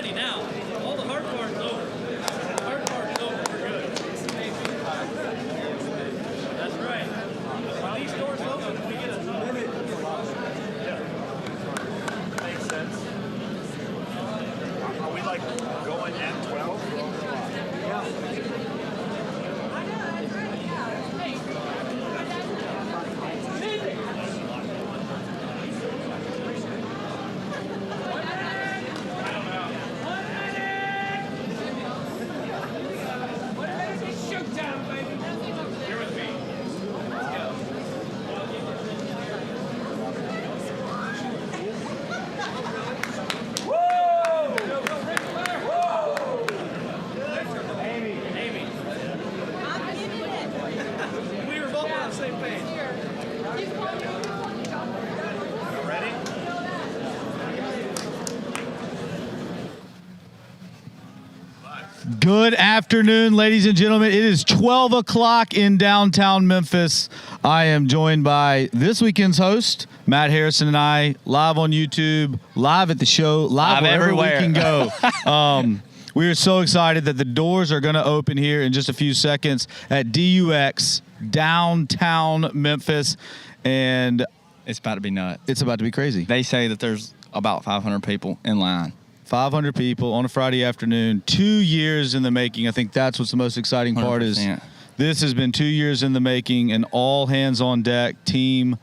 ready now. All the hard part's over. The hard part is over. We're good. That's right. When these doors open, we get a minute. Yeah. Makes sense. Are we like going at 12? Yeah. Good afternoon, ladies and gentlemen. It is 12 o'clock in downtown Memphis. I am joined by this weekend's host, Matt Harrison, and I, live on YouTube, live at the show, live wherever everywhere. we can go. We are so excited that the doors are going to open here in just a few seconds at DUX, downtown Memphis. And it's about to be nuts. It's about to be crazy. They say that there's about 500 people in line. 500 people on a Friday afternoon, 2 years in the making. I think that's what's the most exciting part 100%. is this has been 2 years in the making, an all hands on deck team.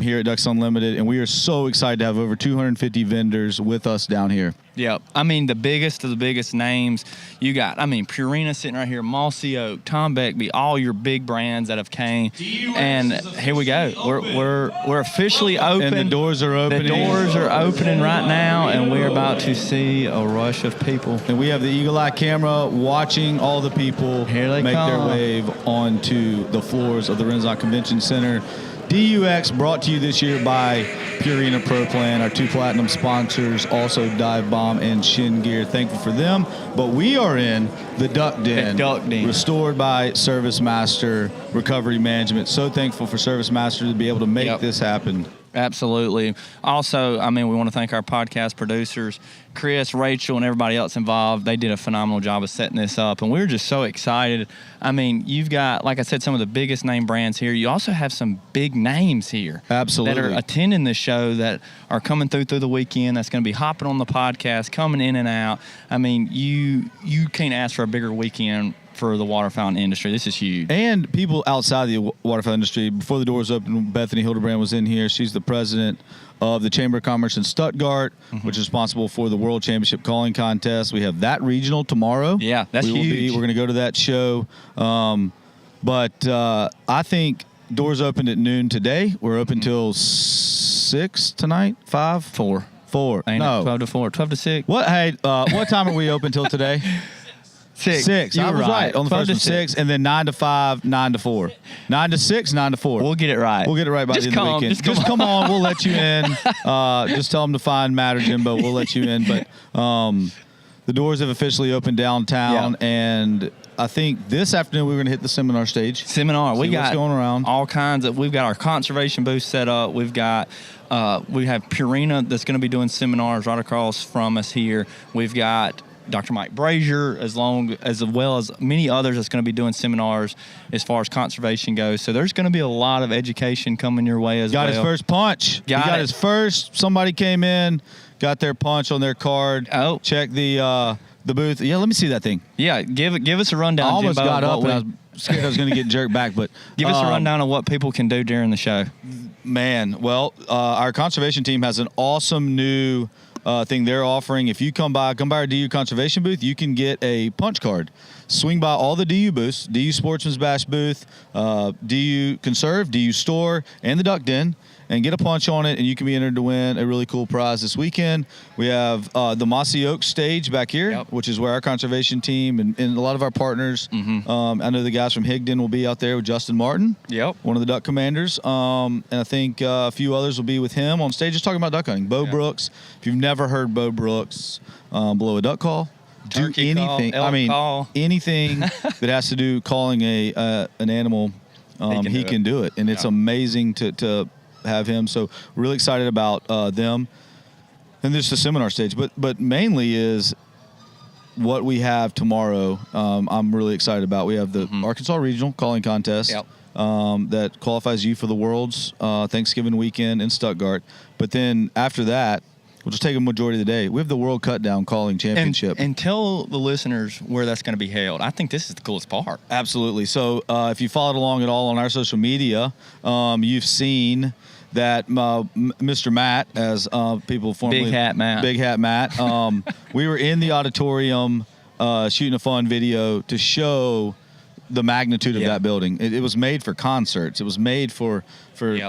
here at DUX Unlimited, and we are so excited to have over 250 vendors with us down here. Yep. I mean, the biggest of the biggest names you got. I mean, Purina sitting right here, Mossy Oak, Tom Beckby, all your big brands that have came. And here we go. We're officially open. And the doors are opening. The doors are opening right now, and we're about to see a rush of people. And we have the Eagle Eye camera watching all the people Here they make their come. wave onto the floors of the Renaissance Convention Center. DUX brought to you this year by Purina Pro Plan, our 2 platinum sponsors, also Dive Bomb and Shin Gear. Thankful for them. But we are in the Duck Den, The Duck Den. restored by Service Master Recovery Management. So thankful for Service Master to be able to make this happen. Absolutely. Also, I mean, we want to thank our podcast producers, Chris, Rachel, and everybody else involved. They did a phenomenal job of setting this up, and we're just so excited. I mean, you've got, like I said, some of the biggest name brands here. You also have some big names here. Absolutely. That are attending the show, that are coming through the weekend, that's going to be hopping on the podcast, coming in and out. I mean, you can't ask for a bigger weekend for the water fountain industry. This is huge. And people outside the water fountain industry. Before the doors opened, Bethany Hildebrand was in here. She's the president of the Chamber of Commerce in Stuttgart, which is responsible for the World Championship Calling Contest. We have that regional tomorrow. Yeah, that's huge. We're going to go to that show. But I think doors opened at noon today. We're open till 6 tonight? 5? 4. 4. Ain't No. it 12 to 4, 12 to 6. What? Hey, what time are we open till today? 6. You I were was right. On the 12 first to one, 6, and then 9 to 5, 9 to 4. 9 to 6, 9 to 4. We'll get it right. We'll get it right by Just the end of the come, weekend. just Come on. We'll let you in. Just tell them to find Matt or Jimbo. We'll let you in. But the doors have officially opened downtown, and I think this afternoon we're going to hit the seminar stage. Seminar. We See what's got going around. all kinds of. We've got our conservation booth set up. We've got. We have Purina that's going to be doing seminars right across from us here. We've got Dr. Mike Brazier, as well as many others that's going to be doing seminars as far as conservation goes. So there's going to be a lot of education coming your way as well. Got his first punch. He got his first. Somebody came in, got their punch on their card. Oh. Check the booth. Yeah, let me see that thing. Yeah, give us a rundown. I almost Jimbo, got of up what and I was scared I was going to get jerked back. But give us a rundown of what people can do during the show. Man, well, our conservation team has an awesome new thing they're offering. If you come by our DU conservation booth, you can get a punch card. Swing by all the DU booths, DU Sportsman's Bash booth, DU Conserve, DU Store, and the Duck Den, and get a punch on it, and you can be entered to win a really cool prize this weekend. We have the Mossy Oak stage back here, which is where our conservation team and a lot of our partners, I know the guys from Higdon will be out there with Justin Martin, one of the duck commanders, and I think a few others will be with him on stage just talking about duck hunting. Bo Brooks, if you've never heard Bo Brooks blow a duck call, do Turkey anything. call, elk call. Anything that has to do calling an animal, he can do it, and it's amazing to have him. So we're really excited about them. And there's the seminar stage, but mainly is what we have tomorrow. I'm really excited about. We have the Arkansas Regional Calling Contest that qualifies you for the World's Thanksgiving weekend in Stuttgart. But then after that, we'll just take a majority of the day. We have the World Cut Down Calling Championship. And tell the listeners where that's going to be held. I think this is the coolest part. Absolutely. So if you followed along at all on our social media, you've seen that Mr. Matt, as people formerly... Big Hat Matt. We were in the auditorium shooting a fun video to show the magnitude of that building. It was made for concerts. It was made for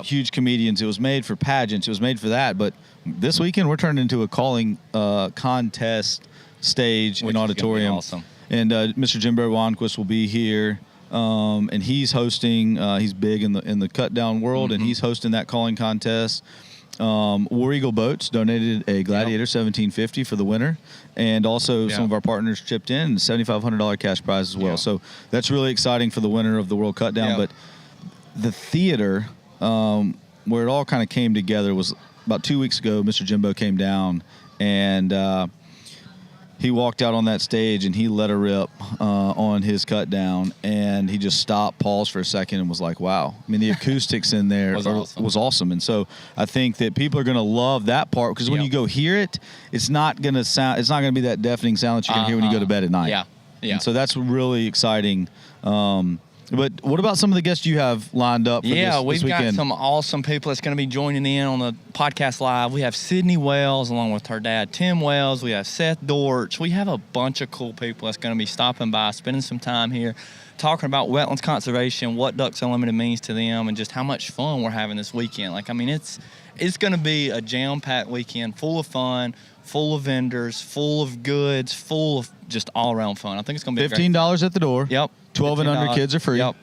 huge comedians. It was made for pageants. It was made for that. But this weekend, we're turning into a calling contest stage and auditorium. Awesome. And Mr. Jimbo Wanquist will be here. And he's hosting. He's big in the cut down world, and he's hosting that calling contest. War Eagle Boats donated a Gladiator 1750 for the winner, and also some of our partners chipped in a $7,500 cash prize as well. So that's really exciting for the winner of the World Cut Down. But the theater, where it all kind of came together, was about 2 weeks ago. Mr. Jimbo came down, and he walked out on that stage and he let her rip on his cut down, and he just stopped, paused for a second, and was like, wow. I mean, the acoustics in there was awesome. And so I think that people are going to love that part, because when you go hear it, it's not going to be that deafening sound that you can hear when you go to bed at night. And so that's really exciting. But what about some of the guests you have lined up for Yeah, this we've got weekend? some awesome people that's going to be joining in on the podcast live. We have Sydney Wells along with her dad, Tim Wells. We have Seth Dortch. We have a bunch of cool people that's going to be stopping by, spending some time here, talking about wetlands conservation, what DUX Unlimited means to them, and just how much fun we're having this weekend. Like, I mean, it's going to be a jam-packed weekend, full of fun, full of vendors, full of goods, full of just all-around fun. I think it's going to be $15 at the door. Yep. 12 and under $15. kids are free. Yep.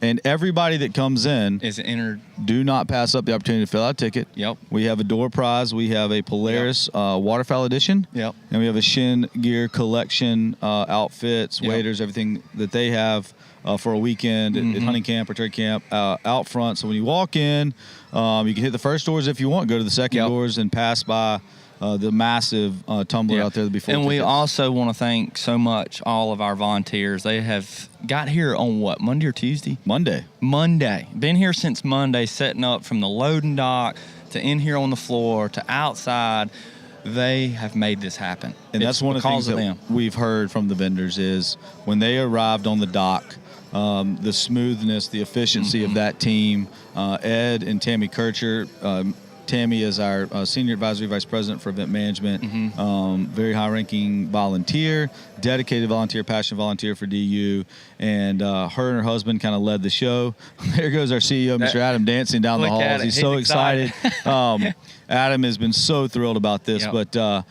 And everybody that comes in, Is entered. do not pass up the opportunity to fill out a ticket. Yep. We have a door prize. We have a Polaris waterfowl edition. Yep. And we have a Shin Gear collection, outfits, Yep. waders, everything that they have for a weekend at hunting camp or turkey camp out front. So when you walk in, you can hit the first doors if you want, go to the second Yep. doors and pass by the massive tumbler out there before. And we tickets. also want to thank so much all of our volunteers. They have got here on what, Monday or Tuesday? Monday. Been here since Monday, setting up from the loading dock to in here on the floor to outside. They have made this happen. And that's one of the things that them. we've heard from the vendors is when they arrived on the dock, the smoothness, the efficiency of that team. Ed and Tammy Kircher. Tammy is our Senior Advisory Vice President for Event Management, very high-ranking volunteer, dedicated volunteer, passionate volunteer for DU, and her and her husband kind of led the show. There goes our CEO, Mr. Adam, dancing down the Look at halls. it. He's He's so excited. excited. Adam has been so thrilled about this, Yep. but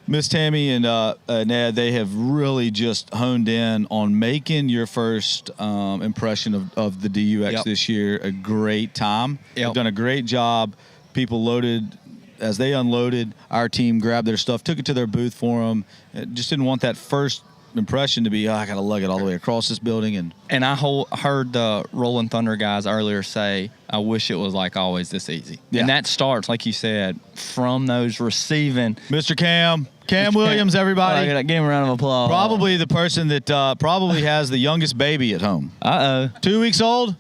Miss Tammy and Ned, they have really just honed in on making your first impression of the DUX Yep. this year a great time. Yep. They've done a great job. People loaded, as they unloaded, our team grabbed their stuff, took it to their booth for them. Just didn't want that first impression to be, I got to lug it all the way across this building. And I heard the Rolling Thunder guys earlier say, I wish it was like always this easy. Yeah. And that starts, like you said, from those receiving. Mr. Cam Williams, everybody. Give him a round of applause. Probably the person that probably has the youngest baby at home. 2 weeks old?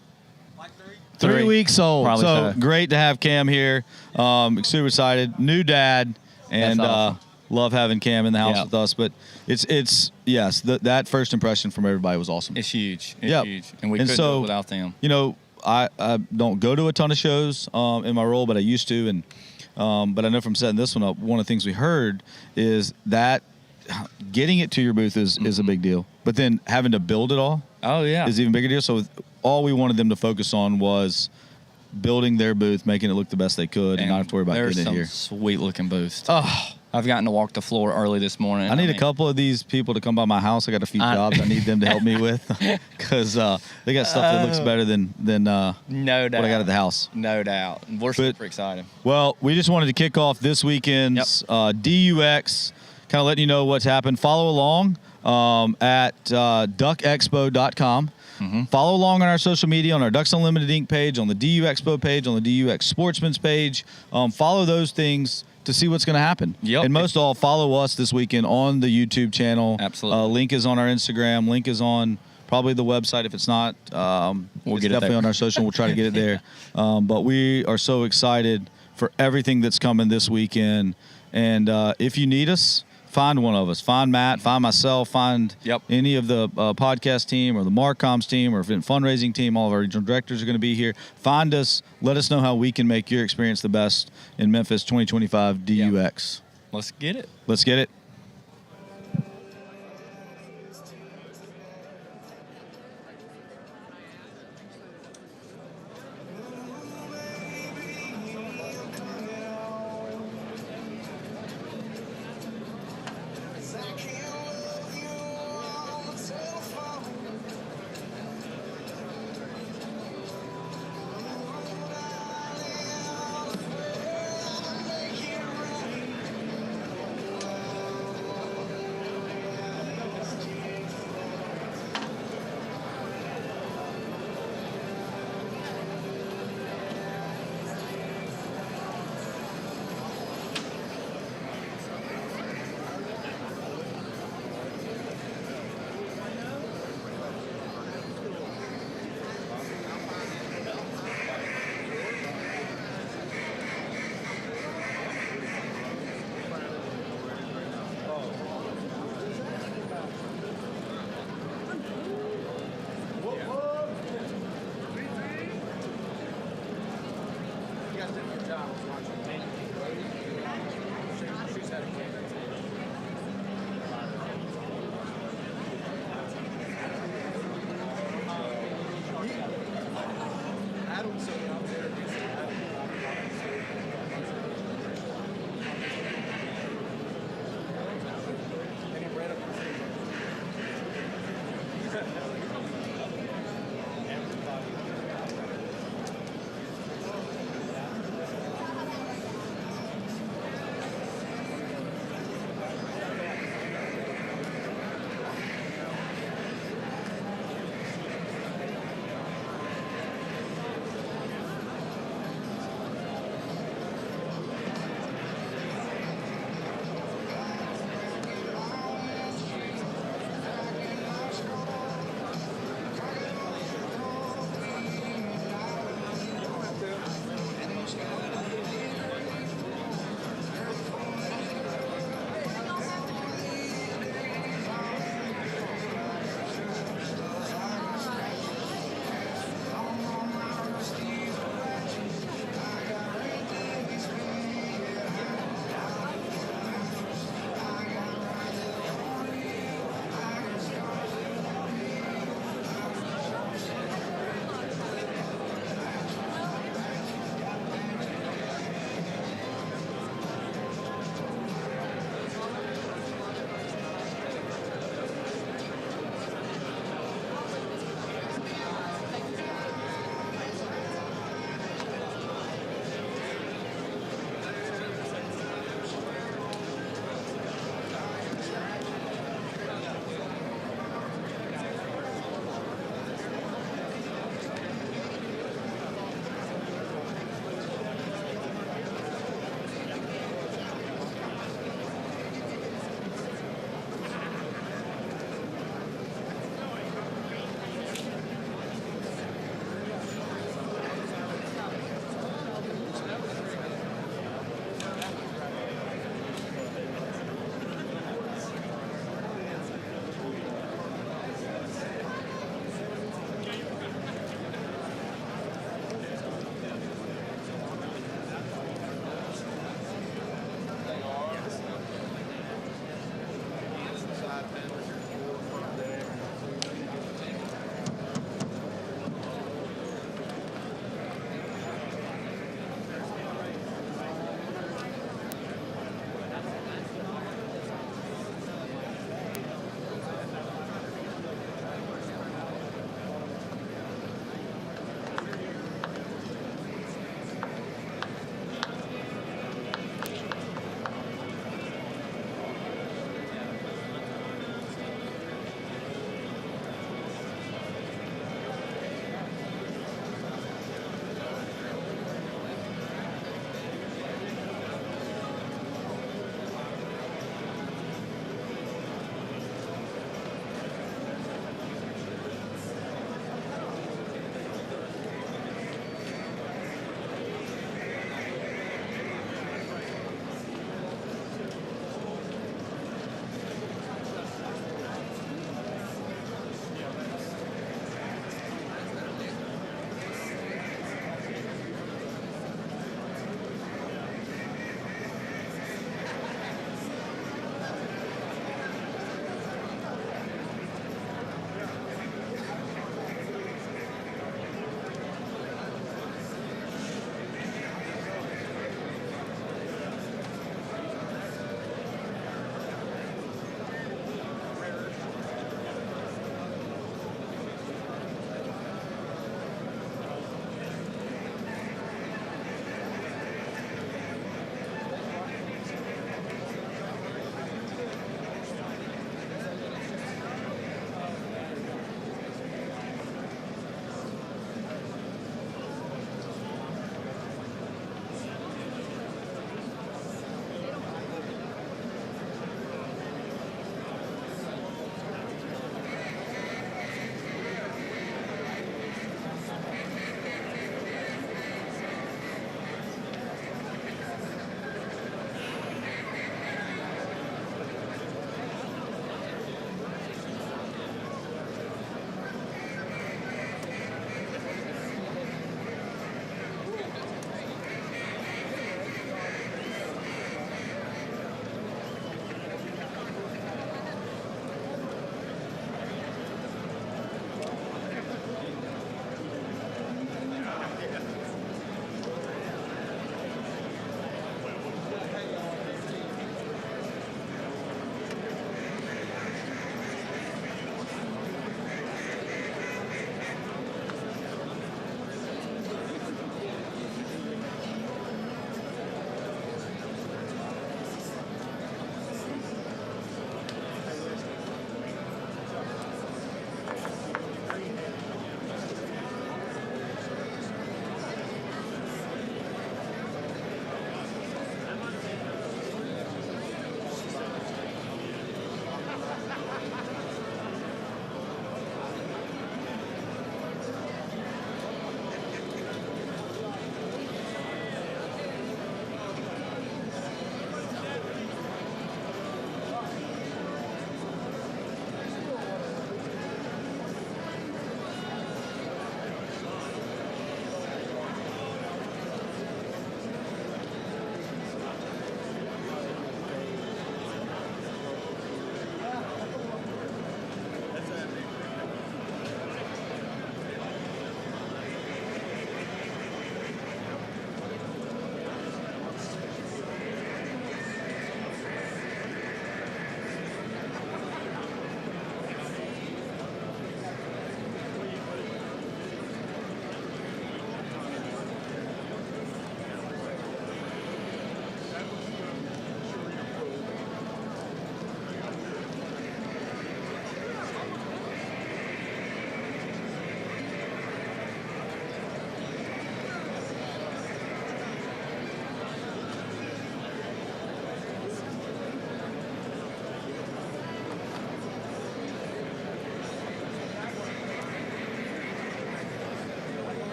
3 weeks old. Probably so so. great to have Cam here. Super excited. New dad. And That's awesome. love having Cam in the house Yeah. with us. But it's yes, that first impression from everybody was awesome. It's huge. It's Yep. huge. And we And couldn't do so, it without them. You know, I don't go to a ton of shows in my role, but I used to. And but I know from setting this one up, one of the things we heard is that getting it to your booth is a big deal. But then having to build it all Oh, yeah. is even bigger deal. So all we wanted them to focus on was building their booth, making it look the best they could, and not have to worry about there's getting it here. some sweet-looking booths. Oh, I've gotten to walk the floor early this morning. I need mean, a couple of these people to come by my house. I got a few jobs I need them to help me with because they got stuff that looks better than No doubt. what I got at the house. No doubt. We're super excited. Well, we just wanted to kick off this weekend's DUX, kind of letting you know what's happened. Follow along at duckexpo.com. Follow along on our social media, on our Ducks Unlimited Inc. page, on the DU Expo page, on the DUX Sportsman's page. Follow those things to see what's going to happen. Yep. And most of all, follow us this weekend on the YouTube channel. Absolutely. Link is on our Instagram. Link is on probably the website. If it's not, it's get it definitely there. on our social. We'll try to get it there. But we are so excited for everything that's coming this weekend. And if you need us, find one of us. Find Matt, find myself, find any of the podcast team or the Marcoms team or event fundraising team. All of our regional directors are going to be here. Find us. Let us know how we can make your experience the best in Memphis 2025 DUX. Let's get it. Let's get it.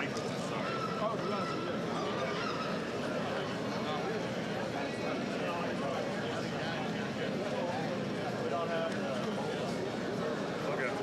rifle. Sorry. Okay.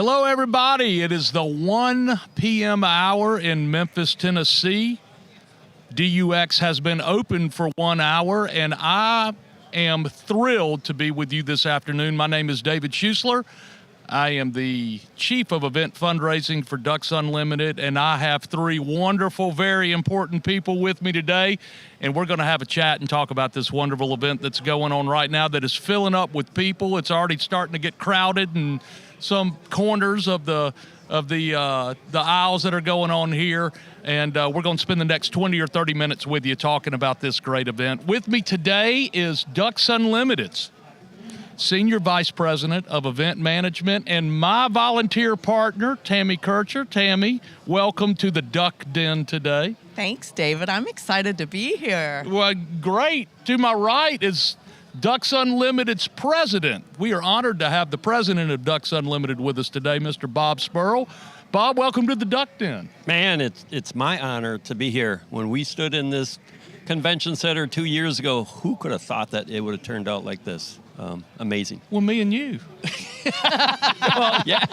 Hello, everybody. It is the 1 p.m. hour in Memphis, Tennessee. DUX has been open for 1 hour, and I am thrilled to be with you this afternoon. My name is David Schusler. I am the Chief of Event Fundraising for DUX Unlimited, and I have three wonderful, very important people with me today, and we're going to have a chat and talk about this wonderful event that's going on right now that is filling up with people. It's already starting to get crowded in some corners of the aisles that are going on here, and we're going to spend the next 20 or 30 minutes with you talking about this great event. With me today is DUX Unlimited's Senior Vice President of Event Management and my volunteer partner, Tammy Kircher. Tammy, welcome to the Duck Den today. Thanks, David. I'm excited to be here. Well, great. To my right is DUX Unlimited's president. We are honored to have the president of DUX Unlimited with us today, Mr. Bob Spurl. Bob, welcome to the Duck Den. Man, it's my honor to be here. When we stood in this convention center 2 years ago, who could have thought that it would have turned out like this? Amazing. Well, me and you. Well, yeah.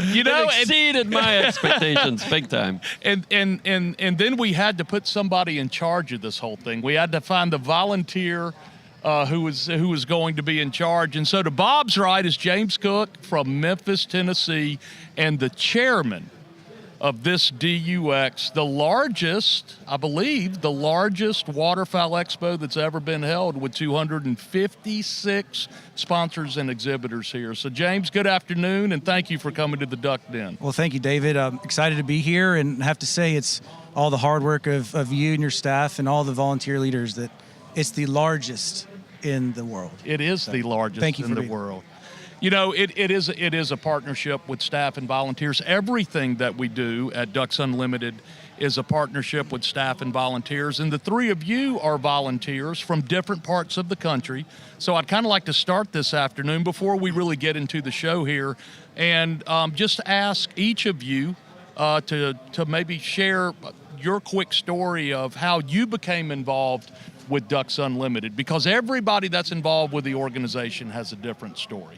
You know, it exceeded my expectations big time. And then we had to put somebody in charge of this whole thing. We had to find the volunteer who was going to be in charge. And so to Bob's right is James Cook from Memphis, Tennessee, and the chairman of this DUX, the largest, I believe, the largest waterfowl expo that's ever been held, with 256 sponsors and exhibitors here. So James, good afternoon, and thank you for coming to the Duck Den. Well, thank you, David. I'm excited to be here, and have to say it's all the hard work of you and your staff and all the volunteer leaders that it's the largest in the world. It is the largest thank you in for the being world. You know, it is a partnership with staff and volunteers. Everything that we do at DUX Unlimited is a partnership with staff and volunteers, and the three of you are volunteers from different parts of the country. So I'd kind of like to start this afternoon, before we really get into the show here, and just ask each of you to maybe share your quick story of how you became involved with DUX Unlimited, because everybody that's involved with the organization has a different story.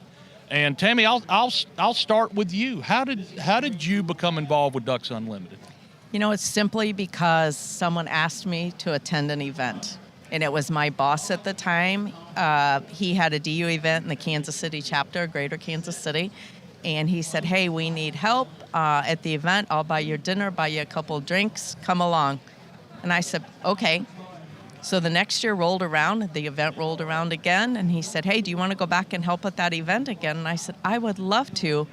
And Tammy, I'll start with you. How did you become involved with DUX Unlimited? You know, it's simply because someone asked me to attend an event, and it was my boss at the time. He had a DU event in the Kansas City chapter, Greater Kansas City, and he said, "Hey, we need help at the event. I'll buy your dinner, buy you a couple of drinks. Come along." And I said, "Okay." So the next year rolled around, the event rolled around again, and he said, "Hey, do you want to go back and help at that event again?" And I said, "I would love to,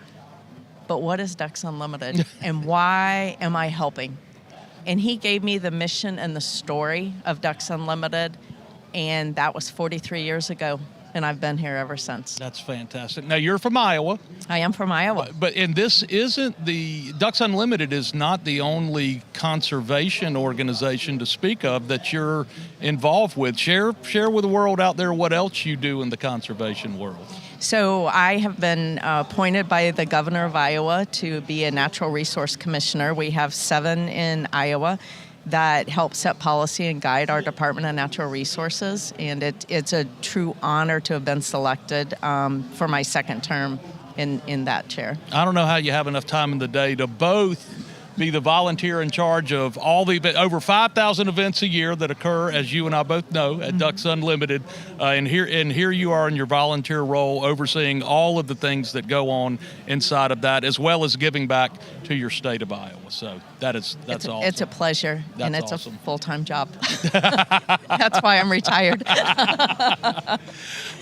but what is DUX Unlimited, and why am I helping?" And he gave me the mission and the story of DUX Unlimited, and that was 43 years ago, and I've been here ever since. That's fantastic. Now, you're from Iowa. I am from Iowa. And this isn't DUX Unlimited is not the only conservation organization to speak of that you're involved with. Share with the world out there what else you do in the conservation world. So I have been appointed by the governor of Iowa to be a natural resource commissioner. We have 7 in Iowa that help set policy and guide our Department of Natural Resources, and it's a true honor to have been selected for my second term in that chair. I don't know how you have enough time in the day to both be the volunteer in charge of all the over 5,000 events a year that occur, as you and I both know, at DUX Unlimited, and here you are in your volunteer role, overseeing all of the things that go on inside of that, as well as giving back to your state of Iowa. So that's awesome. It's a pleasure, and it's awesome. a full-time job. That's why I'm retired.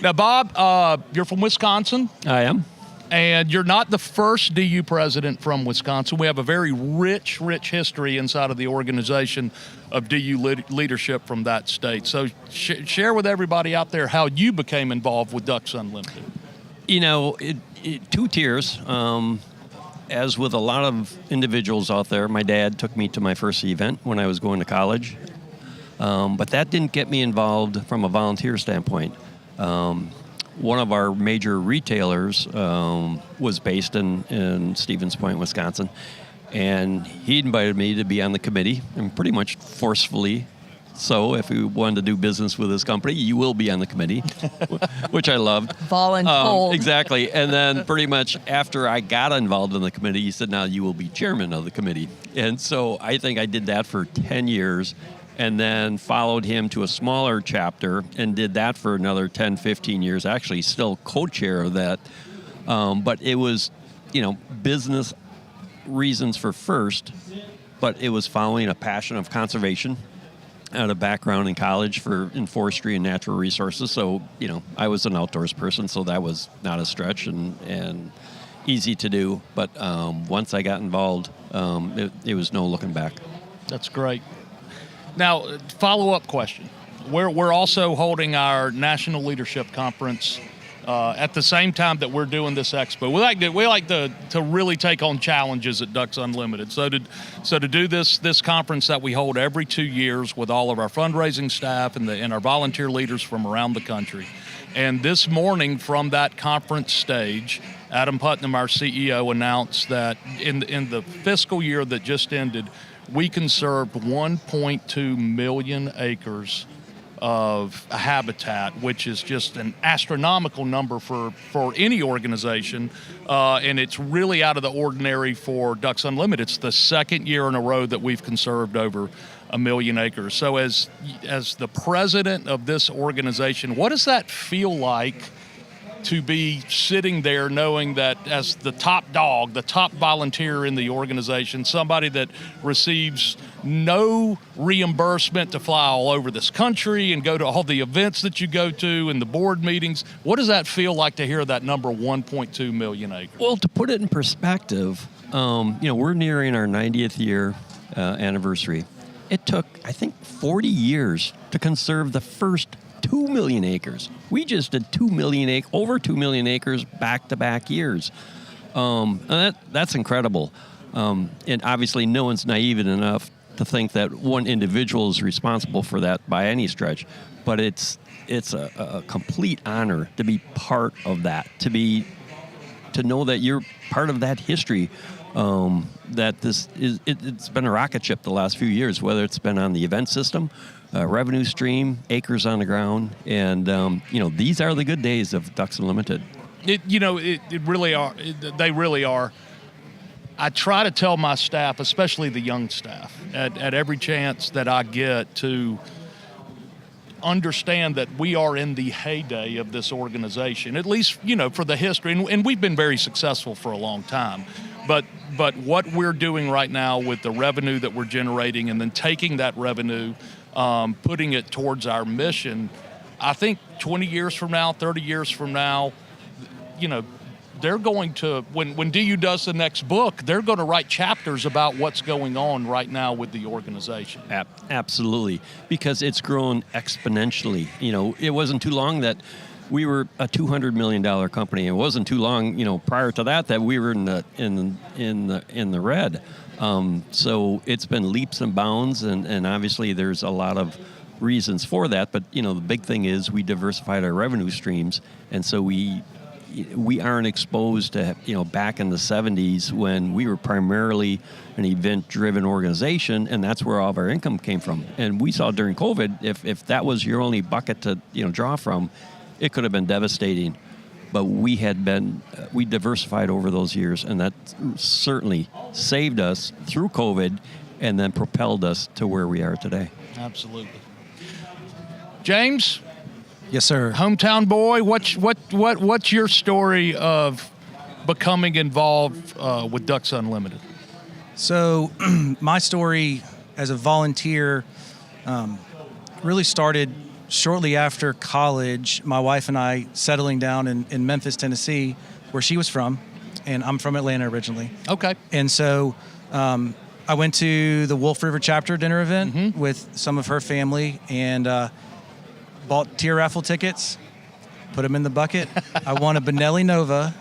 Now, Bob, you're from Wisconsin. I am. And you're not the first DU president from Wisconsin. We have a very rich history inside of the organization of DU leadership from that state. So share with everybody out there how you became involved with DUX Unlimited. You know, 2 tiers. As with a lot of individuals out there, my dad took me to my first event when I was going to college. But that didn't get me involved from a volunteer standpoint. One of our major retailers was based in Stevens Point, Wisconsin, and he invited me to be on the committee and pretty much forcefully So if you wanted to do business with this company, you will be on the committee, which I loved. Voluntold. Exactly. And then pretty much after I got involved in the committee, he said, now you will be chairman of the committee. And so I think I did that for 10 years and then followed him to a smaller chapter and did that for another 10, 15 years, actually still co-chair of that. But it was, business reasons for first, but it was following a passion of conservation. I had a background in college in forestry and natural resources, so I was an outdoors person, so that was not a stretch and easy to do. But once I got involved, it was no looking back. That's great. Now, follow-up question. We're also holding our National Leadership Conference at the same time that we're doing this expo. We like to really take on challenges at DUX Unlimited. So to do this conference that we hold every 2 years with all of our fundraising staff and our volunteer leaders from around the country. And this morning from that conference stage, Adam Putnam, our CEO, announced that in the fiscal year that just ended, we conserved 1.2 million acres of habitat, which is just an astronomical number for any organization, and it's really out of the ordinary for DUX Unlimited. It's the second year in a row that we've conserved over 1 million acres. So as the president of this organization, what does that feel like to be sitting there knowing that as the top dog, the top volunteer in the organization, somebody that receives no reimbursement to fly all over this country and go to all the events that you go to and the board meetings, what does that feel like to hear that number 1.2 million acres? Well, to put it in perspective, we're nearing our 90th year anniversary. It took, I think, 40 years to conserve the first 2 million acres. We just did over 2 million acres back-to-back years. And that's incredible. And obviously no one's naive enough to think that one individual is responsible for that by any stretch. But it's a complete honor to be part of that, to know that you're part of that history. That it's been a rocket ship the last few years, whether it's been on the event system, revenue stream, acres on the ground, and these are the good days of DUX Unlimited. It really are. They really are. I try to tell my staff, especially the young staff, at every chance that I get, to understand that we are in the heyday of this organization, at least for the history, and we've been very successful for a long time. But what we're doing right now with the revenue that we're generating and then taking that revenue, putting it towards our mission, I think 20 years from now, 30 years from now, they're going to, when DU does the next book, they're going to write chapters about what's going on right now with the organization. Absolutely, because it's grown exponentially. It wasn't too long that we were a $200 million company. It wasn't too long, prior to that we were in the red. So it's been leaps and bounds, and obviously there's a lot of reasons for that. But the big thing is we diversified our revenue streams, and so we aren't exposed to back in the 70s when we were primarily an event-driven organization, and that's where all of our income came from. And we saw during COVID, if that was your only bucket to draw from, it could have been devastating. But we diversified over those years, and that certainly saved us through COVID and then propelled us to where we are today. Absolutely. James? Yes, sir. Hometown boy, what's your story of becoming involved with DUX Unlimited? So my story as a volunteer really started shortly after college. My wife and I settling down in Memphis, Tennessee, where she was from, and I'm from Atlanta originally. Okay. And so I went to the Wolf River chapter dinner event with some of her family and bought tier raffle tickets, put them in the bucket. I won a Benelli Nova,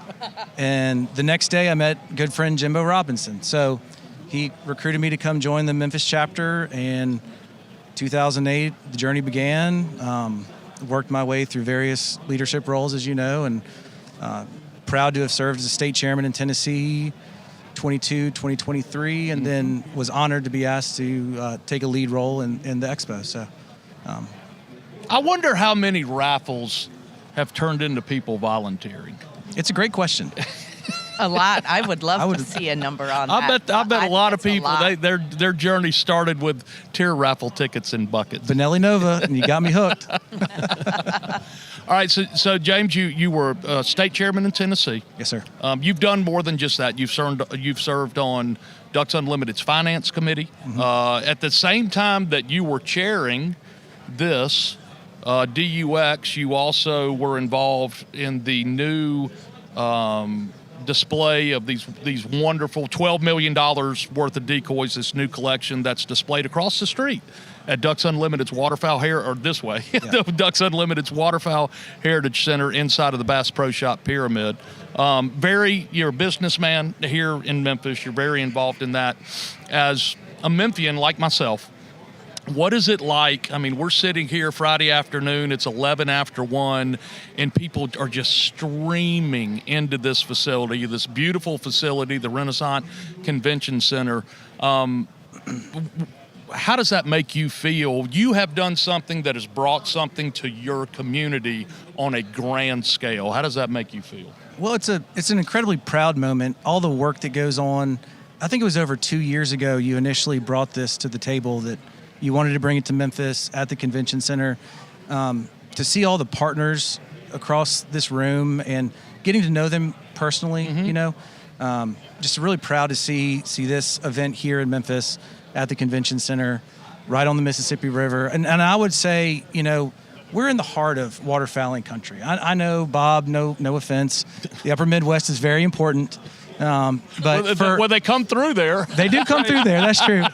and the next day I met good friend Jimbo Robinson. So he recruited me to come join the Memphis chapter, and 2008 the journey began. Worked my way through various leadership roles, as you know, and proud to have served as a state chairman in Tennessee 2023, and then was honored to be asked to take a lead role in the expo. So I wonder how many raffles have turned into people volunteering. It's a great question. A lot. I would love to see a number on that. I bet a lot of think people it's a lot. their journey started with tier raffle tickets and buckets. Vanelli Nova, and you got me hooked. All right, so James, you were state chairman in Tennessee. Yes, sir. You've done more than just that. You've served on DUX Unlimited's finance committee. At the same time that you were chairing this DUX, you also were involved in the new display of these wonderful $12 million worth of decoys, this new collection that's displayed across the street at DUX Unlimited's Waterfowl DUX Unlimited's Waterfowl Heritage Center inside of the Bass Pro Shop Pyramid. You're a businessman here in Memphis. You're very involved in that. As a Memphian like myself, what is it like? I mean, we're sitting here Friday afternoon, it's 11 after 1, and people are just streaming into this facility, this beautiful facility, the Renaissance Convention Center. How does that make you feel? You have done something that has brought something to your community on a grand scale. How does that make you feel? Well, it's an incredibly proud moment. All the work that goes on. I think it was over 2 years ago you initially brought this to the table, that you wanted to bring it to Memphis at the convention center. To see all the partners across this room and getting to know them personally, just really proud to see this event here in Memphis at the convention center, right on the Mississippi River. And I would say, we're in the heart of waterfowling country. I know, Bob, no offense, the upper Midwest is very important. But they come through there. They do come through there. That's true.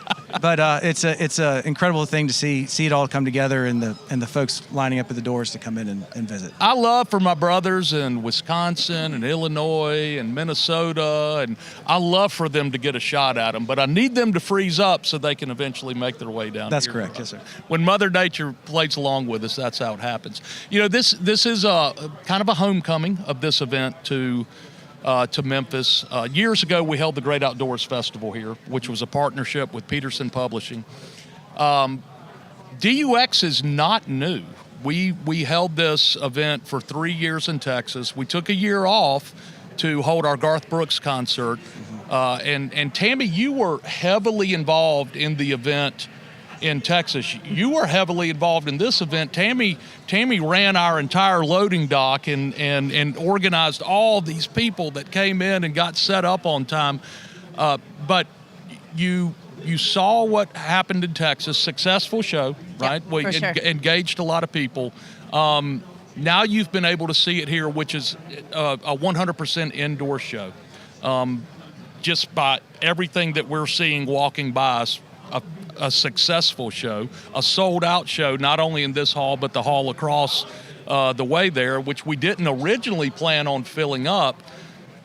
But it's a incredible thing to see it all come together, and the folks lining up at the doors to come in and visit. I love for my brothers in Wisconsin and Illinois and Minnesota, and I love for them to get a shot at them. But I need them to freeze up so they can eventually make their way down. That's here. correct. Yes, sir. When Mother Nature plays along with us, that's how it happens. This is a kind of a homecoming of this event to Memphis. Years ago, we held the Great Outdoors Festival here, which was a partnership with Peterson Publishing. DUX is not new. We held this event for 3 years in Texas. We took a year off to hold our Garth Brooks concert. And Tammy, you were heavily involved in the event in Texas. You were heavily involved in this event. Tammy ran our entire loading dock and organized all these people that came in and got set up on time. But you saw what happened in Texas. Successful show, right? Yeah, for sure. Engaged a lot of people. Now you've been able to see it here, which is a 100% indoor show. Just by everything that we're seeing walking by us, a successful show, a sold-out show, not only in this hall, but the hall across the way there, which we didn't originally plan on filling up.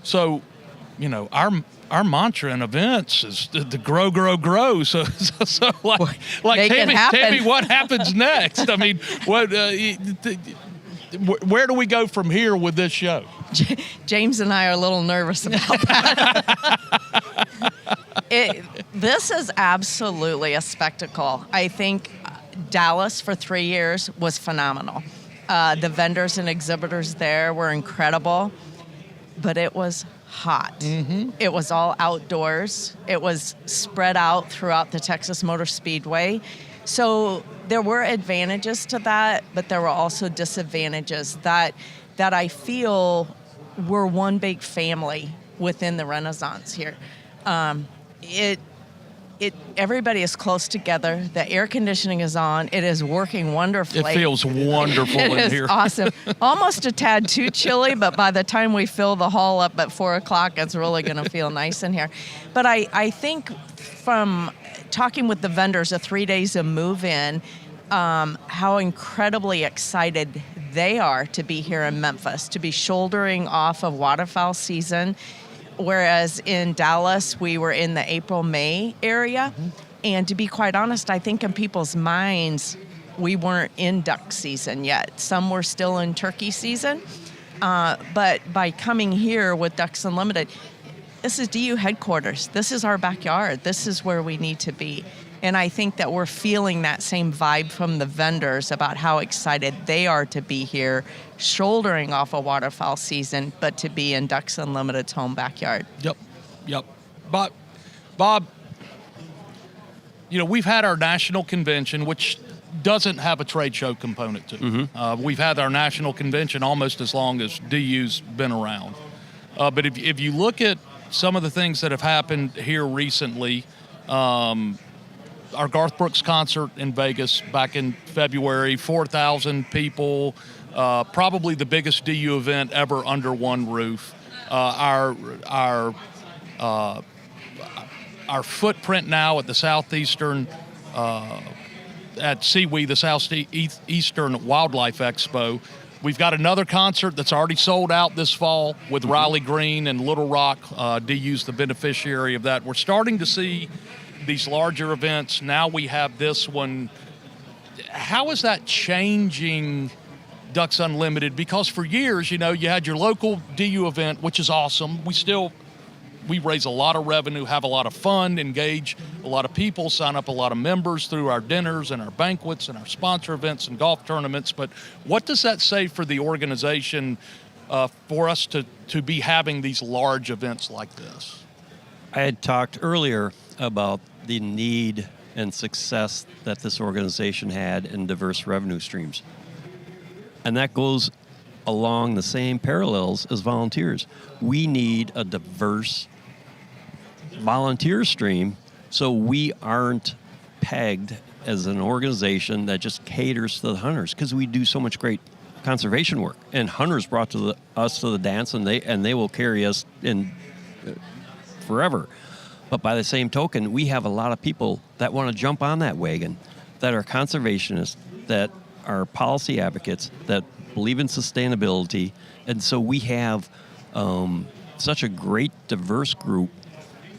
So, our mantra in events is to grow, grow, grow. So like Tammy, what happens next? I mean, where do we go from here with this show? James and I are a little nervous about that. This is absolutely a spectacle. I think Dallas for 3 years was phenomenal. The vendors and exhibitors there were incredible, but it was hot. Mm-hmm. It was all outdoors. It was spread out throughout the Texas Motor Speedway. So there were advantages to that, but there were also disadvantages that I feel were one big family within the Renaissance here. Everybody is close together. The air conditioning is on. It is working wonderfully. It feels wonderful in It here. is awesome. Almost a tad too chilly, but by the time we fill the hall up at 4 o'clock, it's really going to feel nice in here. But I think from talking with the vendors of 3 days of move-in, how incredibly excited they are to be here in Memphis, to be shouldering off of waterfowl season. Whereas in Dallas, we were in the April-May area. Mm-hmm. And to be quite honest, I think in people's minds, we weren't in duck season yet. Some were still in turkey season. But by coming here with DUX Unlimited, this is DU headquarters. This is our backyard. This is where we need to be. And I think that we're feeling that same vibe from the vendors about how excited they are to be here, shouldering off a waterfowl season, but to be in Ducks Unlimited's home backyard. Yep. Bob, we've had our national convention, which doesn't have a trade show component to it. We've had our national convention almost as long as DU's been around. But if you look at some of the things that have happened here recently, our Garth Brooks concert in Vegas back in February, 4,000 people, probably the biggest DU event ever under one roof. Our footprint now at the Southeastern, at CWE, the Southeastern Wildlife Expo. We've got another concert that's already sold out this fall with Riley Green and Little Rock. DU's the beneficiary of that. We're starting to see these larger events. Now we have this one. How is that changing Ducks Unlimited? Because for years, you had your local DU event, which is awesome. We raise a lot of revenue, have a lot of fun, engage a lot of people, sign up a lot of members through our dinners and our banquets and our sponsor events and golf tournaments. But what does that say for the organization for us to be having these large events like this? I had talked earlier about the need and success that this organization had in diverse revenue streams. And that goes along the same parallels as volunteers. We need a diverse volunteer stream so we aren't pegged as an organization that just caters to the hunters, because we do so much great conservation work. And hunters brought us to the dance, and they will carry us in forever. But by the same token, we have a lot of people that want to jump on that wagon, that are conservationists, that are policy advocates, that believe in sustainability. And so we have such a great, diverse group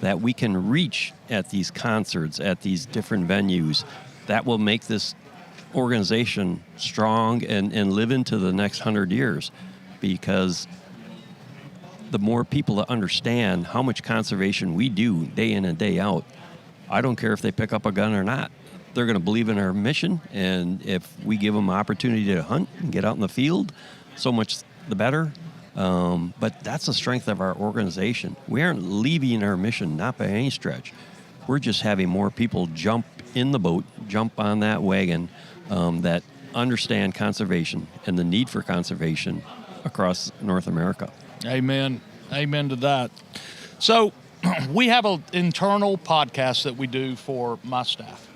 that we can reach at these concerts, at these different venues, that will make this organization strong and live into the next 100 years. Because the more people that understand how much conservation we do day in and day out, I don't care if they pick up a gun or not. They're going to believe in our mission, and if we give them opportunity to hunt and get out in the field, so much the better. But that's the strength of our organization. We aren't leaving our mission, not by any stretch. We're just having more people jump in the boat, jump on that wagon, that understand conservation and the need for conservation across North America. Amen to that. So we have an internal podcast that we do for my staff.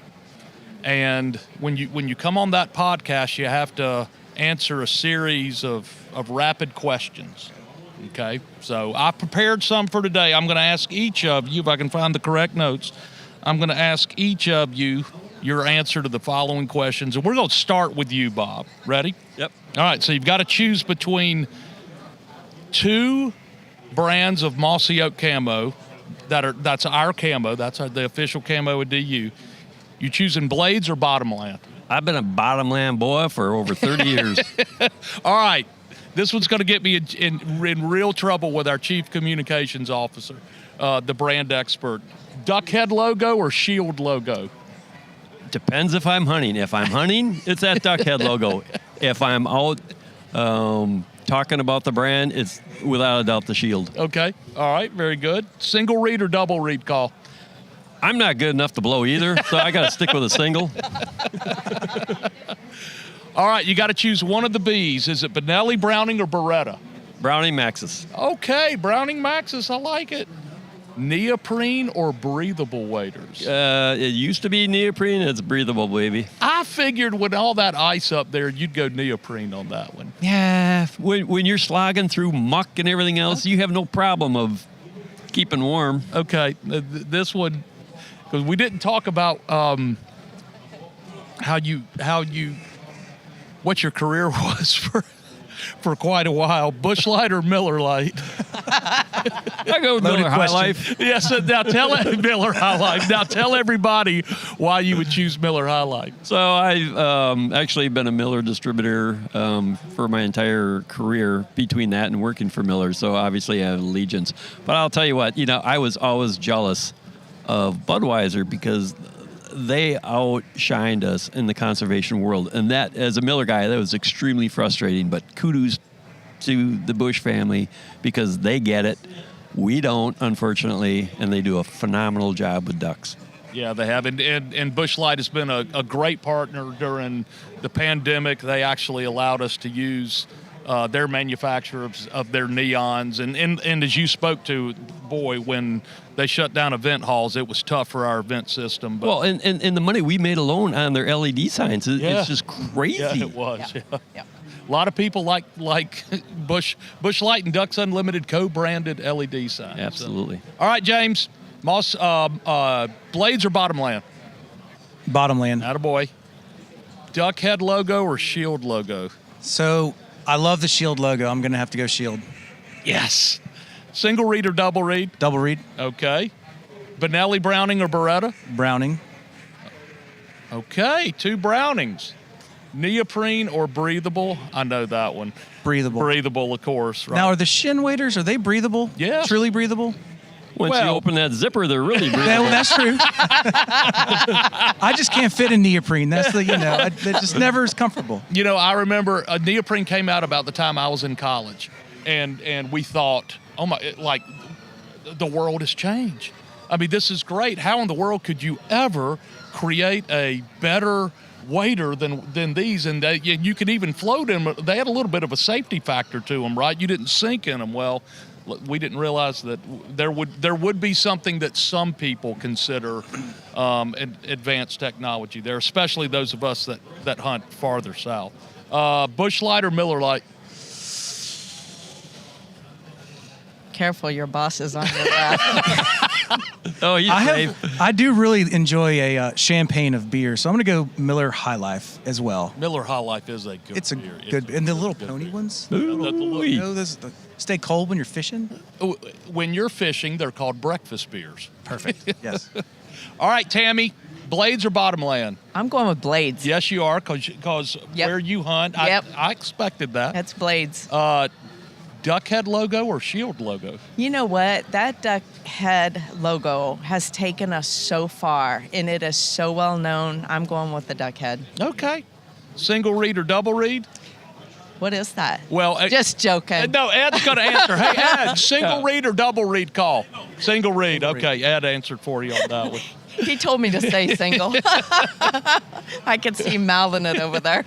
And when you come on that podcast, you have to answer a series of rapid questions. Okay? So I prepared some for today. I'm going to ask each of you, if I can find the correct notes, I'm going to ask each of you your answer to the following questions. And we're going to start with you, Bob. Ready? Yep. All right, so you've got to choose between two brands of mossy oak camo that's our camo, the official camo of DU. You choosing Blades or Bottomland? I've been a Bottomland boy for over 30 years. All right. This one's going to get me in real trouble with our chief communications officer, the brand expert. Duck head logo or shield logo? Depends if I'm hunting. If I'm hunting, it's that duck head logo. If I'm out talking about the brand, it's without a doubt the shield. Okay. All right. Very good. Single read or double read call? I'm not good enough to blow either, so I got to stick with a single. All right. You got to choose one of the Bs. Is it Benelli, Browning, or Beretta? Browning Maxus. Okay. Browning Maxus. I like it. Neoprene or breathable waders? It used to be neoprene. It's breathable, baby. I figured with all that ice up there, you'd go neoprene on that one. Yeah. When you're slogging through muck and everything else, you have no problem of keeping warm. Okay. This one, because we didn't talk about what your career was for quite a while. Bush Light or Miller Light? I go with Miller High Life. Yes. Now tell Miller High Life. Now tell everybody why you would choose Miller High Life. So I've actually been a Miller distributor for my entire career between that and working for Miller. So obviously I have allegiance. But I'll tell you what, I was always jealous of Budweiser because they outshined us in the conservation world. And that, as a Miller guy, that was extremely frustrating. But kudos to the Bush family because they get it. We don't, unfortunately, and they do a phenomenal job with ducks. Yeah, they have. And Bush Light has been a great partner during the pandemic. They actually allowed us to use their manufacture of their neons. And as you spoke to, boy, when they shut down event halls, it was tough for our event system. But Well, and the money we made alone on their LED signs, Yeah. it's just crazy. yeah, it was. Yeah. Yeah. Yeah. A lot of people like Bush Light and Ducks Unlimited co-branded LED signs. Absolutely. All right, James. Moss, blades or bottomland? Bottomland. Attaboy. Duck head logo or shield logo? So I love the Shield logo. I'm going to have to go Shield. Yes. Single read or double read? Double read. Okay. Benelli Browning or Beretta? Browning. Okay, 2 Brownings. Neoprene or breathable? I know that one. Breathable. Breathable, of course. Right. Now, are the shin waders, are they breathable? Yeah. Truly breathable? Once you Well- open that zipper, they're really breathable. Yeah, well, that's true. I just can't fit in neoprene. That's the, it just never is comfortable. You know, I remember neoprene came out about the time I was in college, and we thought, oh my, like the world has changed. I mean, this is great. How in the world could you ever create a better wader than these? And you could even float them. They had a little bit of a safety factor to them, right? You didn't sink in them. Well, we didn't realize that there would be something that some people consider advanced technology there, especially those of us that hunt farther south. Bush Light or Miller Light? Careful, your boss is on your left. Oh, you save. I do really enjoy a champagne of beer, so I'm going to go Miller High Life as well. Miller High Life is a good It's a beer. It's good, and the little good pony beer. ones. Ooh-wee. Stay cold when you're fishing. When you're fishing, they're called breakfast beers. Perfect. Yes. All right, Tammy, blades or bottomland? I'm going with blades. Yes, you are, because Yep. where you hunt, Yep. I expected that. That's blades. Duck head logo or shield logo? You know what? That duck head logo has taken us so far, and it is so well known. I'm going with the duck head. Okay. Single read or double read? What is that? Well, Just joking. No, Ed's going to answer. Hey, Ed, single read or double read call? Single read. Okay, Ed answered for you on that one. He told me to stay single. I could see him mouthing it over there.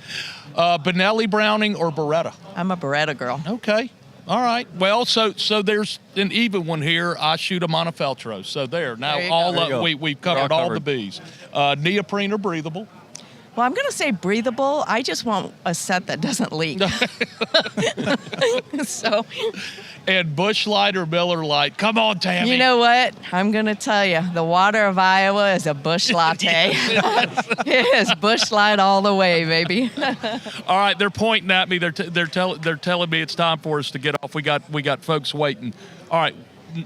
Benelli Browning or Beretta? I'm a Beretta girl. Okay. All right. Well, so there's an even one here. I shoot a Montefeltro. So there. Now There you all go. There you go. we've covered We're all all the covered. B's. Neoprene or breathable? Well, I'm going to say breathable. I just want a set that doesn't leak. So, And Bush Light or Miller Light? Come on, Tammy. you know what? I'm going to tell you, the water of Iowa is a Bush latte. It is Bush Light all the way, baby. All right, they're pointing at me. They're telling me it's time for us to get off. We got folks waiting. All right,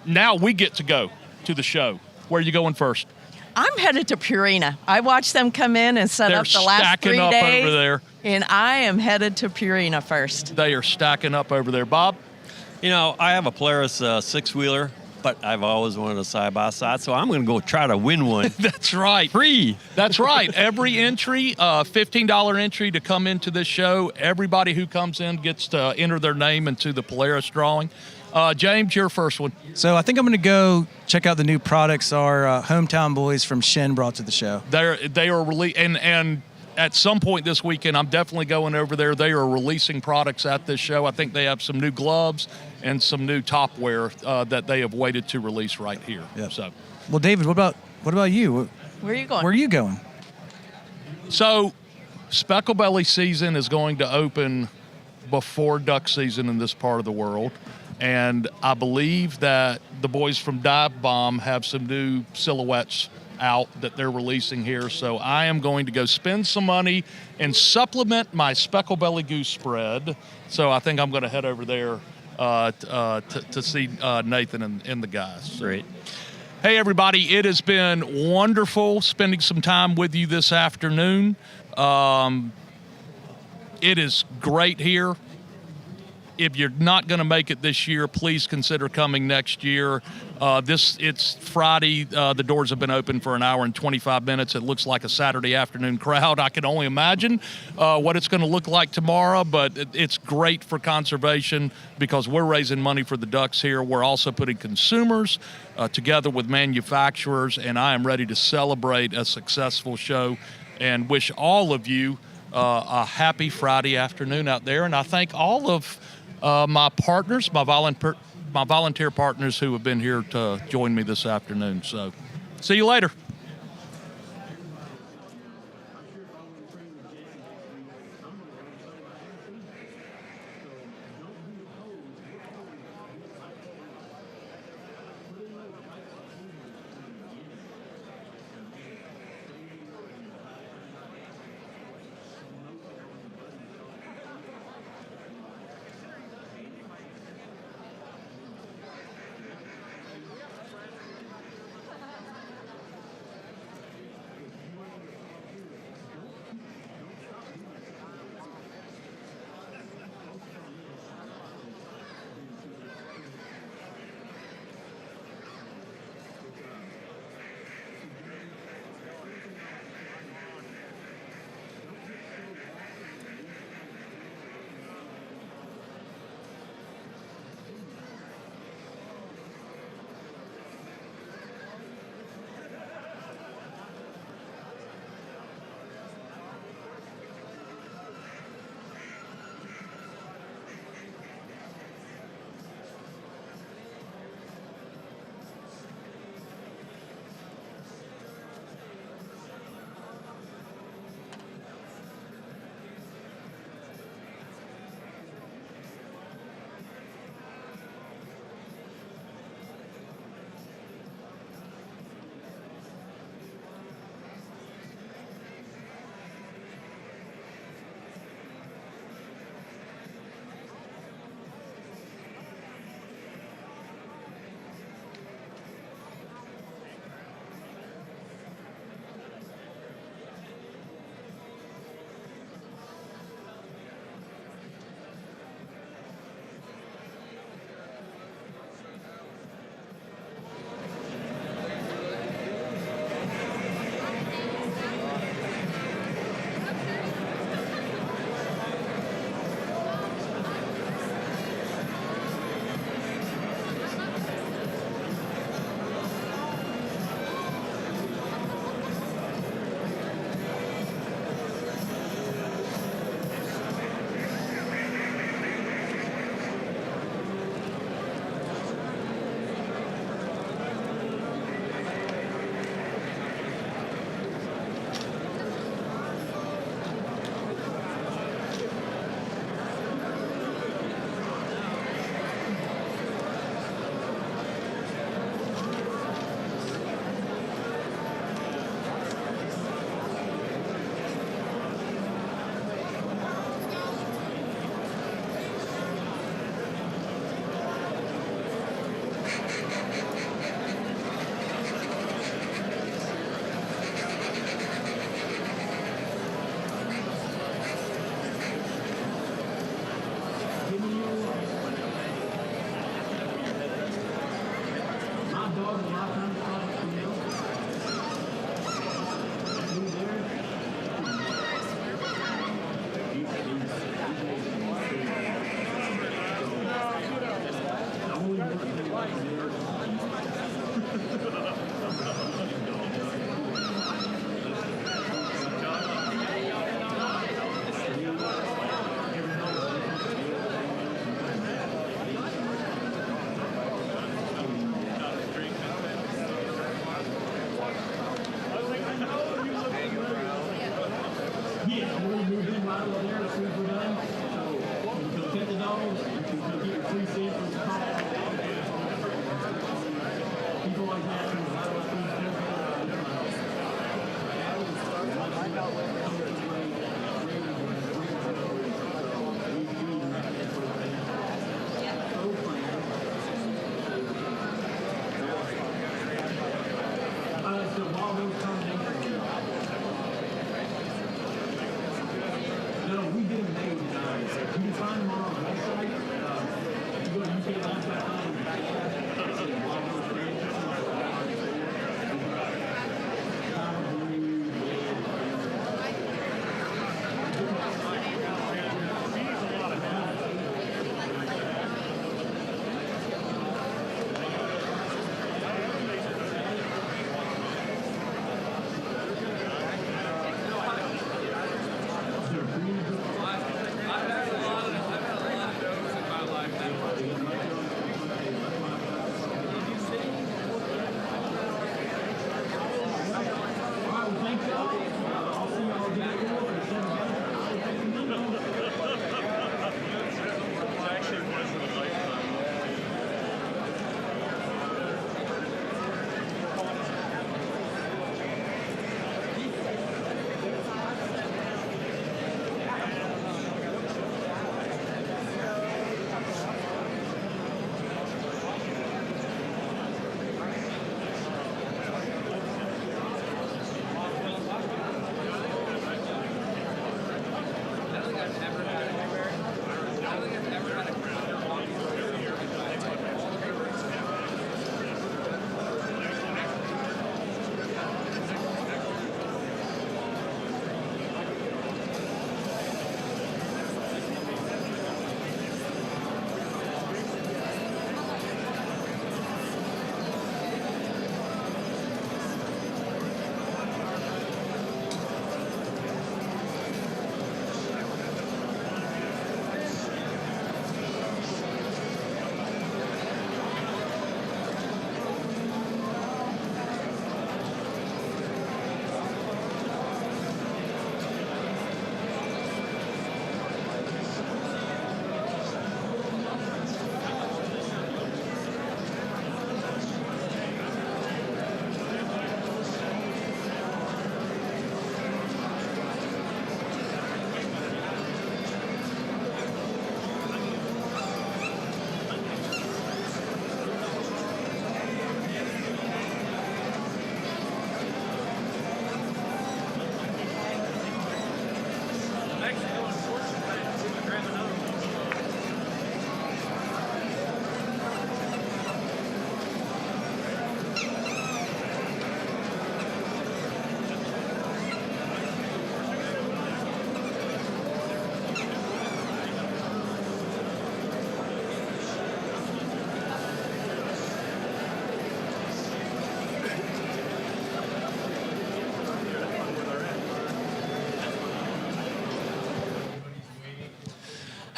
now we get to go to the show. Where are you going first? I'm headed to Purina. I watched them come in and set They're up the last stacking 3 up days. over there. And I am headed to Purina first. They are stacking up over there. Bob? You know, I have a Polaris 6-wheeler, but I've always wanted a side-by-side, so I'm going to go try to win one. That's right. Free. That's right. Every entry, $15 entry to come into this show. Everybody who comes in gets to enter their name into the Polaris drawing. James, your first one. So I think I'm going to go check out the new products our hometown boys from Shin brought to the show. They are really and at some point this weekend, I'm definitely going over there. They are releasing products at this show. I think they have some new gloves and some new topwear that they have waited to release right here. Yep. So, Well, David, what about you? Where are you going? Where are you going? so specklebelly season is going to open before duck season in this part of the world. And I believe that the boys from Dive Bomb have some new silhouettes out that they're releasing here. So I am going to go spend some money and supplement my specklebelly goose spread. So I think I'm going to head over there to see Nathan and the guys. Great. Hey, everybody. It has been wonderful spending some time with you this afternoon. It is great here. if you're not going to make it this year, please consider coming next year. It's Friday. The doors have been open for an hour and 25 minutes. It looks like a Saturday afternoon crowd. I can only imagine what it's going to look like tomorrow, but it's great for conservation because we're raising money for the ducks here. We're also putting consumers together with manufacturers, and I am ready to celebrate a successful show and wish all of you a happy Friday afternoon out there. And I thank all of my partners, my volunteer partners who have been here to join me this afternoon. So, see you later. No, we get them made. You can find them on our website.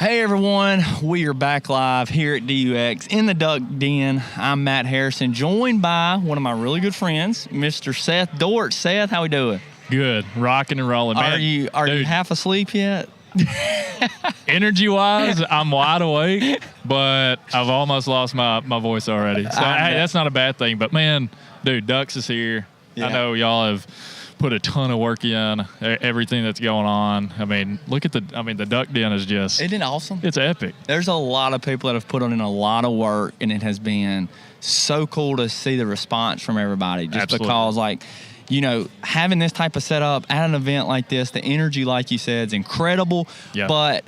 Hey everyone, we are back live here at DUX in the Duck Den. I'm Matt Harrison, joined by one of my really good friends, Mr. Seth Dort. Seth, how we doing? Good, rocking and rolling, man. Are you half asleep yet? Energy-wise, I'm wide awake, but I've almost lost my voice already. So hey, that's not a bad thing. But man, dude, DUX is here. Yeah. I know y'all have put a ton of work in everything that's going on. I mean, look at the Duck Den is just, Isn't it awesome? it's epic. There's a lot of people that have put in a lot of work, and it has been so cool to see the response from everybody. Just Absolutely. because, like, you know, having this type of setup at an event like this, the energy, like you said, is incredible. Yeah. But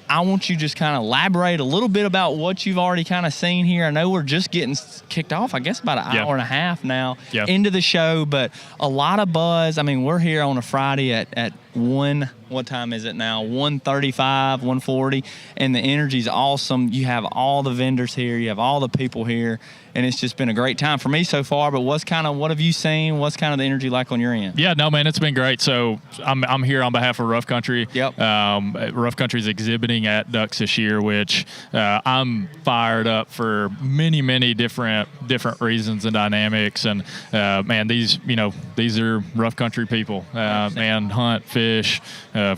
I want you to just kind of elaborate a little bit about what you've already kind of seen here. I know we're just getting kicked off, I guess, about an hour and a half now into the show, but a lot of buzz. I mean, we're here on a Friday at 1, what time is it now? 1:35, 1:40, and the energy's awesome. You have all the vendors here. You have all the people here, and it's just been a great time for me so far. But what have you seen? What's kind of the energy like on your end? Yeah, no, man, it's been great. So I'm here on behalf of Rough Country. Yep. Rough Country's exhibiting at DUX this year, which I'm fired up for many, many different reasons and dynamics. And man, these are Rough Country people. Man, hunt, fish,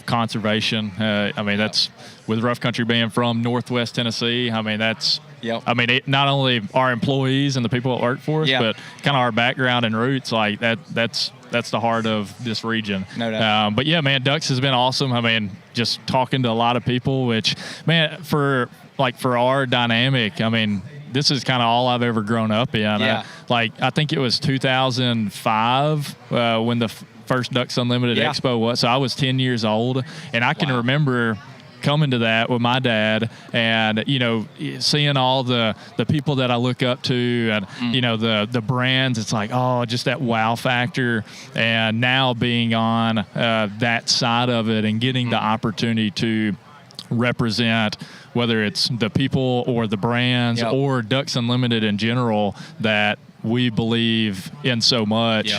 conservation. I mean, that's with Rough Country being from Northwest Tennessee. I mean, that's. Yep. I mean, not only our employees and the people that work for us, but kind of our background and roots. Like that's the heart of this region. No doubt. But yeah, man, DUX has been awesome. I mean, just talking to a lot of people, which, man, for our dynamic, I mean, this is kind of all I've ever grown up in. Yeah. I think it was 2005 when the first DUX Unlimited Expo was. So I was 10 years old, and I can remember coming to that with my dad, and seeing all the people that I look up to, and the brands, it's like, oh, just that wow factor. And now being on that side of it and getting the opportunity to represent, whether it's the people or the brands or DUX Unlimited in general, that we believe in so much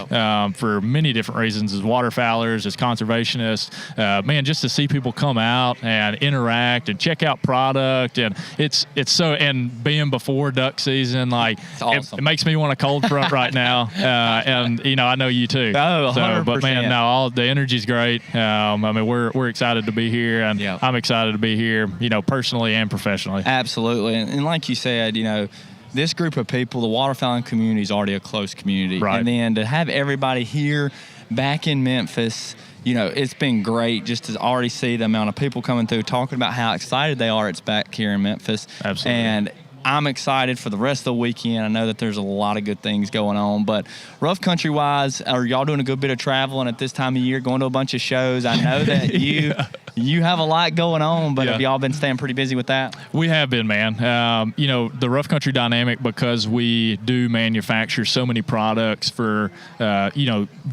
for many different reasons, as waterfowlers, as conservationists. Man, just to see people come out and interact and check out product, and it's so, and being before duck season, like awesome. it makes me want a cold front right now. And I know you too. Oh, 100%. So, but man, no, all the energy's great. I mean, we're excited to be here, and I'm excited to be here, personally and professionally. Absolutely, and like you said, this group of people, the waterfowling community, is already a close community. Right. And then to have everybody here back in Memphis, it's been great just to already see the amount of people coming through talking about how excited they are it's back here in Memphis. Absolutely. And I'm excited for the rest of the weekend. I know that there's a lot of good things going on, but rough country wise, are y'all doing a good bit of traveling at this time of year, going to a bunch of shows? I know that you have a lot going on, but have y'all been staying pretty busy with that? We have been, man. The rough country dynamic, because we do manufacture so many products for,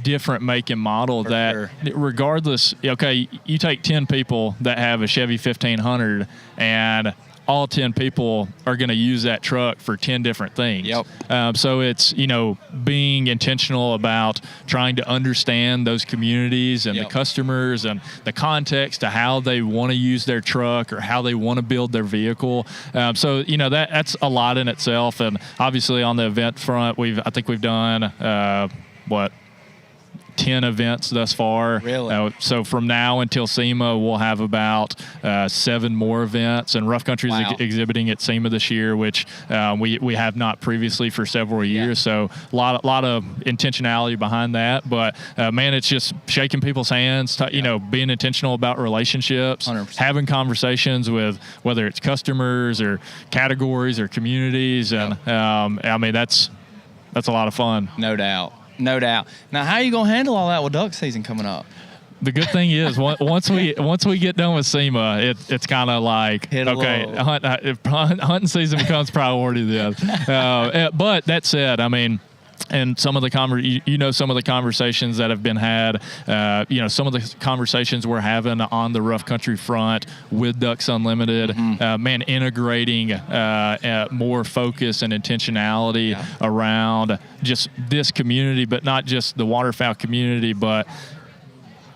different make and model, regardless, okay, you take 10 people that have a Chevy 1500, and all 10 people are going to use that truck for 10 different things. So it's, being intentional about trying to understand those communities and the customers and the context to how they want to use their truck or how they want to build their vehicle. So, that's a lot in itself. And obviously on the event front, I think we've done, 10 events thus far. Really? So from now until SEMA, we'll have about 7 more events, and Rough Country's exhibiting at SEMA this year, which we have not previously for several years. So a lot of intentionality behind that. But man, it's just shaking people's hands, being intentional about relationships, 100%. Having conversations with whether it's customers or categories or communities, and I mean that's a lot of fun. No doubt. No doubt. Now, how are you going to handle all that with duck season coming up? The good thing is, once we get done with SEMA, it's kind of like, hunting season becomes priority then. But that said, I mean, and some of the some of the conversations that have been had, some of the conversations we're having on the rough country front with DUX Unlimited, man, integrating more focus and intentionality around just this community, but not just the waterfowl community, but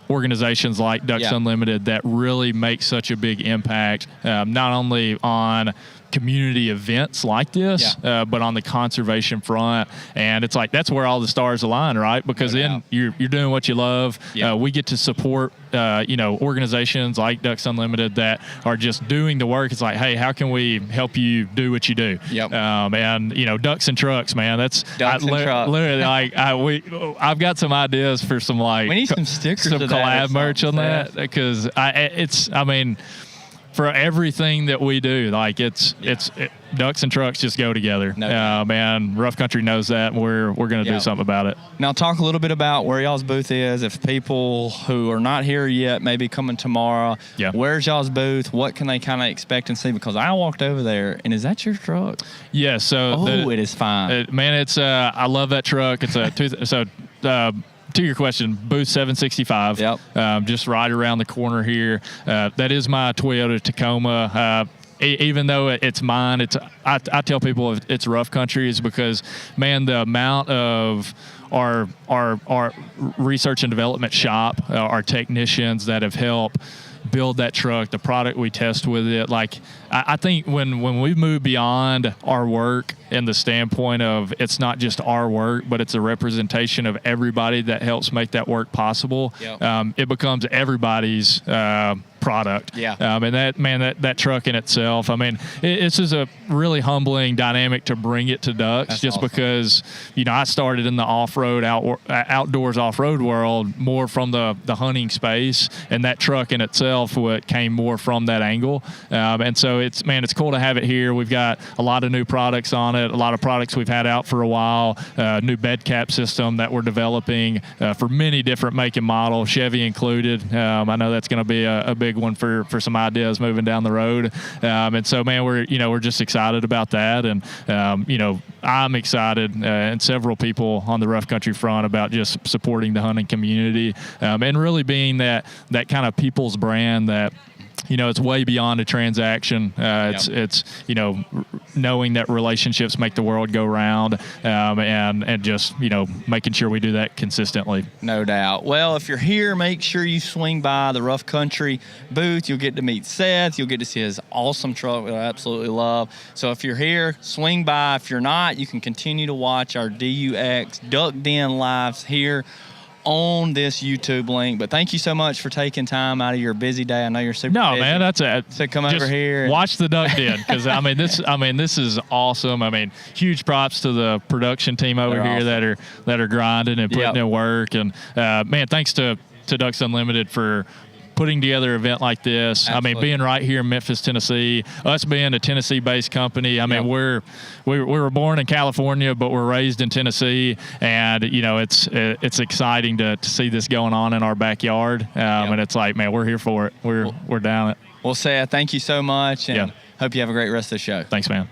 organizations like DUX Unlimited that really make such a big impact, not only on community events like this, but on the conservation front. And it's like, that's where all the stars align, right? Because then you're doing what you love. We get to support, organizations like DUX Unlimited that are just doing the work. It's like, hey, how can we help you do what you do? And, ducks and trucks, man, that's trucks. Literally like, I've got some ideas for some, like, we need some stickers, some collab merch on that, because for everything that we do, like it's ducks and trucks just go together. Man, Rough Country knows that, and we're going to do something about it. Now, talk a little bit about where y'all's booth is. If people who are not here yet, maybe coming tomorrow, where's y'all's booth? What can they kind of expect and see? Because I walked over there, and is that your truck? Yeah. So it is fine. Man, it's I love that truck. It's to your question, booth 765, just right around the corner here. That is my Toyota Tacoma. Even though it's mine, I tell people it's Rough Country is because, man, the amount of our research and development shop, our technicians that have helped build that truck, the product we test with it. Like, I think when we move beyond our work in the standpoint of it's not just our work, but it's a representation of everybody that helps make that work possible, it becomes everybody's product. And that truck in itself, I mean, this is a really humbling dynamic to bring it to DUX. That's just awesome. Because, I started in the off-road, outdoors off-road world more from the hunting space, and that truck in itself came more from that angle. And so it's cool to have it here. We've got a lot of new products on it, a lot of products we've had out for a while, new bed cap system that we're developing for many different make and model, Chevy included. I know that's going to be a big big one for some ideas moving down the road. And so, man, we're just excited about that. And, I'm excited and several people on the rough country front about just supporting the hunting community and really being that kind of people's brand that, it's way beyond a transaction. It's knowing that relationships make the world go round, and just making sure we do that consistently. No doubt. Well, if you're here, make sure you swing by the Rough Country booth. You'll get to meet Seth. You'll get to see his awesome truck that I absolutely love. So if you're here, swing by. If you're not, you can continue to watch our DUX Duck Den lives here on this YouTube link. But thank you so much for taking time out of your busy day. I know you're super busy. Man, that's it. So come over here. Watch the Duck Den, because this is awesome. Huge props to the production team over here awesome. that are grinding and putting in work. And man, thanks to Ducks Unlimited for putting together an event like this. Absolutely. Being right here in Memphis, Tennessee, us being a Tennessee-based company. We were born in California, but we're raised in Tennessee, and it's exciting to see this going on in our backyard. And it's like, man, we're here for it. We're down it. Well, Seth, thank you so much, and hope you have a great rest of the show. Thanks, man.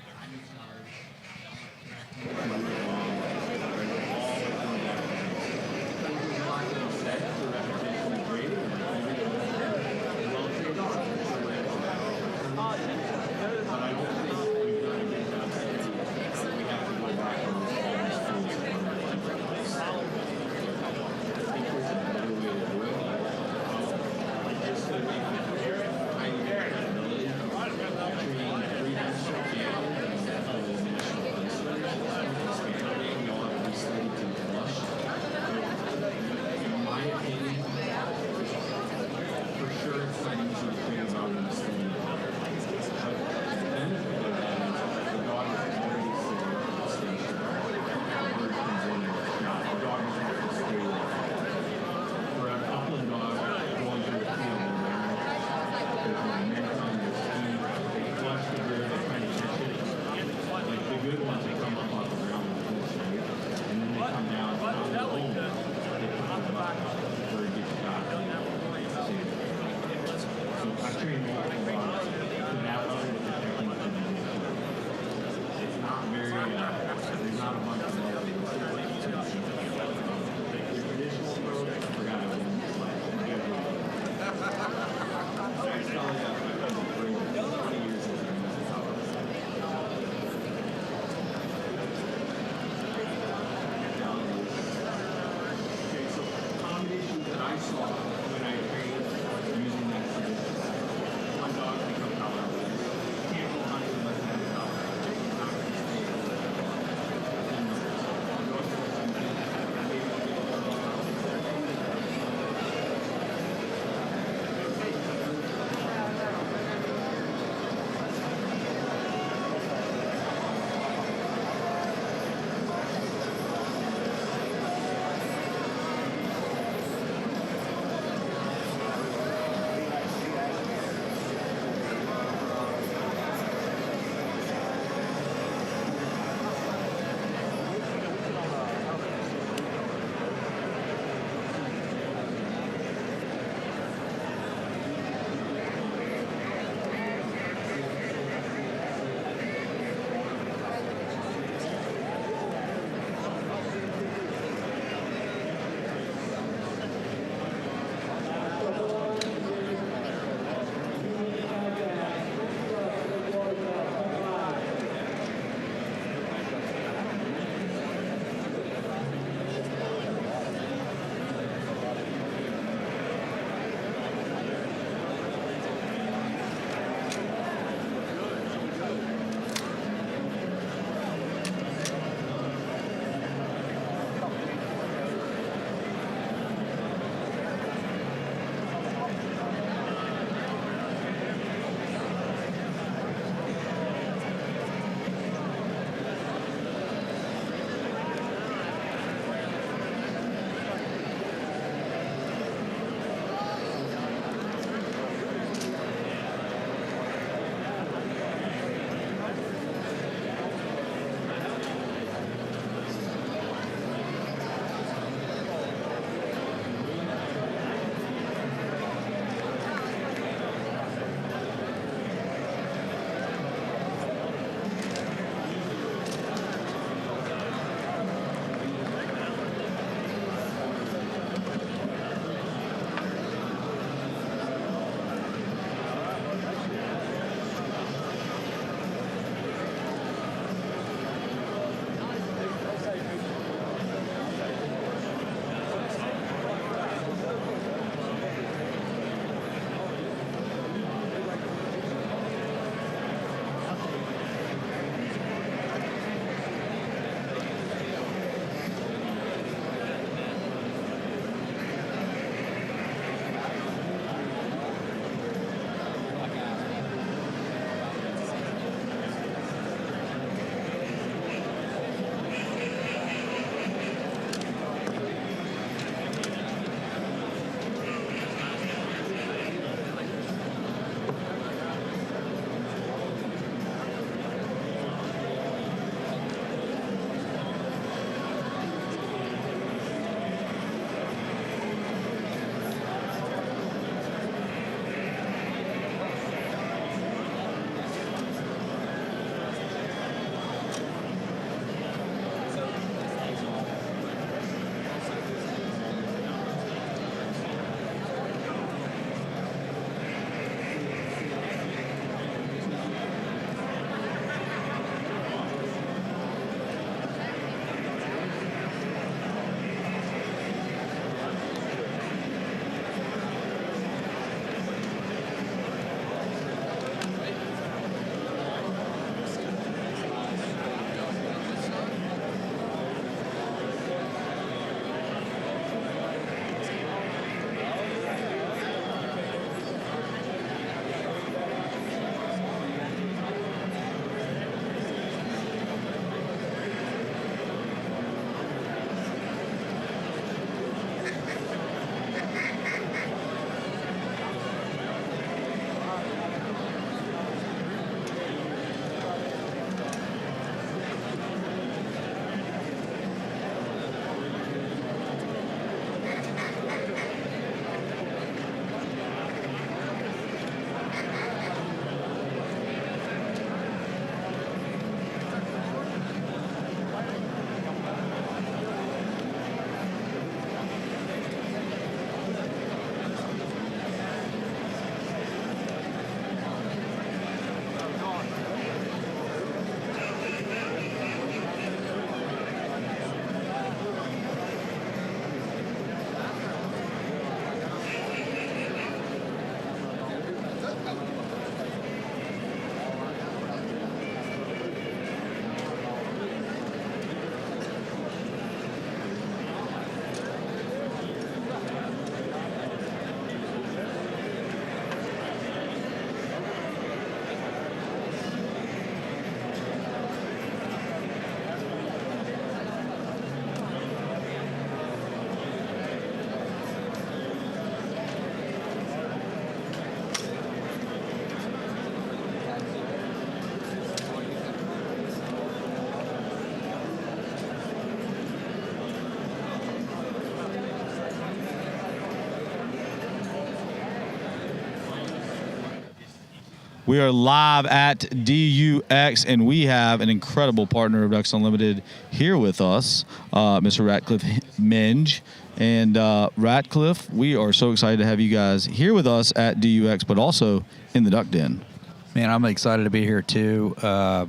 We are live at DUX, and we have an incredible partner of Ducks Unlimited here with us, Mr. Ratcliffe Minge. And Ratcliffe, we are so excited to have you guys here with us at DUX, but also in the Duck Den. Man, I'm excited to be here too. I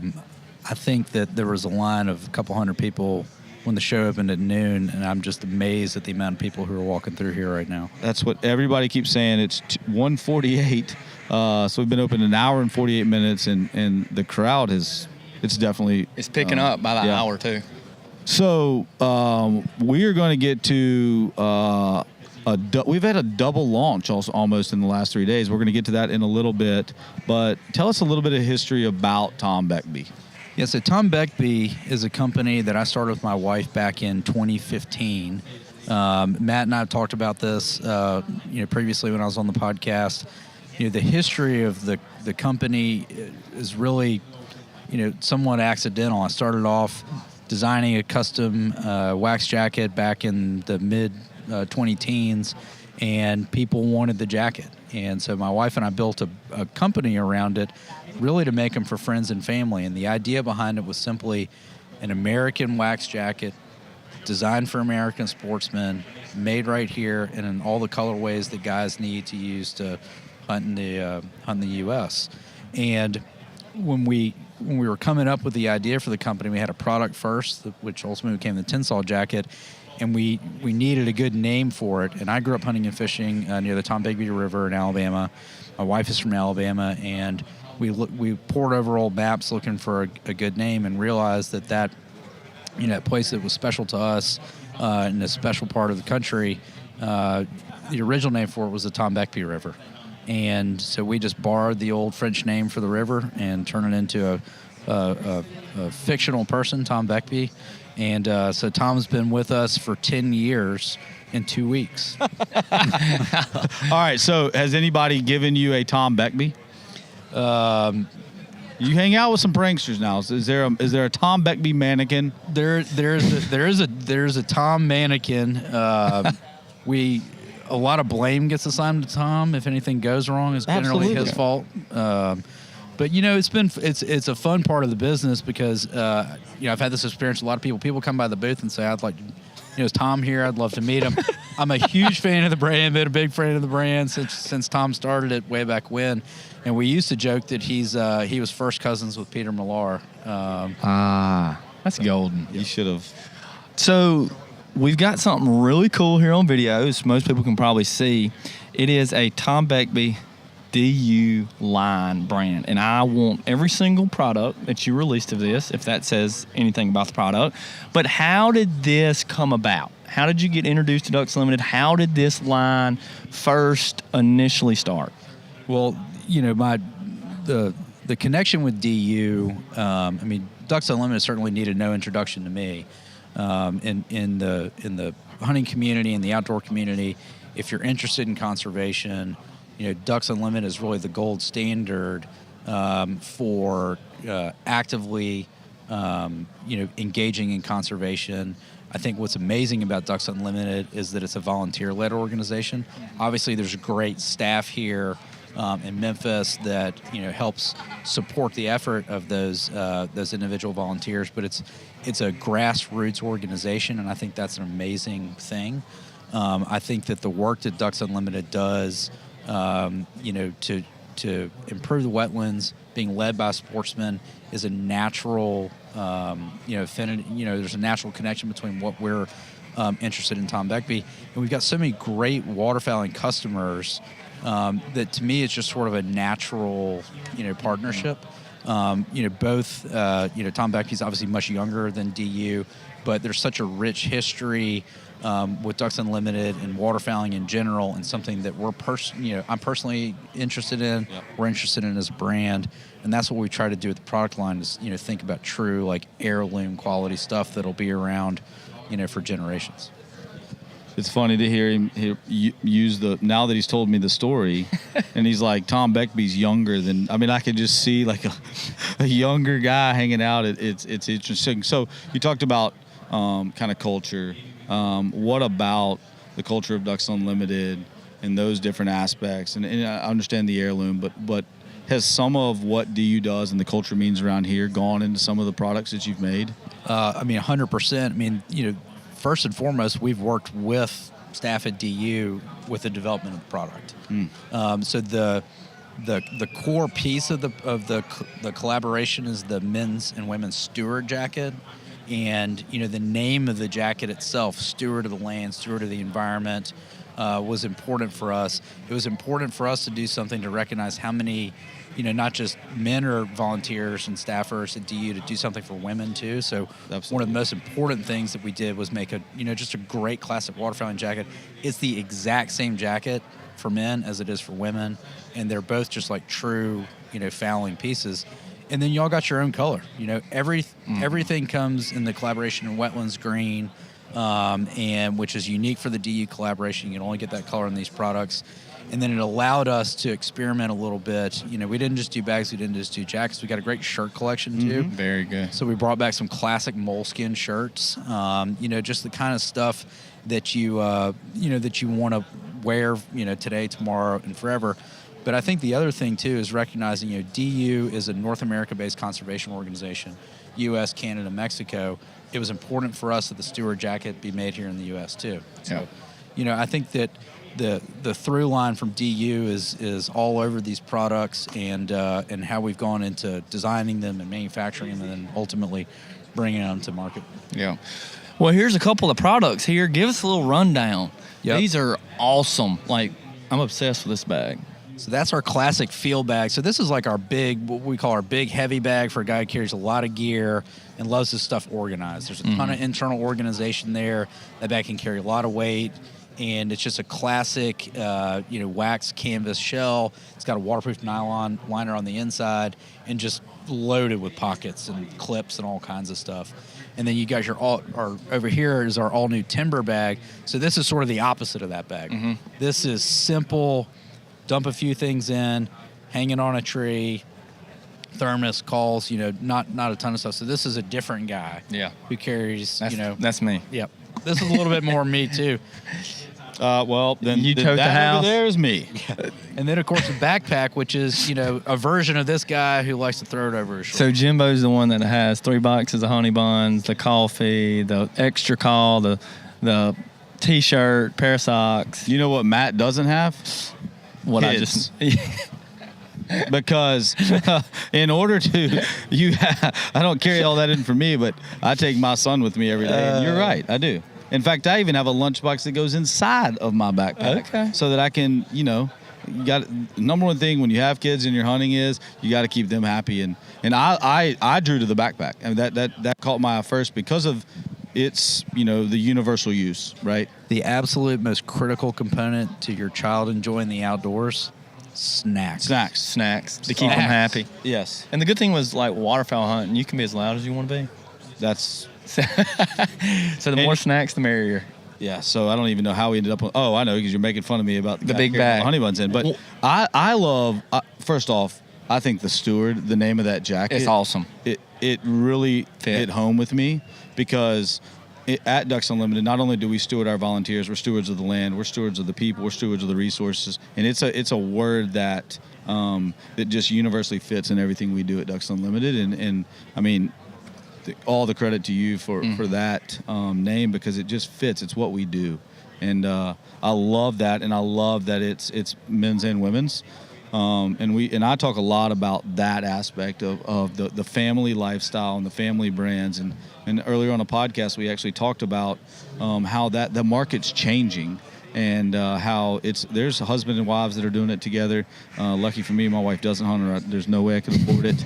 think that there was a line of a couple hundred people when the show opened at noon, and I'm just amazed at the amount of people who are walking through here right now. That's what everybody keeps saying. It's 1:48, so we've been open an hour and 48 minutes, and the crowd it's definitely... It's picking up by the hour, too. So we are going to get to... we've had a double launch also almost in the last 3 days. We're going to get to that in a little bit, but tell us a little bit of history about Tom Beckby. Yeah, so Tom Beckby is a company that I started with my wife back in 2015. Matt and I have talked about this, previously when I was on the podcast. The history of the company is really, somewhat accidental. I started off designing a custom wax jacket back in the mid 20-teens, and people wanted the jacket. And so my wife and I built a company around it, really to make them for friends and family. And the idea behind it was simply an American wax jacket designed for American sportsmen, made right here, and in all the colorways that guys need to use to hunt in the U.S. And when we were coming up with the idea for the company, we had a product first, which ultimately became the Tinsall jacket, and we needed a good name for it. And I grew up hunting and fishing near the Tom Beckby River in Alabama. My wife is from Alabama, and we poured over old maps looking for a good name, and realized that place that was special to us in a special part of the country, the original name for it was the Tom Beckby River. And so we just borrowed the old French name for the river and turned it into a fictional person, Tom Beckby. And so Tom's been with us for 10 years in 2 weeks. All right, so has anybody given you a Tom Beckby? You hang out with some pranksters now. Is there a Tom Beckby mannequin? There's a Tom mannequin. A lot of blame gets assigned to Tom if anything goes wrong. It's generally his fault. But it's a fun part of the business because I've had this experience. A lot of people come by the booth and say, "I'd like, is Tom here? I'd love to meet him." I'm a huge fan of the brand. Been a big fan of the brand since Tom started it way back when. And we used to joke that he was first cousins with Peter Millar. That's golden. You should have. So we've got something really cool here on videos. Most people can probably see. It is a Tom Beckby DU line brand, and I want every single product that you released of this, if that says anything about the product. But how did this come about? How did you get introduced to Ducks Unlimited? How did this line first initially start? Well, the connection with DU. Ducks Unlimited certainly needed no introduction to me. In the hunting community and the outdoor community, if you're interested in conservation, Ducks Unlimited is really the gold standard for actively, engaging in conservation. I think what's amazing about Ducks Unlimited is that it's a volunteer-led organization. Obviously, there's a great staff here in Memphis that helps support the effort of those individual volunteers, but it's a grassroots organization, and I think that's an amazing thing. I think that the work that Ducks Unlimited does, to improve the wetlands, being led by sportsmen, is a natural, affinity. There's a natural connection between what we're interested in Tom Beckby, and we've got so many great waterfowling customers that to me it's just sort of a natural, partnership. Both, Tom Beckby's obviously much younger than DU, but there's such a rich history with Ducks Unlimited and waterfowling in general, and something that I'm personally interested in. Yep. We're interested in as a brand, and that's what we try to do with the product line is, think about true heirloom quality stuff that'll be around, for generations. It's funny to hear him use now that he's told me the story, and he's like, Tom Beckby's younger than, I could just see a younger guy hanging out. It's interesting. So you talked about kind of culture. What about the culture of Ducks Unlimited and those different aspects? And I understand the heirloom, but has some of what DU does and the culture means around here gone into some of the products that you've made? 100%. I mean, first and foremost, we've worked with staff at DU with the development of the product. So the core piece of the collaboration is the men's and women's steward jacket, and the name of the jacket itself, steward of the land, steward of the environment, was important for us. It was important for us to do something to recognize how many, not just men or volunteers and staffers at DU, to do something for women too. So one of the most important things that we did was make just a great classic waterfowling jacket. It's the exact same jacket for men as it is for women, and they're both just like true, fowling pieces. And then y'all got your own color. Everything comes in the collaboration in wetlands green, and which is unique for the DU collaboration. You can only get that color in these products. And then it allowed us to experiment a little bit. We didn't just do bags, we didn't just do jackets. We got a great shirt collection too. Very good. So we brought back some classic moleskin shirts. Just the kind of stuff that you that you want to wear, today, tomorrow, and forever. But I think the other thing too is recognizing, DU is a North America-based conservation organization, U.S., Canada, Mexico. It was important for us that the steward jacket be made here in the U.S. too. So, I think that the through line from DU is all over these products, and how we've gone into designing them and manufacturing them, and then ultimately bringing them to market. Yeah. Well, here's a couple of products here. Give us a little rundown. Yep. These are awesome. Like, I'm obsessed with this bag. So that's our classic field bag. So this is like our big, what we call our big heavy bag for a guy who carries a lot of gear and loves his stuff organized. There's a ton of internal organization there. That bag can carry a lot of weight, and it's just a classic, wax canvas shell. It's got a waterproof nylon liner on the inside, and just loaded with pockets and clips and all kinds of stuff. And then you guys are over here is our all new timber bag. So this is sort of the opposite of that bag. This is simple. Dump a few things in, hanging on a tree, thermos, calls, not a ton of stuff. So this is a different guy. Yeah. Who carries, That's me. Yep. This is a little bit more me too. Well, then You tote the house. over there is me. And then of course the backpack, which is, a version of this guy who likes to throw it over his shoulder. So Jimbo's the one that has 3 boxes of honey buns, the coffee, the extra call, the T-shirt, pair of socks. You know what Matt doesn't have? What Kids. I just Because in order to, I don't carry all that in for me, but I take my son with me every day. And you're right, I do. In fact, I even have a lunchbox that goes inside of my backpack, Okay. so that I can, you got number one thing when you have kids and you're hunting is you got to keep them happy, and I drew to the backpack. I mean that caught my eye first because of its the universal use, right? The absolute most critical component to your child enjoying the outdoors, snacks. snacks to keep them happy. Yes, And the good thing was, like, waterfowl hunting, you can be as loud as you want to be. that's So the more snacks, the merrier. yeah. So I don't even know how we ended up on. Oh, I know, because you're making fun of me about the guy big carrying all bag. the honey buns in. But I love. First off, I think the Steward, the name of that jacket, It's awesome. It really Fit. hit home with me because at DUX Unlimited, not only do we steward our volunteers, we're stewards of the land, we're stewards of the people, we're stewards of the resources, and it's a word that that just universally fits in everything we do at DUX Unlimited, and I mean. All the credit to you for that name, because it just fits. It's what we do, and I love that, and I love that it's men's and women's, and I talk a lot about that aspect of the family lifestyle and the family brands, and earlier on a podcast we actually talked about how that the market's changing. And how there's husband and wives that are doing it together. Lucky for me, my wife doesn't hunt, or there's no way I could afford it.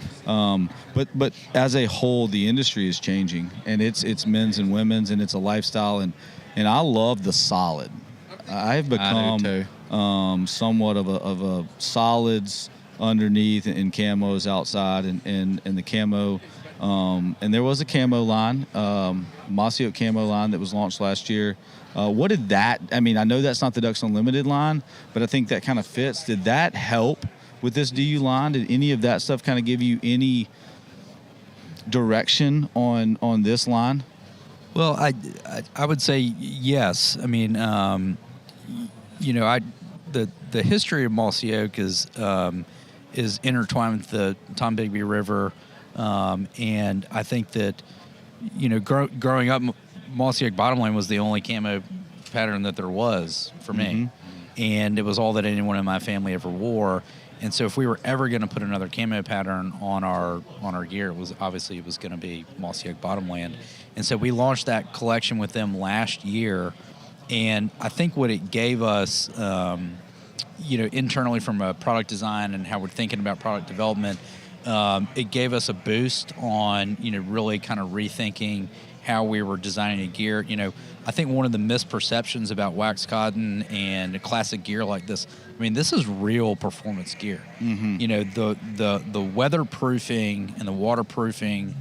But as a whole, the industry is changing, and it's men's and women's, and it's a lifestyle. And I love the solid. I've become somewhat of a solids underneath and camos outside, and the camo. And there was a camo line, Mossy Oak camo line that was launched last year. What did that, I mean, I know that's not the DUX Unlimited line, but I think that kind of fits. Did that help with this DU line? Did any of that stuff kind of give you any direction on this line? Well, I would say yes. I mean, the history of Mossy Oak is, is intertwined with the Tom Beckby River, and I think that growing up, Mossy Oak Bottomland was the only camo pattern that there was for me, and it was all that anyone in my family ever wore. And so if we were ever going to put another camo pattern on our gear, it was going to be Mossy Oak Bottomland. And so we launched that collection with them last year. And I think what it gave us, internally from a product design and how we're thinking about product development, it gave us a boost on, really kind of rethinking how we were designing a gear. I think one of the misperceptions about wax cotton and a classic gear like this, this is real performance gear. The weatherproofing and the waterproofing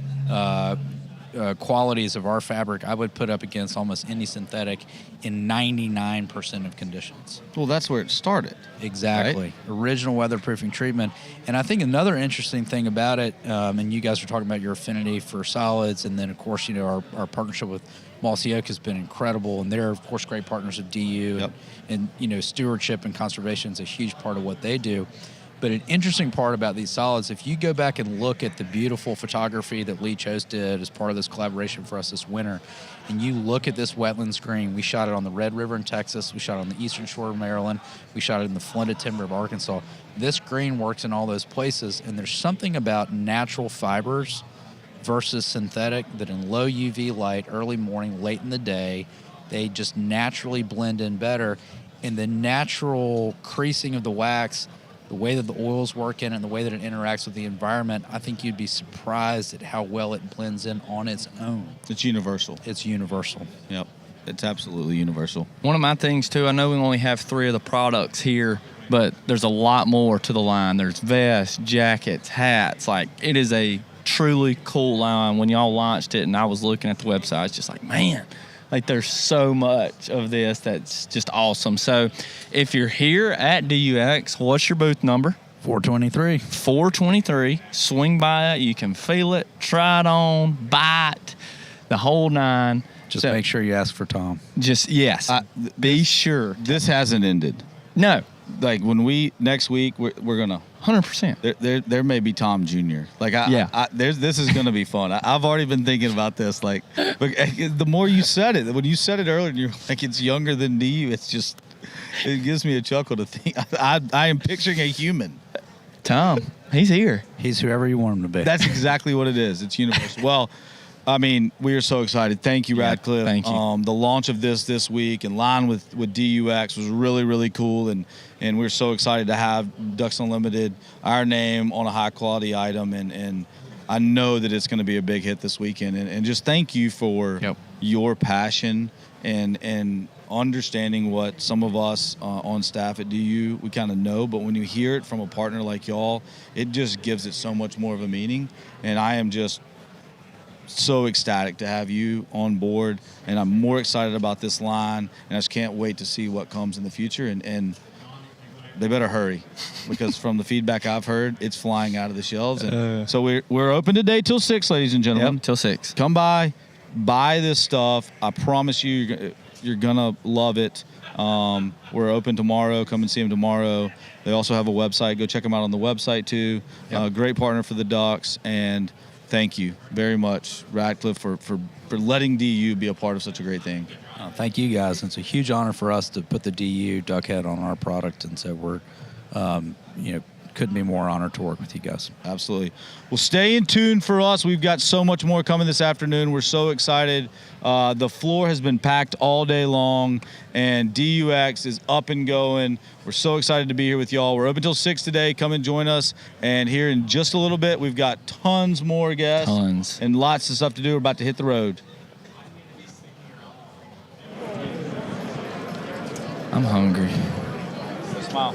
qualities of our fabric, I would put up against almost any synthetic in 99% of conditions. Well, that's where it started. Exactly. Right? Original weatherproofing treatment. And I think another interesting thing about it, and you guys are talking about your affinity for solids, and then, of course, our partnership with Mossy Oak has been incredible, and they're, of course, great partners of DU, yep. and stewardship and conservation is a huge part of what they do. But an interesting part about these solids, if you go back and look at the beautiful photography that Lee Chose did as part of this collaboration for us this winter, and you look at this wetlands green, we shot it on the Red River in Texas, we shot it on the eastern shore of Maryland, we shot it in the Flint Timber of Arkansas. This green works in all those places, and there's something about natural fibers versus synthetic that in low UV light, early morning, late in the day, they just naturally blend in better. And the natural creasing of the wax, the way that the oils work in it and the way that it interacts with the environment, I think you'd be surprised at how well it blends in on its own. It's universal. It's universal. Yep. It's absolutely universal. One of my things, too, I know we only have 3 of the products here, but there's a lot more to the line. There's vests, jackets, hats. Like, it is a truly cool line. When y'all launched it and I was looking at the website, it's just like, man, like there's so much of this that's just awesome. So if you're here at DUX, what's your booth number? 423. 423. Swing by it. You can feel it, try it on, buy it, the whole nine. Just make sure you ask for Tom. Just, yes. Be sure. This hasn't ended. No. Like when next week, we're going to 100%. There may be Tom Jr. Like this is gonna be fun. I've already been thinking about this. Like, but the more you said it, when you said it earlier, and you're like it's younger than DU. It gives me a chuckle to think. I am picturing a human. Tom, he's here. He's whoever you want him to be. That's exactly what it is. It's universal. Well, we are so excited. Thank you, Radcliffe. Thank you. The launch of this week in line with DUX was really, really cool, and we're so excited to have Ducks Unlimited, our name on a high quality item, and I know that it's going to be a big hit this weekend. And just thank you for your passion and understanding what some of us on staff at DU we kind of know, but when you hear it from a partner like y'all, it just gives it so much more of a meaning. And I am just so ecstatic to have you on board, and I'm more excited about this line, and I just can't wait to see what comes in the future. And they better hurry, because from the feedback I've heard, it's flying out of the shelves. And so we're open today till 6, ladies and gentlemen. Yep, till 6. Come by, buy this stuff. I promise you're gonna love it. We're open tomorrow. Come and see them tomorrow. They also have a website. Go check them out on the website too. Great partner for the Ducks, and thank you very much, Radcliffe, for letting DU be a part of such a great thing. Thank you, guys. It's a huge honor for us to put the DU duck head on our product, and so we're, couldn't be more honored to work with you guys. Absolutely. Well, stay in tune for us. We've got so much more coming this afternoon. We're so excited. The floor has been packed all day long, and DUX is up and going. We're so excited to be here with y'all. We're open until 6 today. Come and join us. And here in just a little bit, we've got tons more guests. Tons. And lots of stuff to do. We're about to hit the road. I'm hungry. Smile.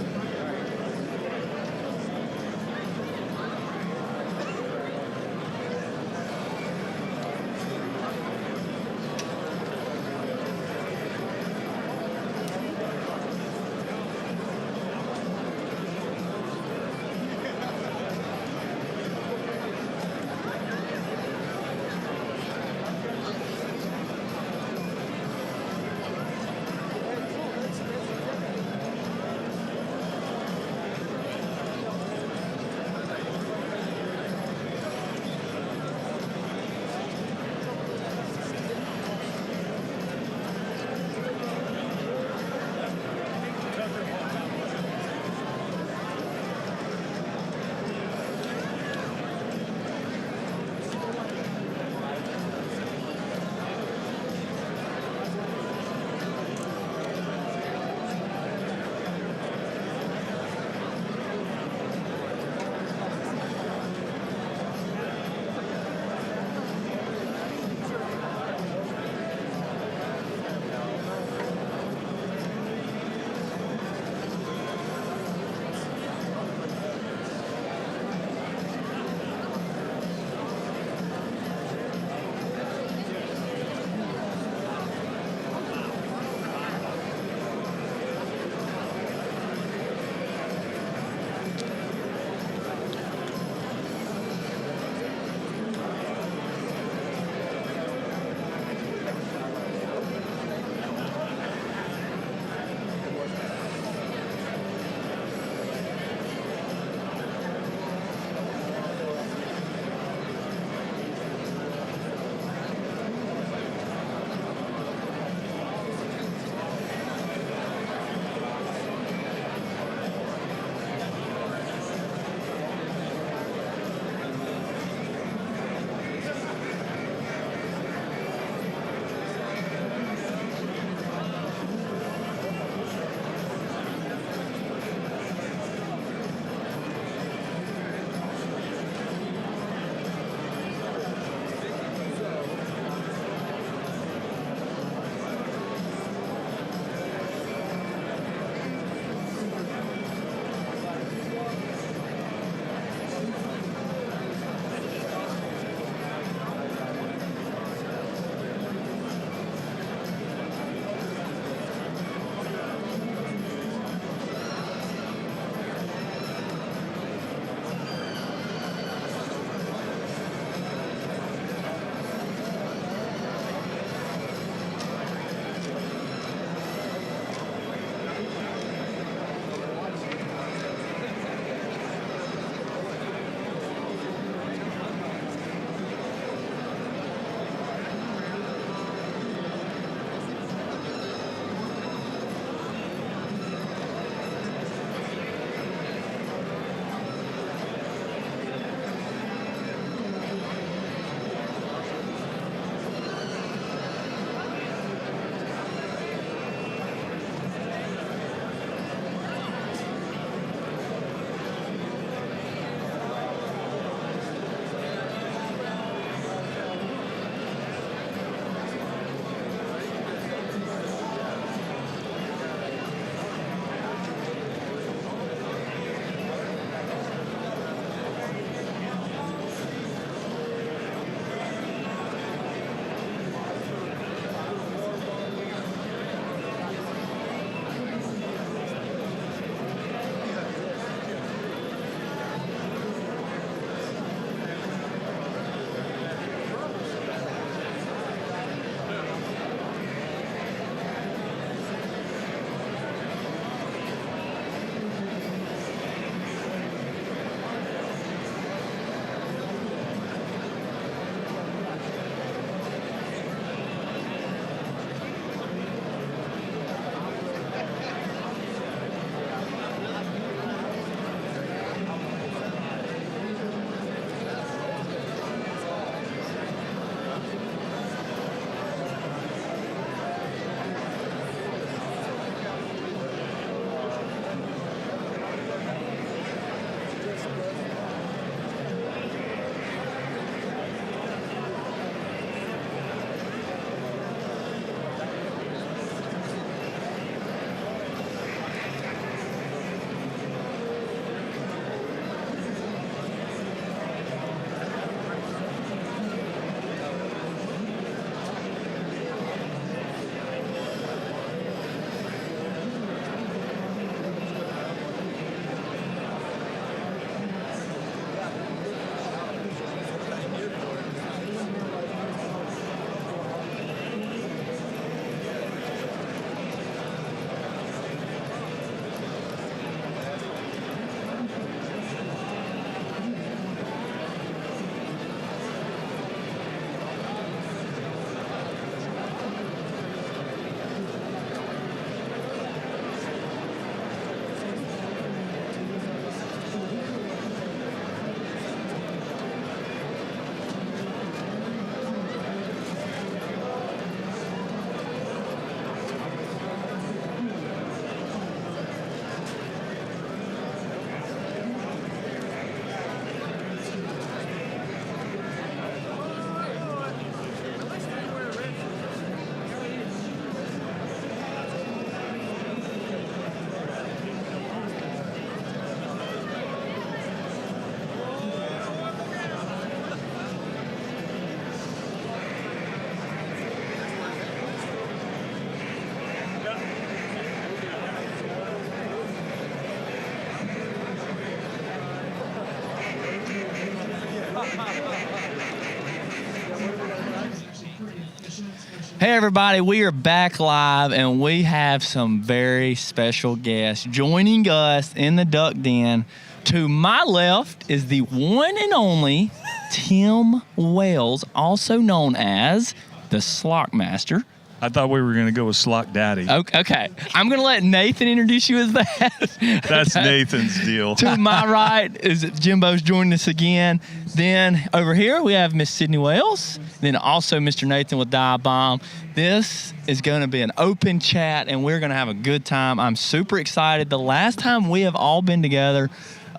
Hey everybody, we are back live and we have some very special guests joining us in the duck den. To my left is the one and only Tim Wells, also known as the Slock Master. I thought we were going to go with Slock Daddy. Okay. I'm going to let Nathan introduce you as that. That's Nathan's deal. To my right is Jimbo's joining us again. Then over here we have Miss Sydney Wells. Then also Mr. Nathan with Dive Bomb. This is going to be an open chat and we're going to have a good time. I'm super excited. The last time we have all been together,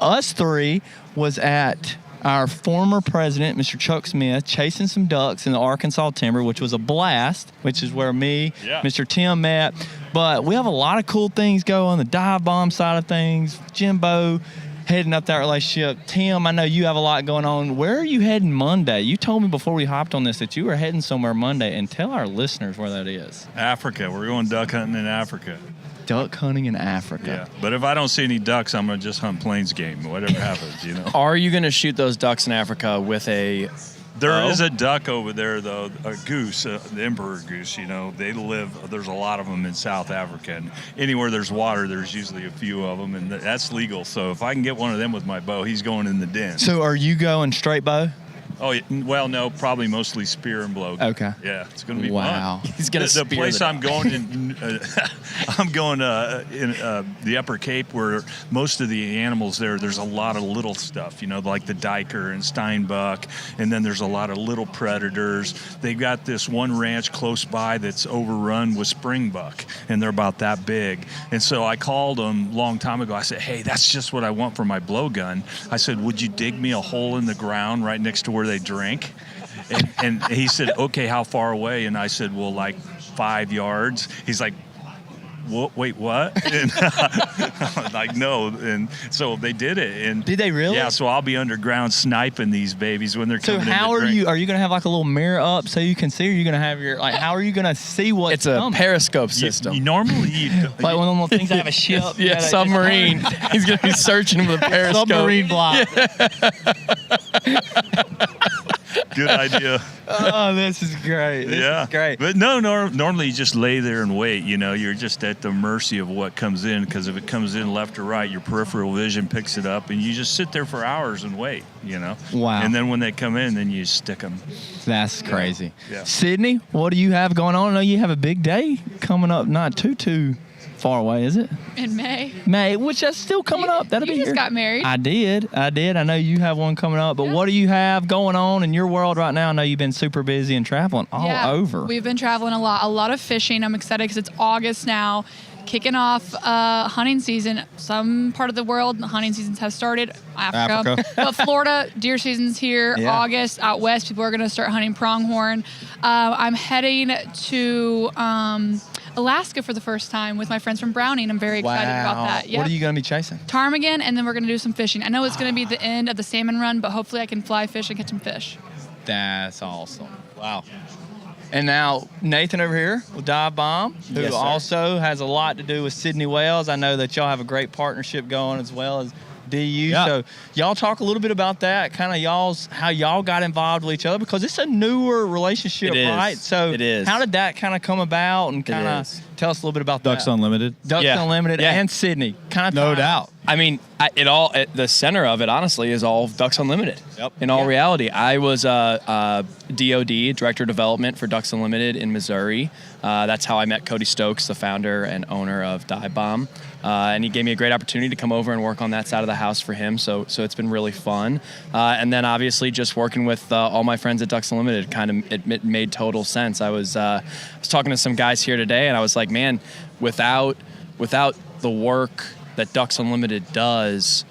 us three, was at our former president, Mr. Chuck Smith, chasing some ducks in the Arkansas timber, which was a blast, which is where Mr. Tim met. But we have a lot of cool things going, the dive bomb side of things, Jimbo heading up that relationship. Tim, I know you have a lot going on. Where are you heading Monday? You told me before we hopped on this that you were heading somewhere Monday, and tell our listeners where that is. Africa. We're going duck hunting in Africa. Duck hunting in Africa. Yeah, but if I don't see any ducks, I'm going to just hunt plains game, whatever happens, you know. Are you going to shoot those ducks in Africa with a There is a duck over there, though, a goose, the emperor goose, you know. They live, there's a lot of them in South Africa. And anywhere there's water, there's usually a few of them, and that's legal. So if I can get one of them with my bow, he's going in the den. So are you going straight bow? Oh, well, no, probably mostly spear and blow. Okay. Yeah, it's going to be wow. fun. He's going to The place I'm going in, I'm going in the Upper Cape, where most of the animals there's a lot of little stuff, you know, like the diker and steinbuck, and then there's a lot of little predators. They've got this one ranch close by that's overrun with springbuck, and they're about that big. And so I called them a long time ago. I said, hey, that's just what I want for my blowgun. I said, would you dig me a hole in the ground right next to where they drink? And he said, okay, how far away? And I said, well, like 5 yards. He's like, wait, what? And I'm like, no. And so they did it. And did they really? Yeah, so I'll be underground sniping these babies when they're coming in. So how are you going to have like a little mirror up so you can see, or are you going to have your, like, how are you going to see what's It's a coming? periscope system. You normally like one of those things that have a ship. Yeah, submarine. He's going to be searching with a periscope. Submarine block. Good idea. Oh, this is great. This is great. But no, normally you just lay there and wait. You know, you're just at the mercy of what comes in, because if it comes in left or right, your peripheral vision picks it up, and you just sit there for hours and wait, you know. Wow. And then when they come in, then you stick them. That's crazy. Yeah. Sydney, what do you have going on? I know you have a big day coming up, not too far away, is it? In May. May, which is still coming up. That'll be You here. just got married. I did. I know you have one coming up, but what do you have going on in your world right now? I know you've been super busy and traveling all over. We've been traveling a lot of fishing. I'm excited because it's August now, kicking off hunting season. Some part of the world, the hunting seasons have started. Africa. But Florida, deer season's here. Yeah. August, out west, people are going to start hunting pronghorn. I'm heading to Alaska for the first time with my friends from Browning. I'm very excited about that. Yep. What are you going to be chasing? Ptarmigan, and then we're going to do some fishing. I know it's going to be the end of the salmon run, but hopefully I can fly fish and catch some fish. That's awesome. Wow. And now Nathan over here with Dive Bomb, who Yes, sir. also has a lot to do with Sydney Wells. I know that y'all have a great partnership going, as well as DU. Yeah. So y'all talk a little bit about that, kind of how y'all got involved with each other, because it's a newer relationship, It is. right? So It is. how did that kind of come about, and kind of is. tell us a little bit about Ducks that. Unlimited. Ducks Yeah. Unlimited Yeah. and Sydney. Kind of No doubt. I mean, the center of it, honestly, is all Ducks Unlimited. Yep. In all reality, I was DOD, Director of Development for Ducks Unlimited in Missouri. That's how I met Cody Stokes, the founder and owner of Dive Bomb. And he gave me a great opportunity to come over and work on that side of the house for him. So it's been really fun. And then obviously just working with all my friends at Ducks Unlimited, it made total sense. I was talking to some guys here today, and I was like, man, without the work that Ducks Unlimited does,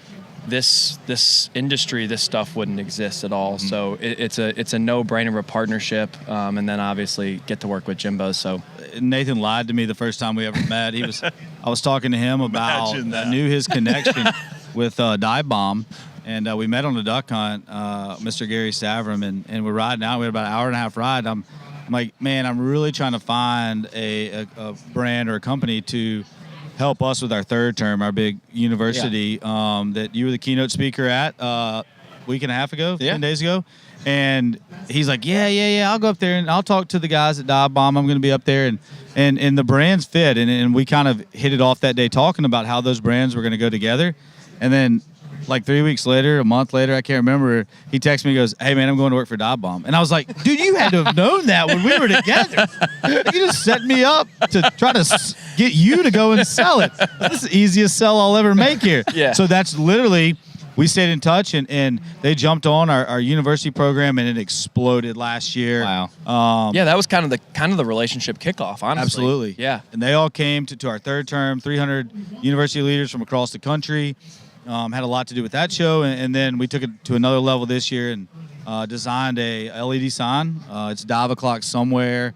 this industry, this stuff wouldn't exist at all. So it's a no-brainer of a partnership, and then obviously get to work with Jimbo. So Nathan lied to me the first time we ever met. I was talking to him about, Imagine that. I knew his connection with Dive Bomb, and we met on a duck hunt, Mr. Gary Stavrum, and we're riding out. We had about an hour and a half ride. I'm like, man, I'm really trying to find a brand or a company to help us with our third term, our big university that you were the keynote speaker at. week and a half ago, Yeah. 10 days ago. And he's like, yeah, I'll go up there and I'll talk to the guys at Dive Bomb. I'm going to be up there. And the brands fit. And we kind of hit it off that day talking about how those brands were going to go together. And then like 3 weeks later, a month later, I can't remember, he texts me and goes, hey, man, I'm going to work for Dive Bomb. And I was like, dude, you had to have known that when we were together. You just set me up to try to get you to go and sell it. This is the easiest sell I'll ever make here. Yeah. So that's literally, we stayed in touch, and they jumped on our university program, and it exploded last year. Wow. Yeah, that was kind of the relationship kickoff, honestly. Absolutely. Yeah. And they all came to our third term, 300 university leaders from across the country. Had a lot to do with that show, and then we took it to another level this year and designed a LED sign. It's Dive O'Clock Somewhere.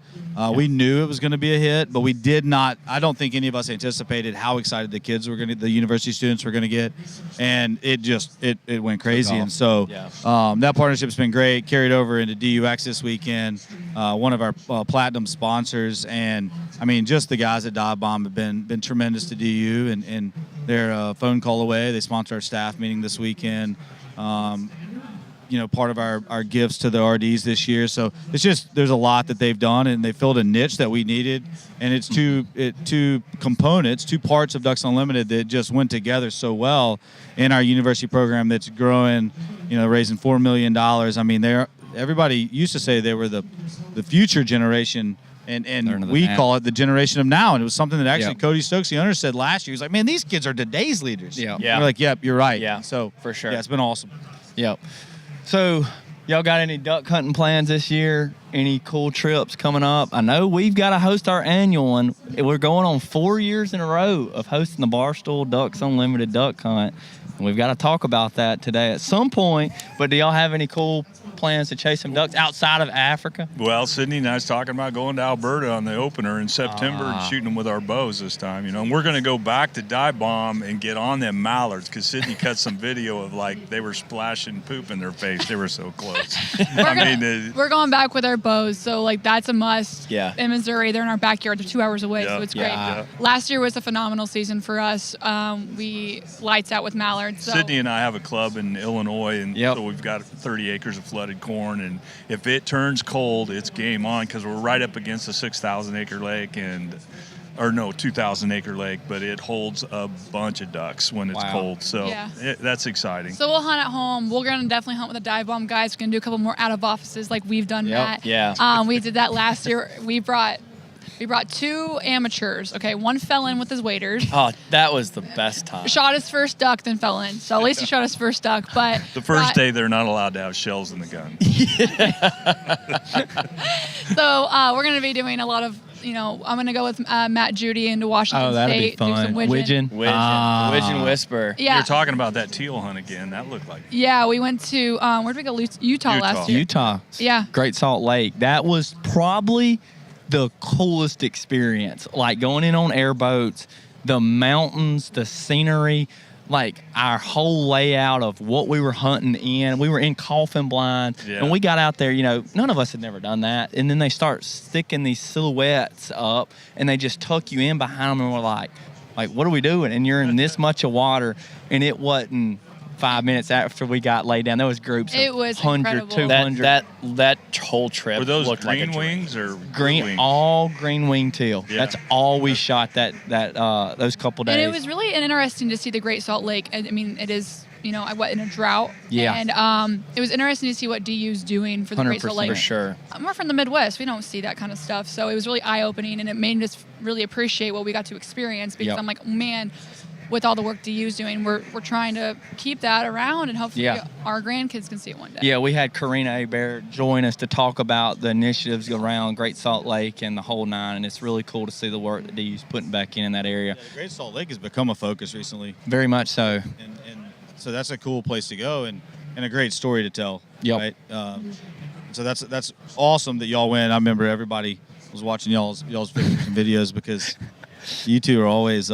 We knew it was going to be a hit, but we did not. I don't think any of us anticipated how excited the kids were going to, the university students were going to get, and it went crazy. And so that partnership's been great. Carried over into DUX this weekend. One of our platinum sponsors, and I mean, just the guys at Dive Bomb have been tremendous to DU, and they're a phone call away. They sponsor our staff meeting this weekend. Part of our gifts to the RDs this year. So it's just, there's a lot that they've done, and they filled a niche that we needed. And it's two components, two parts of DUX Unlimited that just went together so well in our university program that's growing, raising $4 million. I mean, everybody used to say they were the future generation. And we call it the generation of now. And it was something that actually Cody Stokes, the owner, said last year. He was like, man, these kids are today's leaders. Yeah. And we're like, yep, you're right. Yeah, so for sure. Yeah, it's been awesome. Yep. So, y'all got any duck hunting plans this year? Any cool trips coming up? I know we've got to host our annual one. We're going on 4 years in a row of hosting the Barstool Ducks Unlimited Duck Hunt. And we've got to talk about that today at some point. But do y'all have any cool plans to chase some ducks outside of Africa? Well, Sydney and I was talking about going to Alberta on the opener in September and shooting them with our bows this time, And we're going to go back to Dive Bomb and get on them mallards, because Sydney cut some video of like they were splashing poop in their face. They were so close. We're going back with our bows, so like that's a must. Yeah. In Missouri, they're in our backyard. They're 2 hours away, so it's great. Yeah. Last year was a phenomenal season for us. We lights out with mallards. So. Sydney and I have a club in Illinois, and so we've got 30 acres of flooded corn, and if it turns cold, it's game on, because we're right up against a 6,000 acre lake, 2,000 acre lake, but it holds a bunch of ducks when it's cold, so that's exciting. So we'll hunt at home. We're going to definitely hunt with the Dive Bomb guys. We're going to do a couple more out of offices like we've done that. Yeah. We did that last year. We brought 2 amateurs. Okay, one fell in with his waders. Oh, that was the best time. Shot his first duck, then fell in. So at least he shot his first duck. But the first day they're not allowed to have shells in the gun. So we're going to be doing a lot of, I'm going to go with Matt Judy into Washington that'd State. be fun. Do some widgeon. Widgeon Whisper. Yeah. You're talking about that teal hunt again. That looked like. Yeah, we went to where did we go? Utah last year. Utah. Yeah. Great Salt Lake. That was probably the coolest experience. Like going in on airboats, the mountains, the scenery, like our whole layout of what we were hunting in. We were in coffin blind, and we got out there, none of us had never done that. And then they start sticking these silhouettes up, and they just tuck you in behind them, and we're like, what are we doing? And you're in this much of water, and it wasn't 5 minutes after we got laid down. There was groups of It was 100, incredible. 200. That whole trip Were those looked like a green dream. wings or Green, blue wings? all green wing teal. Yeah. That's all we shot those couple days. And it was really interesting to see the Great Salt Lake. I mean, it is, in a drought. Yeah. And it was interesting to see what DU's doing for the Great Salt 100%. Lake. For sure. We're from the Midwest. We don't see that kind of stuff. So it was really eye-opening, and it made us really appreciate what we got to experience, because I'm like, man, with all the work DU's doing, we're trying to keep that around, and hopefully our grandkids can see it one day. Yeah, we had Karina Hebert join us to talk about the initiatives around Great Salt Lake and the whole nine, and it's really cool to see the work that DU's putting back in that area. Yeah, Great Salt Lake has become a focus recently. Very much so. And so that's a cool place to go, and a great story to tell. Yep. Right? So that's awesome that y'all win. I remember everybody was watching y'all's pictures and videos, because you two are always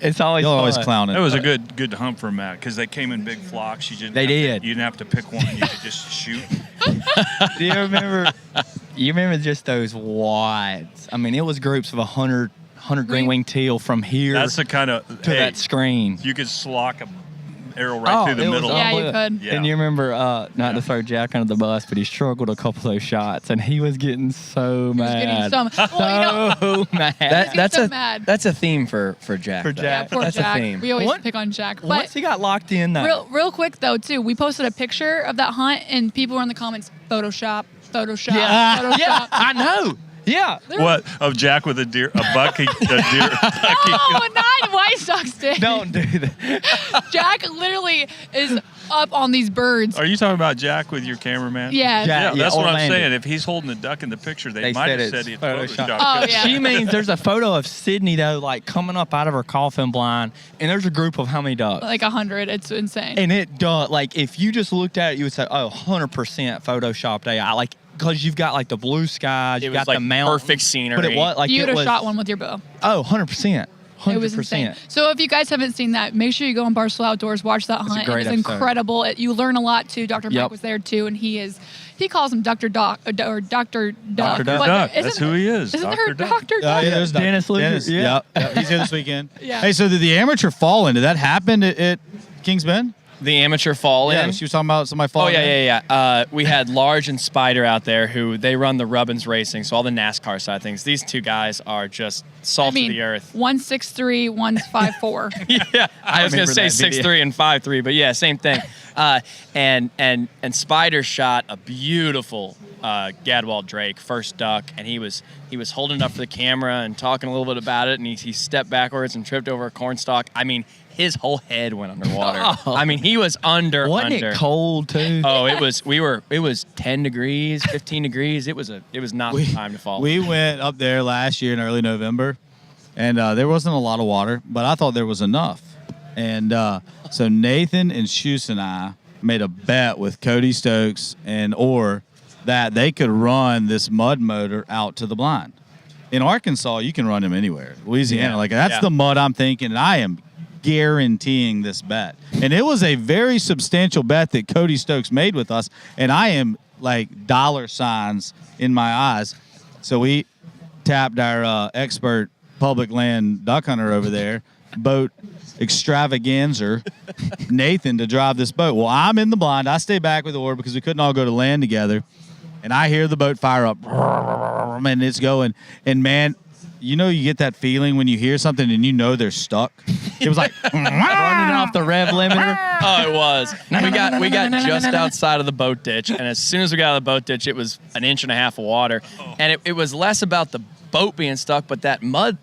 it's always y'all fun. always clowning. That was a good hunt for Matt, because they came in big flocks. You They did. You didn't have to pick one. You could just shoot. Do you remember? You remember just those wads? I mean, it was groups of 100 green wing teal from here That's the kind of to that screen. You could slock arrow right through the it was middle. Yeah, you unbelievable. could. Yeah. And you remember, not to throw Jack under the bus, but he struggled a couple of those shots, and he was getting so He was getting mad. so well, So mad. That's so a mad. that's a theme for Jack. For though. Jack. Poor That's Jack. a theme. We always What? pick on Jack. But Once he got locked in, though. real quick though, too, we posted a picture of that hunt, and people were in the comments, Photoshop, Photoshop, Yeah. Photoshop. Yeah, I know. Yeah. What of Jack with a deer, a bucky, a deer, Oh, not White Sox Day. Don't do that. Jack literally is up on these birds. Are you talking about Jack with your cameraman? Yeah. Jack. Yeah, that's what I'm Orlando. saying. If he's holding the duck in the picture, they They might said have it's said it's Photoshopped. Photoshopped. Oh, yeah. She means there's a photo of Sydney, though, like coming up out of her coffin blind, and there's a group of how many ducks? Like 100. It's insane. And it does, like, if you just looked at it, you would say, oh, 100% Photoshopped AI. Like, because you've got, like, the blue skies, It you've was got like the mountains. perfect scenery. But it was, like, you it would have was, shot one with your bow. Oh, 100%. 100%. It was insane. So if you guys haven't seen that, make sure you go on Barstool Outdoors, watch that a hunt. great It was episode. incredible. You learn a lot too. Dr. Mike Yep. was there too, and he calls him Dr. Doc or Dr. Duck. Dr. But Duck. isn't- That's who he is. Isn't Dr. her Duck. Dr. Duck? Yeah, there's Dennis Luger. Dennis. Yeah. Yep. He's here this weekend. Yeah. Hey, so did the amateur fall in? Did that happen at Kings Bend? The amateur fall Yeah, in. she was talking about somebody Oh falling. yeah. We had Large and Spider out there who they run the Rubbins Racing, so all the NASCAR side things. These two guys are just salt I mean, of the earth. one's 6'3", one's 5'4". Yeah, I was gonna remember say that video. 6'3" and 5'3", but yeah, same thing. And Spider shot a beautiful Gadwall Drake first duck, and he was holding it up for the camera and talking a little bit about it, and he stepped backwards and tripped over a cornstalk. I mean, his whole head went underwater. Oh. I mean, he was under. Wasn't it cold, too? Oh, it was. It was 10 degrees, 15 degrees. It was not the time to fall. We went up there last year in early November, and there wasn't a lot of water, but I thought there was enough. And so Nathan and Shoes and I made a bet with Cody Stokes that they could run this mud motor out to the blind. In Arkansas, you can run them anywhere. Louisiana, that's the mud I'm thinking, and I am guaranteeing this bet. And it was a very substantial bet that Cody Stokes made with us, and I am like dollar signs in my eyes. So we tapped our expert public land duck hunter over there, boat extravaganza, Nathan, to drive this boat. Well, I'm in the blind. I stay back with the oar because we couldn't all go to land together. And I hear the boat fire up, and it's going. And man, you know, you get that feeling when you hear something and you know they're stuck. It was like Running off the rev limiter. Oh, it was. We got just outside of the boat ditch, and as soon as we got out of the boat ditch, it was an inch and a half of water. And it was less about the boat being stuck, but that mud,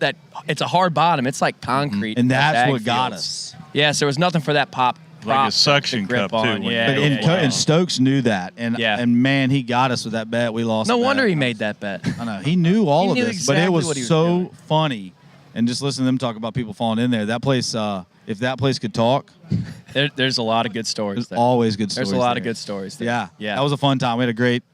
it's a hard bottom. It's like concrete. and that's ag what got fields. us. Yes, there was nothing for that pop. Like a prop suction to grip cup, too, on. when Yeah, you- yeah, yeah. And Stokes knew that, and man, he got us with that bet. We lost. No the wonder bet. he made that bet. I know he knew all He of knew this, but it exactly was what he was so doing. funny, and just listen to them talk about people falling in there. That place, if that place could talk, There's a lot of good stories there's there. always good stories. There's a lot there. of good stories there. Yeah, Yeah. that was a fun time. We had a great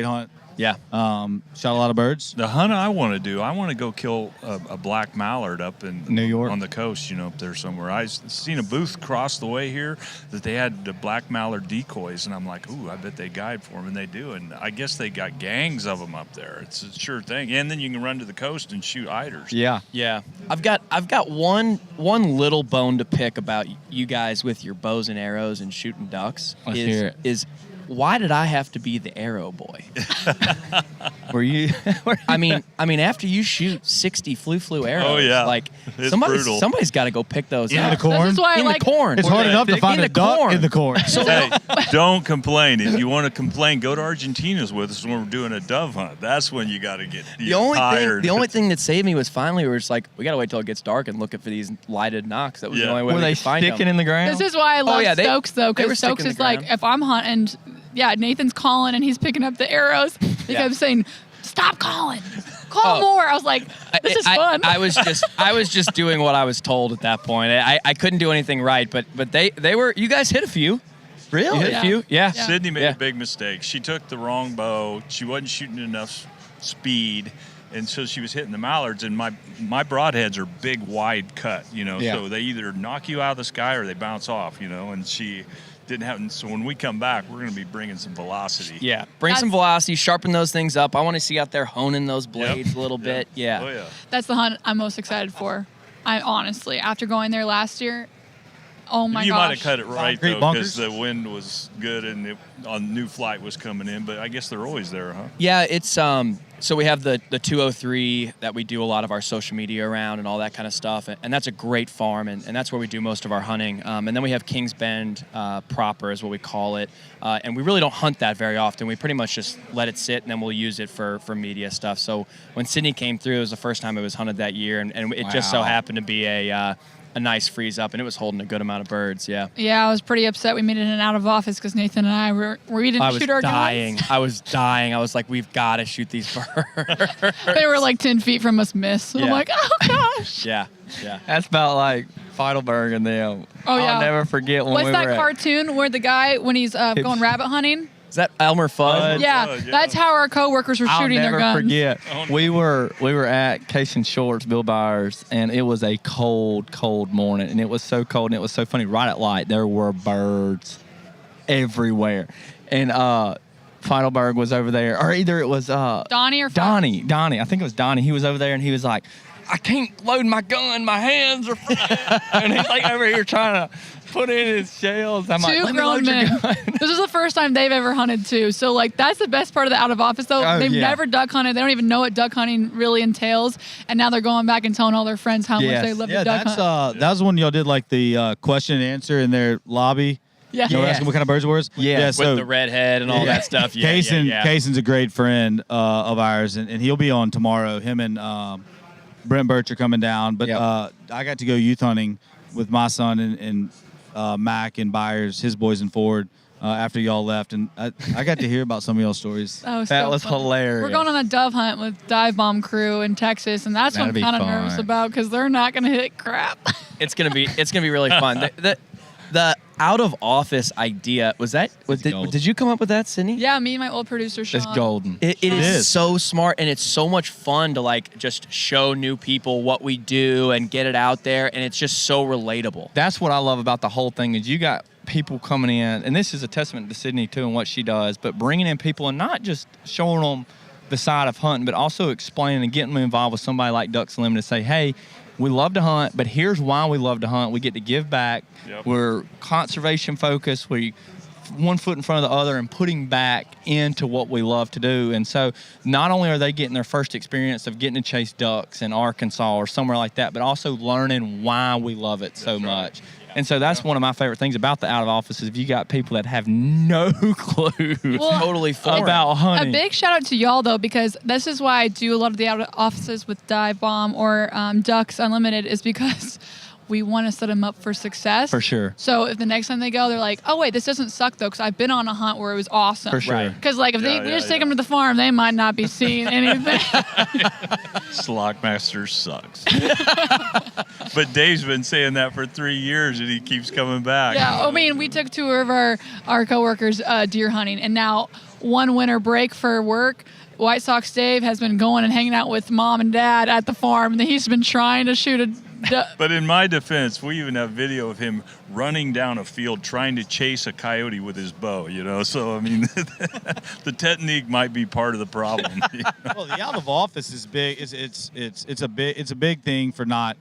hunt. Yeah. Shot a lot of birds. The hunt I want to do, I want to go kill a black mallard up in New York? on the coast, up there somewhere. I seen a booth across the way here that they had the black mallard decoys, and I'm like, ooh, I bet they guide for them, and they do. And I guess they got gangs of them up there. It's a sure thing. And then you can run to the coast and shoot eiders. Yeah. Yeah, I've got one little bone to pick about you guys with your bows and arrows and shooting ducks. Let's hear it. Is why did I have to be the arrow boy? Were you? I mean, after you shoot 60 flu arrows, Oh, yeah. like It's brutal. somebody's got to go pick those In up. the corn. This is why I In like the corn. It's hard enough to find in a the duck corn. in the corn. Hey, don't complain. If you want to complain, go to Argentina's with us when we're doing a dove hunt. That's when you got to get The only tired. thing that saved me was finally we were just like, we gotta wait till it gets dark and looking for these lighted knocks. That was the Yeah. only way Were we they could find sticking them. in the ground? This is why I love yeah, they- Stokes, though, they were because Stokes sticking is the like, ground. if I'm hunting, Nathan's calling and he's picking up the arrows. He kept saying, stop calling. Call more. I was like, this is fun. I was just doing what I was told at that point. I couldn't do anything right, but they were. You guys hit a few. Really? You hit a few. Yeah. Sydney made Yeah. a big mistake. She took the wrong bow. She wasn't shooting enough speed, and so she was hitting the mallards. And my broadheads are big, wide cut, Yeah. so they either knock you out of the sky or they bounce off, And she didn't have. So when we come back, we're going to be bringing some velocity. Yeah. Bring some velocity. Sharpen those things up. I want to see out there honing those blades a little bit. Yeah. Oh yeah. That's the hunt I'm most excited for. I honestly, after going there last year, Oh my You gosh. might have cut it right Concrete though, bunkers? because the wind was good and a new flight was coming in. But I guess they're always there, huh? Yeah, it's so we have the 203 that we do a lot of our social media around and all that kind of stuff, and that's a great farm, and that's where we do most of our hunting. And then we have Kings Bend proper is what we call it, and we really don't hunt that very often. We pretty much just let it sit, and then we'll use it for media stuff. So when Sydney came through, it was the first time it was hunted that year, and it just so happened to be a nice freeze up, and it was holding a good amount of birds. Yeah. Yeah, I was pretty upset we made it in and out of office because Nathan and I we didn't shoot our dying. guns. I was dying. I was like, we've got to shoot these birds. They were like 10 feet from us, miss. Yeah. I'm like, oh gosh. Yeah. That's about like Feidelberg and them. Oh, yeah. I'll never forget when What's we that were at cartoon where the guy, when he's going rabbit hunting? Is that Elmer Fudd? Yeah, that's how our coworkers were shooting their guns. I'll never forget. We were at Case and Shorts, Bill Byers, and it was a cold morning, and it was so cold, and it was so funny. Right at light, there were birds everywhere, and Feidelberg was over there, or either it was Donnie or Donnie. I think it was Donnie. He was over there, and he was like, I can't load my gun. My hands are fried. And he's like over here trying to put in his shells. I'm like, Two let me grown load your men. gun. This is the first time they've ever hunted too. So like that's the best part of the out of office though. Oh, They've yeah. never duck hunted. They don't even know what duck hunting really entails. And now they're going back and telling all their friends how much Yes. they love Yeah, to duck that's hunt. that was when y'all did like the question and answer in their lobby. Yeah. You know, asking what kind of birds it was. Yeah. With so the redhead and all that stuff. Yeah, Kaysen's a great friend of ours, and he'll be on tomorrow. Him and Brent Birch are coming down. But Yep. I got to go youth hunting with my son and Mac and Byers, his boys in Ford, after y'all left, and I got to hear about some of y'all's stories. That That was fun. hilarious. We're going on a dove hunt with Dive Bomb Crew in Texas, and that's what I'm That'd be kind of fun. nervous about because they're not going to hit crap. It's gonna be really fun. The out of office idea golden. did you come up with that, Sydney? Yeah, me and my old producer Sean. It's golden. It is is. so smart, and it's so much fun to like just show new people what we do and get it out there, and it's just so relatable. That's what I love about the whole thing is you got people coming in, and this is a testament to Sydney too and what she does, but bringing in people and not just showing them the side of hunting, but also explaining and getting them involved with somebody like Ducks Unlimited to say, hey, we love to hunt, but here's why we love to hunt. We get to give back. Yep. We're conservation focused. We one foot in front of the other and putting back into what we love to do. And so not only are they getting their first experience of getting to chase ducks in Arkansas or somewhere like that, but also learning why we love it so much. And so that's one of my favorite things about the out of office is if you got people that have no clue Well, Totally foreign. about A hunting. big shout out to y'all though, because this is why I do a lot of the out of offices with Dive Bomb or Ducks Unlimited is because we want to set them up for success. For sure. So if the next time they go, they're like, oh wait, this doesn't suck though, because I've been on a hunt where it was awesome. For sure. Right. Because like if we just take them to the farm, they might not be seeing anything. Slockmaster sucks. But Dave's been saying that for 3 years, and he keeps coming back. Yeah, I mean, we took two of our coworkers deer hunting, and now one winter break for work. White Sox Dave has been going and hanging out with mom and dad at the farm, and he's been trying to shoot a. But in my defense, we even have video of him running down a field trying to chase a coyote with his bow, you know? So, I mean, the technique might be part of the problem. Well, the out of office is big. It's a big thing for not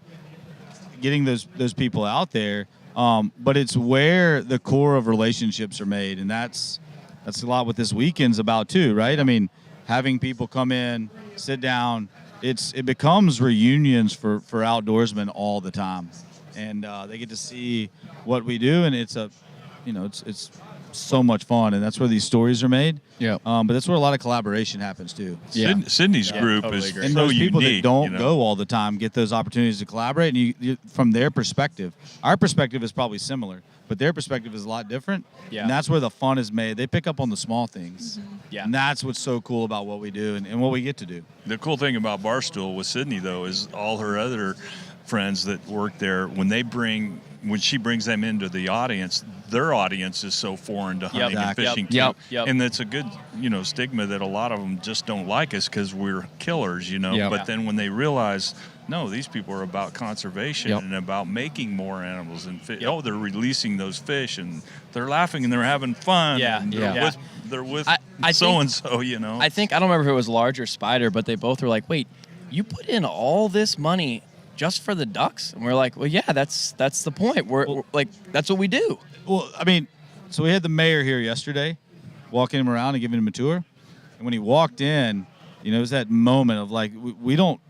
getting those people out there. But it's where the core of relationships are made, and that's a lot what this weekend's about too, right? I mean, having people come in, sit down. It becomes reunions for outdoorsmen all the time, and they get to see what we do, and it's so much fun, and that's where these stories are made. Yeah. But that's where a lot of collaboration happens too. Yeah. Sydney's group totally is agree. And so those people unique, that don't you know? go all the time get those opportunities to collaborate, and you from their perspective. Our perspective is probably similar, but their perspective is a lot different. Yeah. And that's where the fun is made. They pick up on the small things. Yeah. And that's what's so cool about what we do and what we get to do. The cool thing about Barstool with Sydney, though, is all her other friends that work there, when she brings them into the audience, their audience is so foreign to hunting and Exactly. fishing Yep. too. Yep. And it's a good, stigma that a lot of them just don't like us because we're killers, Yep. But then when they realize, no, these people are about conservation Yep. and about making more animals and fish. Oh, they're releasing those fish and they're laughing and they're having fun. Yeah. And Yeah. they're with I so think- and so, I think I don't remember if it was Large or Spider, but they both were like, "Wait, you put in all this money just for the ducks? And we're like, well, yeah, that's the point. We're like, that's what we do. Well, I mean, so we had the mayor here yesterday, walking him around and giving him a tour. And when he walked in, it was that moment of like, we don't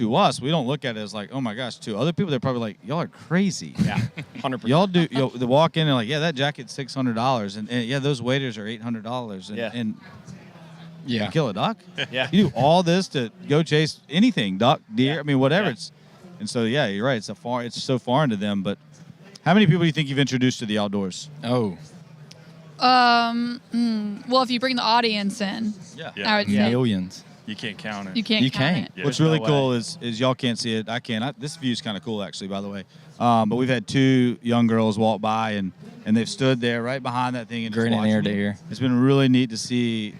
look at it as like, oh my gosh. To other people, they're probably like, y'all are crazy. Yeah, 100%. Y'all do. They walk in and like, yeah, that jacket's $600, and yeah, those waiters are $800, and you kill a duck. Yeah, you do all this to go chase anything, duck, deer. I mean, whatever. It's, and so yeah, you're right. It's so foreign to them. But how many people do you think you've introduced to the outdoors? Oh, Well, if you bring the audience in, I would say millions. You can't count it. you can't. Yeah, What's really cool is y'all can't see it. I can. This view's kind of cool, actually, by the way. But we've had 2 young girls walk by, and they've stood there right behind that thing and just Grinning watching ear to me. ear. It's been really neat to see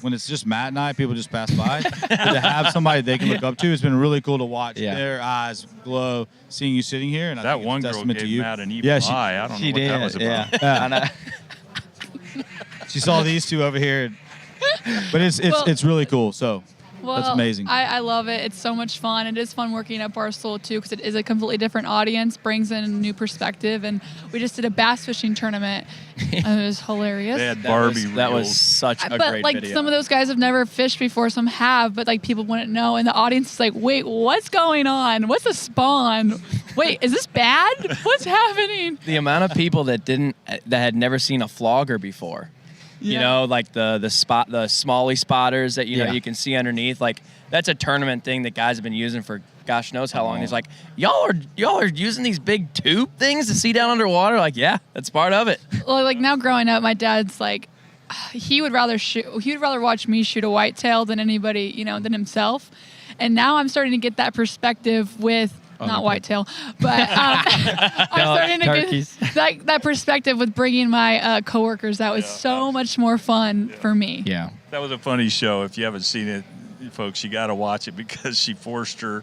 when it's just Matt and I, people just pass by. But to have somebody they can look up to, it's been really cool to watch their eyes glow, seeing you sitting here. And I that think one it's a girl testament gave to you. Matt an evil eye. I don't know what that was about. Yeah. I know. She saw these 2 over here, but it's really cool. So. Well, That's amazing. I love it. It's so much fun. It is fun working at Barstool, too, because it is a completely different audience, brings in a new perspective. And we just did a bass fishing tournament. It was hilarious. They had Barbie reels. That was such a but great like video. some of those guys have never fished before, some have, but like people wouldn't know. And the audience is like, wait, what's going on? What's a spawn? Wait, is this bad? What's happening? The amount of people that had never seen a flogger before. You know, like the smallie spotters that you can see underneath. Like that's a tournament thing that guys have been using for gosh knows how long. He's like, y'all are using these big tube things to see down underwater. Like, yeah, that's part of it. Well, like now growing up, my dad's like, he would rather watch me shoot a whitetail than anybody, than himself. And now I'm starting to get that perspective with. Not whitetail, but I'm starting to get that perspective with bringing my coworkers. That was so much more fun for me. Yeah. That was a funny show. If you haven't seen it, folks, you got to watch it because she forced her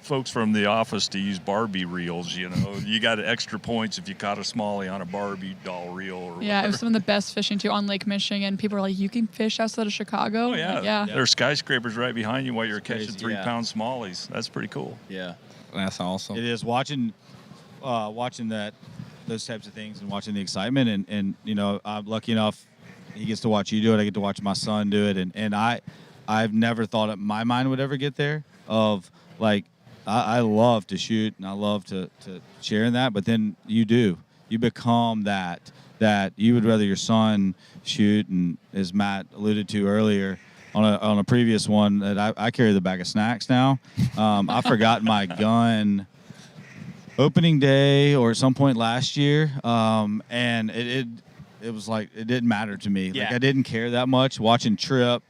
folks from the office to use Barbie reels. You got extra points if you caught a smallie on a Barbie doll reel. Or it was some of the best fishing too on Lake Michigan. People are like, you can fish outside of Chicago. Oh yeah, yeah. There's skyscrapers right behind you while you're catching crazy. 3-pound smallies. That's pretty cool. Yeah, That's awesome. It is watching those types of things and watching the excitement and I'm lucky enough he gets to watch you do it. I get to watch my son do it and I've never thought that my mind would ever get there of like I love to shoot and I love to share in that, but then you become that you would rather your son shoot, and as Matt alluded to earlier on a previous one that I carry the bag of snacks now. I forgot my gun opening day or at some point last year, and it was like it didn't matter to me. Yeah. Like I didn't care that much. Watching Trip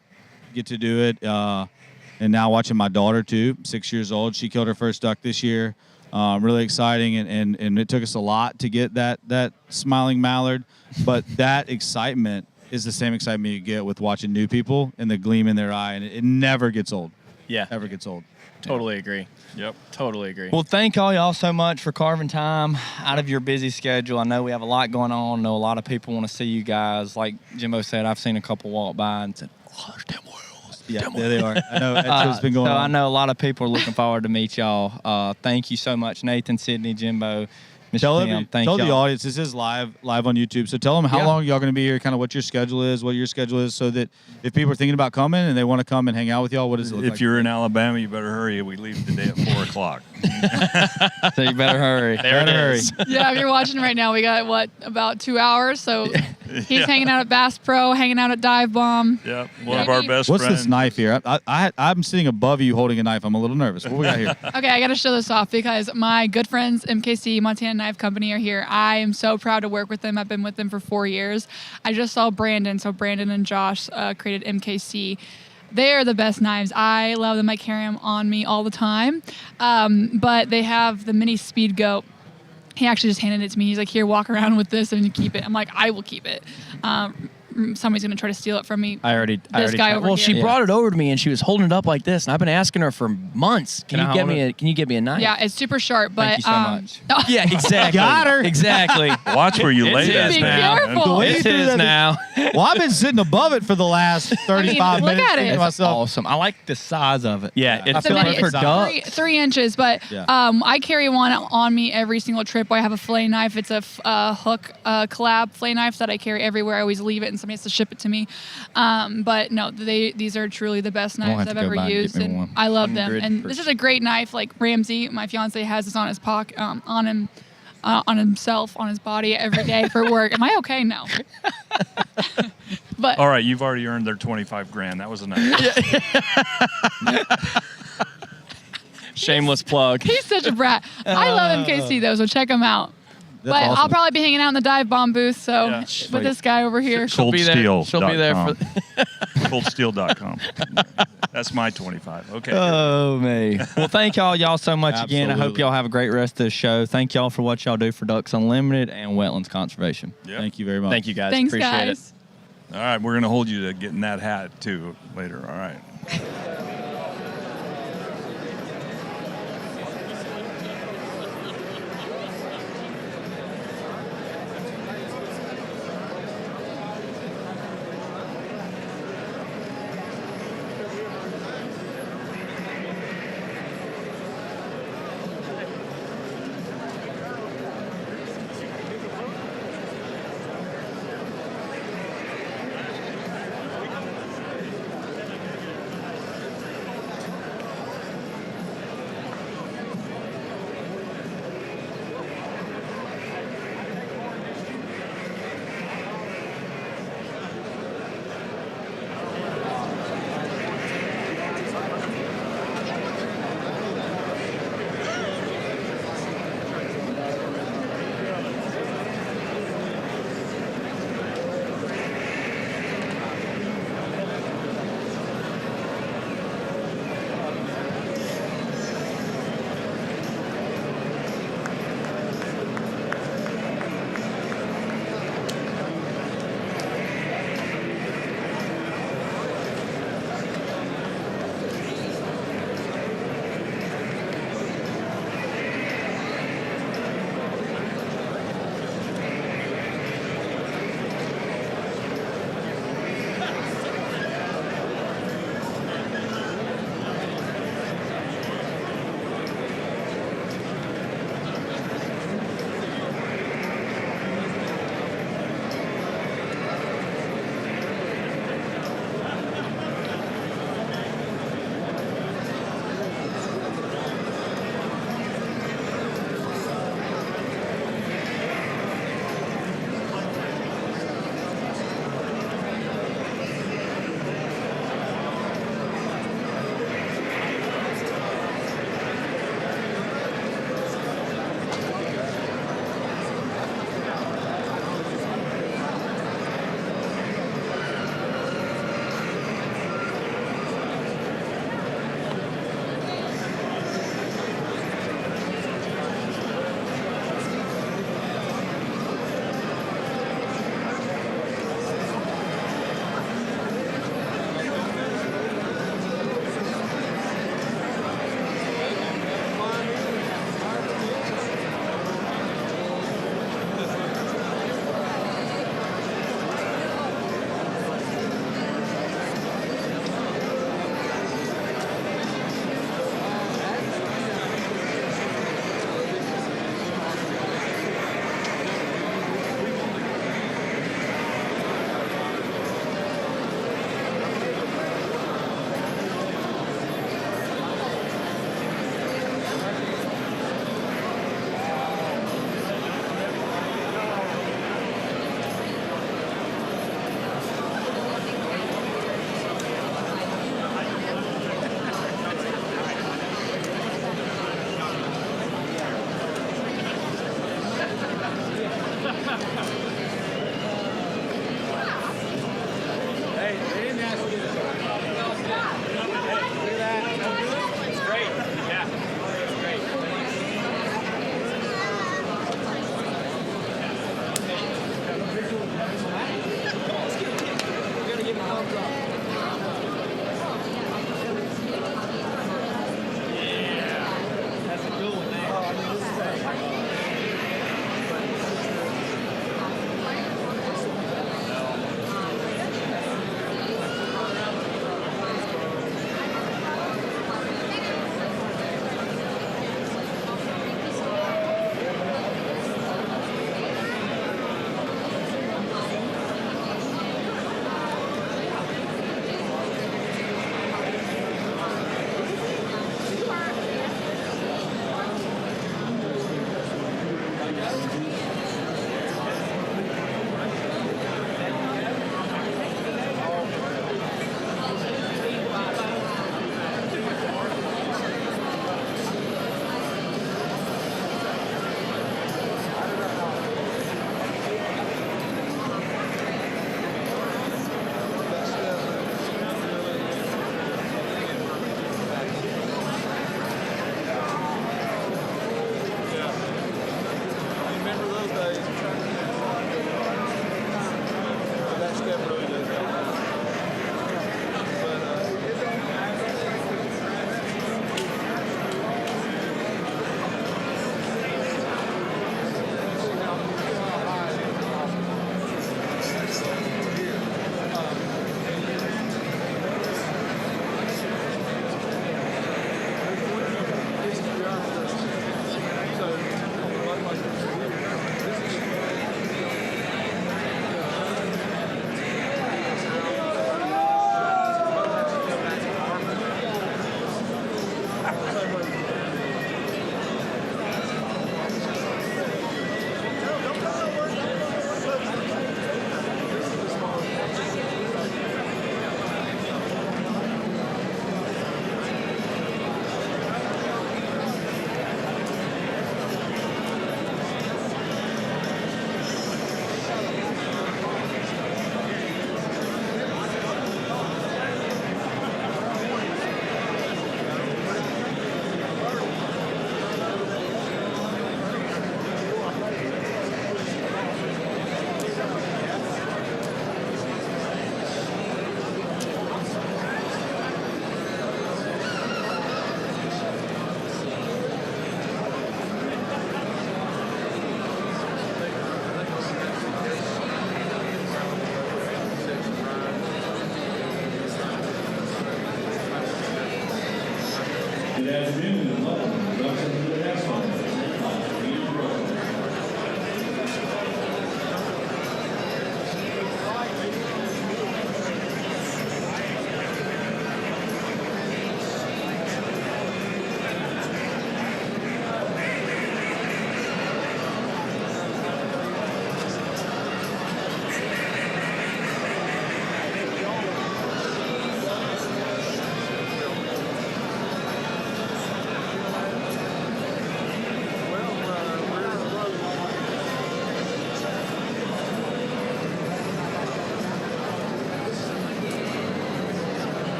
get to do it, and now watching my daughter too, 6 years old. She killed her first duck this year. Really exciting, and it took us a lot to get that smiling mallard, but that excitement is the same excitement you get with watching new people and the gleam in their eye, and it never gets old. Yeah, never gets old. Totally agree. Yep. Totally agree. Well, thank y'all so much for carving time out of your busy schedule. I know we have a lot going on. I know a lot of people want to see you guys. Like Jimbo said, I've seen a couple walk by and said, oh, there's Tim Wells. Yeah, there they are. I know that's what's been going on. I know a lot of people are looking forward to meet y'all. Thank you so much, Nathan, Sydney, Jimbo. Tell Tim, thank the y'all. audience, this is live on YouTube. So tell them how long y'all going to be here, kind of what your schedule is, so that if people are thinking about coming and they want to come and hang out with y'all, what does it look like? If you're in Alabama, you better hurry. We leave today at 4 o'clock. So you better hurry. There it is. Yeah, if you're watching right now, we got about 2 hours. So he's hanging out at Bass Pro, hanging out at Dive Bomb. Yep, one of our best What's friends. this knife here? I'm sitting above you holding a knife. I'm a little nervous. What we got here? Okay, I got to show this off because my good friends, MKC, Montana Knife Company, are here. I am so proud to work with them. I've been with them for 4 years. I just saw Brandon. So Brandon and Josh created MKC. They are the best knives. I love them. I carry them on me all the time. But they have the mini Speed Goat. He actually just handed it to me. He's like, here, walk around with this and you keep it. I'm like, I will keep it. somebody's gonna try to steal it from me. I already guy over well, here. she brought it over to me and she was holding it up like this, and I've been asking her for months. Can you get me a knife? Yeah, it's super sharp, but Thank you so much. Yeah, exactly. Got her. Exactly. Watch where you lay that Be now. careful. It's his now. Well, I've been sitting above it for the last 35 look minutes. at it. thinking to It's myself, Awesome. I like the size of it. Yeah, I it's feel like It's for about ducks. 3 inches, but Yeah. I carry one on me every single trip. I have a fillet knife. It's a hook collab fillet knife that I carry everywhere. I always leave it, and somebody has to ship it to me. But no, these are truly the best gonna knives have I've to go ever buy and get used, me and one. I love them. 100%. And this is a great knife. Like Ramsey, my fiance, has this on his pocket, on him. On himself, on his body every day for work. Am I okay? No. But All right, you've already earned their 25 grand. That was enough. shameless plug. he's such a brat. I love MKC though, so check him out. But I'll awesome. probably be hanging out in the dive bomb booth, so Yeah. with this guy over here. She'll be there. She'll be there for. Coldsteel.com. That's my 25. Okay. Oh, man. Well, thank y'all so much again. I hope Absolutely. y'all have a great rest of the show. Thank y'all for what y'all do for Ducks Unlimited and Wetlands Conservation. Yep. Thank you very much. Thank you guys. Thanks, Appreciate guys. it. All right, we're going to hold you to getting that hat too later. All right.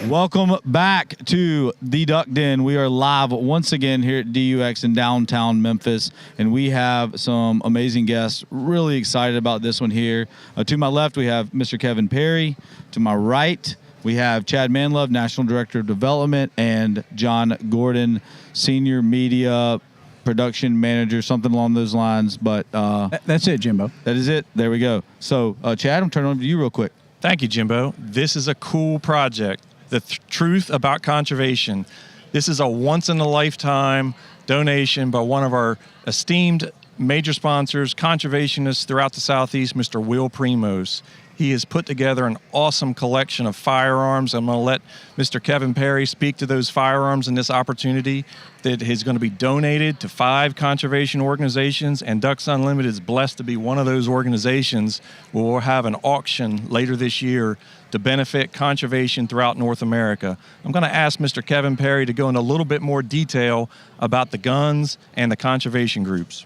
Welcome back to the Duck Den. We are live once again here at DUX in downtown Memphis, and we have some amazing guests. Really excited about this one here. To my left, we have Mr. Kevin Perry. To my right, we have Chad Manlove, National Director of Development, and John Gordon, Senior Media Production Manager, something along those lines. But that's it, Jimbo. That is it. There we go. So, Chad, I'm turning over to you real quick. Thank you, Jimbo. This is a cool project. The truth about conservation. This is a once-in-a-lifetime donation by one of our esteemed major sponsors, conservationists throughout the Southeast, Mr. Will Primos. He has put together an awesome collection of firearms. I'm going to let Mr. Kevin Perry speak to those firearms and this opportunity that is going to be donated to 5 conservation organizations, and Ducks Unlimited is blessed to be one of those organizations. We'll have an auction later this year to benefit conservation throughout North America. I'm going to ask Mr. Kevin Perry to go into a little bit more detail about the guns and the conservation groups.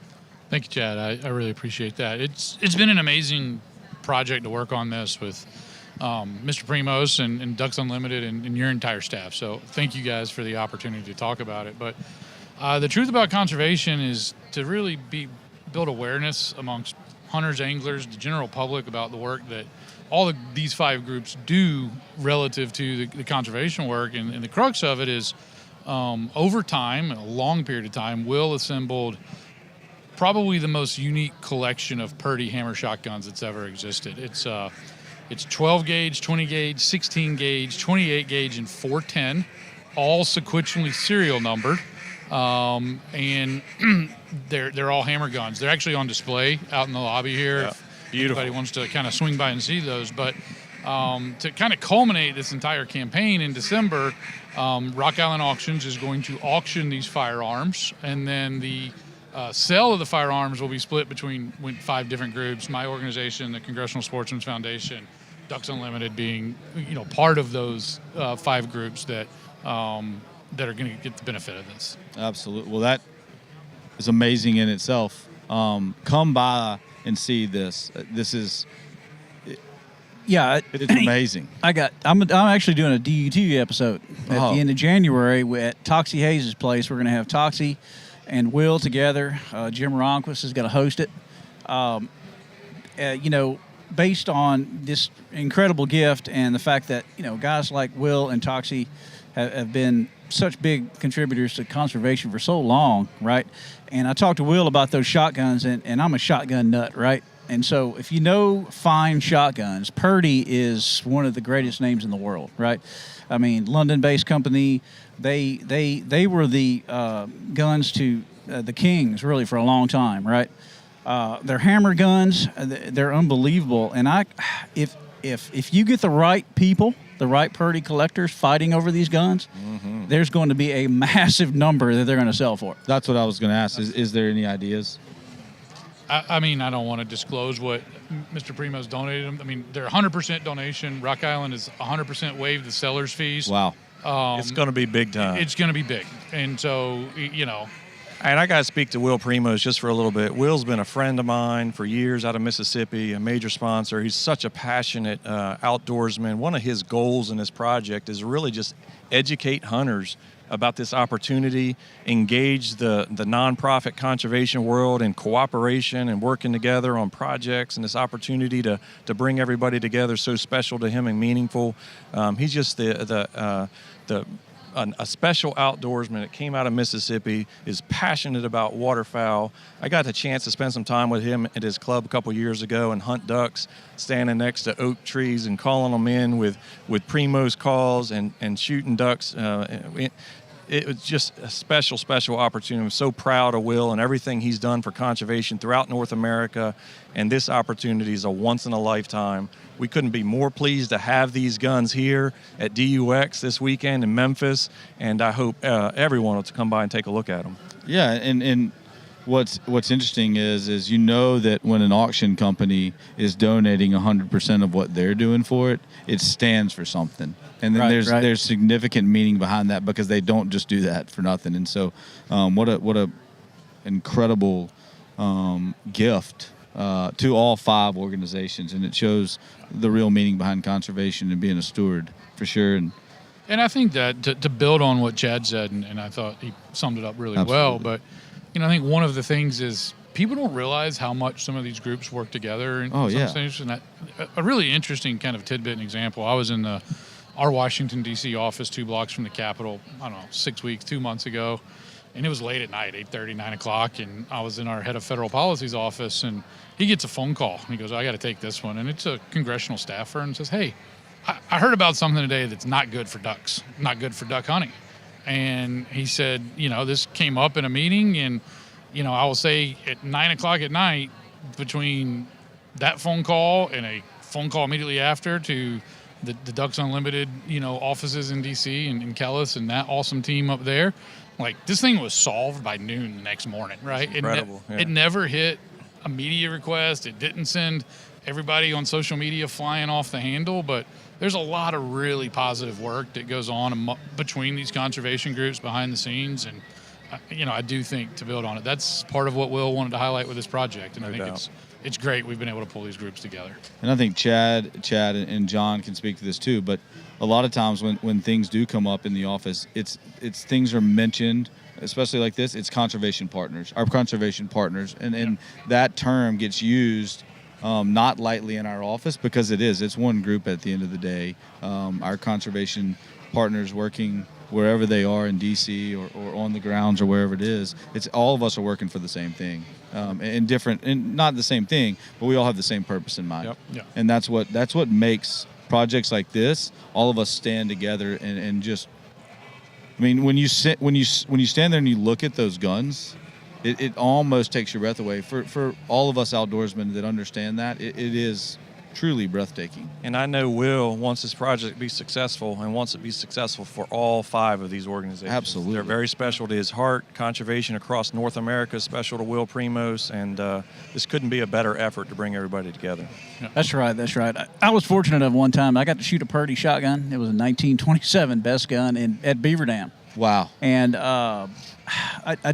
Thank you, Chad. I really appreciate that. It's been an amazing project to work on this with Mr. Primos and Ducks Unlimited and your entire staff. So thank you guys for the opportunity to talk about it. But the truth about conservation is to really build awareness amongst hunters, anglers, the general public about the work that all these 5 groups do relative to the conservation work. And the crux of it is over time, a long period of time, Will assembled probably the most unique collection of Purdy hammer shotguns that's ever existed. It's 12 gauge, 20 gauge, 16 gauge, 28 gauge, and 410, all sequentially serial numbered, and they're all hammer guns. They're actually on display out in the lobby here. Yeah, if beautiful. anybody wants to kind of swing by and see those, but to kind of culminate this entire campaign in December, Rock Island Auctions is going to auction these firearms, and then the sale of the firearms will be split between 5 different groups. My organization, the Congressional Sportsmen's Foundation, Ducks Unlimited being, part of those 5 groups that are going to get the benefit of this. Absolutely. Well, that is amazing in itself. Come by and see this. This is, it's amazing. I'm actually doing a DUT episode at the end of January at Toxie Hayes' place. We're going to have Toxie and Will together. Jim Ronquist is going to host it. Based on this incredible gift and the fact that, guys like Will and Toxie have been such big contributors to conservation for so long, right? And I talked to Will about those shotguns, and I'm a shotgun nut, right? And so if you know fine shotguns, Purdy is one of the greatest names in the world, right? I mean, London-based company, they were the guns to the Kings, really, for a long time, right? They're hammer guns. They're unbelievable. And if you get the right people, the right Purdy collectors fighting over these guns, there's going to be a massive number that they're going to sell for. That's what I was going to ask. Is there any ideas? I mean, I don't want to disclose what Mr. Primos donated them. I mean, they're 100% donation. Rock Island is 100% waived the seller's fees. Wow. It's going to be big time. It's going to be big. And so, And I got to speak to Will Primos just for a little bit. Will's been a friend of mine for years out of Mississippi, a major sponsor. He's such a passionate outdoorsman. One of his goals in this project is really just educate hunters about this opportunity, engage the nonprofit conservation world in cooperation and working together on projects, and this opportunity to bring everybody together so special to him and meaningful. He's just a special outdoorsman that came out of Mississippi, is passionate about waterfowl. I got the chance to spend some time with him at his club a couple years ago and hunt ducks, standing next to oak trees and calling them in with Primos calls and shooting ducks. It was just a special, special opportunity. I'm so proud of Will and everything he's done for conservation throughout North America, and this opportunity is a once-in-a-lifetime. We couldn't be more pleased to have these guns here at DUX this weekend in Memphis, and I hope everyone will come by and take a look at them. Yeah, and what's interesting is that when an auction company is donating 100% of what they're doing for it, it stands for something. And then there's significant meaning behind that, because they don't just do that for nothing. And so what a incredible gift to all 5 organizations, and it shows the real meaning behind conservation and being a steward, for sure. And And I think that to build on what Chad said, and I thought he summed it up really well, but I think one of the things is people don't realize how much some of these groups work together in some things. And a really interesting kind of tidbit and example, I was in our Washington, D.C. office 2 blocks from the Capitol, 2 months ago, and it was late at night, 8:30, 9 o'clock, and I was in our head of federal policy's office, and he gets a phone call. He goes, I got to take this one. And it's a congressional staffer and says, hey, I heard about something today that's not good for ducks, not good for duck hunting. And he said, this came up in a meeting, and, I will say at 9 o'clock at night, between that phone call and a phone call immediately after to the Ducks Unlimited, offices in D.C. and Kellis and that awesome team up there, like this thing was solved by noon the next morning, right? Incredible. It never hit a media request. It didn't send everybody on social media flying off the handle, but there's a lot of really positive work that goes on between these conservation groups behind the scenes. And, I do think to build on it, that's part of what Will wanted to highlight with this project. And I think it's great we've been able to pull these groups together. And I think Chad and John can speak to this too, but a lot of times when things do come up in the office, it's things are mentioned, especially like this, it's conservation partners, our conservation partners. And that term gets used not lightly in our office because it's one group at the end of the day. Our conservation partners working wherever they are in DC or on the grounds or wherever it is, it's all of us are working for the same thing, and not the same thing, but we all have the same purpose in mind. Yep. And that's what makes projects like this, all of us stand together and just. I mean, when you stand there and you look at those guns, it almost takes your breath away. For all of us outdoorsmen that understand that, it is truly breathtaking. And I know Will wants this project to be successful and wants it to be successful for all 5 of these organizations. Absolutely. They're very special to his heart. Conservation across North America is special to Will Primos, and this couldn't be a better effort to bring everybody together. Yeah. That's right. I was fortunate one time. I got to shoot a Purdy shotgun. It was a 1927 best gun at Beaver Dam. Wow. And I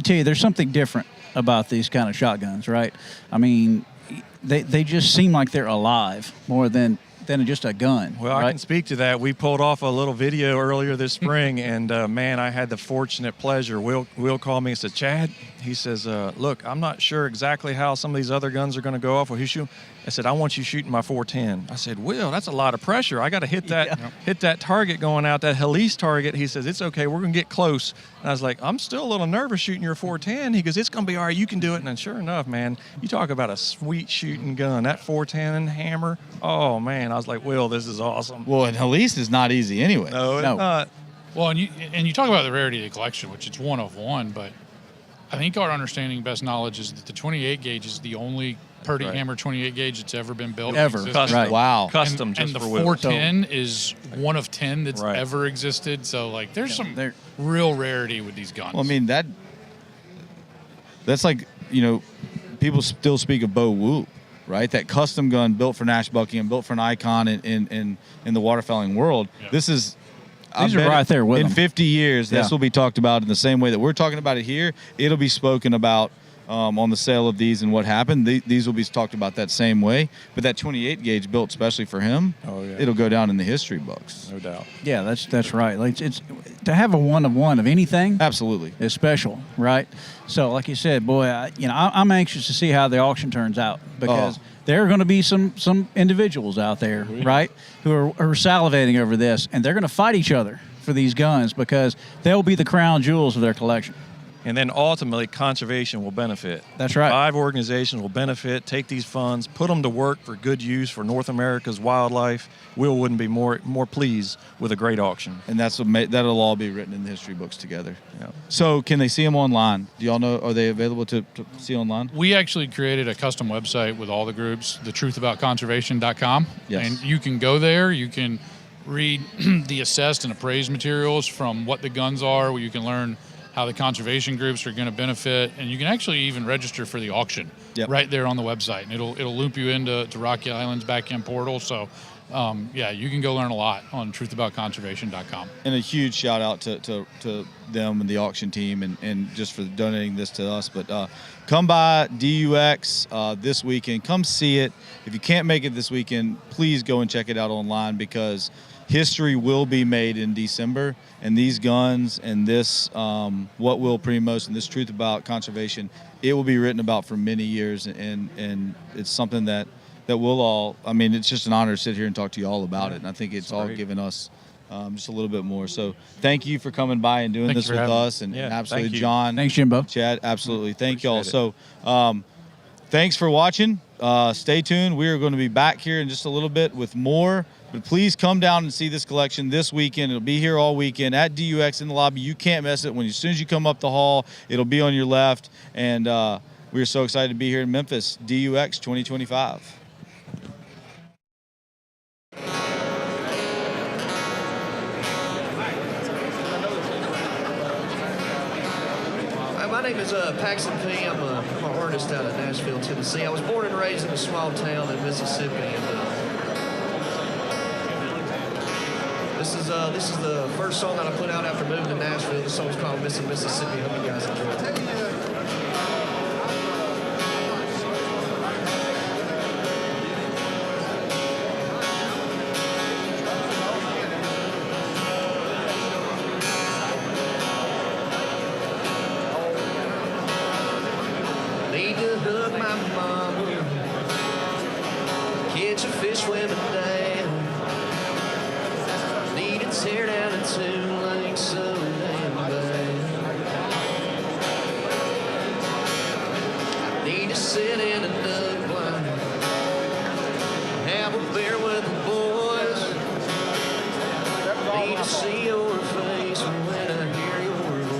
tell you, there's something different about these kind of shotguns, right? I mean, they just seem like they're alive more than just a gun. Well, right? I can speak to that. We pulled off a little video earlier this spring, and man, I had the fortunate pleasure. Will called me and said, Chad, he says, look, I'm not sure exactly how some of these other guns are going to go off. Well, he shoot. I said, I want you shooting my 410. I said, Will, that's a lot of pressure. I got to hit that target going out, that Helise target. He says, it's okay. We're going to get close. And I was like, I'm still a little nervous shooting your 410. He goes, it's going to be all right. You can do it. And then sure enough, man, you talk about a sweet shooting gun. That 410 hammer, oh, man. I was like, Will, this is awesome. Well, and Helise is not easy anyway. No, it's not. Well, and you talk about the rarity of the collection, which it's one of one, but I think our understanding, best knowledge, is that the 28 gauge is the only Purdy hammer 28 gauge that's ever been built. Ever. Custom. Right. Wow. Custom just and the for Will. 410 is one of 10 that's ever existed. So, like, there's some real rarity with these guns. Well, I mean, that's like, people still speak of Bo Whoop, right? That custom gun built for Nash Buckingham, built for an icon in the waterfowling world. Yeah. This is... These are right there with in them. 50 years, this will be talked about in the same way that we're talking about it here. It'll be spoken about on the sale of these and what happened. These will be talked about that same way. But that 28 gauge built especially for him, it'll go down in the history books. No doubt. Yeah, that's right. Like it's to have a one of anything. Absolutely, is special, right? So, like you said, boy, I'm anxious to see how the auction turns out because there are going to be some individuals out there, right, who are salivating over this, and they're going to fight each other for these guns because they'll be the crown jewels of their collection. And then ultimately, conservation will benefit. That's right. 5 organizations will benefit, take these funds, put them to work for good use for North America's wildlife. Will wouldn't be more pleased with a great auction. And that'll all be written in the history books together. Yeah. So can they see them online? Do y'all know, are they available to see online? We actually created a custom website with all the groups, thetruthaboutconservation.com. Yes. And you can go there. You can read the assessed and appraised materials from what the guns are, where you can learn how the conservation groups are going to benefit, and you can actually even register for the auction right there on the website, and it'll loop you into Rocky Island's back-end portal. So, you can go learn a lot on truthaboutconservation.com. And a huge shout out to them and the auction team and just for donating this to us. But come by DUX this weekend. Come see it. If you can't make it this weekend, please go and check it out online because history will be made in December, and these guns and this what Will Primos and this truth about conservation, it will be written about for many years, and it's something that we'll all, I mean, it's just an honor to sit here and talk to you all about it, and I think it's all given us just a little bit more. So thank you for coming by and doing this with us, and absolutely, John. Thanks, Jimbo. Chad, absolutely. Thank y'all. So thanks for watching. Stay tuned. We are going to be back here in just a little bit with more. But please come down and see this collection this weekend. It'll be here all weekend at DUX in the lobby. You can't miss it. As soon as you come up the hall, it'll be on your left. And we are so excited to be here in Memphis, DUX 2025. My name is Paxton P. I'm an artist out of Nashville, Tennessee. I was born and raised in a small town in Mississippi, and this is the first song that I put out after moving to Nashville. The song's called "Missing Mississippi." I hope you guys enjoy it. Catch a fish swimming down. Need to tear down a 2-lane so damn bad. Need to sit in a duck blind. Have a beer with the boys. Need to see your face when I hear your voice.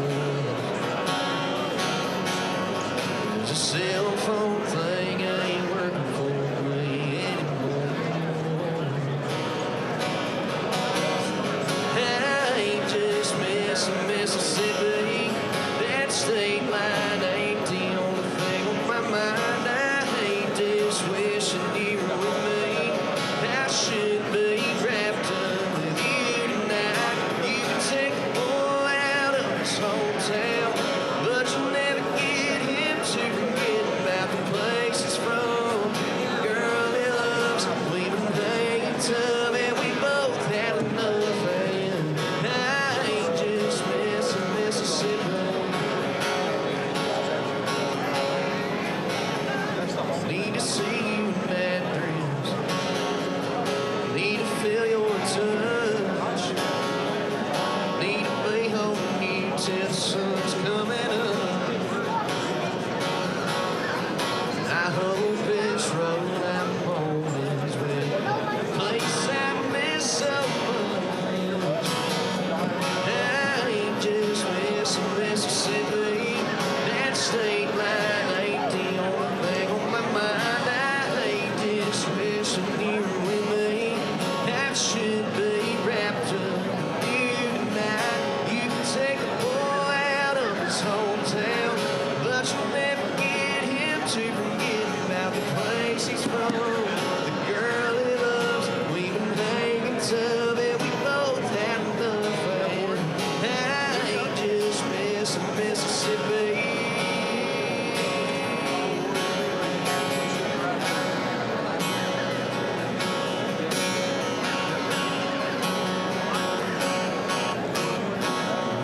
There's a cell phone thing ain't working for me anymore. I ain't just missing Mississippi. That state line ain't the only thing on my mind. I ain't just wishing you were with me. I should be wrapped up with you tonight. You can take the boy out of his hometown, but you'll never get him to forget about the place he's from. Girl he loves, we've been hanging tough, and we both had enough. And I ain't just missing Mississippi. Need to see you in bad dreams. Need to feel your touch. Need to be holding you till the sun's coming up. I hope this road I'm on is with place I miss so much. I ain't just missing Mississippi. That state line ain't the only thing on my mind. I ain't just wishing you were with me. I should be wrapped up with you tonight. You can take a boy out of his hometown, but you'll never get him to forget about the place he's from. The girl he loves, we've been hanging tough, and we both had enough. And I ain't just missing Mississippi.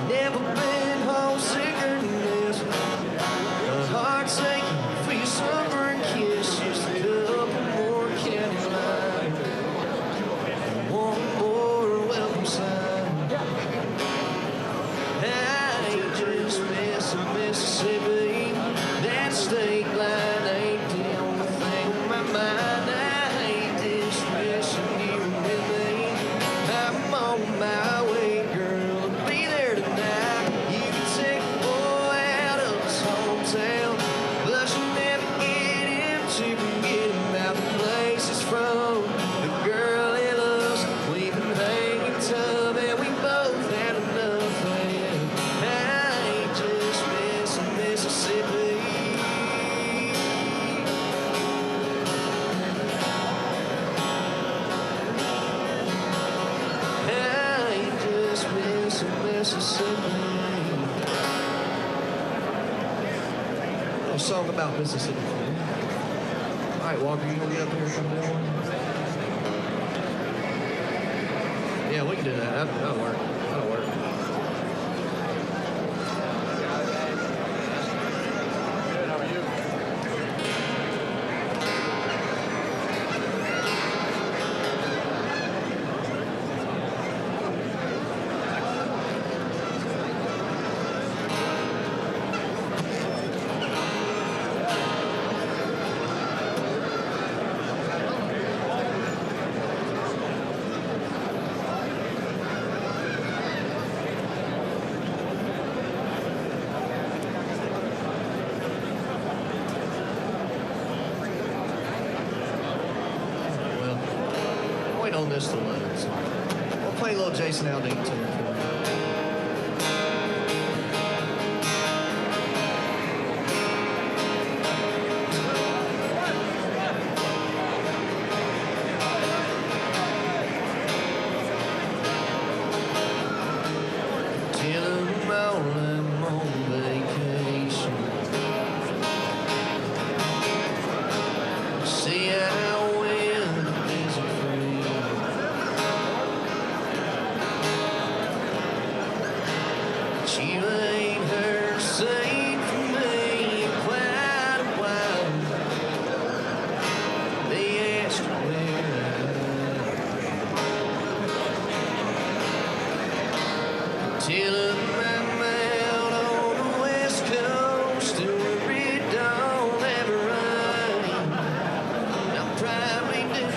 Never been homesicker than this. My heart's aching for your sunburned kiss. Just a couple more candy lines, one more welcome sign. I ain't just missing Mississippi. That state line ain't the only thing on my mind. I ain't just wishing you were with me. I'm on my way, girl, to be there tonight. You can take a boy out of his hometown, but you'll never get him to forget about the place he's from. The girl he loves, we've been hanging tough, and we both had enough. And I ain't just missing Mississippi. I ain't just missing Mississippi. A song about Mississippi. All right, Walker, you gonna get up here and come down? Yeah, we can do that. That'll work. That'll work. Good, how are you? Wait on this to load. So we'll play a little Jason Aldean too. Till I'm on vacation. See how wind is free. She ain't heard sing from me in quite a while. They asked her where I till I'm out on the west coast where it don't ever rain. I'm probably doing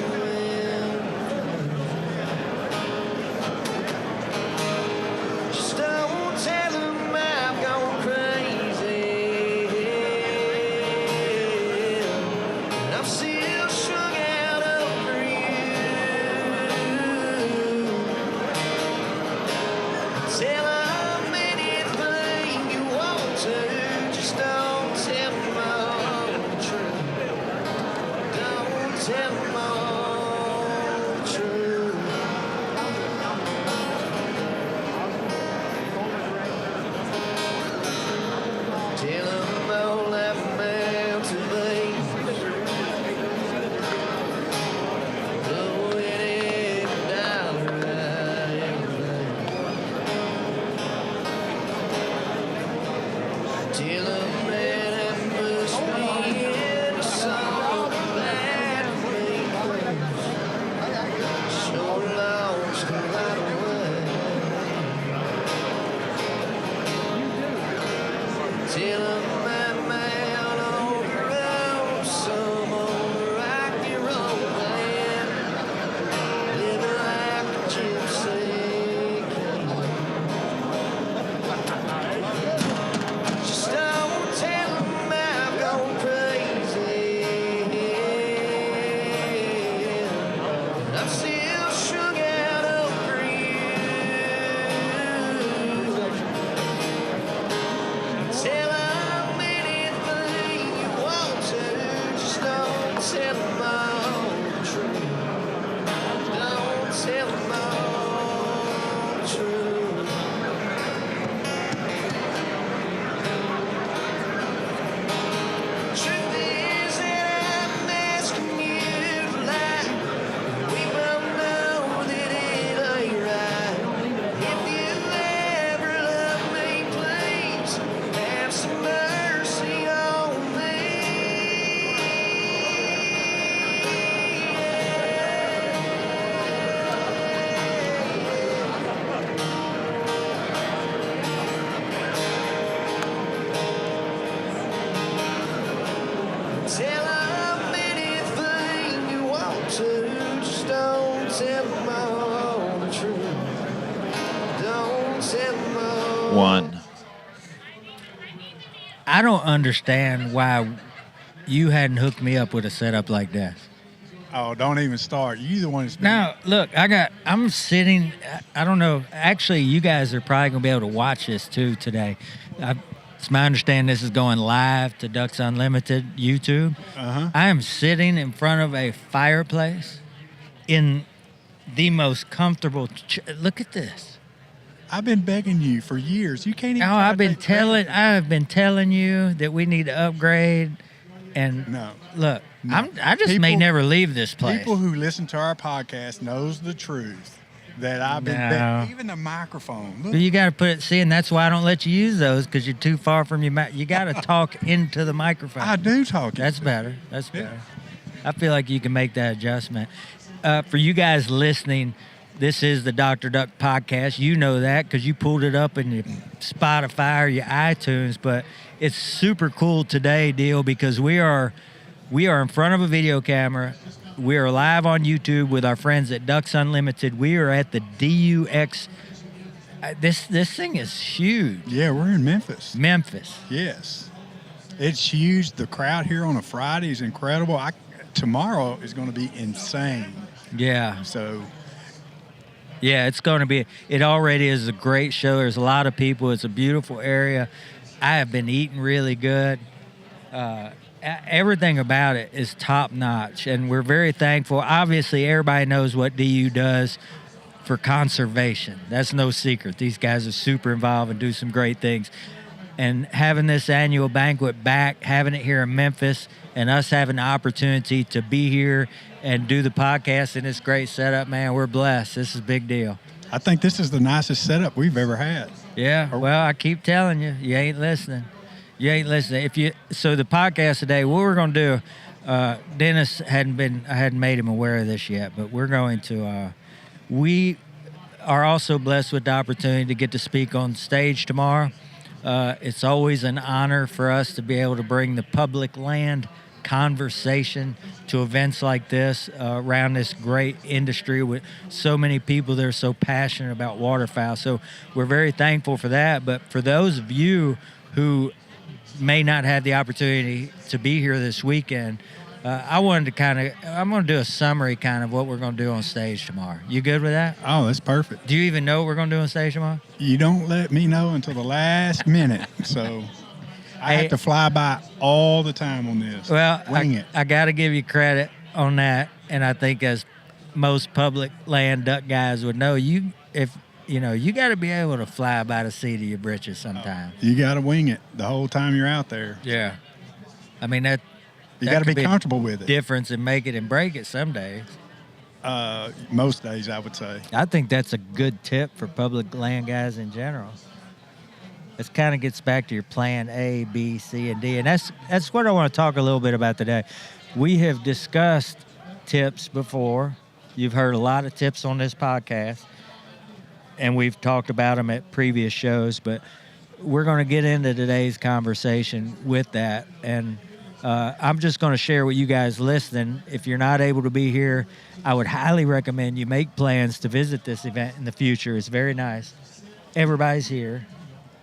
just don't tell them I've gone crazy. And I'm still strung out over you. Tell them anything you want to, just don't tell them all the truth. Don't tell them all the truth. Tell them all I've meant to be. Blowing every dollar I ever made. Tell them that I must be in some bad place. So lost right away. Till I'm out on the road, some old rocky road land, living like a gypsy king. Just don't tell them I've gone crazy. And I'm still strung out over you. Tell them anything you want to, just don't tell them all the truth. Don't tell them all the truth. Truth is that I'm asking you to lie. We both know that it ain't right. If you ever love me, please have some mercy on me. Tell them anything you want to, just don't tell them all the truth. Don't tell them all. One. I don't understand why you hadn't hooked me up with a setup like that. Oh, don't even start. You the one that's Now, look, I'm sitting, I don't know, actually, you guys are probably going to be able to watch this too today. It's my understanding this is going live to Ducks Unlimited YouTube. I am sitting in front of a fireplace in the most comfortable, look at this. I've been begging you for years. You can't even. No, I've been telling you that we need to upgrade. And no, look, I just may never leave this place. People who listen to our podcast knows the truth. that I've been No. even the microphone. Look, But you got to put it. See, and that's why I don't let you use those because you're too far from your mouth. You got to talk into the microphone. I do talk. That's better. That's better. I feel like you can make that adjustment. For you guys listening, this is the Dr. Duck podcast. You know that because you pulled it up in your Spotify or your iTunes. But it's super cool today, Deal, because we are in front of a video camera. We are live on YouTube with our friends at DUX Unlimited. We are at the DUX. This thing is huge. Yeah, we're in Memphis. Memphis. Yes. It's huge. The crowd here on a Friday is incredible. Tomorrow is going to be insane. Yeah. So. Yeah, it's going to be. It already is a great show. There's a lot of people. It's a beautiful area. I have been eating really good. Everything about it is top notch, and we're very thankful. Obviously, everybody knows what DU does for conservation. That's no secret. These guys are super involved and do some great things. And having this annual banquet back, having it here in Memphis, and us having the opportunity to be here and do the podcast in this great setup, man, we're blessed. This is a big deal. I think this is the nicest setup we've ever had. Yeah, well, I keep telling you, you ain't listening. You ain't listening. So the podcast today, what we're going to do, Dennis I hadn't made him aware of this yet, but we're going to, we are also blessed with the opportunity to get to speak on stage tomorrow. It's always an honor for us to be able to bring the public land conversation to events like this around this great industry with so many people that are so passionate about waterfowl. So we're very thankful for that. But for those of you who may not have the opportunity to be here this weekend, I'm going to do a summary kind of what we're going to do on stage tomorrow. You good with that? Oh, that's perfect. Do you even know what we're going to do on stage tomorrow? You don't let me know until the last minute. So I have to fly by all the time on this. Well, Wing it. I got to give you credit on that. And I think as most public land duck guys would know, you got to be able to fly by the seat of your britches sometimes. You got to wing it the whole time you're out there. Yeah. I mean, you got to be comfortable with it. Difference in make it and break it some days. Most days, I would say. I think that's a good tip for public land guys in general. It kind of gets back to your plan A, B, C, and D. And that's what I want to talk a little bit about today. We have discussed tips before. You've heard a lot of tips on this podcast, and we've talked about them at previous shows, but we're going to get into today's conversation with that. And I'm just going to share with you guys listening. If you're not able to be here, I would highly recommend you make plans to visit this event in the future. It's very nice. Everybody's here.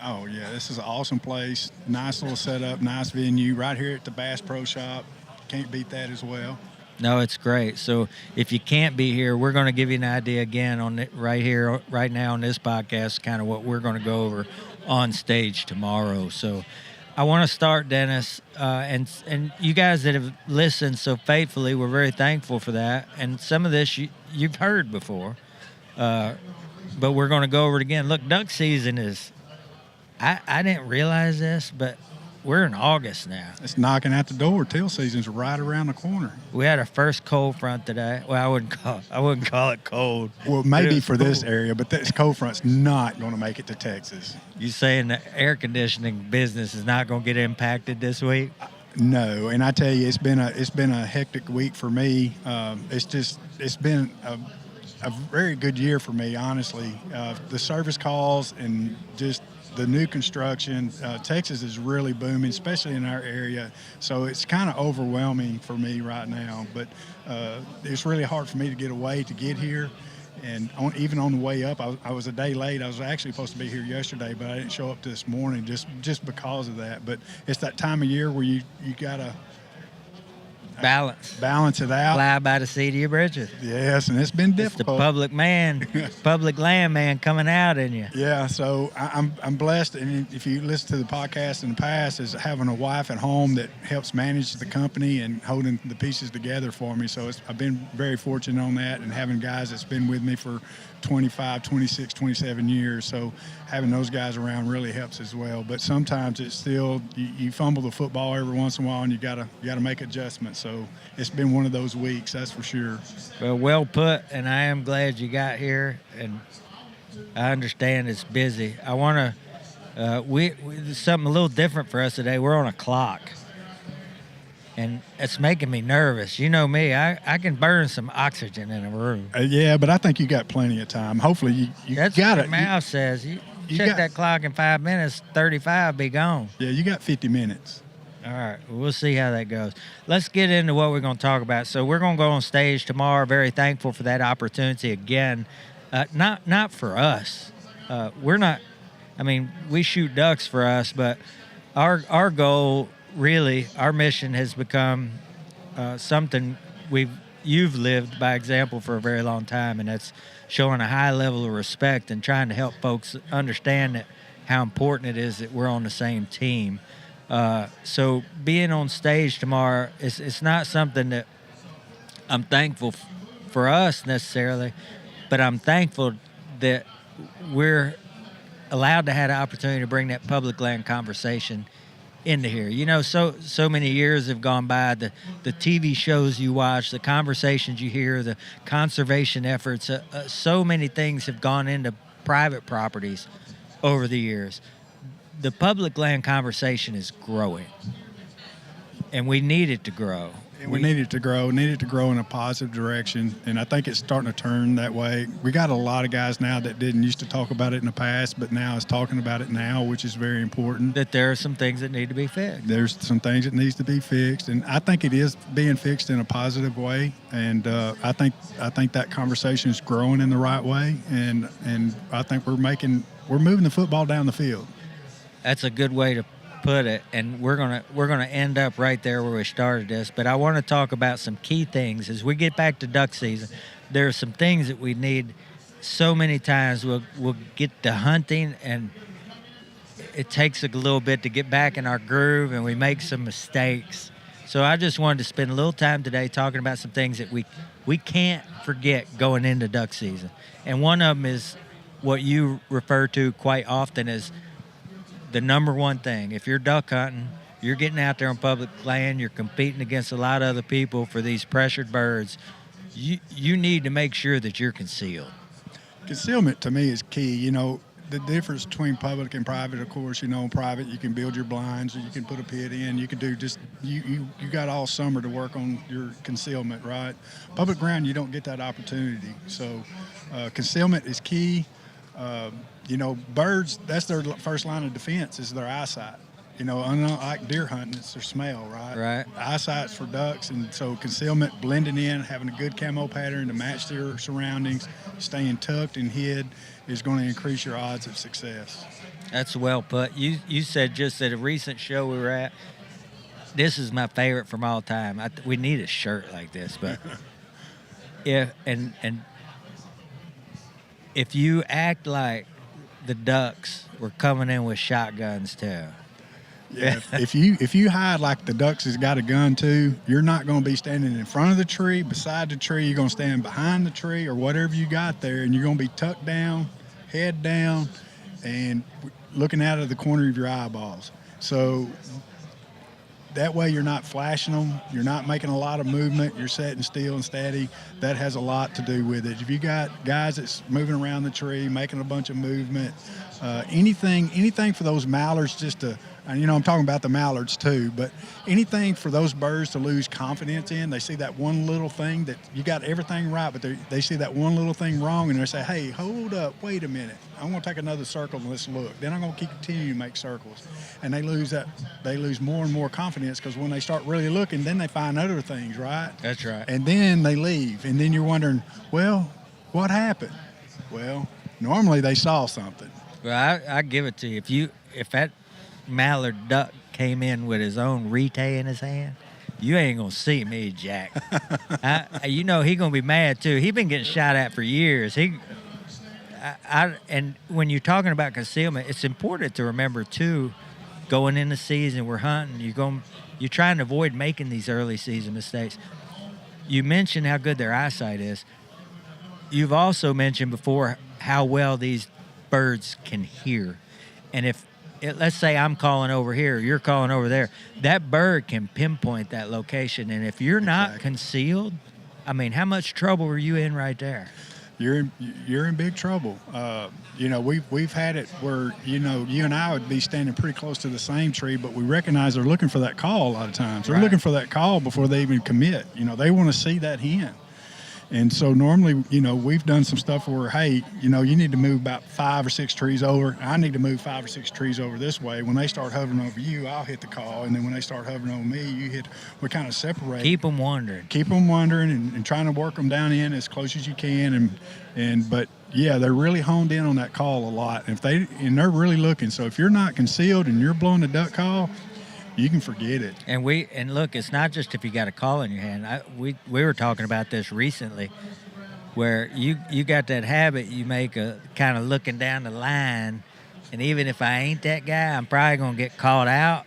Oh, yeah, this is an awesome place. Nice little setup, nice venue right here at the Bass Pro Shop. Can't beat that as well. No, it's great. So if you can't be here, we're going to give you an idea again on it right here, right now on this podcast, kind of what we're going to go over on stage tomorrow. So I want to start, Dennis, and you guys that have listened so faithfully, we're very thankful for that. And some of this you've heard before, but we're going to go over it again. Look, duck season is, I didn't realize this, but we're in August now. It's knocking at the door. Teal season's right around the corner. We had our first cold front today. Well, I wouldn't call it cold. Well, maybe for this area, but this cold front's not going to make it to Texas. You saying the air conditioning business is not going to get impacted this week? No, and I tell you, it's been a hectic week for me. It's been a very good year for me, honestly. The service calls and just the new construction, Texas is really booming, especially in our area. So it's kind of overwhelming for me right now. But it's really hard for me to get away to get here. And even on the way up, I was a day late. I was actually supposed to be here yesterday, but I didn't show up this morning just because of that. But it's that time of year where you got to balance it out. Fly by the seat of your britches. Yes, and it's been difficult. It's the public land man coming out in you. Yeah, so I'm blessed, and if you listen to the podcast in the past, is having a wife at home that helps manage the company and holding the pieces together for me. So I've been very fortunate on that, and having guys that's been with me for 25, 26, 27 years. So having those guys around really helps as well. But sometimes it's still you fumble the football every once in a while, and you gotta make adjustments. So it's been one of those weeks, that's for sure. Well put, and I am glad you got here, and I understand it's busy. I want to, we something a little different for us today. We're on a clock, and it's making me nervous. You know me, I can burn some oxygen in a room. Yeah, but I think you got plenty of time. Hopefully you That's got what it. the mouth says. You check that clock in 5 minutes, 35 be gone. Yeah, you got 50 minutes. All right, we'll see how that goes. Let's get into what we're going to talk about. So we're going to go on stage tomorrow. Very thankful for that opportunity again. Not for us. We're not. I mean, we shoot ducks for us, but our goal, really, our mission has become something you've lived by example for a very long time, and that's showing a high level of respect and trying to help folks understand how important it is that we're on the same team. So being on stage tomorrow, it's not something that I'm thankful for us necessarily, but I'm thankful that we're allowed to have the opportunity to bring that public land conversation into here. You know, so many years have gone by, the TV shows you watch, the conversations you hear, the conservation efforts, so many things have gone into private properties over the years. The public land conversation is growing, and we need it to grow. And we need it to grow in a positive direction, and I think it's starting to turn that way. We got a lot of guys now that didn't used to talk about it in the past, but now is talking about it now, which is very important. That there are some things that need to be fixed. There's some things that needs to be fixed, and I think it is being fixed in a positive way, and I think that conversation is growing in the right way, and I think we're moving the football down the field. That's a good way to put it, and we're gonna end up right there where we started this. But I want to talk about some key things as we get back to duck season. There are some things that we need. So many times we'll get to hunting, and it takes a little bit to get back in our groove, and we make some mistakes. So I just wanted to spend a little time today talking about some things that we can't forget going into duck season. And one of them is what you refer to quite often as the number one thing. If you're duck hunting, you're getting out there on public land, you're competing against a lot of other people for these pressured birds, you need to make sure that you're concealed. Concealment to me is key. You know, the difference between public and private, of course, you know, in private you can build your blinds, or you can put a pit in, you can do just, you got all summer to work on your concealment, right? Public ground, you don't get that opportunity. So concealment is key. You know, birds, that's their first line of defense is their eyesight. You know, unlike deer hunting, it's their smell, right? Right. Eyesight's for ducks, and so concealment, blending in, having a good camo pattern to match their surroundings, staying tucked and hid is going to increase your odds of success. That's well put. You said just at a recent show we were at, this is my favorite from all time. We need a shirt like this, but if you act like the ducks were coming in with shotguns too. Yeah, if you hide like the ducks has got a gun too, you're not going to be standing in front of the tree, beside the tree. You're going to stand behind the tree or whatever you got there, and you're going to be tucked down, head down, and looking out of the corner of your eyeballs. So that way you're not flashing them, you're not making a lot of movement, you're sitting still and steady. That has a lot to do with it. If you got guys that's moving around the tree, making a bunch of movement, anything for those mallards just to, and you know I'm talking about the mallards too, but anything for those birds to lose confidence in, they see that one little thing that you got everything right, but they see that one little thing wrong, and they say, hey, hold up, wait a minute, I'm going to take another circle and let's look. Then I'm going to continue to make circles, and they lose more and more confidence, because when they start really looking, then they find other things, right? That's right. And then they leave, and then you're wondering, well, what happened? Well, normally they saw something. Well, I give it to you. If that mallard duck came in with his own rete in his hand, you ain't gonna see me, Jack. You know he gonna be mad too. He been getting shot at for years. And when you're talking about concealment, it's important to remember too. Going in the season, we're hunting. You're trying to avoid making these early season mistakes. You mentioned how good their eyesight is. You've also mentioned before how well these birds can hear, and if let's say I'm calling over here, you're calling over there. That bird can pinpoint that location, and if you're not concealed, I mean, how much trouble are you in right there? You're in big trouble. We've had it where you and I would be standing pretty close to the same tree, but we recognize they're looking for that call a lot of times. They're looking for that call before they even commit. They want to see that hen. And so normally, we've done some stuff where, hey, you need to move about 5 or 6 trees over. I need to move 5 or 6 trees over this way. When they start hovering over you, I'll hit the call. And then when they start hovering over me, you hit. We kind of separate. Keep them wandering. Keep them wandering and trying to work them down in as close as you can. But yeah, they're really honed in on that call a lot. And they're really looking. So if you're not concealed and you're blowing the duck call, you can forget it. And look, it's not just if you got a call in your hand. We were talking about this recently, where you got that habit you make of kind of looking down the line, and even if I ain't that guy, I'm probably gonna get called out.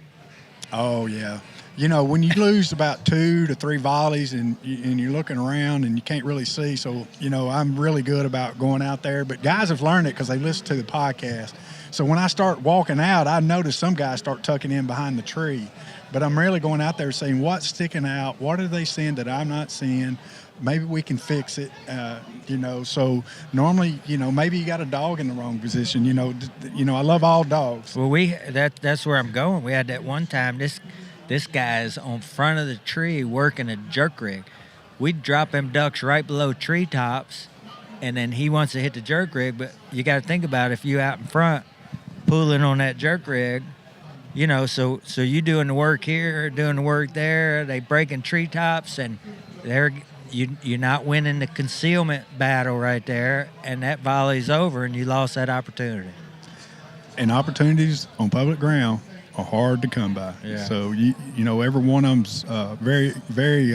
Oh yeah. When you lose about 2 to 3 volleys and you're looking around and you can't really see, so I'm really good about going out there. But guys have learned it because they listen to the podcast. So when I start walking out, I notice some guys start tucking in behind the tree. But I'm really going out there saying, what's sticking out? What are they seeing that I'm not seeing? Maybe we can fix it, So normally, maybe you got a dog in the wrong position. I love all dogs. Well, that's where I'm going. We had that one time. This guy's on front of the tree working a jerk rig. We'd drop them ducks right below treetops, and then he wants to hit the jerk rig. But you got to think about if you out in front, pulling on that jerk rig, so you doing the work here, doing the work there, they breaking treetops, and you're not winning the concealment battle right there, and that volley's over, and you lost that opportunity. And opportunities on public ground are hard to come by. Yeah. So every one of them's very, very.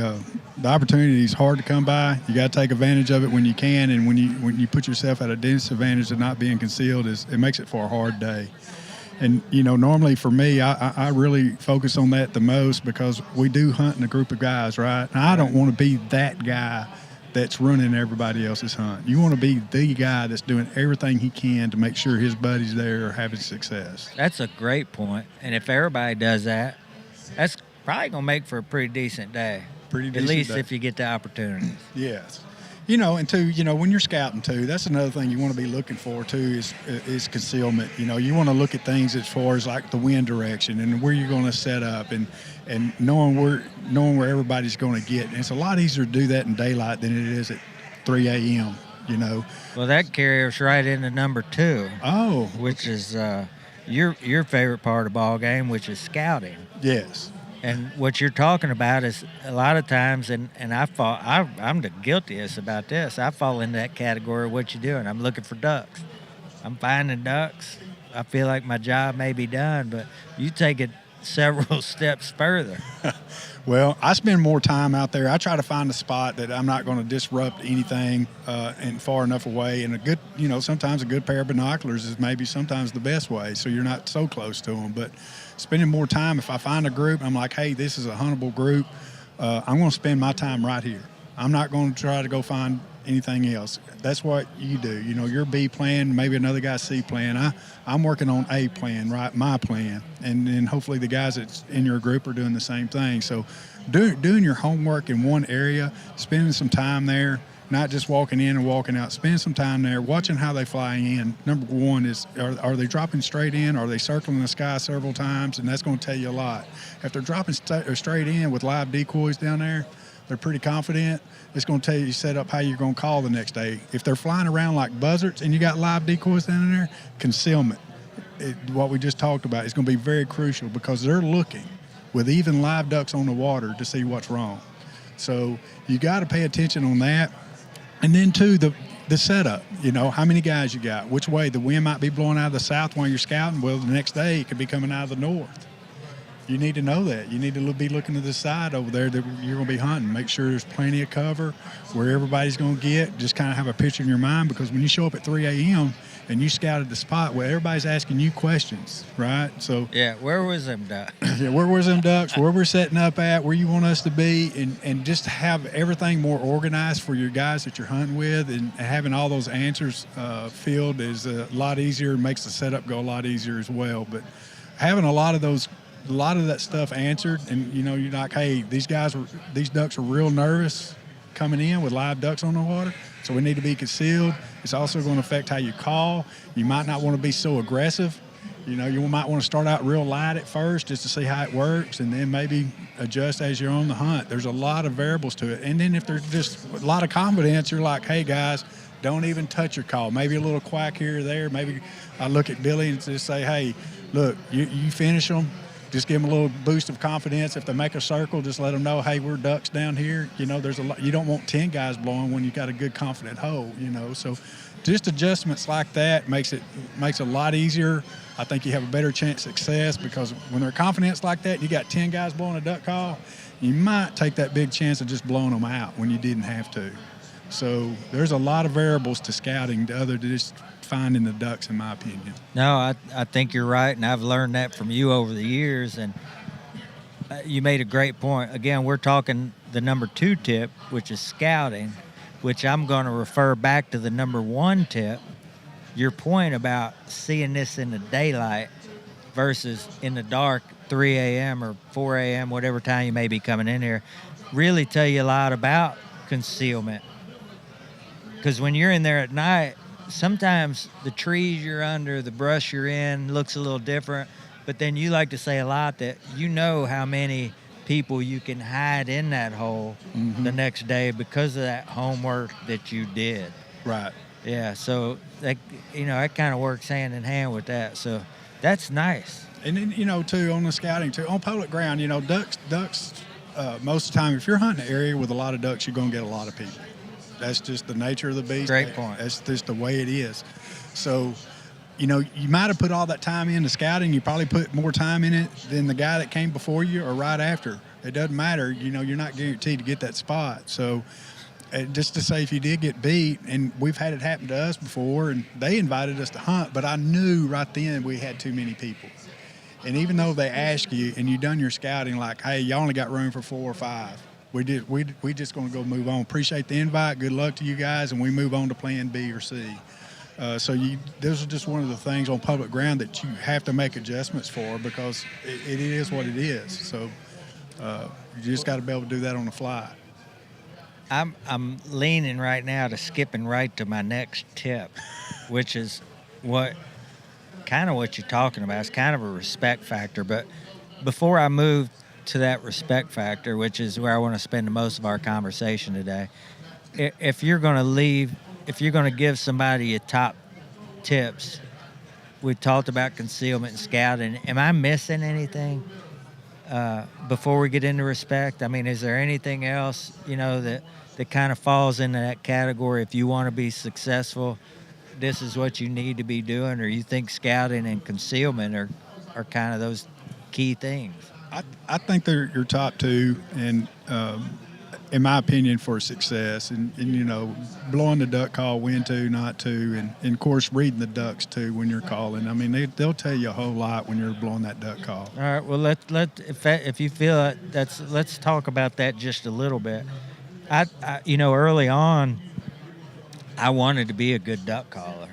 The opportunity is hard to come by. You got to take advantage of it when you can, and when you put yourself at a disadvantage of not being concealed, it makes it for a hard day. And normally for me, I really focus on that the most because we do hunt in a group of guys, right? And I don't want to be that guy that's running everybody else's hunt. You want to be the guy that's doing everything he can to make sure his buddies there are having success. That's a great point. And if everybody does that, that's probably going to make for a pretty decent day. At least if you get the opportunities. Yes. And two, when you're scouting too, that's another thing you want to be looking for too is concealment. You want to look at things as far as like the wind direction and where you're going to set up and knowing where everybody's going to get. And it's a lot easier to do that in daylight than it is at 3 a.m. Well, that carries us right into number 2. Oh, which is your favorite part of the ball game, which is scouting. Yes. And what you're talking about is a lot of times, and I'm the guiltiest about this. I fall into that category of what you're doing. I'm looking for ducks. I'm finding ducks. I feel like my job may be done, but you take it several steps further. Well, I spend more time out there. I try to find a spot that I'm not going to disrupt anything and far enough away. And a good, sometimes a good pair of binoculars is maybe sometimes the best way, so you're not so close to them. But spending more time, if I find a group, I'm like, hey, this is a huntable group. I'm going to spend my time right here. I'm not going to try to go find anything else. That's what you do. Your B plan, maybe another guy's C plan. I'm working on A plan, right? My plan. And then hopefully the guys that's in your group are doing the same thing. So doing your homework in one area, spending some time there, not just walking in and walking out, spend some time there, watching how they fly in. Number one is, are they dropping straight in? Are they circling the sky several times? And that's going to tell you a lot. If they're dropping straight in with live decoys down there, they're pretty confident. It's going to tell you set up how you're going to call the next day. If they're flying around like buzzards and you got live decoys down there, concealment, what we just talked about, is going to be very crucial because they're looking with even live ducks on the water to see what's wrong. So you got to pay attention on that. And then, too, the setup, how many guys you got, which way. The wind might be blowing out of the south while you're scouting. Well, the next day it could be coming out of the north. You need to know that. You need to be looking to the side over there that you're going to be hunting. Make sure there's plenty of cover where everybody's going to get. Just kind of have a picture in your mind because when you show up at 3 a.m. and you scouted the spot, well, everybody's asking you questions, right? So yeah, where was them ducks? Yeah, where was them ducks? Where we're setting up at? Where you want us to be? And just have everything more organized for your guys that you're hunting with, and having all those answers filled is a lot easier. Makes the setup go a lot easier as well. But having a lot of that stuff answered, and you're like, hey, these ducks are real nervous coming in with live ducks on the water, so we need to be concealed. It's also going to affect how you call. You might not want to be so aggressive. You might want to start out real light at first just to see how it works, and then maybe adjust as you're on the hunt. There's a lot of variables to it. And then if there's just a lot of confidence, you're like, hey, guys, don't even touch your call. Maybe a little quack here or there. Maybe I look at Billy and just say, hey, look, you finish them. Just give them a little boost of confidence. If they make a circle, just let them know, hey, we're ducks down here. There's a lot. You don't want 10 guys blowing when you got a good confident hole. So just adjustments like that makes it a lot easier. I think you have a better chance of success, because when they're confidence like that, and you got 10 guys blowing a duck call, you might take that big chance of just blowing them out when you didn't have to. So there's a lot of variables to scouting other than just finding the ducks, in my opinion. No, I think you're right, and I've learned that from you over the years, and you made a great point. Again, we're talking the number 2 tip, which is scouting, which I'm going to refer back to the number 1 tip. Your point about seeing this in the daylight versus in the dark, 3 a.m. or 4 a.m., whatever time you may be coming in here, really tell you a lot about concealment. Because when you're in there at night, sometimes the trees you're under, the brush you're in looks a little different, but then you like to say a lot that you know how many people you can hide in that hole the next day because of that homework that you did. Right. Yeah, so that kind of works hand in hand with that. So that's nice. And then, too, on the scouting, too, on public ground, ducks, most of the time, if you're hunting an area with a lot of ducks, you're going to get a lot of people. That's just the nature of the beast. Great point. That's just the way it is. So, you might have put all that time into scouting. You probably put more time in it than the guy that came before you or right after. It doesn't matter. You're not guaranteed to get that spot. So, just to say, if you did get beat, and we've had it happen to us before, and they invited us to hunt, but I knew right then we had too many people. And even though they ask you and you done your scouting, like, hey, you only got room for 4 or 5, we just going to go move on. Appreciate the invite. Good luck to you guys, and we move on to plan B or C. So this is just one of the things on public ground that you have to make adjustments for, because it is what it is. So you just got to be able to do that on the fly. I'm leaning right now to skipping right to my next tip, which is what you're talking about. It's kind of a respect factor. But before I move to that respect factor, which is where I want to spend most of our conversation today, if you're going to give somebody your top tips, we talked about concealment and scouting. Am I missing anything before we get into respect? I mean, is there anything else, that kind of falls into that category? If you want to be successful, this is what you need to be doing, or you think scouting and concealment are kind of those key things? I think they're your top 2, and in my opinion, for success. And blowing the duck call, when to, not to, and of course reading the ducks too when you're calling. I mean, they'll tell you a whole lot when you're blowing that duck call. All right. Well, if you feel it, let's talk about that just a little bit. I early on, I wanted to be a good duck caller,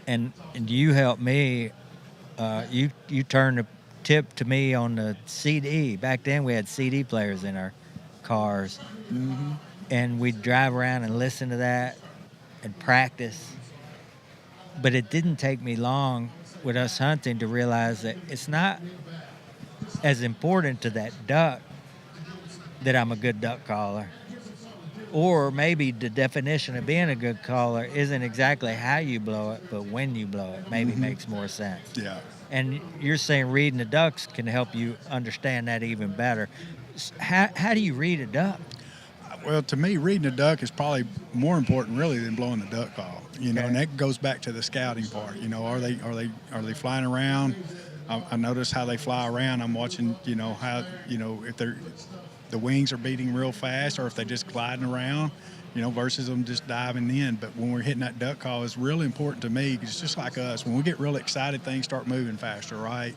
and you helped me. You turned the tip to me on the CD. Back then, we had CD players in our cars, and we'd drive around and listen to that and practice. But it didn't take me long with us hunting to realize that it's not as important to that duck that I'm a good duck caller. Or maybe the definition of being a good caller isn't exactly how you blow it, but when you blow it maybe makes more sense. Yeah. And you're saying reading the ducks can help you understand that even better. How do you read a duck? Well, to me, reading a duck is probably more important, really, than blowing the duck call. And that goes back to the scouting part. Are they flying around? I notice how they fly around. I'm watching, how, if the wings are beating real fast, or if they're just gliding around, versus them just diving in. But when we're hitting that duck call, it's really important to me, because it's just like us. When we get real excited, things start moving faster, right?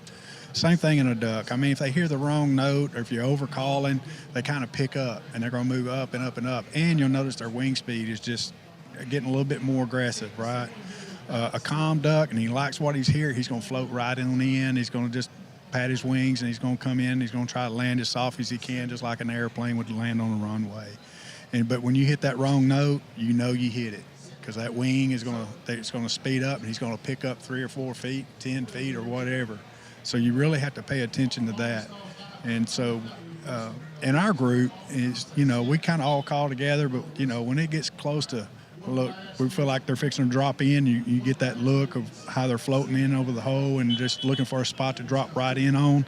Same thing in a duck. I mean, if they hear the wrong note, or if you're over calling, they kind of pick up, and they're going to move up and up and up. And you'll notice their wing speed is just getting a little bit more aggressive, right? a calm duck and he likes what he's here, he's going to float right on in. He's going to just pat his wings and he's going to come in. He's going to try to land as soft as he can, just like an airplane would land on a runway. But when you hit that wrong note, you know you hit it, because that wing is going to speed up and he's going to pick up 3 or 4 feet, 10 feet or whatever. So you really have to pay attention to that. And so in our group is, we kind of all call together, but, when it gets close to, look, we feel like they're fixing to drop in, you get that look of how they're floating in over the hole and just looking for a spot to drop right in on.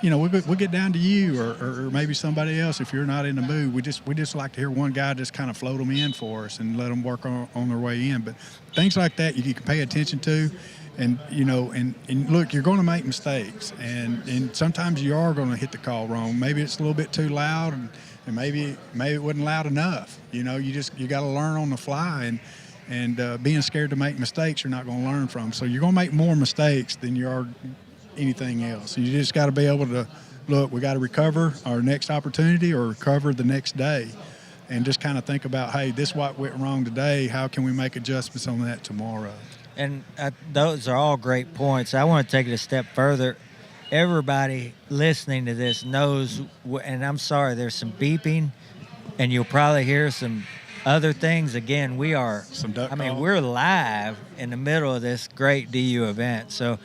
We'll get down to you or maybe somebody else if you're not in the mood. We just like to hear one guy just kind of float them in for us and let them work on their way in. But things like that you can pay attention to. And, and look, you're going to make mistakes. And sometimes you are going to hit the call wrong. Maybe it's a little bit too loud and maybe it wasn't loud enough. You got to learn on the fly. And being scared to make mistakes, you're not going to learn from. So you're going to make more mistakes than you are anything else. You just got to be able to, look, we got to recover our next opportunity or recover the next day. And just kind of think about, hey, this what went wrong today. How can we make adjustments on that tomorrow? And those are all great points. I want to take it a step further. Everybody listening to this knows, and I'm sorry, there's some beeping, and you'll probably hear some other things. Again, we're live in the middle of this great DU event. So,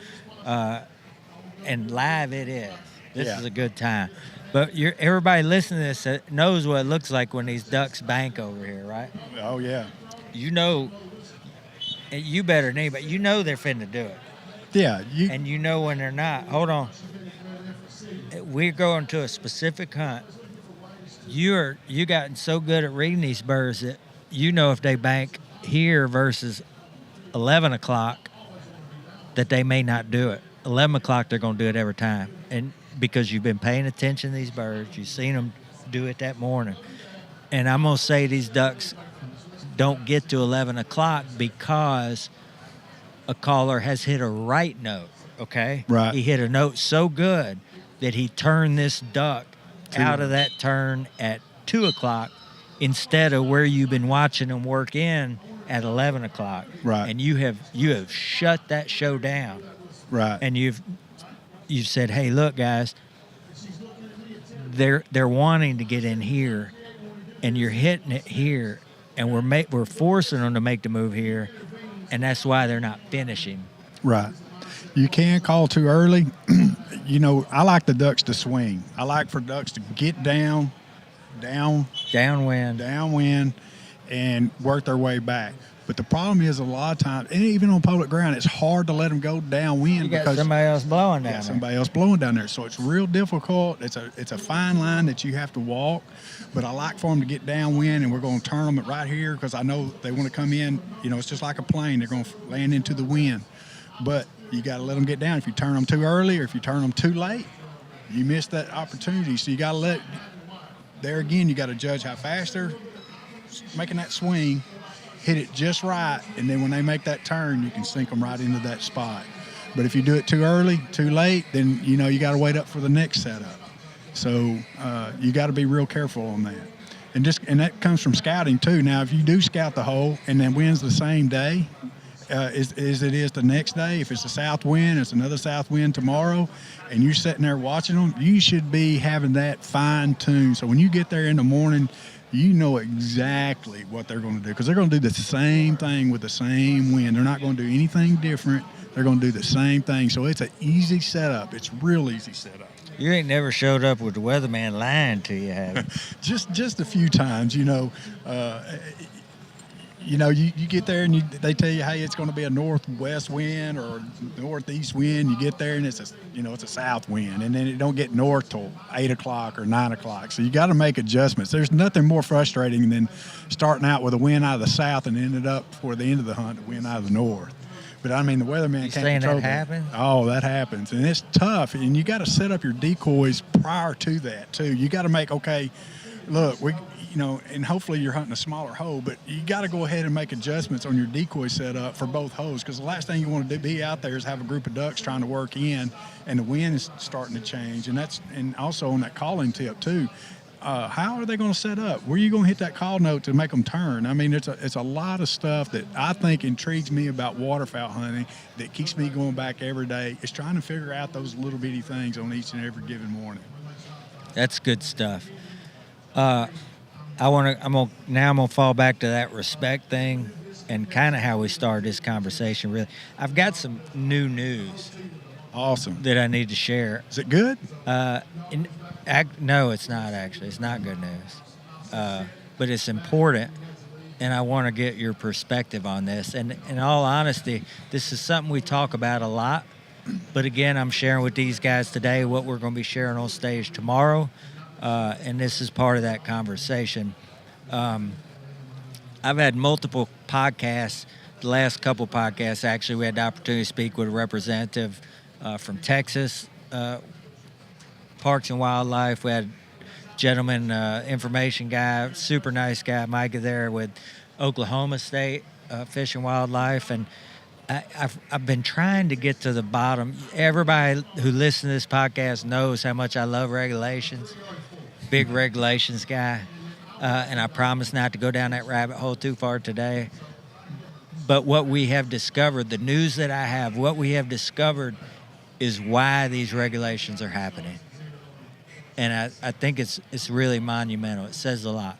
and live it is. This is a good time. But everybody listening to this knows what it looks like when these ducks bank over here, right? Oh, yeah. You better than anybody. They're finna do it. Yeah. And when they're not. Hold on. We're going to a specific hunt. You gotten so good at reading these birds that if they bank here versus 11 o'clock that they may not do it. 11 o'clock they're going to do it every time. And because you've been paying attention to these birds, you've seen them do it that morning. And I'm going to say these ducks don't get to 11 o'clock because a caller has hit a right note, okay? Right. He hit a note so good that he turned this duck out of that turn at 2 o'clock instead of where you've been watching them work in at 11 o'clock. Right. And you have shut that show down. Right. And you've said, hey, look, guys, they're wanting to get in here, and you're hitting it here, and we're forcing them to make the move here, and that's why they're not finishing. Right. You can't call too early. I like the ducks to swing. I like for ducks to get downwind, and work their way back. But the problem is a lot of times, and even on public ground, it's hard to let them go downwind because somebody else blowing down there. Somebody else blowing down there. So it's real difficult. It's a fine line that you have to walk. But I like for them to get downwind, and we're going to turn them right here because I know they want to come in. It's just like a plane. They're going to land into the wind. But you got to let them get down. If you turn them too early or if you turn them too late, you miss that opportunity. So you got to there again, you got to judge how fast they're making that swing, hit it just right, and then when they make that turn, you can sink them right into that spot. But if you do it too early, too late, then you got to wait up for the next setup. So you got to be real careful on that. And that comes from scouting too. Now, if you do scout the hole and then wind's the same day as it is the next day, if it's a south wind, it's another south wind tomorrow, and you're sitting there watching them, you should be having that fine-tuned. So when you get there in the morning, you know exactly what they're going to do because they're going to do the same thing with the same wind. They're not going to do anything different. They're going to do the same thing. So it's an easy setup. It's real easy setup. You ain't never showed up with the weatherman lying to you, have you? just a few times, you get there and they tell you, hey, it's going to be a northwest wind or northeast wind. You get there and it's a south wind, and then it don't get north till 8 o'clock or 9 o'clock. So you got to make adjustments. There's nothing more frustrating than starting out with a wind out of the south and ended up before the end of the hunt, a wind out of the north. But I mean, the weatherman can't control that. Happens? Oh, that happens, and it's tough. And you got to set up your decoys prior to that too. You got to make look, and hopefully you're hunting a smaller hole, but you got to go ahead and make adjustments on your decoy setup for both holes because the last thing you want to be out there is have a group of ducks trying to work in, and the wind is starting to change. And also on that calling tip too. how are they going to set up? Where are you going to hit that call note to make them turn? I mean, it's a lot of stuff that I think intrigues me about waterfowl hunting that keeps me going back every day. Is trying to figure out those little bitty things on each and every given morning. That's good stuff. I'm gonna fall back to that respect thing and kind of how we started this conversation. Really, I've got some new news. Awesome. That I need to share. Is it good? No, it's not actually. It's not good news, but it's important, and I want to get your perspective on this. And in all honesty, this is something we talk about a lot. But again, I'm sharing with these guys today what we're going to be sharing on stage tomorrow, and this is part of that conversation. I've had multiple podcasts. The last couple podcasts, actually, we had the opportunity to speak with a representative from Texas, Parks and Wildlife. We had a gentleman, information guy, super nice guy, Micah there with Oklahoma State Fish and Wildlife. And I've been trying to get to the bottom. Everybody who listens to this podcast knows how much I love regulations. Big regulations guy. And I promise not to go down that rabbit hole too far today. But what we have discovered, the news that I have, what we have discovered is why these regulations are happening. And I think it's really monumental. It says a lot.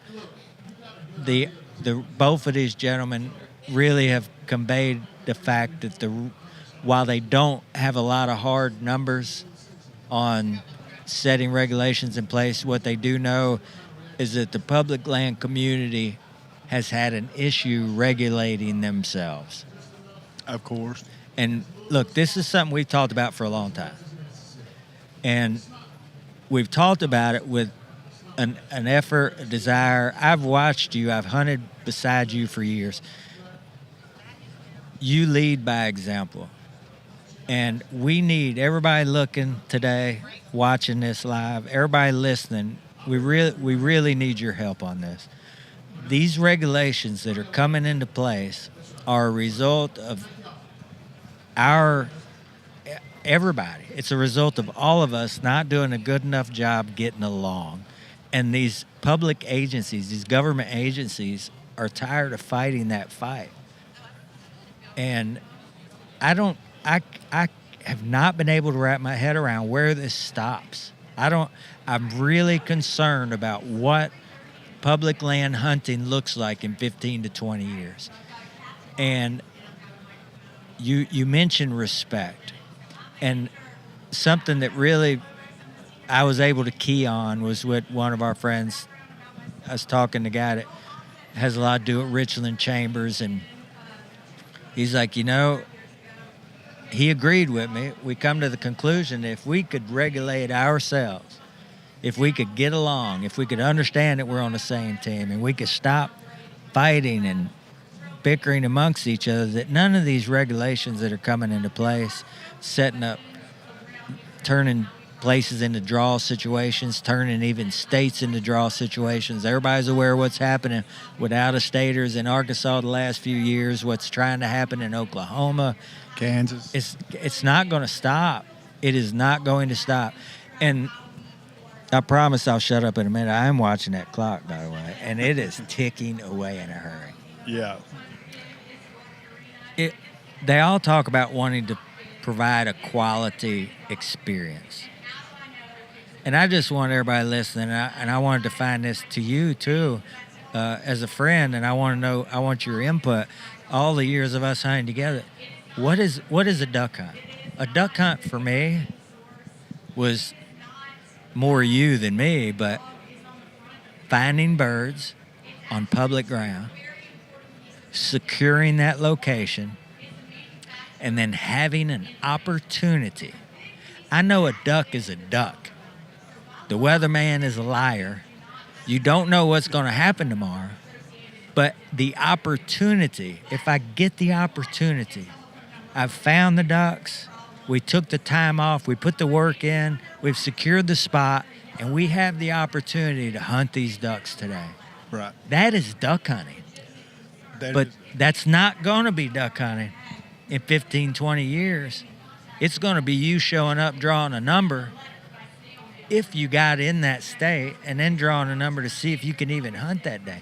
Both of these gentlemen really have conveyed the fact that while they don't have a lot of hard numbers on setting regulations in place, what they do know is that the public land community has had an issue regulating themselves. Of course. And look, this is something we've talked about for a long time. And we've talked about it with an effort, a desire. I've watched you. I've hunted beside you for years. You lead by example. And we need everybody looking today, watching this live, everybody listening. We really need your help on this. These regulations that are coming into place are a result of everybody. It's a result of all of us not doing a good enough job getting along. And these public agencies, these government agencies, are tired of fighting that fight. And I have not been able to wrap my head around where this stops. I'm really concerned about what public land hunting looks like in 15 to 20 years. And you mentioned respect. And something that really I was able to key on was with one of our friends. I was talking to a guy that has a lot to do with Richland Chambers, and he's like, he agreed with me. We come to the conclusion that if we could regulate ourselves, if we could get along, if we could understand that we're on the same team, and we could stop fighting and bickering amongst each other, that none of these regulations that are coming into place, turning places into draw situations, turning even states into draw situations. Everybody's aware of what's happening with out-of-staters in Arkansas the last few years, what's trying to happen in Oklahoma. Kansas. It's not going to stop. It is not going to stop. And I promise I'll shut up in a minute. I am watching that clock, by the way, and it is ticking away in a hurry. Yeah. They all talk about wanting to provide a quality experience. And I just want everybody listening, and I wanted to find this to you too, as a friend, and I want your input. All the years of us hunting together, what is a duck hunt? A duck hunt for me was more you than me, but finding birds on public ground, securing that location, and then having an opportunity. I know a duck is a duck. The weatherman is a liar. You don't know what's going to happen tomorrow. But the opportunity, if I get the opportunity, I've found the ducks, we took the time off, we put the work in, we've secured the spot, and we have the opportunity to hunt these ducks today. Right. That is duck hunting. That's not going to be duck hunting in 15, 20 years. It's going to be you showing up, drawing a number, if you got in that state, and then drawing a number to see if you can even hunt that day.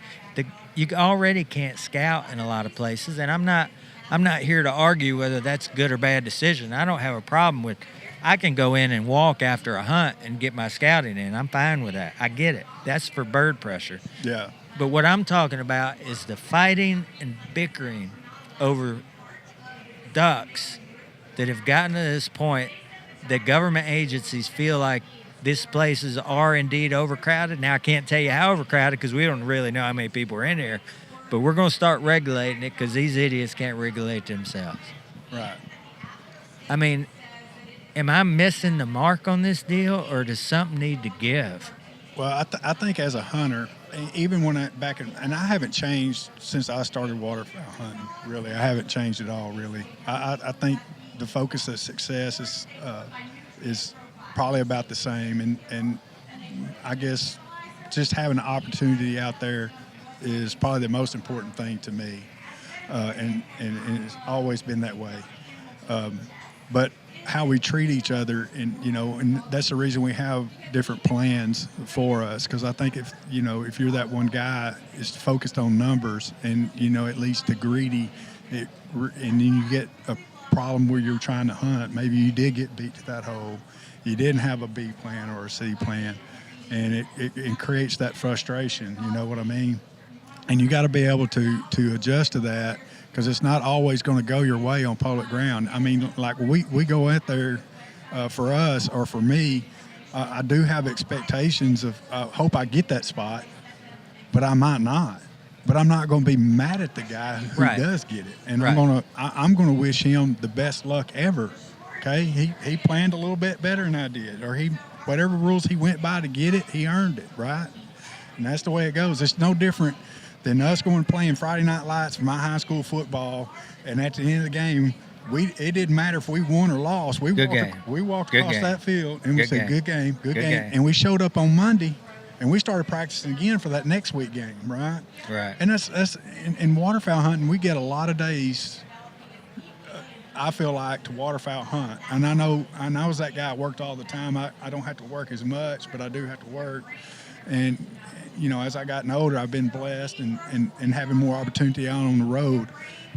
You already can't scout in a lot of places, and I'm not here to argue whether that's a good or bad decision. I don't have a problem with. I can go in and walk after a hunt and get my scouting in. I'm fine with that. I get it. That's for bird pressure. Yeah. But what I'm talking about is the fighting and bickering over ducks that have gotten to this point that government agencies feel like these places are indeed overcrowded. Now, I can't tell you how overcrowded because we don't really know how many people are in here, but we're going to start regulating it because these idiots can't regulate themselves. Right. I mean, am I missing the mark on this deal, or does something need to give? Well, I think as a hunter, even when and I haven't changed since I started waterfowl hunting, really. I haven't changed at all, really. I think the focus of success is probably about the same. And I guess just having an opportunity out there is probably the most important thing to me. And it's always been that way. But how we treat each other, and that's the reason we have different plans for us. Because I think if you're that one guy is focused on numbers, and it leads to greedy, and then you get a problem where you're trying to hunt. Maybe you did get beat to that hole. You didn't have a B plan or a C plan, and it creates that frustration. You know what I mean? And you got to be able to adjust to that. Because it's not always going to go your way on public ground. I mean, like we go out there for us or for me, I do have expectations of hope I get that spot, but I might not. But I'm not going to be mad at the guy who does get it, and I'm going to wish him the best luck ever. Okay, he planned a little bit better than I did, or whatever rules he went by to get it, he earned it, right? And that's the way it goes. It's no different than us going playing Friday Night Lights for my high school football, and at the end of the game, it didn't matter if we won or lost. We walked across that field and we said, "Good game, good game," and we showed up on Monday, and we started practicing again for that next week game, right? Right. And that's in waterfowl hunting, we get a lot of days. I feel like to waterfowl hunt, and I know as that guy worked all the time. I don't have to work as much, but I do have to work, and as I gotten older, I've been blessed and having more opportunity out on the road.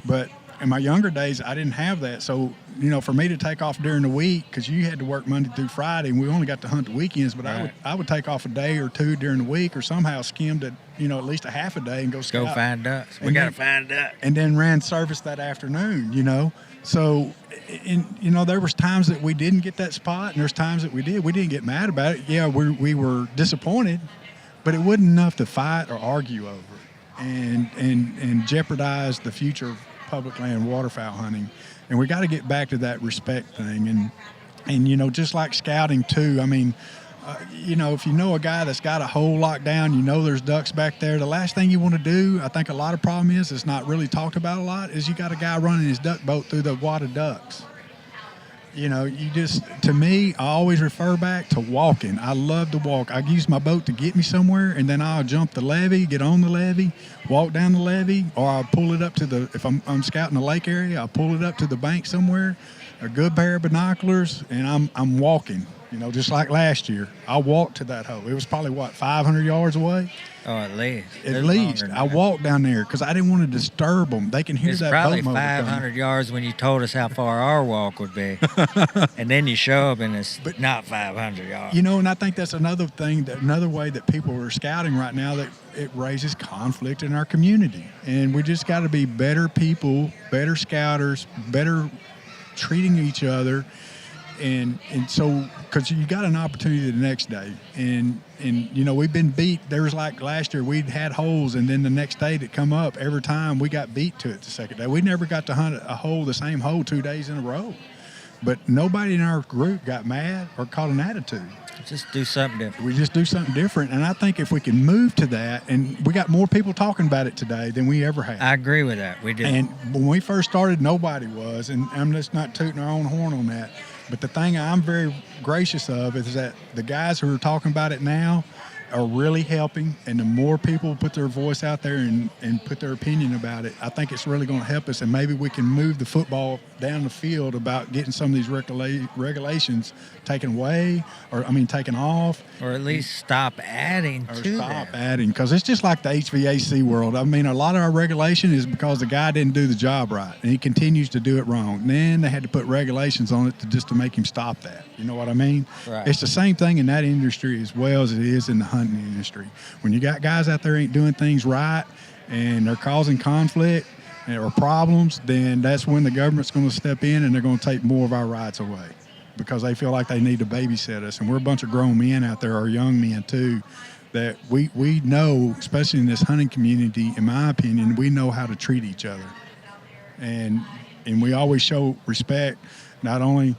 But in my younger days, I didn't have that. So, for me to take off during the week, because you had to work Monday through Friday, and we only got to hunt the weekends, but I would take off a day or two during the week, or somehow skim to, at least a half a day and go scout. Go find ducks. We got to find ducks. And then ran service that afternoon, So, there was times that we didn't get that spot, and there's times that we did. We didn't get mad about it. Yeah, we were disappointed. But it wasn't enough to fight or argue over and jeopardize the future of public land waterfowl hunting. And we got to get back to that respect thing. And just like scouting too, I mean, if you know a guy that's got a hole locked down, there's ducks back there, the last thing you want to do, I think a lot of problem is, it's not really talked about a lot, is you got a guy running his duck boat through the wad of ducks. To me, I always refer back to walking. I love to walk. I use my boat to get me somewhere, and then I'll jump the levee, get on the levee, walk down the levee, or I'll pull it up to if I'm scouting the lake area, I'll pull it up to the bank somewhere, a good pair of binoculars, and I'm walking. Just like last year, I walked to that hole. It was probably 500 yards away. Oh, at least. At least. I walked down there because I didn't want to disturb them. They can hear it's that probably boat motor 500 yards when you told us how far our walk would be. And then you show up and it's not 500 yards. And I think that's another thing, another way that people are scouting right now, that it raises conflict in our community. And we just got to be better people, better scouters, better treating each other. And so, because you got an opportunity the next day, and we've been beat. There was like last year, we'd had holes, and then the next day that come up, every time we got beat to it the second day. We never got to hunt the same hole 2 days in a row. But nobody in our group got mad or caught an attitude. Just do something different. We just do something different. And I think if we can move to that, and we got more people talking about it today than we ever had. I agree with that. We do. And when we first started, nobody was. And I'm just not tooting our own horn on that. But the thing I'm very gracious of is that the guys who are talking about it now are really helping, and the more people put their voice out there and put their opinion about it, I think it's really going to help us, and maybe we can move the football down the field about getting some of these regulations taken away, taken off. Or at least stop adding to them. Adding, because it's just like the HVAC world. I mean, a lot of our regulation is because the guy didn't do the job right, and he continues to do it wrong. And then they had to put regulations on it just to make him stop that. You know what I mean? Right. It's the same thing in that industry as well as it is in the hunting industry. When you got guys out there ain't doing things right and they're causing conflict or problems, then that's when the government's going to step in and they're going to take more of our rights away because they feel like they need to babysit us. And we're a bunch of grown men out there, or young men too, that we know, especially in this hunting community, in my opinion, we know how to treat each other. And we always show respect, not only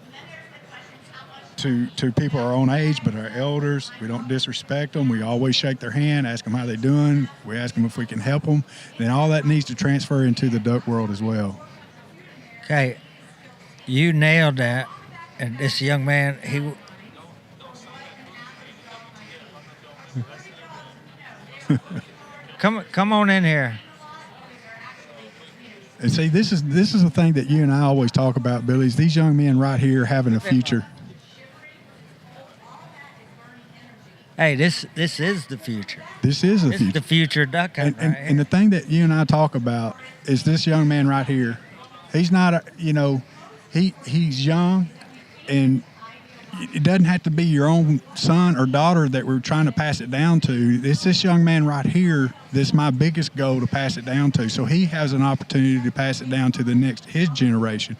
to people our own age, but our elders. We don't disrespect them. We always shake their hand, ask them how they're doing. We ask them if we can help them. Then all that needs to transfer into the duck world as well. Okay, you nailed that. And this young man, come on in here. And see, this is the thing that you and I always talk about, Billy, is these young men right here having a future. Hey, this is the future. This is the This future. is the future duck hunt. And the thing that you and I talk about is this young man right here. He's not, he's young, and it doesn't have to be your own son or daughter that we're trying to pass it down to. It's this young man right here that's my biggest goal to pass it down to. So he has an opportunity to pass it down to his generation.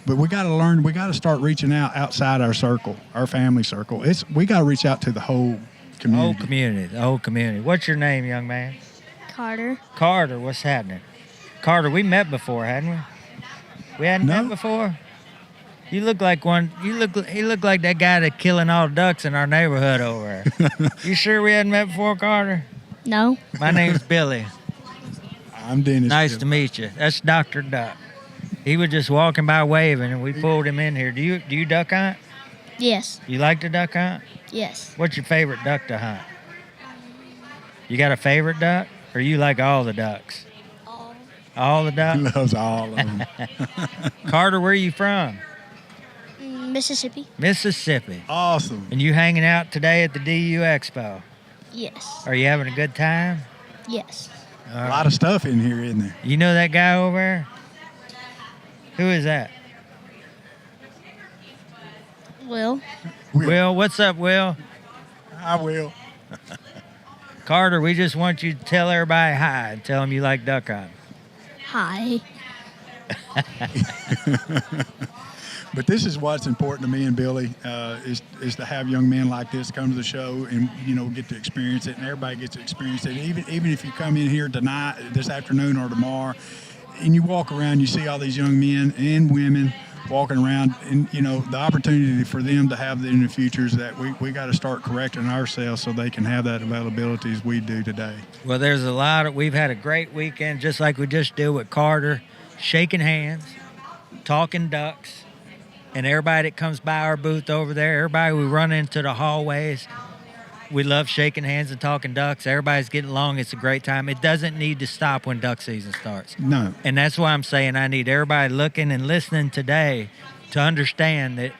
But we got to learn, we got to start reaching out outside our circle, our family circle. We got to reach out to the whole community. The whole community. What's your name, young man? Carter. Carter, what's happening? Carter, we met before, hadn't we? We hadn't met before? You look like he looked like that guy that's killing all the ducks in our neighborhood over there. You sure we hadn't met before, Carter? No. My name's Billy. I'm Dennis. Nice to meet you. That's Dr. Duck. He was just walking by waving, and we pulled him in here. Do you duck hunt? Yes. You like to duck hunt? Yes. What's your favorite duck to hunt? You got a favorite duck, or you like all the ducks? All the ducks? He loves all of them. Carter, where are you from? Mississippi. Mississippi. Awesome. And you hanging out today at the DU Expo? Yes. Are you having a good time? Yes. A lot of stuff in here, isn't there? You know that guy over there? Who is that? Will. Will, what's up, Will? I will. Carter, we just want you to tell everybody hi and tell them you like duck hunting. Hi. But this is what's important to me and Billy is to have young men like this come to the show and get to experience it, and everybody gets to experience it. Even if you come in here tonight, this afternoon, or tomorrow, and you walk around, you see all these young men and women walking around, and the opportunity for them to have that in the future is that we got to start correcting ourselves so they can have that availability as we do today. Well, we've had a great weekend, just like we just did with Carter, shaking hands, talking ducks. And everybody that comes by our booth over there, everybody we run into the hallways, we love shaking hands and talking ducks. Everybody's getting along. It's a great time. It doesn't need to stop when duck season starts. No. And that's why I'm saying I need everybody looking and listening today to understand that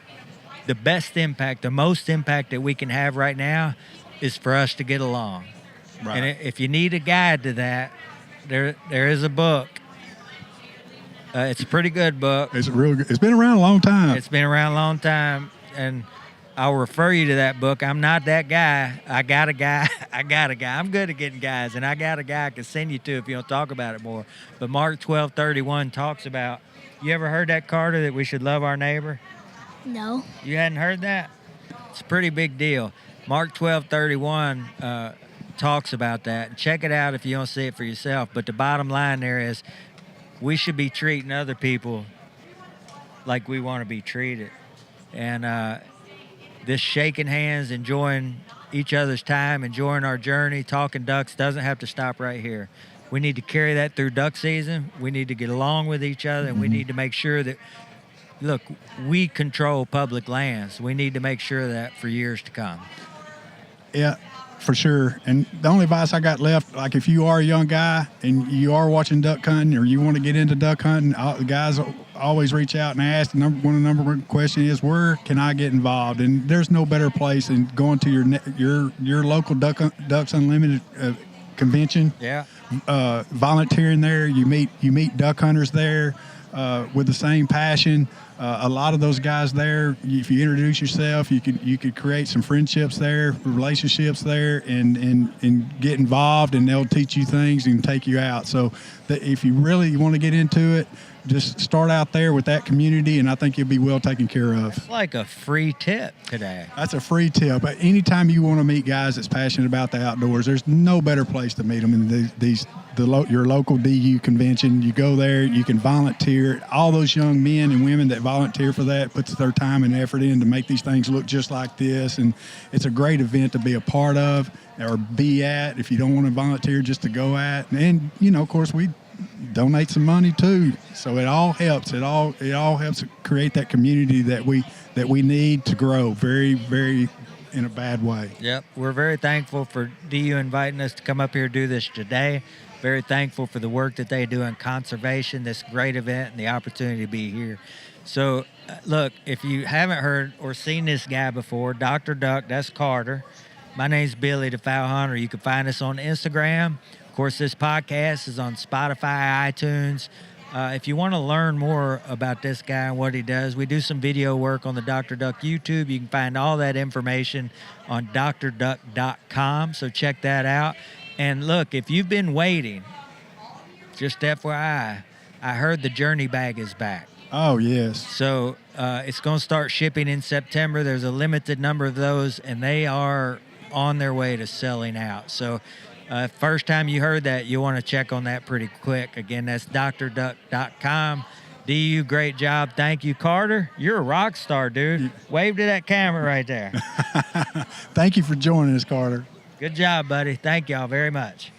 the best impact, the most impact that we can have right now is for us to get along. Right. And if you need a guide to that, there is a book. It's a pretty good book. It's real good. It's been around a long time. It's been around a long time, and I'll refer you to that book. I'm not that guy. I got a guy. I'm good at getting guys, and I got a guy I can send you to if you don't talk about it more. But Mark 12:31 talks about, you ever heard that, Carter, that we should love our neighbor? No. You hadn't heard that? It's a pretty big deal. Mark 12:31 talks about that. Check it out if you don't see it for yourself. But the bottom line there is, we should be treating other people like we want to be treated. And this shaking hands, enjoying each other's time, enjoying our journey, talking ducks doesn't have to stop right here. We need to carry that through duck season. We need to get along with each other, and we need to make sure that, look, we control public lands. We need to make sure of that for years to come. Yeah. for sure. And the only advice I got left, like if you are a young guy and you are watching duck hunting or you want to get into duck hunting, the guys always reach out and ask. One of the number one question is, where can I get involved? And there's no better place than going to your local Ducks Unlimited convention. Yeah. Volunteering there, you meet duck hunters there with the same passion. A lot of those guys there, if you introduce yourself, you could create some friendships there, relationships there, and get involved, and they'll teach you things and take you out. So if you really want to get into it, just start out there with that community, and I think you'll be well taken care of. It's like a free tip today. That's a free tip. But anytime you want to meet guys that's passionate about the outdoors, there's no better place to meet them than your local DU convention. You go there, you can volunteer. All those young men and women that volunteer for that puts their time and effort in to make these things look just like this, and it's a great event to be a part of or be at if you don't want to volunteer, just to go at. And of course, we donate some money too, so it all helps. It all helps create that community that we need to grow very, very in a bad way. Yep, we're very thankful for DU inviting us to come up here and do this today. Very thankful for the work that they do in conservation, this great event, and the opportunity to be here. So, look, if you haven't heard or seen this guy before, Dr. Duck, that's Carter. My name's Billy, the Fowl Hunter. You can find us on Instagram. Of course, this podcast is on Spotify, iTunes. If you want to learn more about this guy and what he does, we do some video work on the Dr. Duck YouTube. You can find all that information on drduck.com, so check that out. And look, if you've been waiting, just FYI, I heard the Journey Bag is back. Oh, yes. So it's going to start shipping in September. There's a limited number of those, and they are on their way to selling out. So first time you heard that, you'll want to check on that pretty quick. Again, that's drduck.com. DU, great job. Thank you, Carter. You're a rock star, dude. Wave to that camera right there. Thank you for joining us, Carter. Good job, buddy. Thank y'all very much.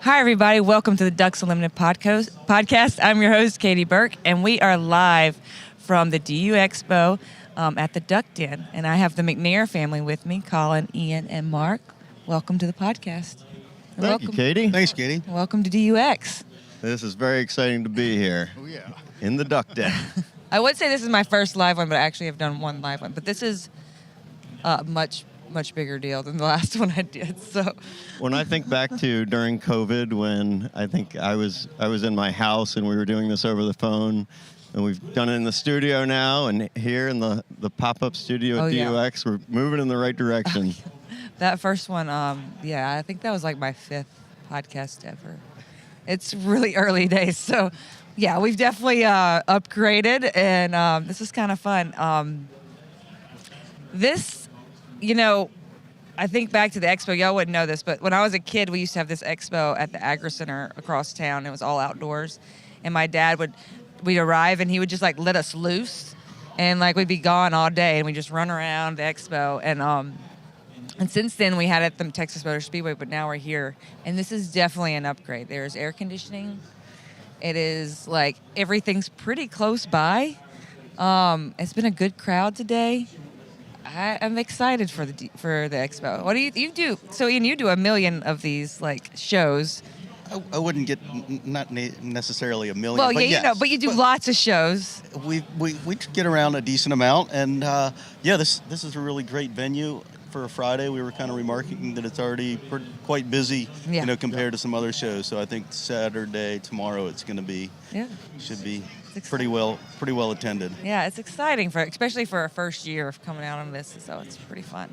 Hi, everybody. Welcome to the DUX Unlimited podcast. I'm your host, Katie Burke, and we are live from the DU Expo at the Duck Den. And I have the McNair family with me, Colin, Ian, and Mark. Welcome to the podcast. And Thank you, Katie. Thanks, Katie. Welcome to DUX. This is very exciting to be here. Oh, yeah. In the Duck Den. I would say this is my first live one, but I actually have done one live one. But this is much bigger deal than the last one I did. So When I think back to during COVID, when I think I was in my house and we were doing this over the phone, and we've done it in the studio now, and here in the pop-up studio at DUX, we're moving in the right direction. that first one, I think that was like my 5th podcast ever. It's really early days, so yeah, we've definitely upgraded, and this is kind of fun. I think back to the expo. Y'all wouldn't know this, but when I was a kid, we used to have this expo at the Agri Center across town. It was all outdoors, and my dad we'd arrive, and he would just like let us loose, and like we'd be gone all day, and we'd just run around the expo. And since then, we had it at the Texas Motor Speedway, but now we're here, and this is definitely an upgrade. There's air conditioning. It is like everything's pretty close by. It's been a good crowd today. I'm excited for the expo. What do you do? So Ian, you do a million of these like shows. I wouldn't get not necessarily a million. Well, but yeah, yes. but you do lots of shows. We get around a decent amount, and this is a really great venue for a Friday. We were kind of remarking that it's already quite busy, compared to some other shows. So I think Saturday, tomorrow, it's going to be should be pretty well attended. Yeah, it's exciting especially for our first year of coming out on this, so it's pretty fun.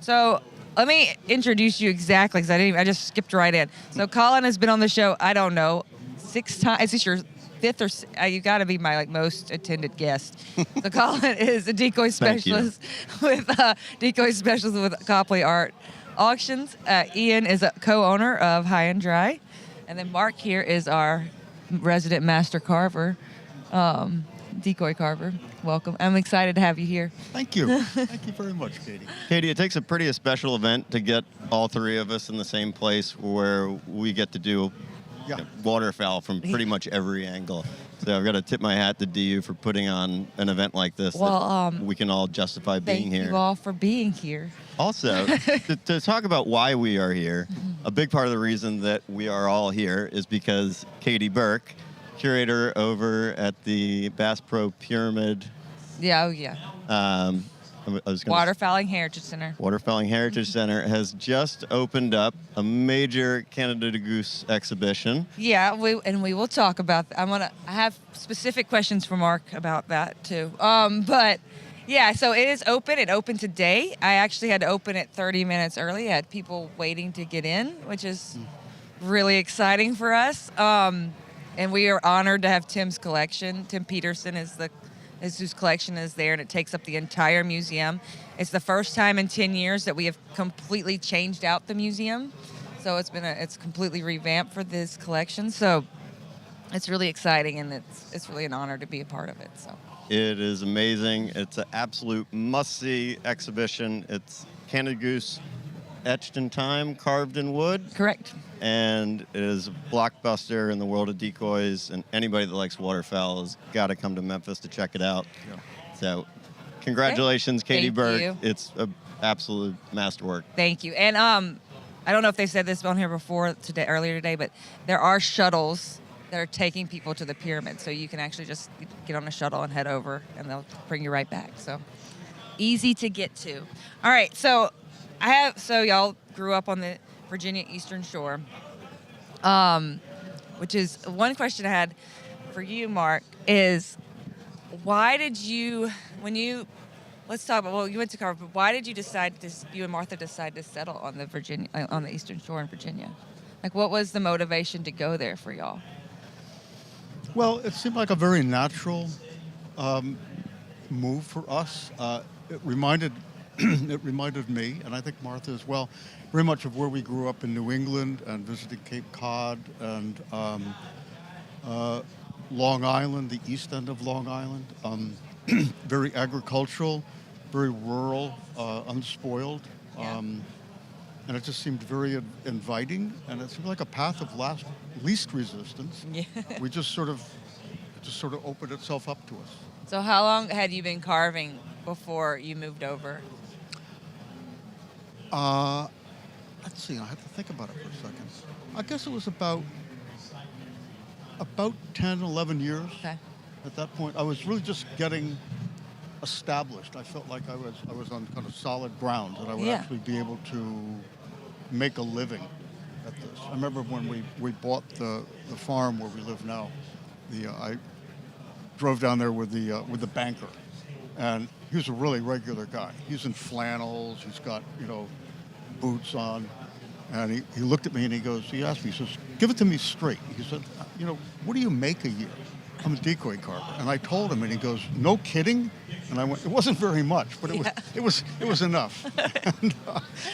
So let me introduce you exactly, because I just skipped right in. So Colin has been on the show, I don't know, 6 times. Is this your 5th or you got to be my most attended guest. So Colin is a decoy specialist with Copley Art Auctions. Ian is a co-owner of High and Dry, and then Mark here is our resident master carver. Decoy carver. Welcome. I'm excited to have you here. Thank you. Thank you very much, Katie. Katie, it takes a pretty special event to get all 3 of us in the same place where we get to do waterfowl from pretty much every angle. So I've got to tip my hat to DU for putting on an event like this that we can all justify being here. Thank you all for being here. Also, to talk about why we are here, a big part of the reason that we are all here is because Katie Burke, curator over at the Bass Pro Pyramid. Waterfowling Heritage Center. Waterfowling Heritage Center has just opened up a major Canada Goose exhibition. Yeah, we will talk about that. I have specific questions for Mark about that too. But yeah, so it is open. It opened today. I actually had to open it 30 minutes early. I had people waiting to get in, which is really exciting for us. And we are honored to have Tim's collection. Tim Peterson is whose collection is there, and it takes up the entire museum. It's the first time in 10 years that we have completely changed out the museum. So it's completely revamped for this collection. So it's really exciting, and it's really an honor to be a part of it. So it is amazing. It's an absolute must-see exhibition. It's Canada Goose etched in time, carved in wood. Correct. And it is a blockbuster in the world of decoys, and anybody that likes waterfowl has got to come to Memphis to check it out. So congratulations, Katie Burke. You. It's an absolute masterwork. Thank you. And I don't know if they said this on here earlier today, but there are shuttles that are taking people to the pyramid. So you can actually just get on a shuttle and head over, and they'll bring you right back. So easy to get to. All right, so y'all grew up on the Virginia Eastern Shore, which is one question I had for you, Mark, is why did you, let's talk about, you went to Carver, but why did you and Martha decide to settle on the Eastern Shore in Virginia? Like, what was the motivation to go there for y'all? Well, it seemed like a very natural move for us. It reminded me, and I think Martha as well, very much of where we grew up in New England and visited Cape Cod and Long Island, the east end of Long Island. Very agricultural, very rural, unspoiled. and it just seemed very inviting, and it seemed like a path of least resistance. Yeah. We just sort of opened itself up to us. So how long had you been carving before you moved over? Let's see, I have to think about it for a second. I guess it was about 10, 11 years. Okay. At that point, I was really just getting established. I felt like I was on kind of solid ground, that I would actually be able to make a living at this. I remember when we bought the farm where we live now. I drove down there with the banker, and he was a really regular guy. He's in flannels. He's got boots on, and he looked at me and he asked me, he says, "Give it to me straight." He said, "What do you make a year?" I'm a decoy carver, and I told him, and he goes, "No kidding?" And I went, "It wasn't very much, but it was enough." And,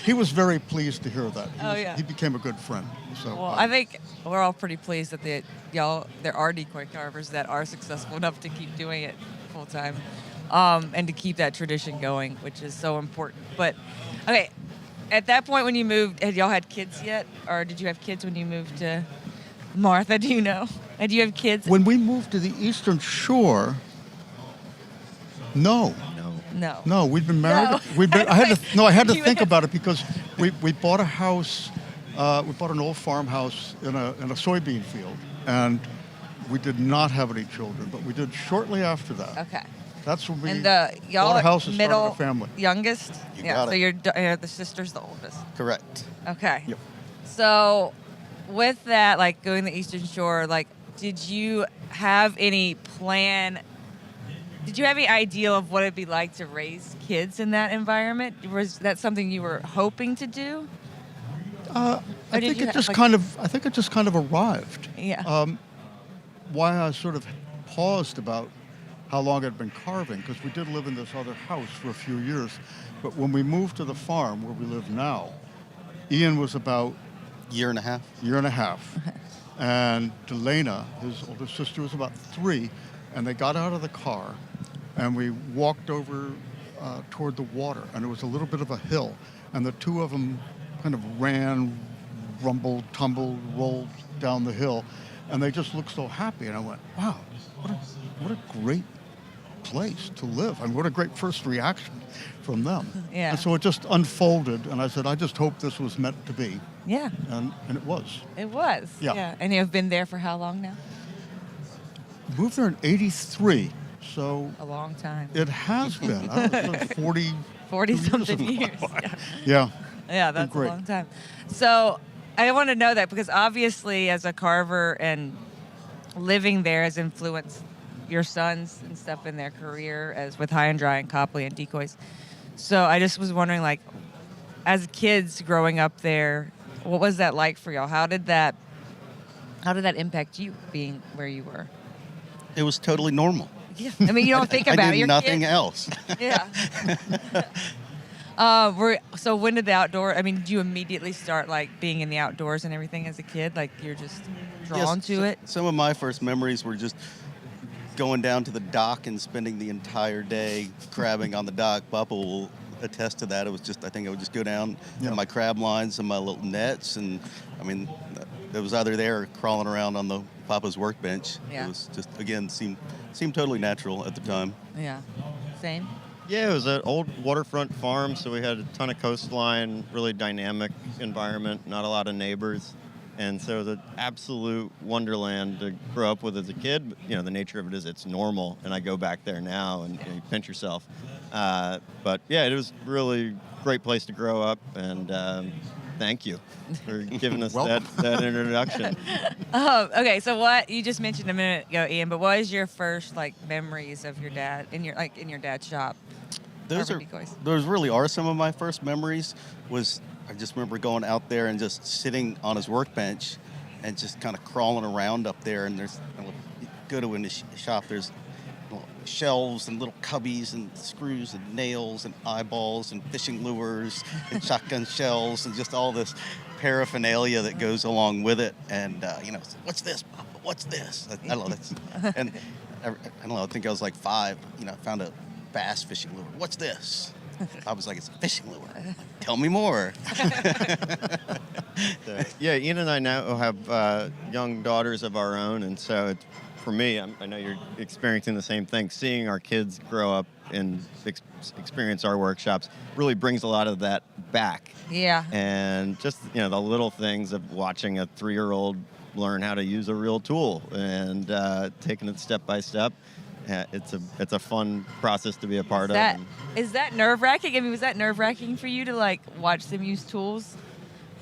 he was very pleased to hear that. He became a good friend. So Well, I think we're all pretty pleased that there are decoy carvers that are successful enough to keep doing it full time, and to keep that tradition going, which is so important. But okay, at that point when you moved, had y'all had kids yet, or did you have kids when you moved to Martha? Do you know? And do you have kids? when we moved to the Eastern Shore, no. No, we'd been married. No. I had to think about it because we bought a house. We bought an old farmhouse in a soybean field, and we did not have any children, but we did shortly after that. Okay. That's when we And y'all bought a are house and started middle a family. youngest. You Yeah. got So it. you're the sister's the oldest. Correct. Okay. Yep. So, with that, like going the Eastern Shore, like, did you have any plan? Did you have any idea of what it'd be like to raise kids in that environment? Was that something you were hoping to do? I think it just kind of arrived. Yeah. Why I sort of paused about how long I'd been carving, because we did live in this other house for a few years, but when we moved to the farm where we live now, Ian was about Year and a half. And Delana, his older sister, was about 3, and they got out of the car, and we walked over toward the water, and it was a little bit of a hill, and the two of them kind of ran, rumbled, tumbled, rolled down the hill, and they just looked so happy, and I went, wow, what a great place to live. I mean, what a great first reaction from them. Yeah. And so it just unfolded, and I said, I just hope this was meant to be. Yeah. And it was. It was. Yeah. And you've been there for how long now? Moved there in '83, so A long time. it has been. I was 40 40-something years. Yeah. Yeah, that's a great. long time. So I want to know that because obviously as a carver and living there has influenced your sons and stuff in their career as with High and Dry and Copley and Decoys. So I just was wondering, like, as kids growing up there, what was that like for y'all? How did that impact you being where you were? It was totally normal. Yeah. I mean, you don't think about I it. did You're nothing kid. else. Yeah. So when did the outdoor? I mean, did you immediately start like being in the outdoors and everything as a kid? Like you're just drawn to it. Some of my first memories were just going down to the dock and spending the entire day crabbing on the dock. Papa will attest to that. It was just, I think I would just go down in my crab lines and my little nets, and I mean, it was either there or crawling around on the Papa's workbench. Yeah. It was just, again, seemed totally natural at the time. Yeah. Same. Yeah, it was an old waterfront farm, so we had a ton of coastline, really dynamic environment, not a lot of neighbors. And so the absolute wonderland to grow up with as a kid. But, the nature of it is it's normal, and I go back there now and you pinch yourself. But yeah, it was really great place to grow up, and thank you for giving us that introduction. Okay, so what you just mentioned a minute ago, Ian, but what is your first like memories of your dad in your dad's shop? Those really are some of my first memories. I just remember going out there and just sitting on his workbench and just kind of crawling around up there. And there's, you go to in the shop, there's shelves and little cubbies and screws and nails and eyeballs and fishing lures and shotgun shells and just all this paraphernalia that goes along with it. And, what's this, Papa? What's this? I don't know. And I don't know, I think I was like 5, I found a bass fishing lure. What's this? I was like, it's a fishing lure. Tell me more. So, yeah, Ian and I now have young daughters of our own, and so it's, for me, I know you're experiencing the same thing. Seeing our kids grow up and experience our workshops really brings a lot of that back. Yeah. And just, the little things of watching a 3-year-old learn how to use a real tool and taking it step by step. It's a fun process to be a part of. Is that nerve-wracking? I mean, was that nerve-wracking for you to like watch them use tools?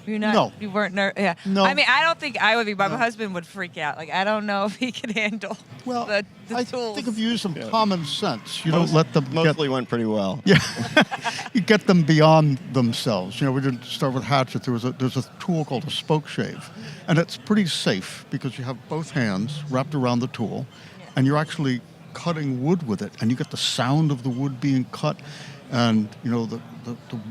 You're not. No. You weren't Yeah. No. I mean, I don't think I would be, but my husband would freak out. Like, I don't know if he could handle the tools. I think if you use some common sense, you don't let them Mostly went pretty well. Yeah, you get them beyond themselves. We didn't start with hatchet. There's a tool called a spoke shave, and it's pretty safe because you have both hands wrapped around the tool, and you're actually cutting wood with it, and you get the sound of the wood being cut, and the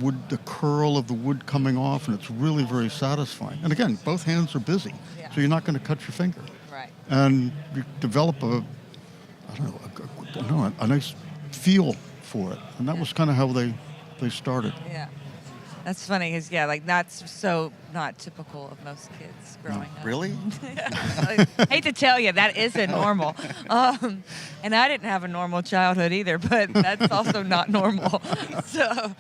wood, the curl of the wood coming off, and it's really very satisfying. And again, both hands are busy, so you're not going to cut your finger. Right. And you develop a nice feel for it, and that was kind of how they started. Yeah. That's funny because, like that's so not typical of most kids growing up. Really? I hate to tell you, that isn't normal. And I didn't have a normal childhood either, but that's also not normal. So,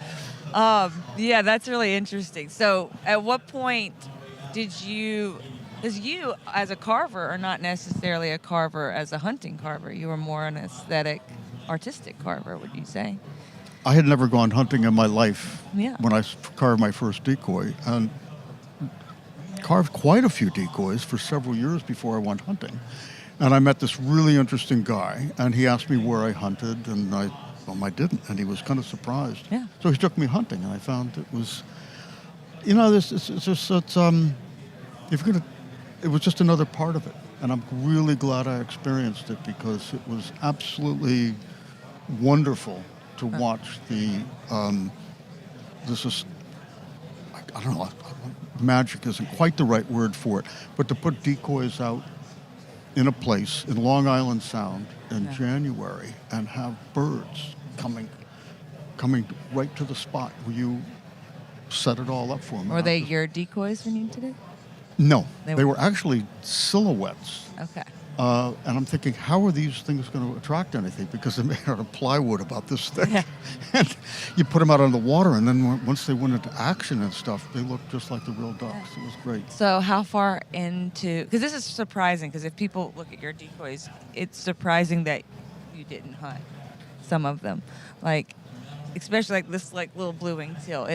that's really interesting. So at what point did you, because you as a carver are not necessarily a carver as a hunting carver. You were more an aesthetic, artistic carver, would you say? I had never gone hunting in my life Yeah. when I carved my first decoy, and carved quite a few decoys for several years before I went hunting. And I met this really interesting guy, and he asked me where I hunted, and I didn't, and he was kind of surprised. Yeah. So he took me hunting, and I found it was, it was just another part of it. And I'm really glad I experienced it because it was absolutely wonderful to watch magic isn't quite the right word for it, but to put decoys out in a place in Long Island Sound in January and have birds coming right to the spot where you set it all up for them. Were they your decoys when you did it? No, they were actually silhouettes. Okay. And I'm thinking, how are these things going to attract anything? Because they're made out of plywood about this thick. Yeah. And you put them out on the water, and then once they went into action and stuff, they looked just like the real ducks. It was great. So how far into, because this is surprising, because if people look at your decoys, it's surprising that you didn't hunt some of them. Like, especially like this little blue-winged teal.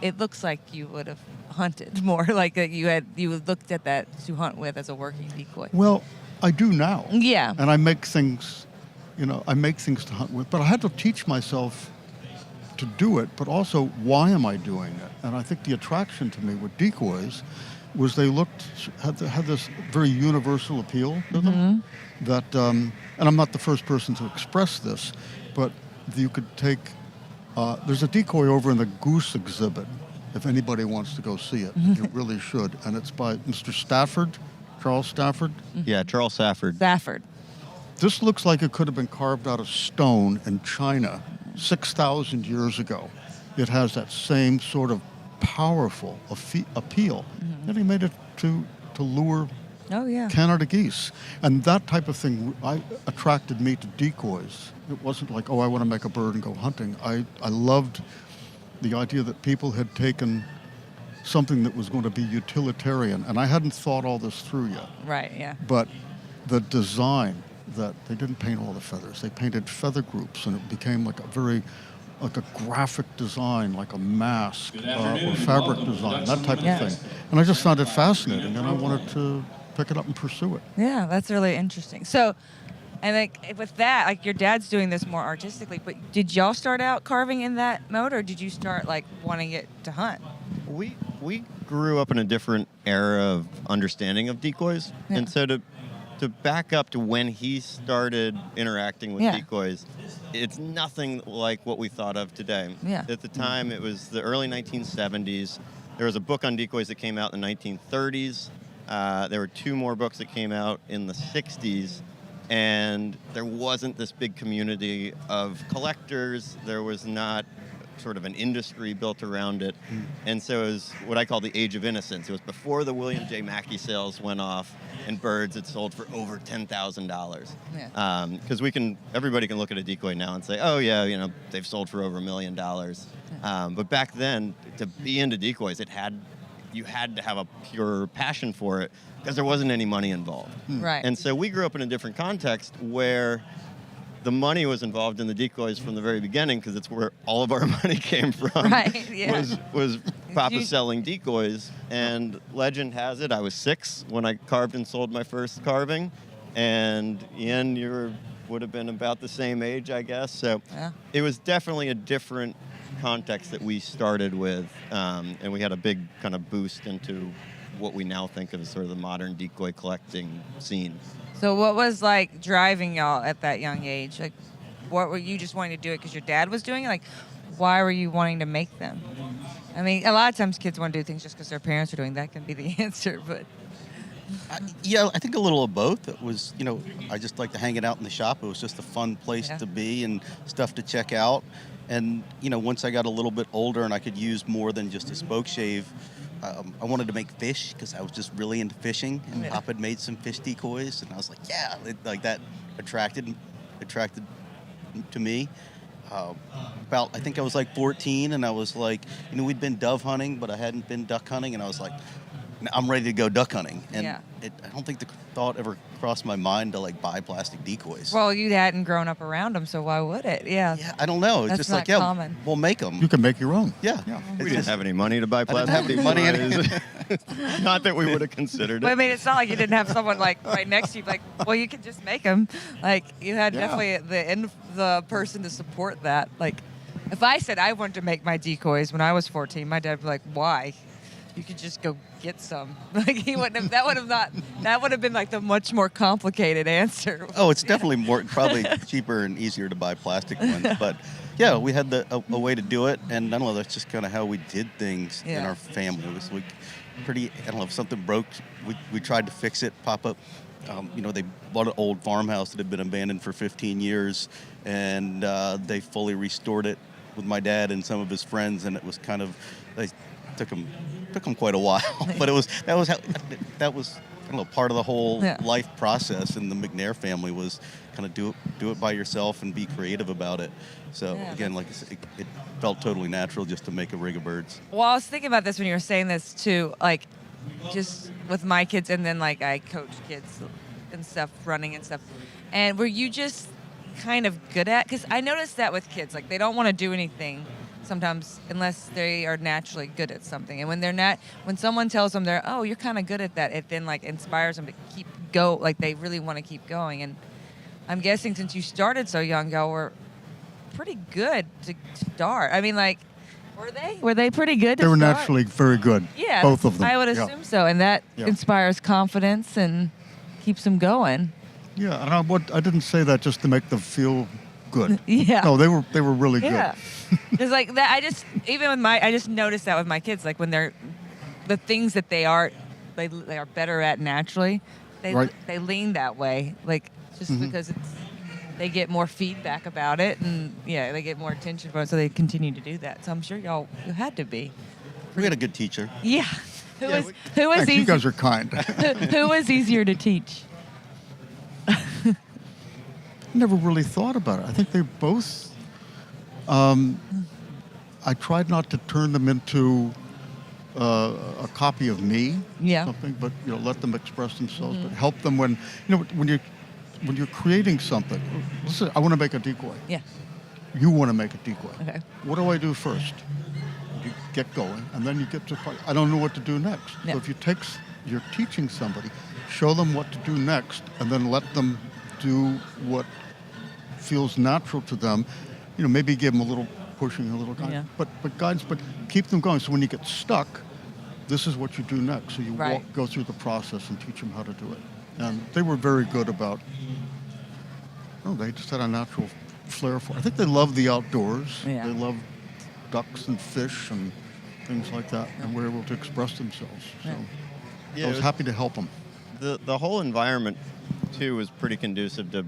It looks like you would have hunted more, like you looked at that to hunt with as a working decoy. Well, I do now. Yeah. And I make things, to hunt with. But I had to teach myself to do it, but also why am I doing it? And I think the attraction to me with decoys was they had this very universal appeal to them. That, and I'm not the first person to express this, but you could take, there's a decoy over in the goose exhibit, if anybody wants to go see it. You really should. And it's by Mr. Stafford. Charles Stafford? Yeah, Charles Stafford. Stafford. This looks like it could have been carved out of stone in China 6,000 years ago. It has that same sort of powerful appeal. And he made it to lure Canada geese. And that type of thing attracted me to decoys. It wasn't like, I want to make a bird and go hunting. I loved the idea that people had taken something that was going to be utilitarian, and I hadn't thought all this through yet. Right, yeah. But the design, that they didn't paint all the feathers, they painted feather groups, and it became like a graphic design, like a mask or fabric design, that type of thing. And I just found it fascinating, and I wanted to pick it up and pursue it. Yeah, that's really interesting. So, and like with that, like your dad's doing this more artistically, but did y'all start out carving in that mode, or did you start like wanting it to hunt? We grew up in a different era of understanding of decoys, and so to back up to when he started interacting with decoys, it's nothing like what we thought of today. Yeah. At the time, it was the early 1970s. There was a book on decoys that came out in the 1930s. There were 2 more books that came out in the 60s. And there wasn't this big community of collectors. There was not sort of an industry built around it. And so it was what I call the age of innocence. It was before the William J. Mackey sales went off and birds had sold for over $10,000. Yeah. Because everybody can look at a decoy now and say, oh yeah, they've sold for over $1 million. But back then, to be into decoys, you had to have a pure passion for it because there wasn't any money involved. Right. And so we grew up in a different context where the money was involved in the decoys from the very beginning because it's where all of our money came from. Right, yeah. Was Papa selling decoys. And legend has it, I was 6 when I carved and sold my first carving. And Ian, would have been about the same age, I guess. So it was definitely a different context that we started with. And we had a big kind of boost into what we now think of as sort of the modern decoy collecting scene. So what was like driving y'all at that young age? Like, what were you just wanting to do it because your dad was doing it? Like, why were you wanting to make them? I mean, a lot of times kids want to do things just because their parents are doing. That can be the answer, but. I think a little of both. It was, I just like to hang it out in the shop. It was just a fun place to be and stuff to check out. And, once I got a little bit older and I could use more than just a spoke shave, I wanted to make fish because I was just really into fishing. And Pop had made some fish decoys, and I was like, that attracted to me. I think I was like 14, and I was like, we'd been dove hunting, but I hadn't been duck hunting, and I was like, I'm ready to go duck hunting. And I don't think the thought ever crossed my mind to like buy plastic decoys. Well, you hadn't grown up around them, so why would it? Yeah. I don't know. It's That's just not like, common. we'll make them. You can make your own. Yeah. We didn't have any money to buy plastic. I didn't have any money. Not that we would have considered it. But I mean, it's not like you didn't have someone like right next to you, like, well, you could just make them. Like, you had definitely the person to support that. Like, if I said I wanted to make my decoys when I was 14, my dad would be like, why? You could just go get some. Like, he wouldn't have. That would have been like the much more complicated answer. Oh, it's definitely probably cheaper and easier to buy plastic ones. But yeah, we had a way to do it, and I don't know. That's just kind of how we did things in our family. It was I don't know, if something broke, we tried to fix it. Pop up. They bought an old farmhouse that had been abandoned for 15 years, and they fully restored it with my dad and some of his friends, and it was kind of took them quite a while, but that was kind of part of the whole life process. And the McNair family was kind of do it by yourself and be creative about it. So again, like I said, it felt totally natural just to make a rig of birds. Well, I was thinking about this when you were saying this too, like just with my kids, and then like I coach kids and stuff, running and stuff. And were you just kind of good at? Because I noticed that with kids, like they don't want to do anything sometimes unless they are naturally good at something. And when someone tells them you're kind of good at that, it then like inspires them to like they really want to keep going. And I'm guessing since you started so young, y'all were pretty good to start. I mean, like, were they pretty good to They were start? naturally very good. Yeah, Both of them. I would assume so, and that inspires confidence and keeps them going. Yeah, and I didn't say that just to make them feel good. Yeah. No, they were really good. Yeah. Because like that, I just noticed that with my kids, like when they're the things that they are better at naturally, they lean that way, like just because they get more feedback about it, and they get more attention from it, so they continue to do that. So I'm sure you had to be. We had a good teacher. Yeah. Who was Thanks, easy? you guys are kind. Who was easier to teach? Never really thought about it. I think they both. I tried not to turn them into a copy of me, something, but let them express themselves, but help them when you're creating something. Listen, I want to make a decoy. Yeah. You want to make a decoy. Okay. What do I do first? You get going, and then you get to the part. I don't know what to do next. Yeah. So if you're teaching somebody, show them what to do next, and then let them do what feels natural to them. Maybe give them a little pushing, a little guidance, but guidance, but keep them going. So when you get stuck, this is what you do next. So you go through the process and teach them how to do it. And they were very good about. They just had a natural flair for it. I think they love the outdoors. Yeah. They love ducks and fish and things like that, and were able to express themselves. So I was happy to help them. The whole environment too was pretty conducive to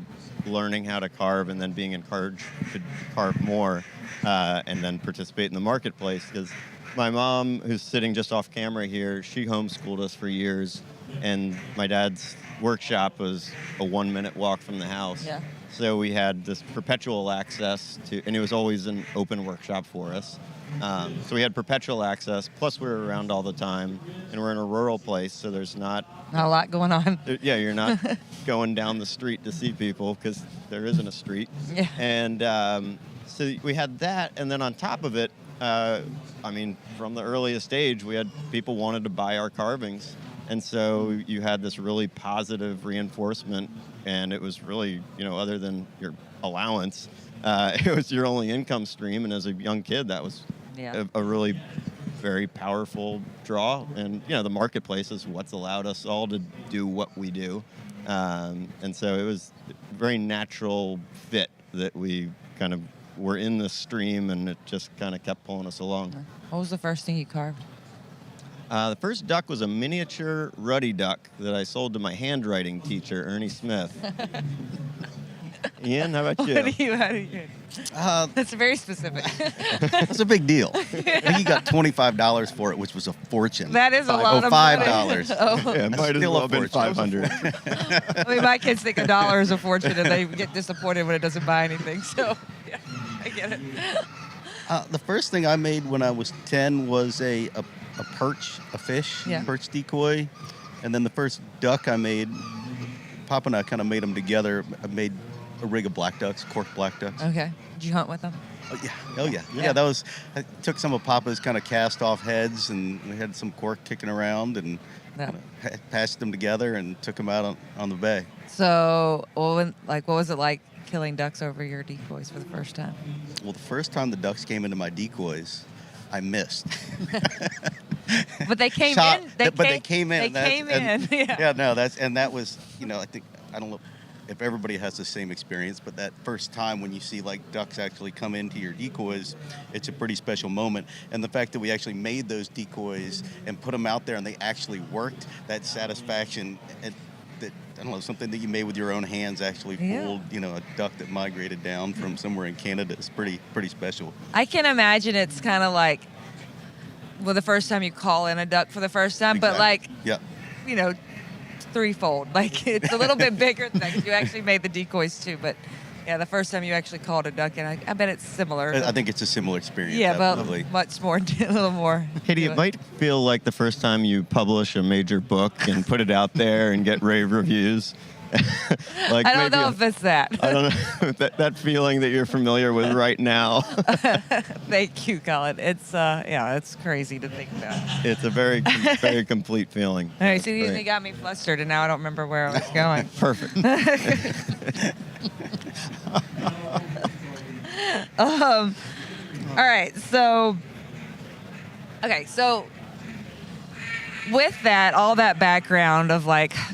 learning how to carve and then being encouraged to carve more and then participate in the marketplace. Because my mom, who's sitting just off camera here, she homeschooled us for years, and my dad's workshop was a 1-minute walk from the house. Yeah. So we had this perpetual access to, and it was always an open workshop for us. So we had perpetual access, plus we were around all the time, and we're in a rural place, so there's not a lot going on. Yeah, you're not going down the street to see people because there isn't a street. Yeah. And so we had that, and then on top of it, from the earliest age, we had people wanted to buy our carvings, and so you had this really positive reinforcement, and it was really, other than your allowance, it was your only income stream, and as a young kid, that was a really very powerful draw. And the marketplace is what's allowed us all to do what we do, and so it was a very natural fit that we kind of were in the stream, and it just kind of kept pulling us along. What was the first thing you carved? The first duck was a miniature ruddy duck that I sold to my handwriting teacher, Ernie Smith. Ian, how about you? How do you? That's very specific. That's a big deal. He got $25 for it, which was a fortune. That is a lot of money. $5. Oh. Yeah, it might as well have been 500. I mean, my kids think $1 is a fortune, and they get disappointed when it doesn't buy anything. So, yeah, I get it. The first thing I made when I was 10 was a perch, a fish, perch decoy. And then the first duck I made, Papa and I kind of made them together. I made a rig of black ducks, cork black ducks. Okay. Did you hunt with them? Oh yeah. That was. I took some of Papa's kind of cast off heads, and we had some cork kicking around, and patched them together and took them out on the bay. So, what was it like killing ducks over your decoys for the first time? Well, the first time the ducks came into my decoys, I missed. But they came in. They came in. That was, I don't know if everybody has the same experience, but that first time when you see ducks actually come into your decoys, it's a pretty special moment. And the fact that we actually made those decoys and put them out there and they actually worked, that satisfaction, and that, I don't know, something that you made with your own hands actually fooled, a duck that migrated down from somewhere in Canada is pretty special. I can imagine it's kind of like, the first time you call in a duck for the first time, Exactly. but threefold. It's a little bit bigger than that. You actually made the decoys too, but the first time you actually called a duck in, I bet it's similar. I think it's a similar experience. Yeah, absolutely. but much more, a little more. Katie, it might feel like the first time you publish a major book and put it out there and get rave reviews. I don't know if it's that. I don't know that feeling that you're familiar with right now. Thank you, Colin. It's it's crazy to think about. It's a very very complete feeling. All right, so you got me flustered, and now I don't remember where I was going. Perfect. All right, so with that, all that background of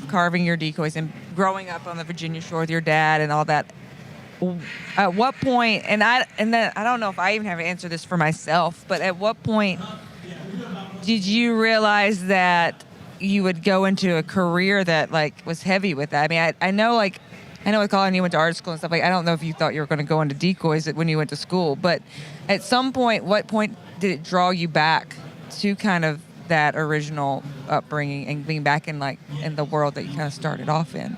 carving your decoys and growing up on the Virginia shore with your dad and all that, at what point, and then I don't know if I even have to answer this for myself, but at what point did you realize that you would go into a career that was heavy with that? I mean, I know with Colin, you went to art school and stuff. I don't know if you thought you were going to go into decoys when you went to school, but at some point, what point did it draw you back to kind of that original upbringing and being back in the world that you kind of started off in?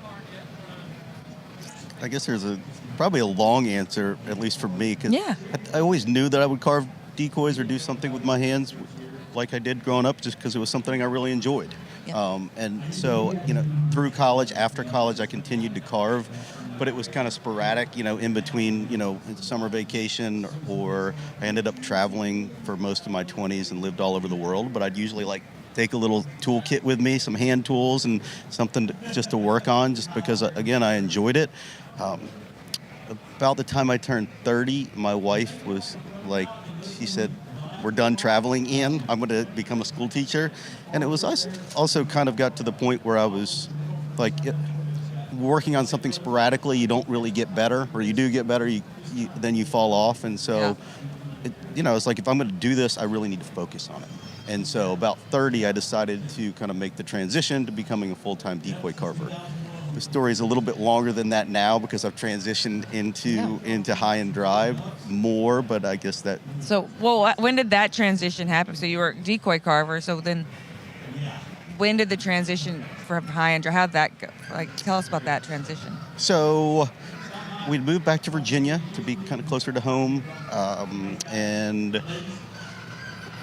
I guess there's probably a long answer, at least for me, because I always knew that I would carve decoys or do something with my hands like I did growing up, just because it was something I really enjoyed. And so, through college, after college, I continued to carve, but it was kind of sporadic, in between, summer vacation, or I ended up traveling for most of my 20s and lived all over the world. But I'd usually take a little toolkit with me, some hand tools and something just to work on, just because, again, I enjoyed it. About the time I turned 30, my wife was she said, "We're done traveling, Ian. I'm going to become a school teacher." And it was also kind of got to the point where I was working on something sporadically, you don't really get better, or you do get better, then you fall off. And so, it's if I'm going to do this, I really need to focus on it. And so about 30, I decided to kind of make the transition to becoming a full-time decoy carver. The story is a little bit longer than that now because I've transitioned into high-end drive more, but I guess that... So, well, when did that transition happen? So you were a decoy carver, so then when did the transition from high-end drive, how'd that go? Like, tell us about that transition. So we'd moved back to Virginia to be kind of closer to home, and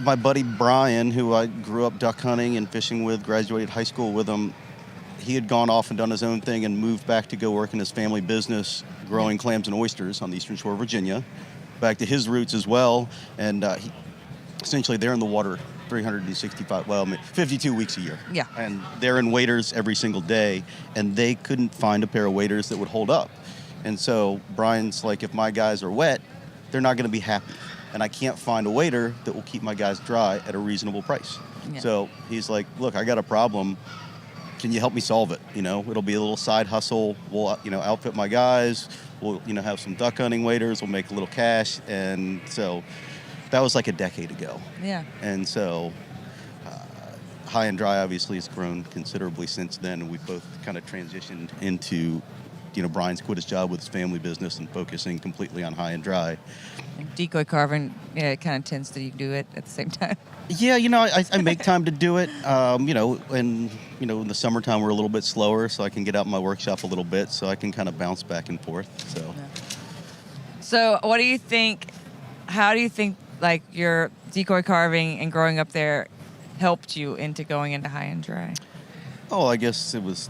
my buddy Brian, who I grew up duck hunting and fishing with, graduated high school with him, he had gone off and done his own thing and moved back to go work in his family business growing clams and oysters on the eastern shore of Virginia, back to his roots as well. And essentially they're in the water 52 weeks a year. Yeah. And they're in waders every single day, and they couldn't find a pair of waders that would hold up. And so Brian's like, if my guys are wet, they're not going to be happy. And I can't find a wader that will keep my guys dry at a reasonable price. Yeah. So he's like, look, I got a problem. Can you help me solve it? You know, it'll be a little side hustle. We'll, outfit my guys. We'll, have some duck hunting waders. We'll make a little cash. And so that was like a decade ago. Yeah. And so high and dry obviously has grown considerably since then. And we both kind of transitioned into, Brian's quit his job with his family business and focusing completely on high and dry. And decoy carving, it kind of tends to do it at the same time. Yeah, I make time to do it. In the summertime we're a little bit slower, so I can get out in my workshop a little bit, so I can kind of bounce back and forth. So what do you think, how do you think like your decoy carving and growing up there helped you into going into high and dry? Oh, I guess it was,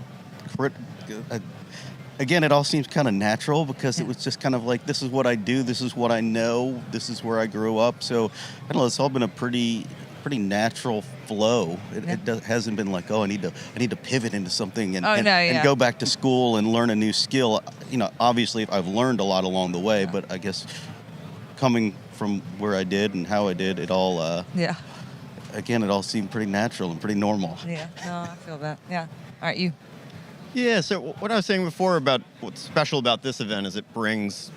again, it all seems kind of natural because it was just kind of like, this is what I do, this is what I know, this is where I grew up. So I don't know, it's all been a pretty natural flow. It hasn't been like, I need to pivot into something and go back to school and learn a new skill. Obviously I've learned a lot along the way, but I guess coming from where I did and how I did, it all again, it all seemed pretty natural and pretty normal. Yeah, no, I feel that. Yeah. All right, you. Yeah, so what I was saying before about what's special about this event is it brings,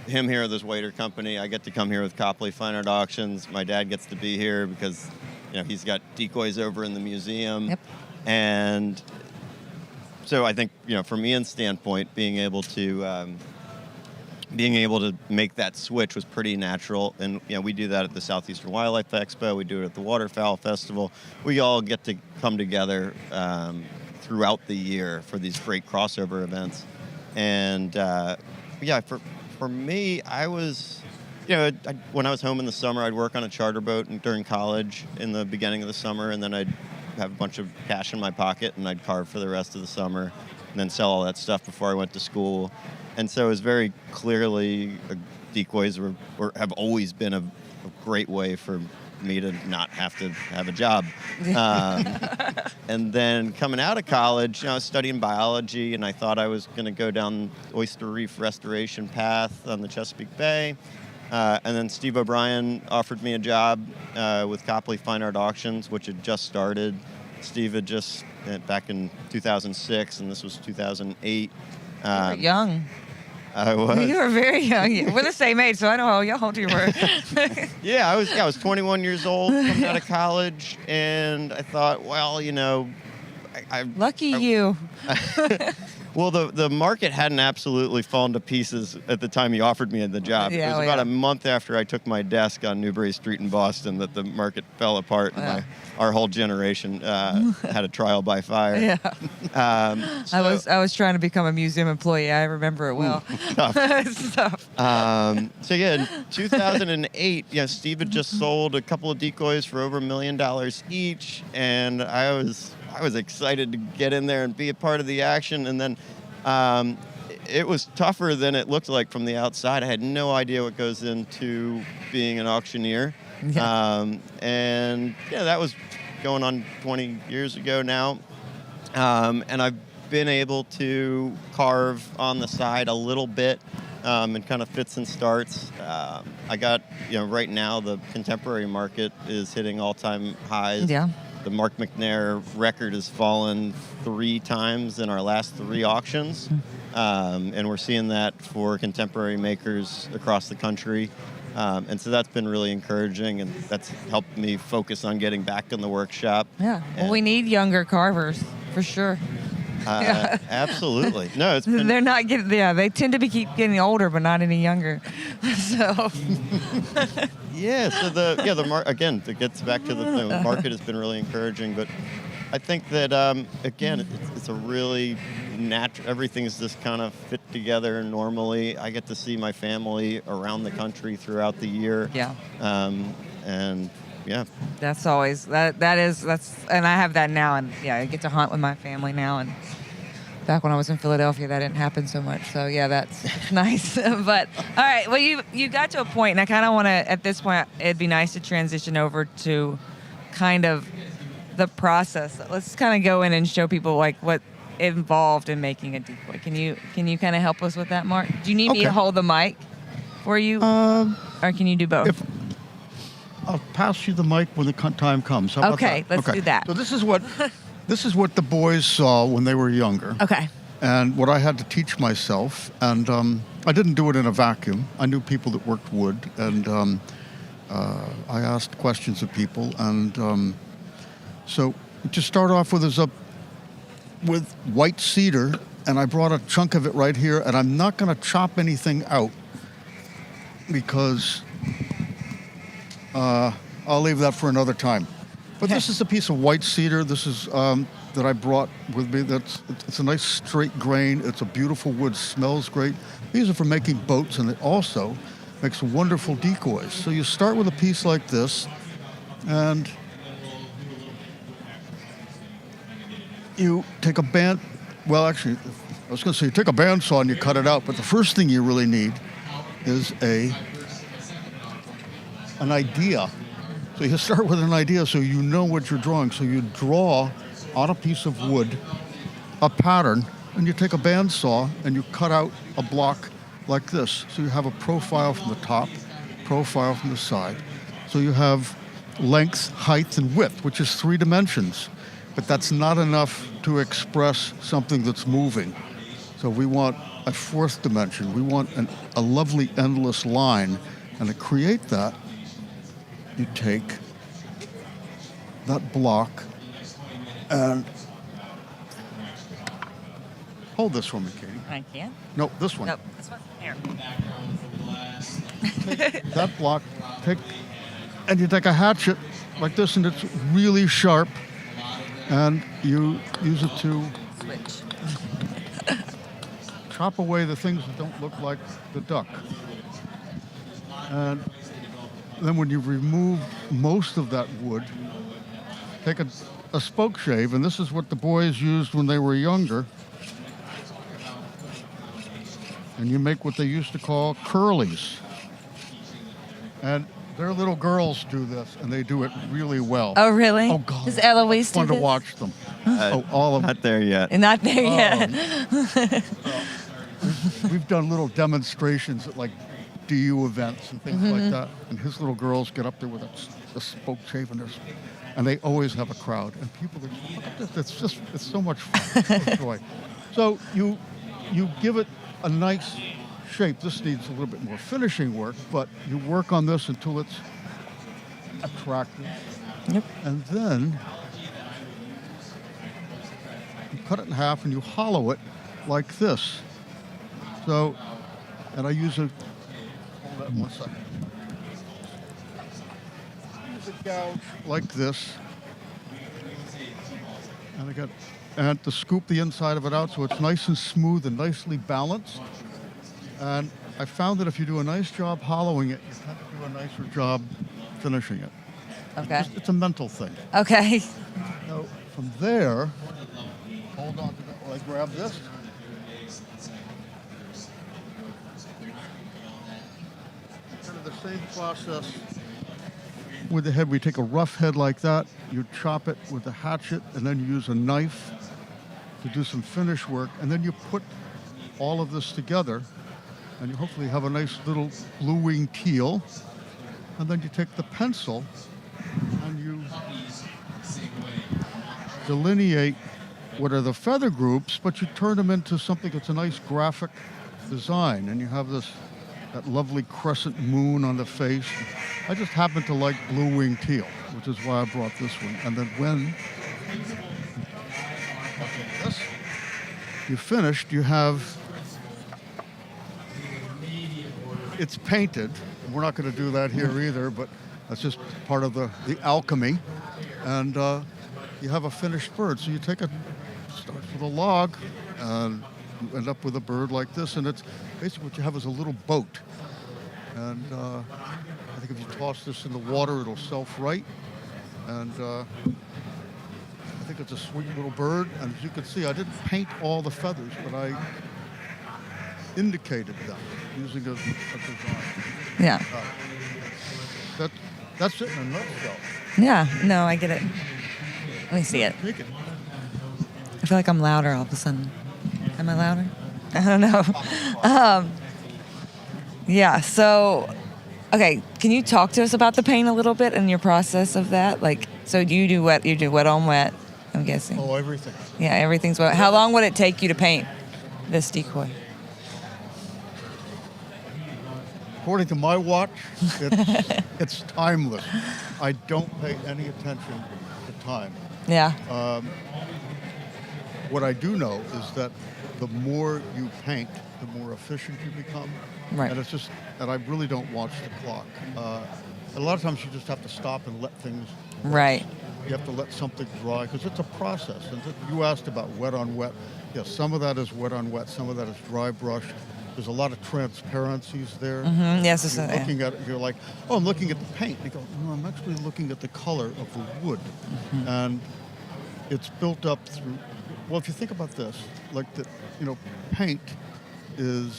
him here, this wader company. I get to come here with Copley Fine Art Auctions. My dad gets to be here because, he's got decoys over in the museum. Yep. And so I think, from Ian's standpoint, being able to make that switch was pretty natural. And, we do that at the Southeastern Wildlife Expo. We do it at the Waterfowl Festival. We all get to come together throughout the year for these great crossover events. And, for me, I was, when I was home in the summer, I'd work on a charter boat during college in the beginning of the summer, and then I'd have a bunch of cash in my pocket, and I'd carve for the rest of the summer, and then sell all that stuff before I went to school. And so it was very clearly, decoys have always been a great way for me to not have to have a job. And then coming out of college, I was studying biology, and I thought I was going to go down oyster reef restoration path on the Chesapeake Bay. And then Steve O'Brien offered me a job with Copley Fine Art Auctions, which had just started. Steve had just, back in 2006, and this was 2008. You were young. I was. You were very young. We're the same age, so I know how old you were. Yeah, I was 21 years old coming out of college, and I thought, well, Lucky you. Well, the market hadn't absolutely fallen to pieces at the time he offered me the job. Yeah, it was about a month after I took my desk on Newbury Street in Boston that the market fell apart. And our whole generation had a trial by fire. Yeah. I was trying to become a museum employee. I remember it well. It's tough. So yeah, in 2008, Steve had just sold a couple of decoys for over $1 million each, and I was excited to get in there and be a part of the action. And then it was tougher than it looked like from the outside. I had no idea what goes into being an auctioneer. And that was going on 20 years ago now. And I've been able to carve on the side a little bit and kind of fits and starts. I got, right now the contemporary market is hitting all-time highs. Yeah. The Mark McNair record has fallen 3 times in our last 3 auctions. And we're seeing that for contemporary makers across the country. And so that's been really encouraging, and that's helped me focus on getting back in the workshop. Yeah, well, we need younger carvers, for sure. Absolutely. No, it's been. They're not getting. Yeah, they tend to keep getting older, but not any younger. So. Yeah. So again, it gets back to the market has been really encouraging, but I think that again, it's a really natural. Everything's just kind of fit together normally. I get to see my family around the country throughout the year. Yeah. And yeah. That's always that's and I have that now, and yeah, I get to hunt with my family now, and back when I was in Philadelphia that didn't happen so much, so yeah, that's nice. But all right, well, you got to a point, and I kind of want to, at this point, it'd be nice to transition over to kind of the process. Let's kind of go in and show people like what involved in making a decoy. Can you kind of help us with that, Mark? Do you need me to hold the mic for you, or can you do both? I'll pass you the mic when the time comes. How about that? Let's do that. So this is what the boys saw when they were younger. Okay. And what I had to teach myself, and I didn't do it in a vacuum. I knew people that worked wood, and I asked questions of people. And so to start off with with white cedar, and I brought a chunk of it right here, and I'm not going to chop anything out because I'll leave that for another time. But this is a piece of white cedar. This is that I brought with me. It's a nice straight grain. It's a beautiful wood. Smells great. These are for making boats, and it also makes wonderful decoys. So you start with a piece like this, and you take a band. Well, actually, I was going to say you take a bandsaw and you cut it out. But the first thing you really need is an idea. So you start with an idea so you know what you're drawing. So you draw on a piece of wood a pattern, and you take a bandsaw and you cut out a block like this. So you have a profile from the top, profile from the side. So you have length, height, and width, which is 3 dimensions. But that's not enough to express something that's moving. So we want a 4th dimension. We want a lovely endless line. And to create that, you take that block and hold this for me, Katie. I can? No, this one. No, this one. Here. Take that block, and you take a hatchet like this, and it's really sharp, and you use it to chop away the things that don't look like the duck. And then when you've removed most of that wood, take a spoke shave, and this is what the boys used when they were younger. And you make what they used to call curlies. And their little girls do this, and they do it really well. Oh, really? Oh, God. Does Eloise do Fun to this? watch them. All of them. Not there yet. Not there yet. We've done little demonstrations at like DU events and things like that, and his little girls get up there with a spoke shave, and they always have a crowd, and people are just, look at this, it's so much fun. It's joy. So you give it a nice shape. This needs a little bit more finishing work, but you work on this until it's attractive. Yep. And then you cut it in half and you hollow it like this. So, and I use hold that 1 second. Use a gouge like this. And to scoop the inside of it out so it's nice and smooth and nicely balanced. And I found that if you do a nice job hollowing it, you tend to do a nicer job finishing it. Okay. It's a mental thing. Okay. Now, from there, hold on to that while I grab this. Kind of the same process with the head. We take a rough head like that, you chop it with a hatchet, and then you use a knife to do some finish work, and then you put all of this together, and you hopefully have a nice little blue-winged teal, and then you take the pencil and you delineate what are the feather groups, but you turn them into something that's a nice graphic design, and you have that lovely crescent moon on the face. I just happen to like blue-winged teal, which is why I brought this one. And then when this, you finished, you have, it's painted. We're not going to do that here either, but that's just part of the alchemy. And you have a finished bird. So you take starts with a log, and you end up with a bird like this. And it's basically what you have is a little boat. And I think if you toss this in the water, it'll self-right. And I think it's a sweet little bird. And as you can see, I didn't paint all the feathers, but I indicated them using a design. Yeah. That's it in a nutshell. Yeah, no, I get it. Let me see it. Take it. I feel like I'm louder all of a sudden. Am I louder? I don't know. Yeah, so, okay, can you talk to us about the paint a little bit and your process of that? Like, so you do wet on wet, I'm guessing. Oh, everything. Yeah, everything's wet. How long would it take you to paint this decoy? According to my watch, it's timeless. I don't pay any attention to time. Yeah. What I do know is that the more you paint, the more efficient you become. Right. And I really don't watch the clock. A lot of times you just have to stop and let things. Right. You have to let something dry because it's a process. And you asked about wet on wet. Yes, some of that is wet on wet. Some of that is dry brush. There's a lot of transparencies there. Mm-hmm. Yes, you're looking at it, you're like, oh, I'm looking at the paint. You go, no, I'm actually looking at the color of the wood. Mm-hmm. And it's built up through, well, if you think about this, like paint can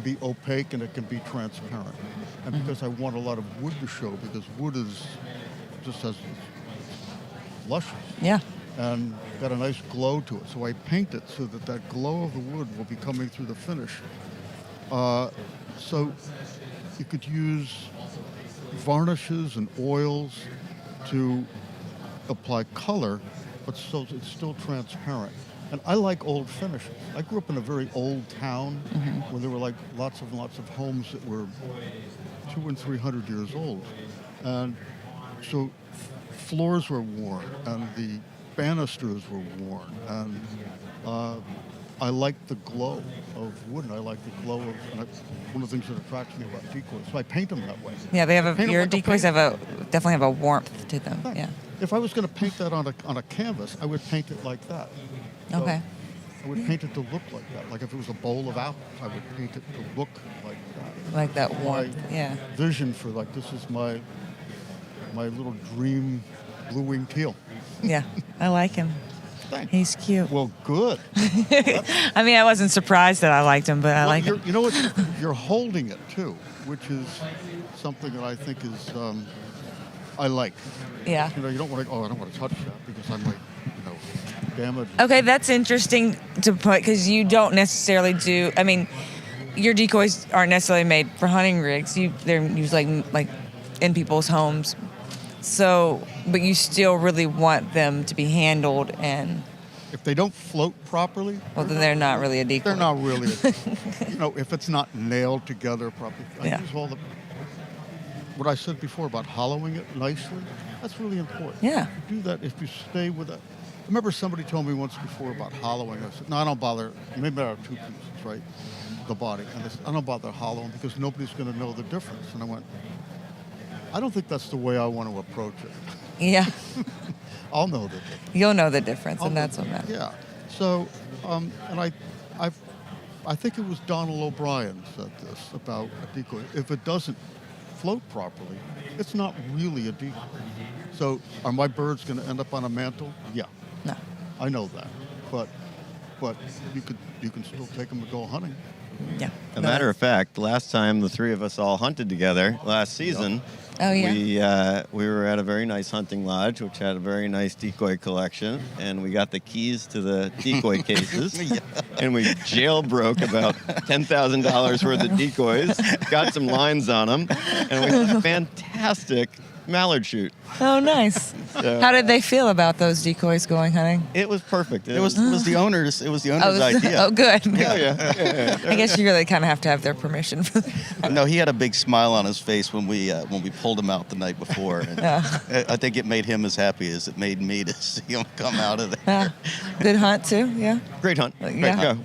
be opaque and it can be transparent. And because I want a lot of wood to show, because wood just has luscious. Yeah. And got a nice glow to it. So I paint it so that glow of the wood will be coming through the finish. So you could use varnishes and oils to apply color, but it's still transparent. And I like old finishes. I grew up in a very old town where there were like lots and lots of homes that were 200 and 300 years old. And so floors were worn and the banisters were worn, and I like the glow of wood, and I like the glow of. One of the things that attracts me about decoys, so I paint them that way. Yeah, your decoys definitely have a warmth to them. Yeah. If I was going to paint that on a canvas, I would paint it like that. So okay. I would paint it to look like that. Like if it was a bowl of apples, I would paint it to look like that. Like that warmth. Yeah. Vision for this is my little dream blue-winged teal. Yeah, I like him. Thanks. He's cute. Well, good. I mean, I wasn't surprised that I liked him, but I like him. You know what? You're holding it, too, which is something that I think is, I like. Yeah. You don't want to, I don't want to touch that because I might, damage. Okay, that's interesting to put because you don't necessarily do, I mean, your decoys aren't necessarily made for hunting rigs. They're usually like in people's homes. So, but you still really want them to be handled and... If they don't float properly... Well, then they're not really a decoy. They're not really if it's not nailed together properly. I use all what I said before about hollowing it nicely, that's really important. Yeah. You do that if you stay with it. I remember somebody told me once before about hollowing. I said, no, I don't bother. Maybe there are two pieces, right? The body. And I said, I don't bother hollowing because nobody's going to know the difference. And I went... I don't think that's the way I want to approach it. Yeah. I'll know the difference. You'll know the difference, and that's what matters. Yeah. So, and I think it was Donald O'Brien said this about a decoy. If it doesn't float properly, it's not really a decoy. So, are my birds going to end up on a mantle? Yeah. No. I know that, but you can still take them to go hunting. Yeah. As a matter of fact, last time the three of us all hunted together last season, oh, yeah. we were at a very nice hunting lodge, which had a very nice decoy collection, and we got the keys to the decoy cases, and we jailbroke about $10,000 worth of decoys, got some lines on them, and we had a fantastic mallard shoot. Oh, nice. So- How did they feel about those decoys going hunting? It was perfect. It was the owner's idea. Oh, good. Yeah. I guess you really kind of have to have their permission for that. No, he had a big smile on his face when we pulled him out the night before. And I think it made him as happy as it made me to see him come out of there. Good hunt too. Yeah. Great hunt. Yeah.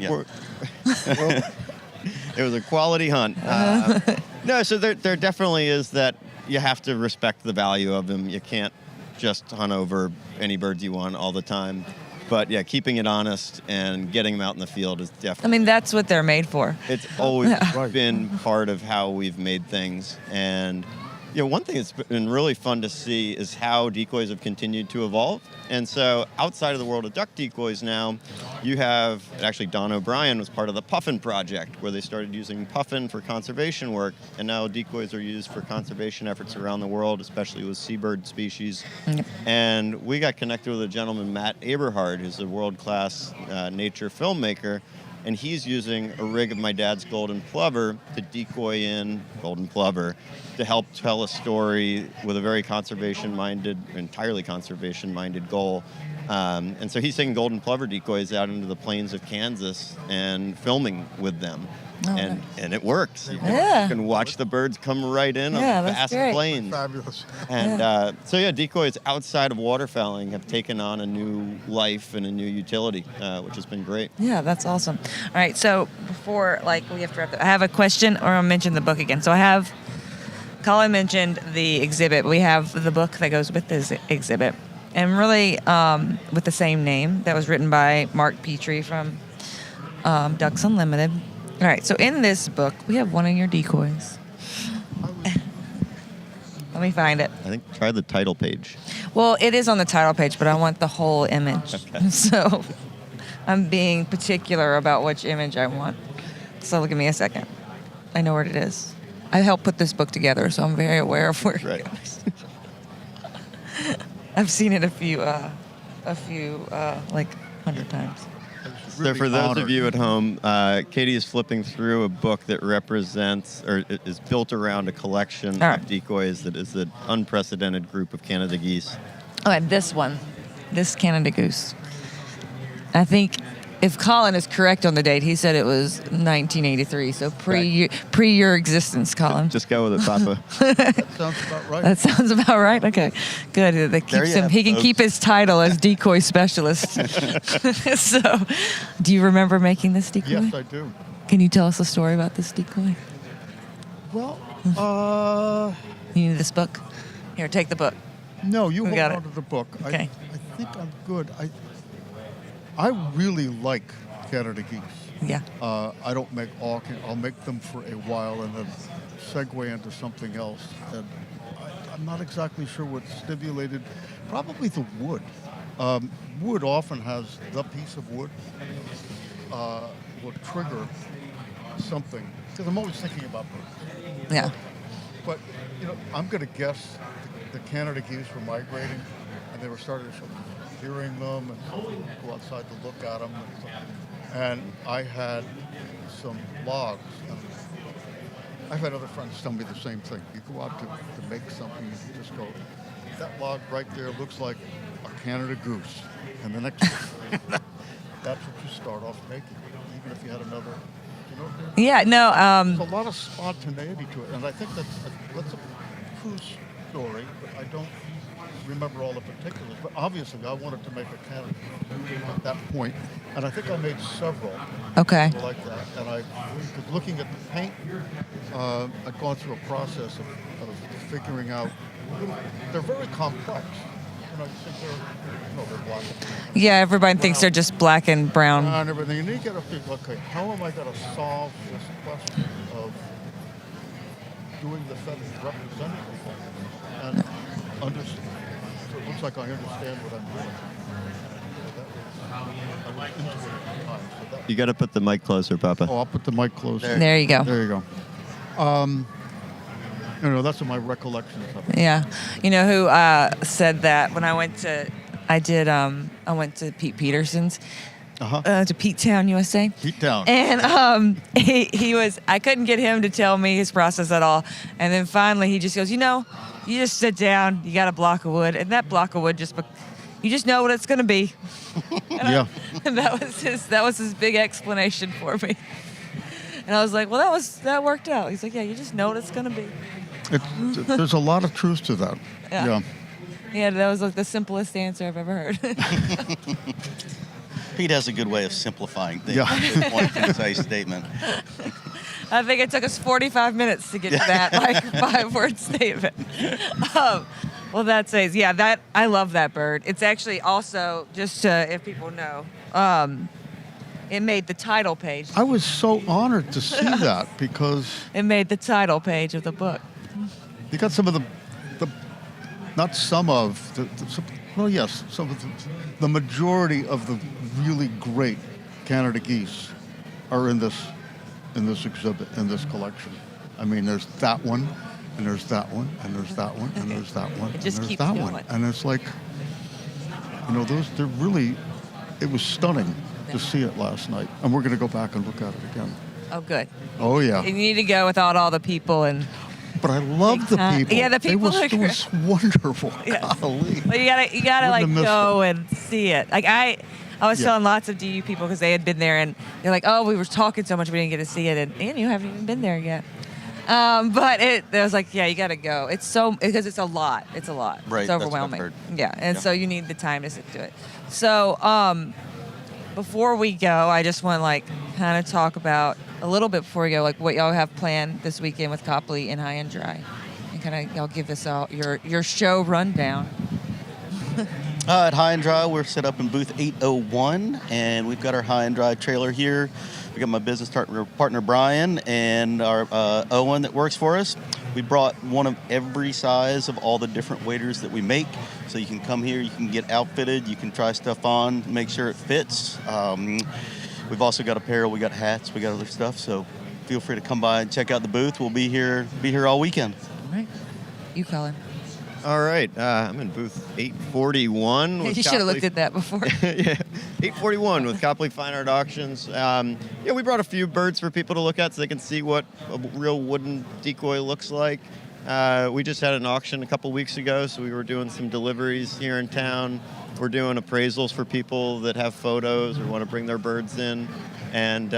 It was a quality hunt. No, so there definitely is that you have to respect the value of them. You can't just hunt over any birds you want all the time. But yeah, keeping it honest and getting them out in the field is definitely. I mean, that's what they're made for. It's always been part of how we've made things. And one thing that's been really fun to see is how decoys have continued to evolve. And so outside of the world of duck decoys now, you have, actually Don O'Brien was part of the Puffin Project, where they started using puffin for conservation work. And now decoys are used for conservation efforts around the world, especially with seabird species. Yep. And we got connected with a gentleman, Matt Aberhard, who's a world-class nature filmmaker. And he's using a rig of my dad's golden plover to decoy in golden plover to help tell a story with a very entirely conservation-minded goal. And so he's taking golden plover decoys out into the plains of Kansas and filming with them. And it works. You can watch the birds come right in on the vast plains. Fabulous. And decoys outside of waterfowling have taken on a new life and a new utility, which has been great. Yeah, that's awesome. All right, so before we have to wrap up, I have a question, or I'll mention the book again. So Colin mentioned the exhibit. We have the book that goes with this exhibit, and really with the same name, that was written by Mark Petrie from DUX Unlimited. All right, so in this book, we have one of your decoys. Let me find it. I think try the title page. Well, it is on the title page, but I want the whole image. Okay. So I'm being particular about which image I want. So give me a second. I know where it is. I helped put this book together, so I'm very aware of where it is. I've seen it a few 100 times. So for those of you at home, Katie is flipping through a book that represents or is built around a collection of decoys that is an unprecedented group of Canada geese. Oh, and this one, this Canada goose. I think if Colin is correct on the date, he said it was 1983, so pre your existence, Colin. Just go with it, Papa. That sounds about right. That sounds about right. Okay, good. That keeps him. He can keep his title as decoy specialist. So, do you remember making this decoy? Yes, I do. Can you tell us a story about this decoy? Well, you need this book. Here, take the book. No, you hold got on it. to the book. Okay. I think I'm good. I really like Canada geese. Yeah. I don't make all. I'll make them for a while and then segue into something else. And I'm not exactly sure what stimulated. Probably the wood. Wood often has the piece of wood will trigger something because I'm always thinking about birds. Yeah. But I'm going to guess the Canada geese were migrating, and they were starting to hearing them and go outside to look at them. And I had some logs. And I've had other friends tell me the same thing. You go out to make something, you just go, that log right there looks like a Canada goose. And the next that's what you start off making, even if you had another. Yeah, no. There's a lot of spontaneity to it, and I think that's a true story, but I don't remember all the particulars. But obviously, I wanted to make a Canada at that point, and I think I made several. Okay. Like that, and because looking at the paint, I'd gone through a process of figuring out. They're very complex. You think they're black. Yeah, everybody thinks they're just black and brown. And everything. And you got to think, okay, how am I going to solve this question of doing the feathers representative and understand? So it looks like I understand what I'm doing. I was into it at the time. So You got to put the mic closer, Papa. I'll put the mic closer. There you go. There you go. That's my recollections of it. Yeah. You know who said that when I went to Pete Peterson's, to Pete Town, USA. Pete Town. And he was, I couldn't get him to tell me his process at all. And then finally he just goes, you just sit down, you got a block of wood, and that block of wood you just know what it's going to be. Yeah. And that was his big explanation for me. And I was like, well, that worked out. He's like, yeah, you just know what it's going to be. There's a lot of truth to that. Yeah. Yeah, that was like the simplest answer I've ever heard. Pete has a good way of simplifying things. Yeah. With one concise statement. I think it took us 45 minutes to get to that 5-word statement. Well, that's nice. Yeah, I love that bird. It's actually also, just if people know, it made the title page. I was so honored to see that because it made the title page of the book. You got some of not some of well, yes, some of the majority of the really great Canada geese are in this exhibit, in this collection. I mean, there's that one, and there's that one, and there's that one, and there's that one, and just there's keeps that going. one. And it's like, they're really, it was stunning to see it last night. And we're going to go back and look at it again. Oh, good. Oh, yeah. You need to go without all the people and. But I love the people. Yeah, the people it was wonderful. Yes. Golly. But you gotta like Wouldn't have go and see it. Like I was telling lots of DU people because they had been there and they're like, oh, we were talking so much we didn't get to see it, and you haven't even been there yet. But I was like, yeah, you gotta go. Because it's a lot. It's a lot. Right. It's that's what I've overwhelming. heard. Yeah, and so you need the time to sit through it. So before we go, I just want to kind of talk about a little bit before we go, what y'all have planned this weekend with Copley and High and Dry, and kind of y'all give us all your show rundown. At High and Dry, we're set up in booth 801, and we've got our High and Dry trailer here. We got my business partner Brian and our Owen that works for us. We brought one of every size of all the different waders that we make, so you can come here, you can get outfitted, you can try stuff on, make sure it fits. We've also got apparel, we got hats, we got other stuff, so feel free to come by and check out the booth. We'll be here all weekend. All right. You, Colin. All right, I'm in booth 841. With You should have looked at that before. Yeah, 841 with Copley Fine Art Auctions. We brought a few birds for people to look at so they can see what a real wooden decoy looks like. We just had an auction a couple weeks ago, so we were doing some deliveries here in town. We're doing appraisals for people that have photos or want to bring their birds in. And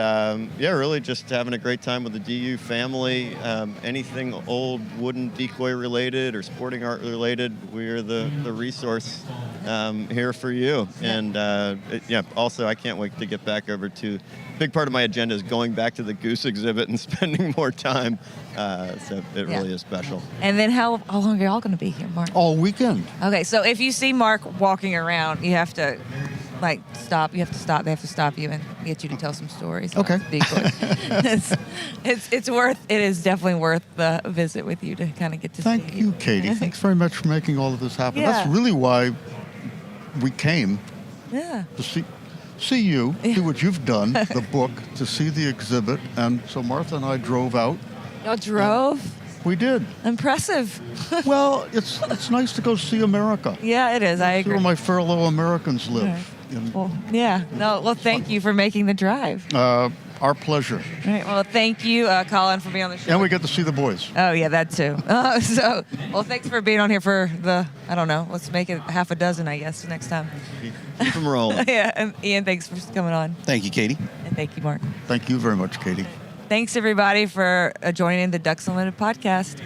really just having a great time with the DU family. Anything old wooden decoy related or sporting art related, we're the resource here for you. And also I can't wait to get back over to, big part of my agenda is going back to the goose exhibit and spending more time. So it really is special. And then how long are y'all going to be here, Mark? All weekend. Okay, so if you see Mark walking around, you have to stop. You have to stop. They have to stop you and get you to tell some stories. Okay. It is definitely worth the visit with you to kind of get to see. Thank you, Katie. Thanks very much for making all of this happen. Yeah. That's really why we came. Yeah. To see you, see what you've done, the book, to see the exhibit. And so Martha and I drove out. Y'all drove? We did. Impressive. Well, it's nice to go see America. Yeah, it is. I See agree. where my fellow Americans live. Well, yeah. No. Well, thank you for making the drive. Our pleasure. All right. Well, thank you, Colin, for being on the show. And we get to see the boys. Oh, yeah, that too. Thanks for being on here for let's make it half a dozen, I guess, next time. Keep them rolling. Yeah, and Ian, thanks for coming on. Thank you, Katie. And thank you, Mark. Thank you very much, Katie. Thanks, everybody, for joining the DUX Unlimited podcast.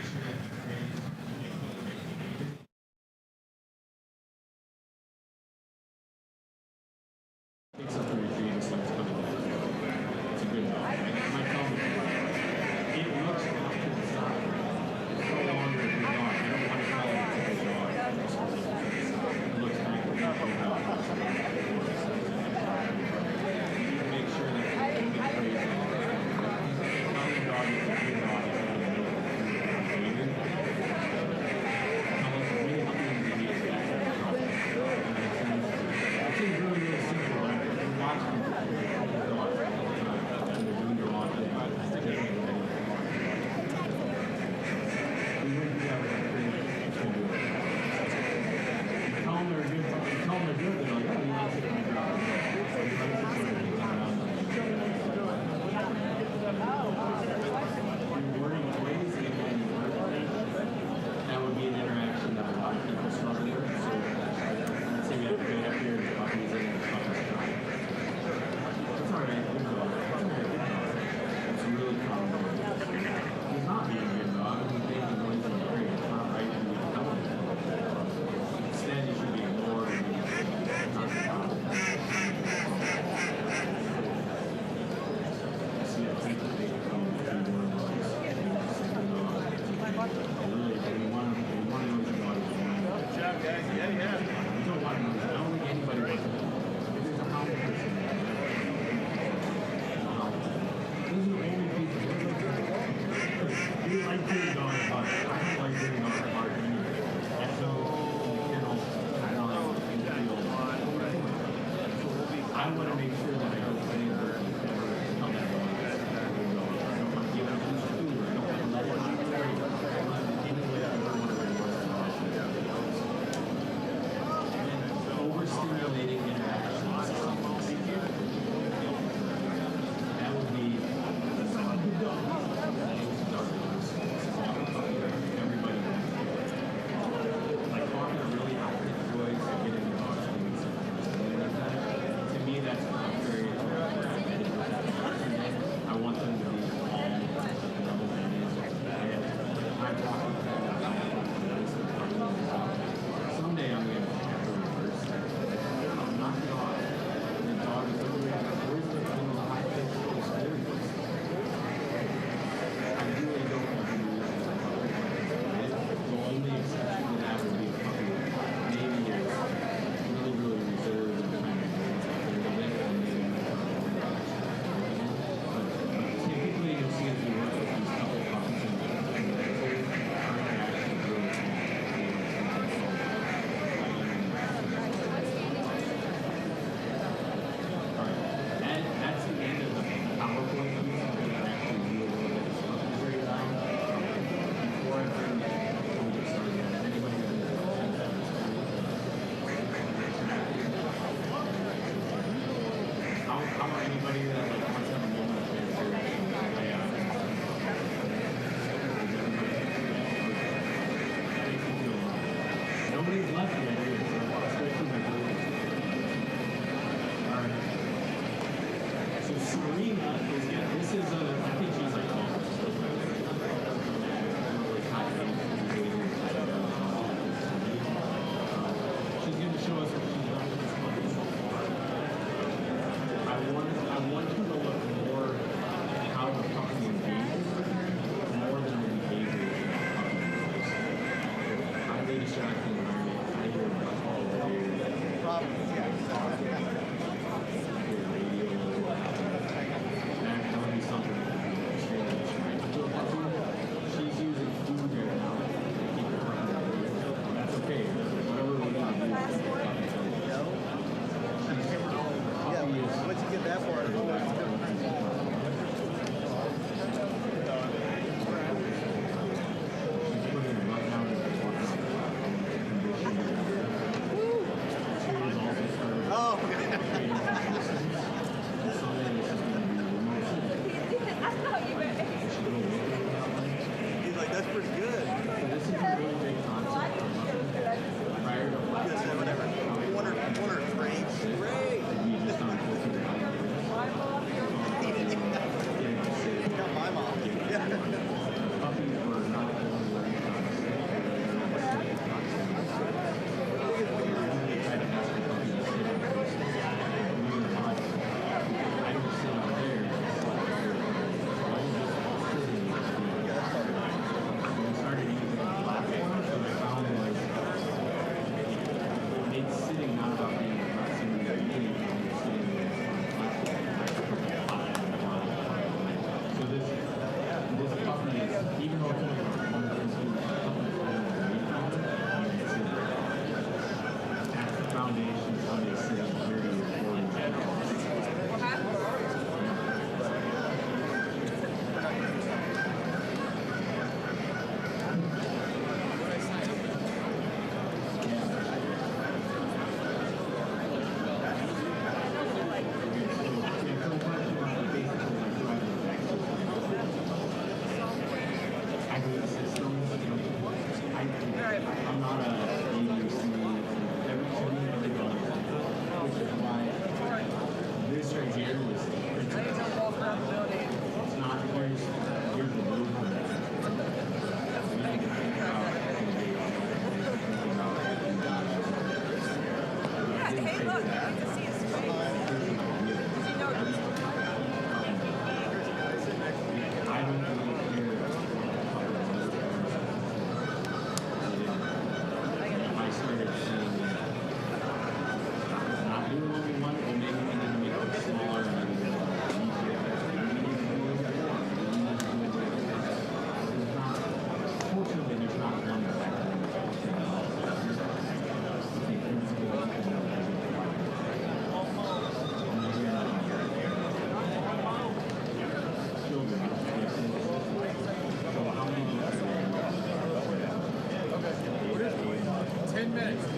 minutes.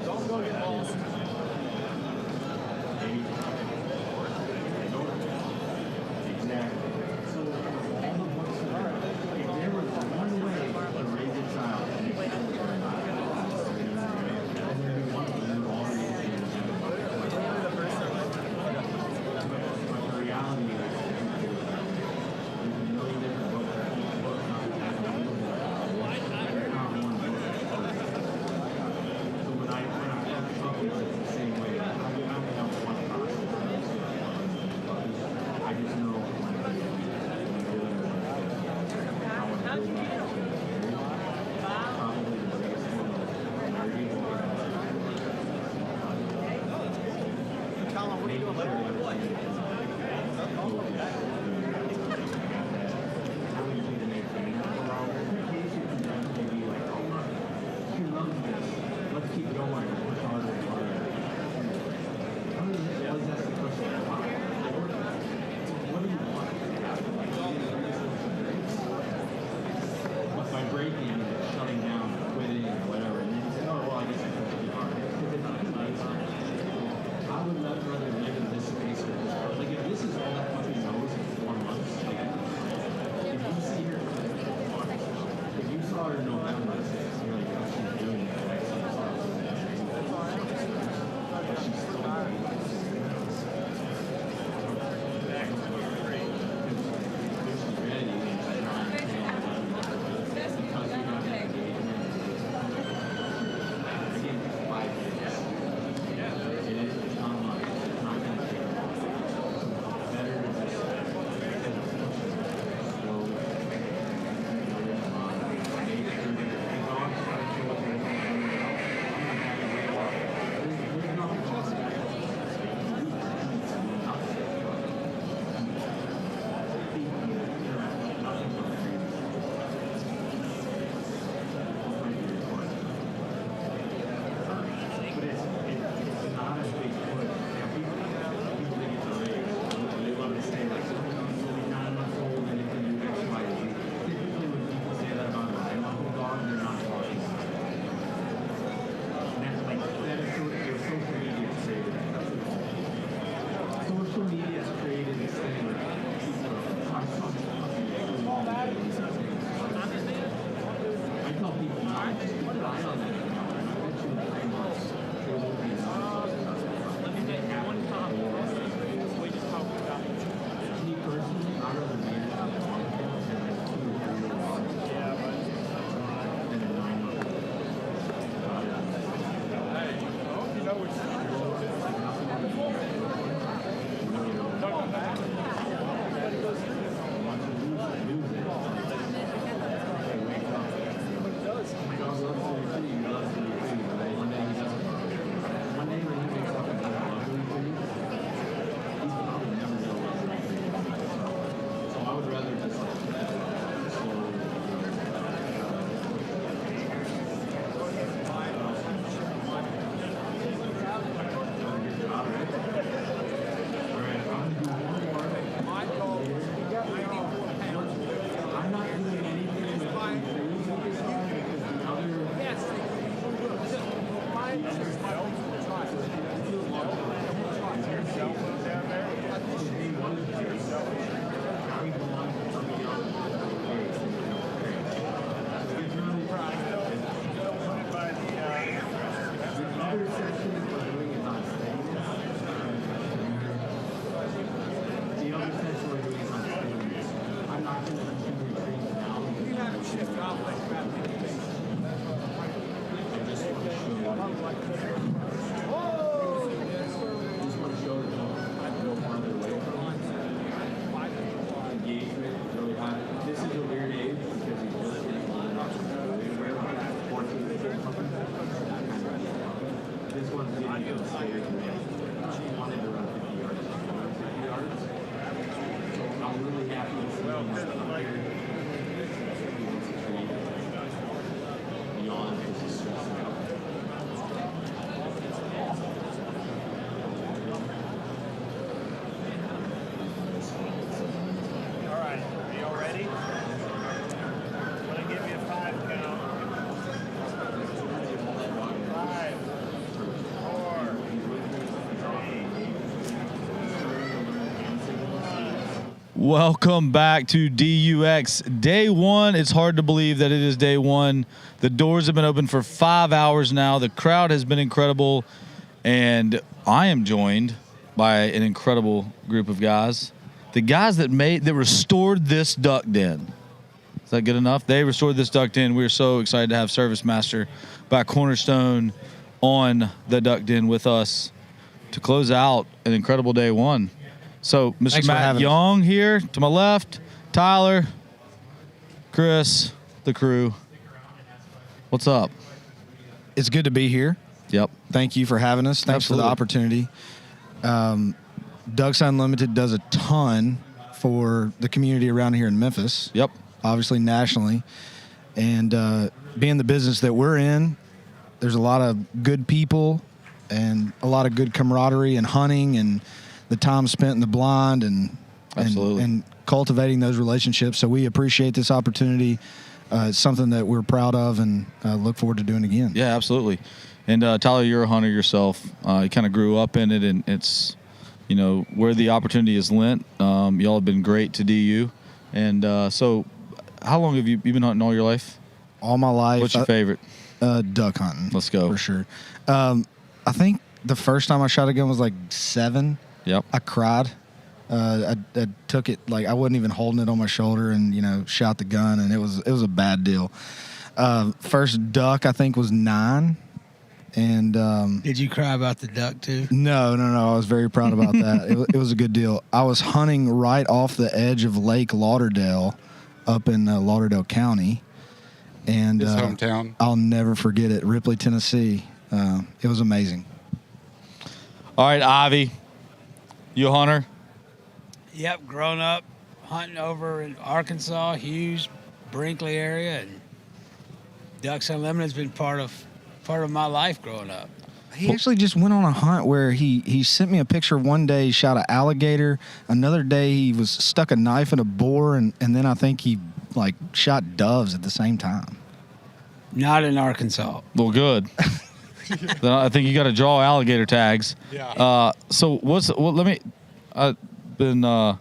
Don't go get lost. Welcome back to DUX. Day one. It's hard to believe that it is day one. The doors have been open for 5 hours now. The crowd has been incredible. And I am joined by an incredible group of guys. The guys that restored this duck den. Is that good enough? They restored this duck den. We're so excited to have Service Master by Cornerstone on the duck den with us to close out an incredible day one. So, Mr. Matt Young here to my left, Tyler, Chris, the crew. What's up? It's good to be here. Yep. Thank you for having us. Thanks for the opportunity. DUX Unlimited does a ton for the community around here in Memphis. Yep. Obviously nationally. And being the business that we're in, there's a lot of good people and a lot of good camaraderie and hunting and the time spent in the blind and cultivating those relationships. So we appreciate this opportunity. It's something that we're proud of and look forward to doing again. Yeah, absolutely. And Tyler, you're a hunter yourself. You kind of grew up in it, and it's, where the opportunity is lent. Y'all have been great to DU. And so how long have you been hunting all your life? All my life. What's your favorite? Duck hunting. Let's go. For sure. I think the first time I shot a gun was like 7. Yep. I cried. I took it like I wasn't even holding it on my shoulder and, shot the gun, and it was a bad deal. First duck I think was 9. And did you cry about the duck too? No. I was very proud about that. It was a good deal. I was hunting right off the edge of Lake Lauderdale up in Lauderdale County. And his hometown. I'll never forget it. Ripley, Tennessee. It was amazing. All right, Ivy. You a hunter? Yep, grown up hunting over in Arkansas, Hughes, Brinkley area, and DUX Unlimited's been part of my life growing up. He actually just went on a hunt where he sent me a picture one day. He shot an alligator. Another day he was stuck a knife in a boar, and then I think he shot doves at the same time. Not in Arkansas. Well, good. Then I think you got to draw alligator tags. Yeah. So I've been a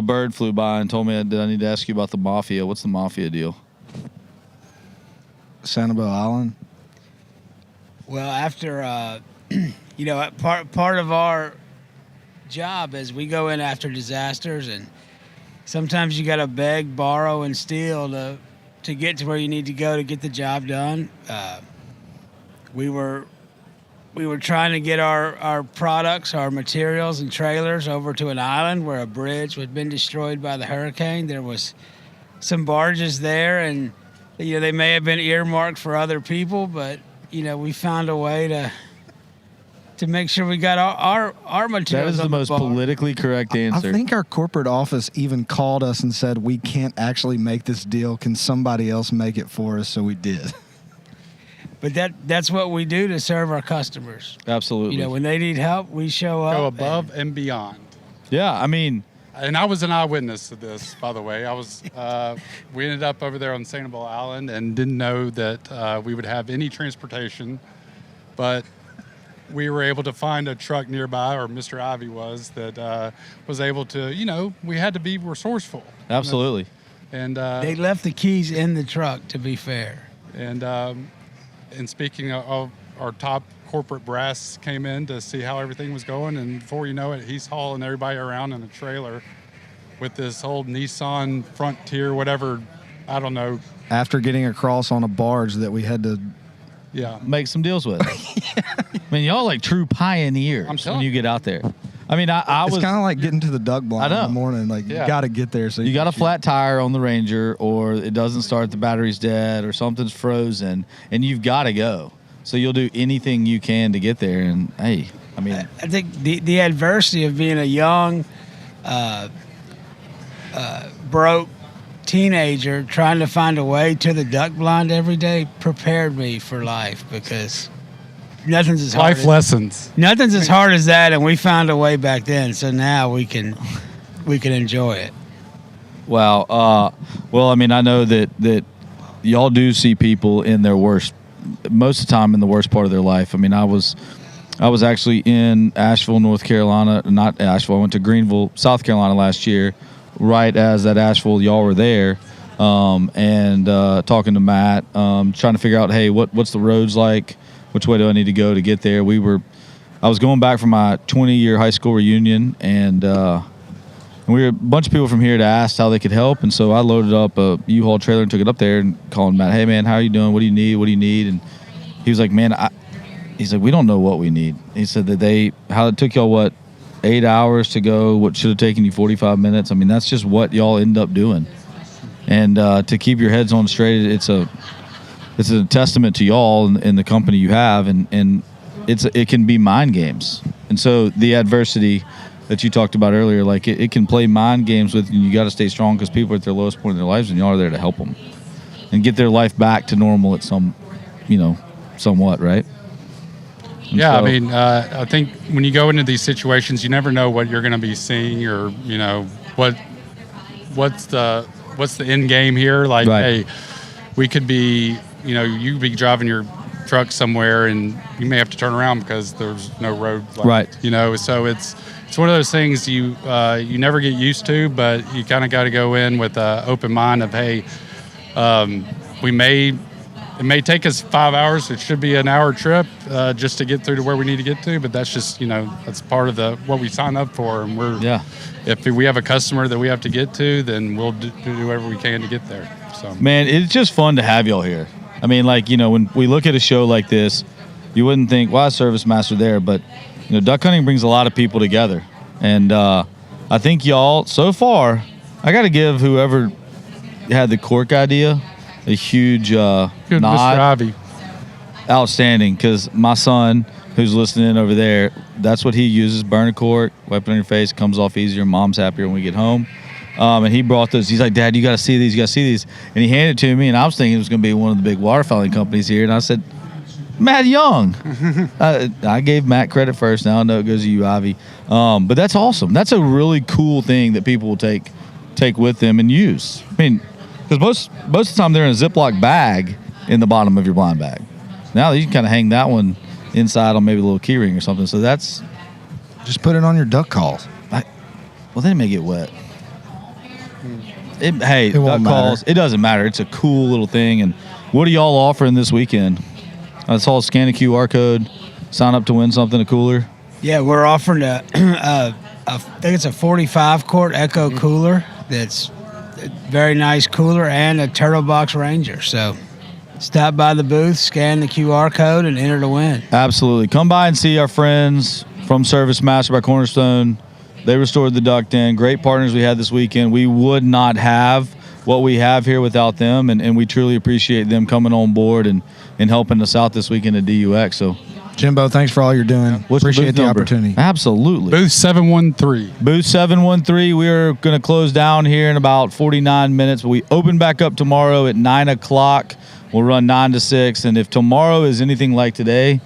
bird flew by and told me that I need to ask you about the mafia. What's the mafia deal? Sanibel Island. Well, after part of our job is we go in after disasters, and sometimes you got to beg, borrow, and steal to get to where you need to go to get the job done. We were trying to get our products, our materials and trailers over to an island where a bridge had been destroyed by the hurricane. There was some barges there, and they may have been earmarked for other people, but we found a way to make sure we got our materials. That is the most politically correct answer. I think our corporate office even called us and said, we can't actually make this deal. Can somebody else make it for us? So we did. But that's what we do to serve our customers. Absolutely. When they need help, we show up. Go above and beyond. Yeah, I mean. And I was an eyewitness to this, by the way. We ended up over there on Sanibel Island and didn't know that we would have any transportation, but we were able to find a truck nearby, or Mr. Ivy was able to, we had to be resourceful. Absolutely. And they left the keys in the truck, to be fair. And speaking of our top corporate brass came in to see how everything was going, and before you know it, he's hauling everybody around in a trailer with this old Nissan Frontier, whatever, I don't know. After getting across on a barge that we had to make some deals with. I mean, y'all like true pioneers when you get out there. I mean, it's kind of like getting to the duck blind in the morning. Like, you got to get there. So you got a flat tire on the Ranger, or it doesn't start, the battery's dead, or something's frozen, and you've got to go. So you'll do anything you can to get there. And, hey, I mean. I think the adversity of being a young, broke teenager trying to find a way to the duck blind every day prepared me for life, because nothing's as hard. Life lessons. Nothing's as hard as that, and we found a way back then. So now we can enjoy it. Wow. Well, I mean, I know that y'all do see people in their worst, most of the time in the worst part of their life. I mean, I was actually in Asheville, North Carolina. Not Asheville. I went to Greenville, South Carolina last year right as that Asheville y'all were there, and talking to Matt, trying to figure out, hey, what's the roads like? Which way do I need to go to get there? I was going back from my 20-year high school reunion, and we were a bunch of people from here to ask how they could help, and so I loaded up a U-Haul trailer and took it up there and called Matt, hey, man, how are you doing? What do you need? What do you need? And he was like, man, he's like, we don't know what we need. He said that how it took y'all, 8 hours to go, what should have taken you 45 minutes. I mean, that's just what y'all end up doing. And to keep your heads on straight, it's a testament to y'all and the company you have, and it can be mind games. And so the adversity that you talked about earlier, like it can play mind games with you. You got to stay strong because people are at their lowest point in their lives, and y'all are there to help them and get their life back to normal at somewhat, right? And yeah, so, I mean, I think when you go into these situations, you never know what you're going to be seeing, or what's the end game here. Like, right. Hey, we could be, you could be driving your truck somewhere, and you may have to turn around because there's no road. Right. So it's one of those things you never get used to, but you kind of got to go in with an open mind of, hey, it may take us 5 hours. It should be an hour trip just to get through to where we need to get to. But that's just, that's part of what we sign up for. And if we have a customer that we have to get to, then we'll do whatever we can to get there. So, man, it's just fun to have y'all here. I mean, when we look at a show like this, you wouldn't think, why Service Master there? But, duck hunting brings a lot of people together. And I think y'all, so far, I got to give whoever had the cork idea a huge nod. Mr. Ivy. Outstanding, because my son, who's listening over there, that's what he uses, burn a cork, wipe it on your face, comes off easier, mom's happier when we get home. And he brought those. He's like, Dad, you got to see these, you got to see these. And he handed it to me, and I was thinking it was going to be one of the big waterfowling companies here. And I said, Matt Young. I gave Matt credit first. Now I know it goes to you, Ivy. But that's awesome. That's a really cool thing that people will take with them and use. I mean, because most of the time they're in a Ziploc bag in the bottom of your blind bag. Now you can kind of hang that one inside on maybe a little key ring or something. So that's just put it on your duck calls. Well, then it may get wet. It duck calls. It doesn't matter. It's a cool little thing. And what are y'all offering this weekend? I saw scan a QR code, sign up to win something, a cooler. Yeah, we're offering I think it's a 45 quart Echo cooler. That's a very nice cooler, and a Turtle Box Ranger. So stop by the booth, scan the QR code, and enter to win. Absolutely. Come by and see our friends from Service Master by Cornerstone. They restored the duck den. Great partners we had this weekend. We would not have what we have here without them, and we truly appreciate them coming on board and helping us out this weekend at DUX. So, Jimbo, thanks for all you're doing. Appreciate the opportunity. Absolutely. Booth 713. Booth 713. We are going to close down here in about 49 minutes, but we open back up tomorrow at 9 o'clock. We'll run 9 to 6, and if tomorrow is anything like today,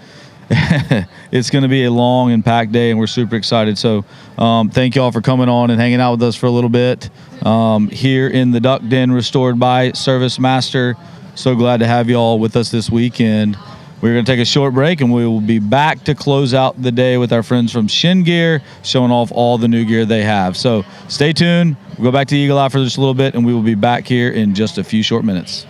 it's going to be a long and packed day, and we're super excited. So thank you all for coming on and hanging out with us for a little bit here in the Duck Den restored by Service Master. So glad to have you all with us this weekend. We're going to take a short break, and we will be back to close out the day with our friends from Shin Gear, showing off all the new gear they have. So stay tuned. We'll go back to Eagle Eye for just a little bit, and we will be back here in just a few short minutes.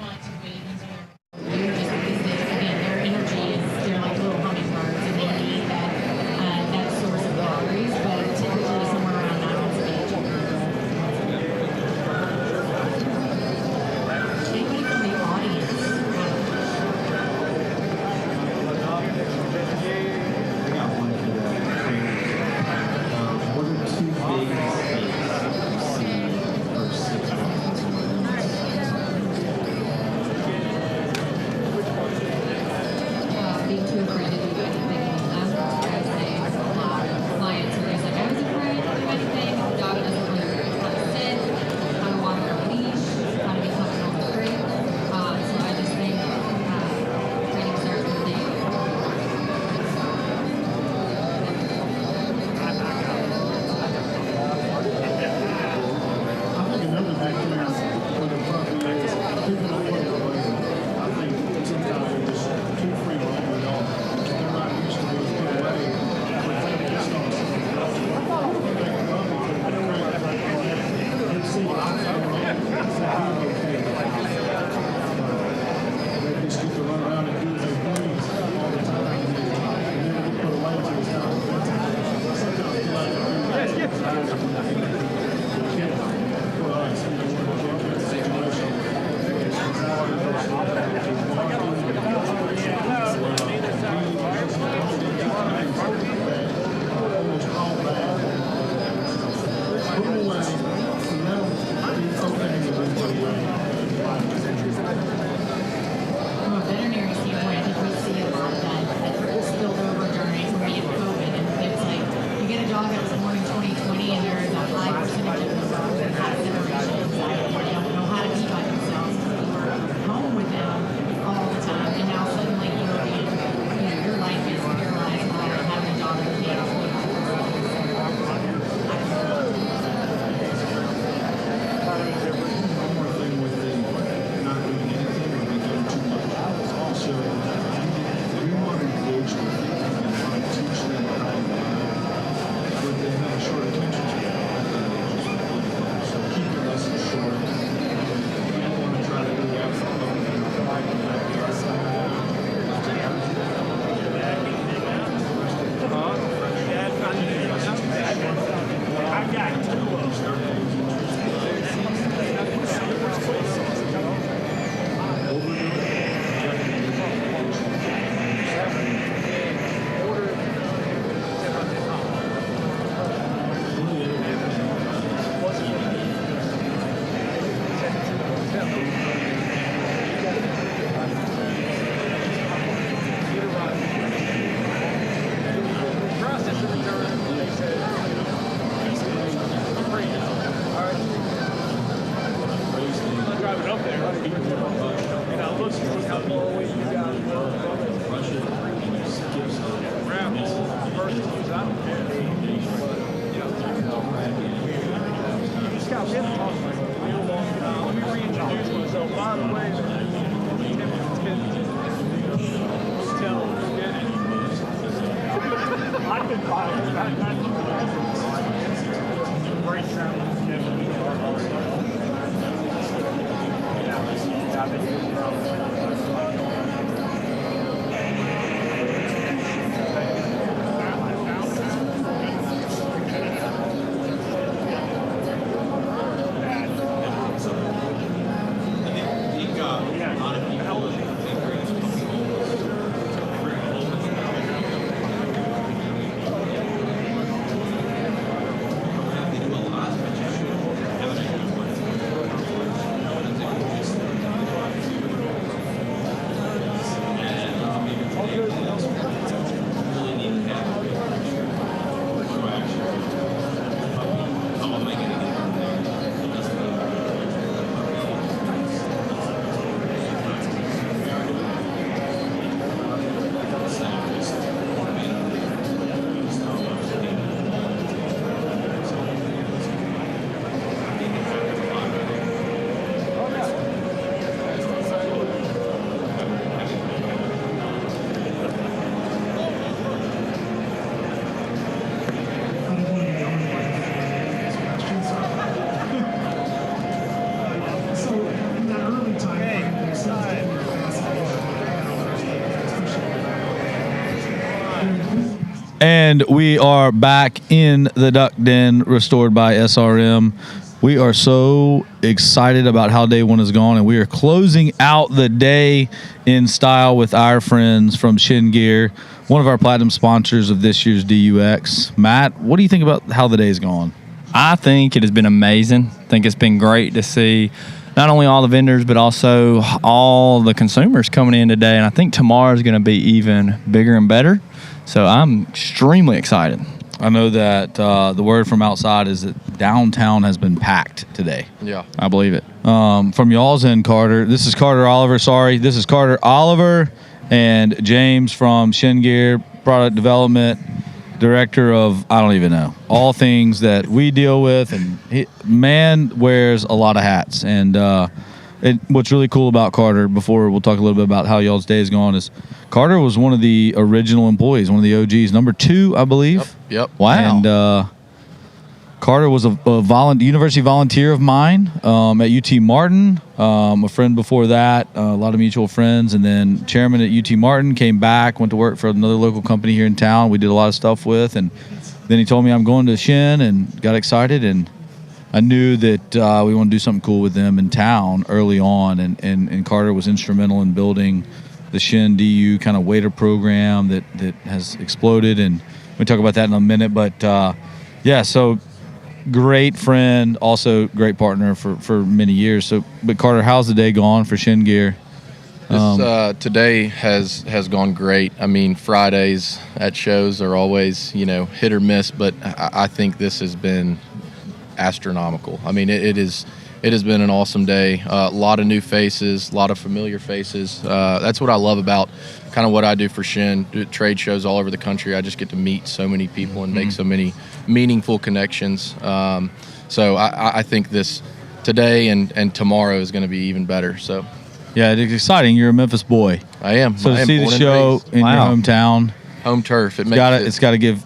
And we are back in the duck den, restored by SRM. We are so excited about how day one has gone, and we are closing out the day in style with our friends from Shin Gear, one of our platinum sponsors of this year's DUX. Matt, what do you think about how the day's gone? I think it has been amazing. I think it's been great to see not only all the vendors, but also all the consumers coming in today. And I think tomorrow is going to be even bigger and better. So I'm extremely excited. I know that the word from outside is that downtown has been packed today. Yeah, I believe it. From y'all's end, Carter, this is Carter Oliver. This is Carter Oliver and James from Shin Gear, product development, director of, I don't even know, all things that we deal with. And man wears a lot of hats. And what's really cool about Carter, before we'll talk a little bit about how y'all's day is going, is Carter was one of the original employees, one of the OGs, number 2, I believe. Yep. Wow. And Carter was a university volunteer of mine at UT Martin, a friend before that, a lot of mutual friends, and then chairman at UT Martin, came back, went to work for another local company here in town we did a lot of stuff with, and then he told me I'm going to Shin and got excited, and I knew that we wanted to do something cool with them in town early on, and Carter was instrumental in building the Shin DU kind of waiter program that has exploded, and we'll talk about that in a minute. But yeah, so great friend, also great partner for many years. So, but Carter, how's the day gone for Shin Gear? Today has gone great. I mean, Fridays at shows are always, hit or miss, but I think this has been astronomical. I mean, it has been an awesome day. A lot of new faces, a lot of familiar faces. That's what I love about kind of what I do for Shin. Do trade shows all over the country. I just get to meet so many people and make so many meaningful connections. So I think this today and tomorrow is going to be even better. So yeah, it's exciting. You're a Memphis boy. I am. So to see the show in your hometown, home turf, it's got to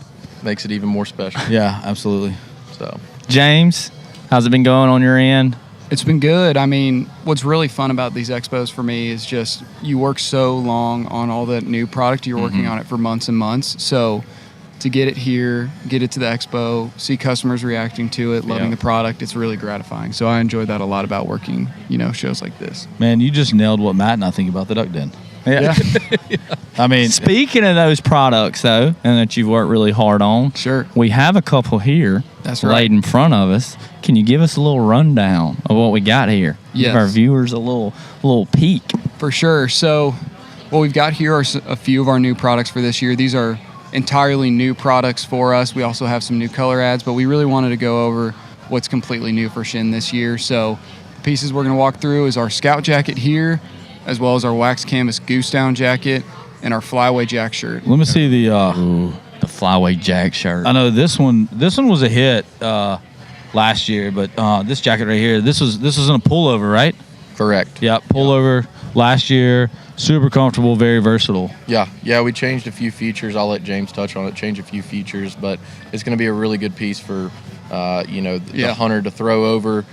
makes it even more special. Yeah, absolutely. So James, how's it been going on your end? It's been good. I mean, what's really fun about these expos for me is just you work so long on all the new product. You're working on it for months and months. So to get it here, get it to the expo, see customers reacting to it, loving the product, it's really gratifying. So I enjoy that a lot about working, shows like this. Man, you just nailed what Matt and I think about the Duck Den. Yeah. I mean, speaking of those products, though, and that you've worked really hard on, sure, we have a couple here. That's laid right. in front of us. Can you give us a little rundown of what we got here? Yes. Give our viewers a little peek. For sure. So what we've got here are a few of our new products for this year. These are entirely new products for us. We also have some new color ads, but we really wanted to go over what's completely new for Shin this year. So pieces we're going to walk through is our Scout jacket here, as well as our wax canvas goose down jacket and our Flyway Jack shirt. Let me see the Flyway Jack shirt. I know this one was a hit last year, but this jacket right here, this was in a pullover, right? Correct. Yeah, pullover last year. Super comfortable, very versatile. Yeah, we changed a few features. I'll let James touch on it. Change a few features, but it's going to be a really good piece for the hunter to throw over,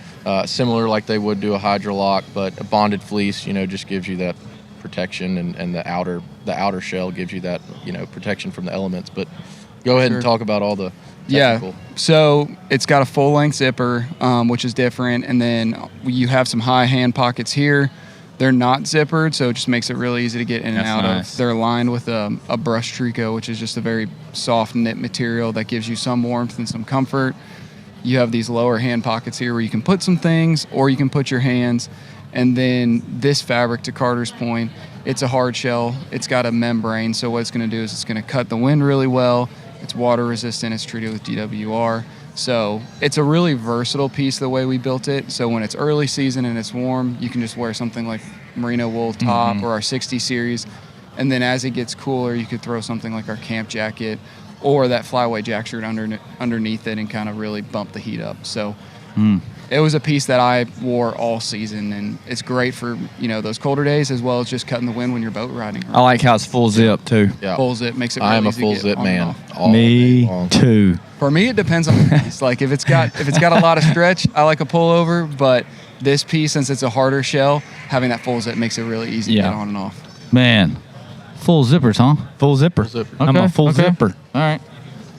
similar like they would do a hydrolock, but a bonded fleece, just gives you that protection, and the outer shell gives you that protection from the elements. But go ahead and talk about all the technical. So it's got a full length zipper, which is different, and then you have some high hand pockets here. They're not zippered, so it just makes it really easy to get in and out of. They're lined with a brush tricot, which is just a very soft knit material that gives you some warmth and some comfort. You have these lower hand pockets here where you can put some things, or you can put your hands. And then this fabric, to Carter's point, it's a hard shell. It's got a membrane, so what it's going to do is it's going to cut the wind really well. It's water resistant. It's treated with DWR. So it's a really versatile piece the way we built it. So when it's early season and it's warm, you can just wear something like merino wool top or our 60 series. And then as it gets cooler, you could throw something like our camp jacket or that Flyway Jack shirt underneath it and kind of really bump the heat up. So it was a piece that I wore all season, and it's great for those colder days as well as just cutting the wind when you're boat riding. I like how it's full zip too. Yeah. Full zip makes it really I am a easy full to get zip on and man. off. All Me day long. too. For me, it depends on the piece. Like if it's got a lot of stretch, I like a pullover. But this piece, since it's a harder shell, having that full zip makes it really easy to get on and off. Man, full zippers, huh? Full zipper. I'm a full zipper. All right.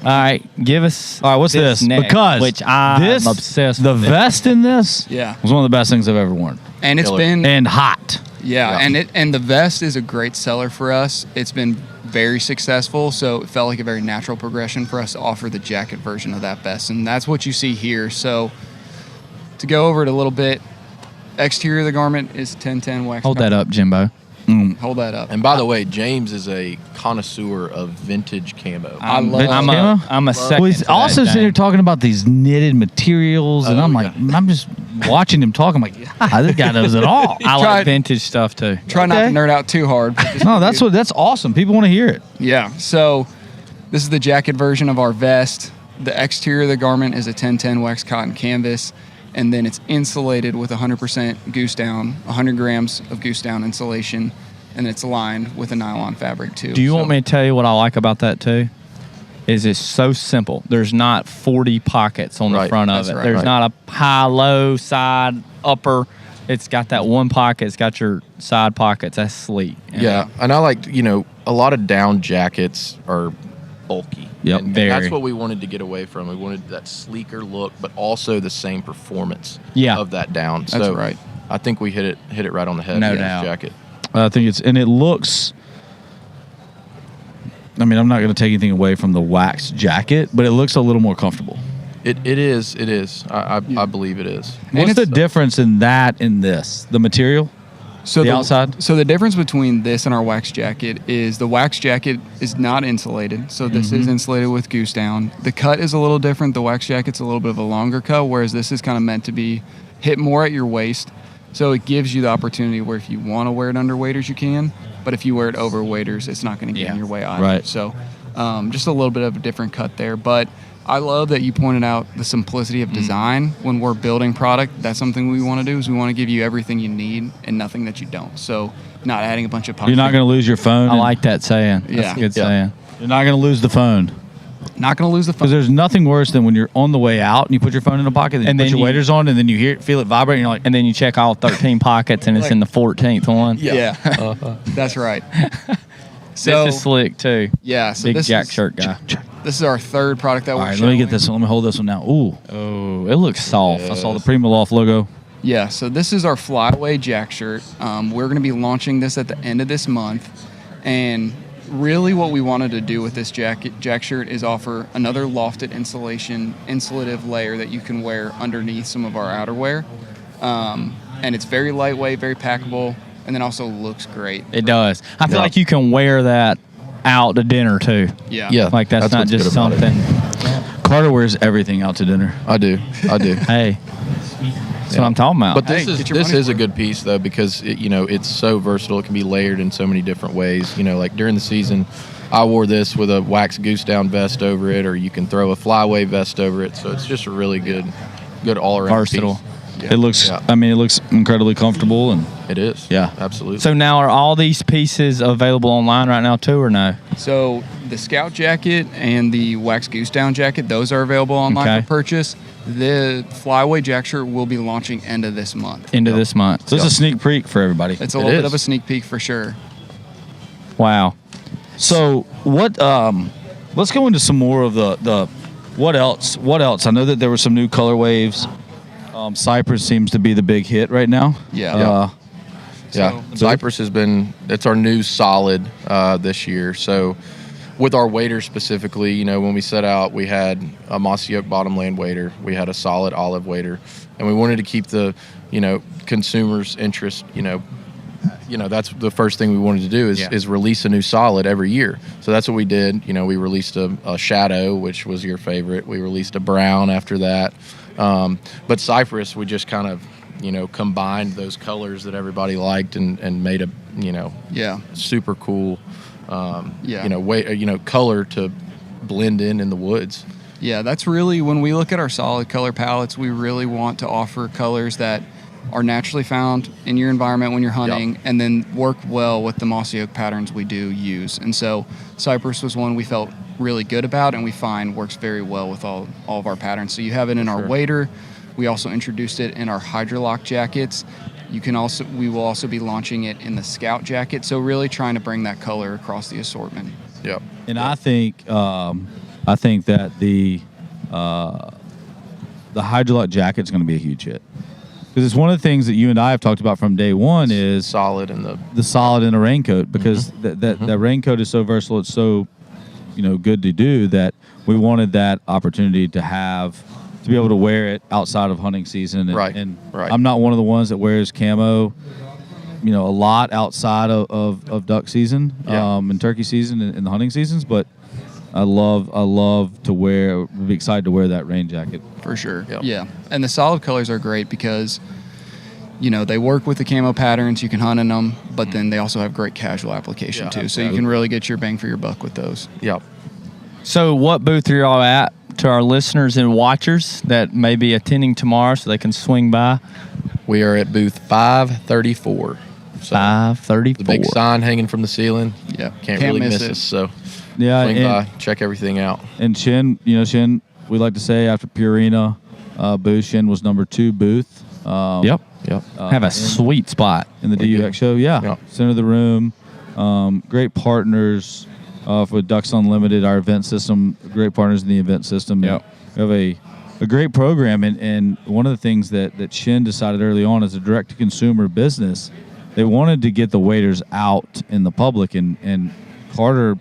All right, give us. All right, what's this? next, Because which I'm obsessed the with. vest in this Yeah. was one of the best things I've ever worn. And it's Killer. been And hot. Yeah, and the vest is a great seller for us. It's been very successful, so it felt like a very natural progression for us to offer the jacket version of that vest, and that's what you see here. So to go over it a little bit, exterior of the garment is 1010 wax. Hold that up, Jimbo. Hold that up. And by the way, James is a connoisseur of vintage camo. I'm a second. Well, he's to also that, sitting here James. talking about these knitted materials, and I'm like, I'm just watching him talk. I'm like, this guy knows it all. I like vintage stuff too. Try not to nerd out too hard. But just No, that's awesome. People want to hear it. Yeah. So this is the jacket version of our vest. The exterior of the garment is a 1010 wax cotton canvas, and then it's insulated with 100% goose down, 100 grams of goose down insulation, and it's lined with a nylon fabric too. Do you want me to tell you what I like about that too? Is it's so simple. There's not 40 pockets on the front of That's it. right. There's not a high, low, side, upper. It's got that one pocket. It's got your side pockets. That's sleek. Yeah, and I like, a lot of down jackets are bulky. Yep, and very. that's what we wanted to get away from. We wanted that sleeker look, but also the same performance of that down. That's So right. I think we hit it right on the head. No with this doubt. jacket. I think it looks. I mean, I'm not going to take anything away from the wax jacket, but it looks a little more comfortable. It is. I believe it is. What's the difference in that and this? The material? So the outside? So the difference between this and our wax jacket is the wax jacket is not insulated. So this is insulated with goose down. The cut is a little different. The wax jacket's a little bit of a longer cut, whereas this is kind of meant to be hit more at your waist. So it gives you the opportunity where if you want to wear it under waders, you can. But if you wear it over waders, it's not going to get in your way either. Right. So just a little bit of a different cut there. But I love that you pointed out the simplicity of design. When we're building product, that's something we want to do is we want to give you everything you need and nothing that you don't. So not adding a bunch of pockets. You're not going to lose your phone. I like that saying. That's Yeah. a good saying. You're not going to lose the phone. Not going to lose the phone. Because there's nothing worse than when you're on the way out and you put your phone in a pocket and you put your waders on and then you feel it vibrate and you're like, and then you check all 13 pockets and it's in the 14th one. Yeah. That's right. So This is slick too. Yeah. So Big this Jack is, shirt guy. This is our third product that all we're right, showing. let me get this one. Let me hold this one now. Ooh. Oh, it looks soft. I saw the Prima Loft logo. Yeah, so this is our Flyway Jack shirt. We're going to be launching this at the end of this month. And really what we wanted to do with this Jack shirt is offer another lofted insulative layer that you can wear underneath some of our outerwear. And it's very lightweight, very packable, and then also looks great. It does. I feel like you can wear that out to dinner too. Yeah. Like that's not what's just good about it. something. Carter wears everything out to dinner. I do. Hey, That's what I'm talking about. But this is a good piece though, because it's so versatile. It can be layered in so many different ways. Like during the season, I wore this with a wax goose down vest over it, or you can throw a flyaway vest over it. So it's just a really good all around versatile. piece. Yeah. It looks. I mean, it looks incredibly comfortable, and it is. Yeah, absolutely. So now, are all these pieces available online right now too, or no? So the Scout jacket and the wax goose down jacket, those are available online for purchase. The flyaway jack shirt will be launching end of this month. End of this month. So it's a sneak peek for everybody. It's a little bit of a sneak peek for sure. Wow. So what? Let's go into some more of the what else? What else? I know that there were some new color waves. Cypress seems to be the big hit right now. Yeah. Cypress it's our new solid this year. So with our wader specifically, when we set out, we had a mossy oak bottomland wader, we had a solid olive wader, and we wanted to keep the, consumers' interest, that's the first thing we wanted to do is release a new solid every year. So that's what we did. We released a shadow, which was your favorite. We released a brown after that. But Cypress, we just kind of, combined those colors that everybody liked and made a, super cool, color to blend in the woods. Yeah, that's really, when we look at our solid color palettes, we really want to offer colors that are naturally found in your environment when you're hunting, and then work well with the mossy oak patterns we do use. And so Cypress was one we felt really good about, and we find works very well with all of our patterns. So you have it in our wader. We also introduced it in our Hydrolock jackets. We will also be launching it in the Scout jacket. So really trying to bring that color across the assortment. Yep. And I think that the Hydrolock jacket is going to be a huge hit. Because it's one of the things that you and I have talked about from day one is solid in the solid in a raincoat, because that raincoat is so versatile. It's so good to do that we wanted that opportunity to be able to wear it outside of hunting season. And I'm not one of the ones that wears camo, a lot outside of duck season and turkey season and the hunting seasons, but I love to be excited to wear that rain jacket. For sure. Yeah. And the solid colors are great because, they work with the camo patterns. You can hunt in them, but then they also have great casual application too. So you can really get your bang for your buck with those. Yep. So what booth are y'all at, to our listeners and watchers that may be attending tomorrow so they can swing by? We are at booth 534. So 534. The big sign hanging from the ceiling. Yeah. Can't really miss us. So swing by, check everything out. And Shin, we like to say after Purina booth, Shin was number 2 booth. Yep. Have a sweet spot in the DUX show. Yeah. Center of the room. Great partners for DUX Unlimited, our event system. Great partners in the event system. Yep. We have a great program. And one of the things that Shin decided early on as a direct-to-consumer business, they wanted to get the waders out in the public. And Carter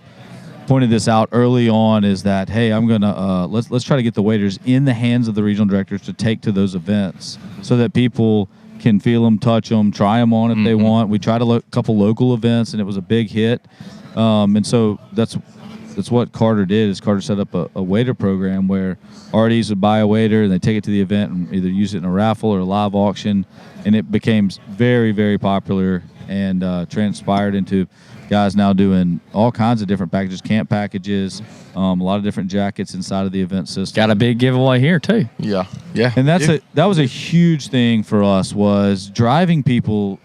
pointed this out early on, is that, hey, I'm gonna let's try to get the waders in the hands of the regional directors to take to those events, so that people can feel them, touch them, try them on if they want. We tried a couple local events, and it was a big hit. And so that's what Carter did. Is Carter set up a wader program where RDs would buy a wader and they take it to the event and either use it in a raffle or a live auction, and it became very, very popular and transpired into guys now doing all kinds of different packages, camp packages, a lot of different jackets inside of the event system. Got a big giveaway here too. Yeah. And that was a huge thing for us, was driving people,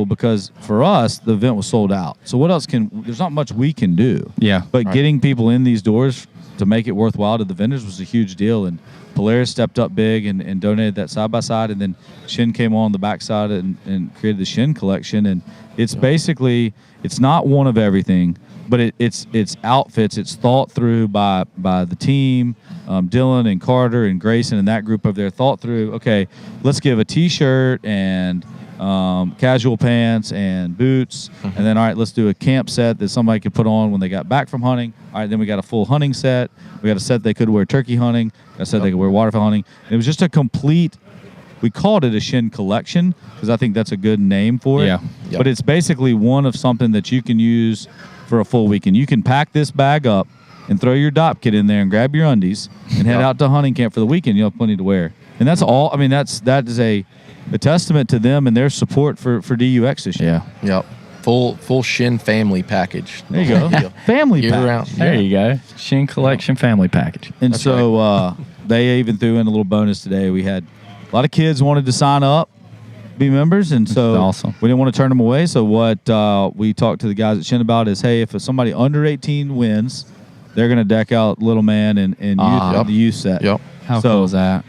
because for us the event was sold out. So what else there's not much we can do. Yeah. But getting people in these doors to make it worthwhile to the vendors was a huge deal. And Polaris stepped up big and donated that side by side, and then Shin came on the backside and created the Shin collection. And it's basically, it's not one of everything, but it's outfits. It's thought through by the team, Dylan and Carter and Grayson and that group over there. Thought through. Okay, let's give a T-shirt and casual pants and boots, and then all right, let's do a camp set that somebody could put on when they got back from hunting. All right, then we got a full hunting set. We got a set they could wear turkey hunting. A set they could wear waterfowl hunting. And it was just a complete. We called it a Shin collection because I think that's a good name for it. Yeah. Yep. But it's basically one of something that you can use for a full weekend. You can pack this bag up and throw your DOP kit in there and grab your undies and head out to hunting camp for the weekend. You'll have plenty to wear. And that's all. I mean, that is a testament to them and their support for DUX this year. Yeah. Yep. Full Shin family package. There you go. Family Year package. round. There you go. Shin Collection family package. And That's so they even threw in a little bonus today. We had a lot of kids wanted to sign up, be members, and so awesome. we didn't want to turn them away. So what we talked to the guys at Shin about is, hey, if somebody under 18 wins, they're going to deck out Little Man and the youth set. Yep. How cool is that?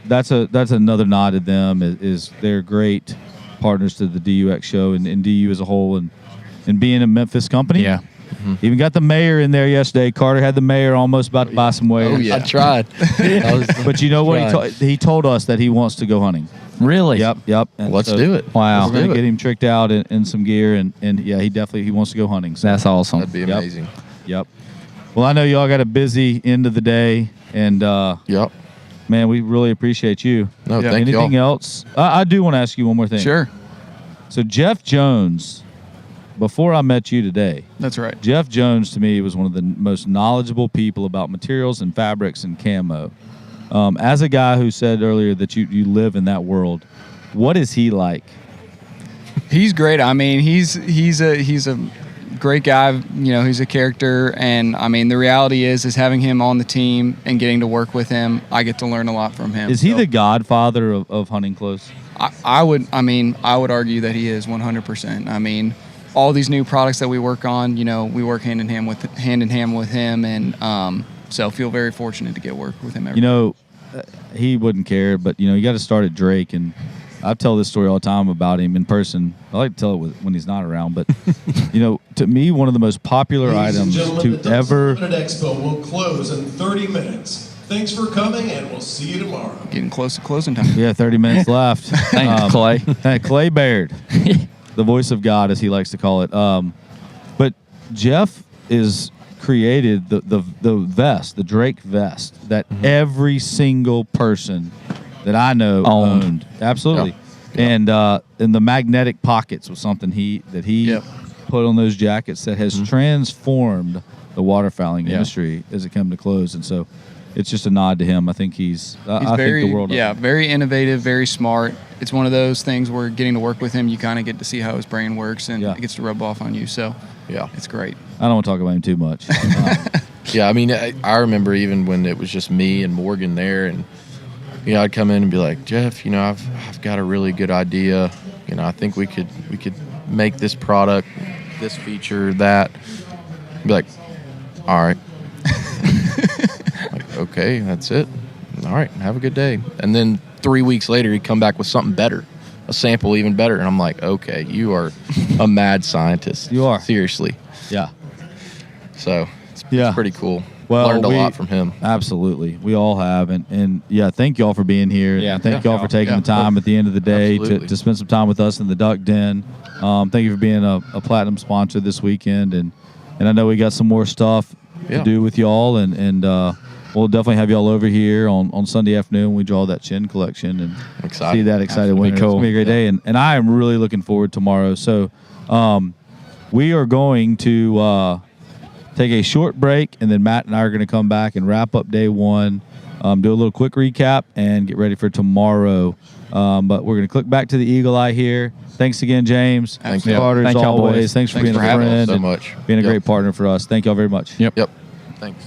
That's another nod to them. Is they're great partners to the DUX show and DU as a whole, and being a Memphis company. Yeah. Even got the mayor in there yesterday. Carter had the mayor almost about to buy some wares. Oh, yeah. I tried. But you know what? He told us that he wants to go hunting. Really? Yep. And Let's do it. Wow. We're going to get him tricked out in some gear, and yeah, he wants to go hunting. So. That's awesome. That'd be amazing. Yep. Well, I know y'all got a busy end of the day, and yep. Man, we really appreciate you. No, thank you. Anything else? I do want to ask you one more thing. Sure. So Jeff Jones, before I met you today, That's right. Jeff Jones to me was one of the most knowledgeable people about materials and fabrics and camo. As a guy who said earlier that you live in that world, what is he like? He's great. I mean, he's a great guy. You know, he's a character, and I mean, the reality is having him on the team and getting to work with him, I get to learn a lot from him. Is he the godfather of hunting close? I would argue that he is 100%. I mean, all these new products that we work on, you know, we work hand in hand with him, and so feel very fortunate to get work with him. You know, he wouldn't care, but you know, you got to start at Drake, and I tell this story all the time about him in person. I like to tell it when he's not around, but you know, to me, one of the most popular items to ever. The Expo will close in 30 minutes. Thanks for coming, and we'll see you tomorrow. Getting close to closing time. Yeah, 30 minutes left. Thanks, Clay. Clay Baird, the voice of God, as he likes to call it. But Jeff is created the vest, the Drake vest, that every single person that I know owned. Absolutely. Yeah. And the magnetic pockets was something he put on those jackets that has transformed the waterfowling industry as it come to close. And so it's just a nod to him. I think he's I very, think the world of him. very innovative, very smart. It's one of those things where getting to work with him, you kind of get to see how his brain works, and it gets to rub off on you. So it's great. I don't want to talk about him too much. Yeah, I mean, I remember even when it was just me and Morgan there, and you know, I'd come in and be like, Jeff, you know, I've got a really good idea. You know, I think we could make this product, this feature, that. I'd be like, all right. Like, okay, that's it. All right, have a good day. And then 3 weeks later, he'd come back with something better, a sample even better. And I'm like, okay, you are a mad scientist. You are. Seriously. Yeah. So it's pretty cool. Well, learned a lot from him. Absolutely. We all have. And yeah, thank y'all for being here. Yeah, thank y'all for taking the time at the end of the day to spend some time with us in the Duck Den. Thank you for being a platinum sponsor this weekend. And I know we got some more stuff to do with y'all. And we'll definitely have y'all over here on Sunday afternoon when we draw that Chin collection and see that excited winner. It's going to be a great day. And I am really looking forward to tomorrow. So we are going to take a short break, and then Matt and I are going to come back and wrap up day one, do a little quick recap, and get ready for tomorrow. But we're going to click back to the Eagle Eye here. Thanks again, James. Thanks, y'all. Carter, as Thank y'all, always. boys. Thanks for being a having us friend so and much. being a great partner for us. Thank y'all very much. Yep. Thanks.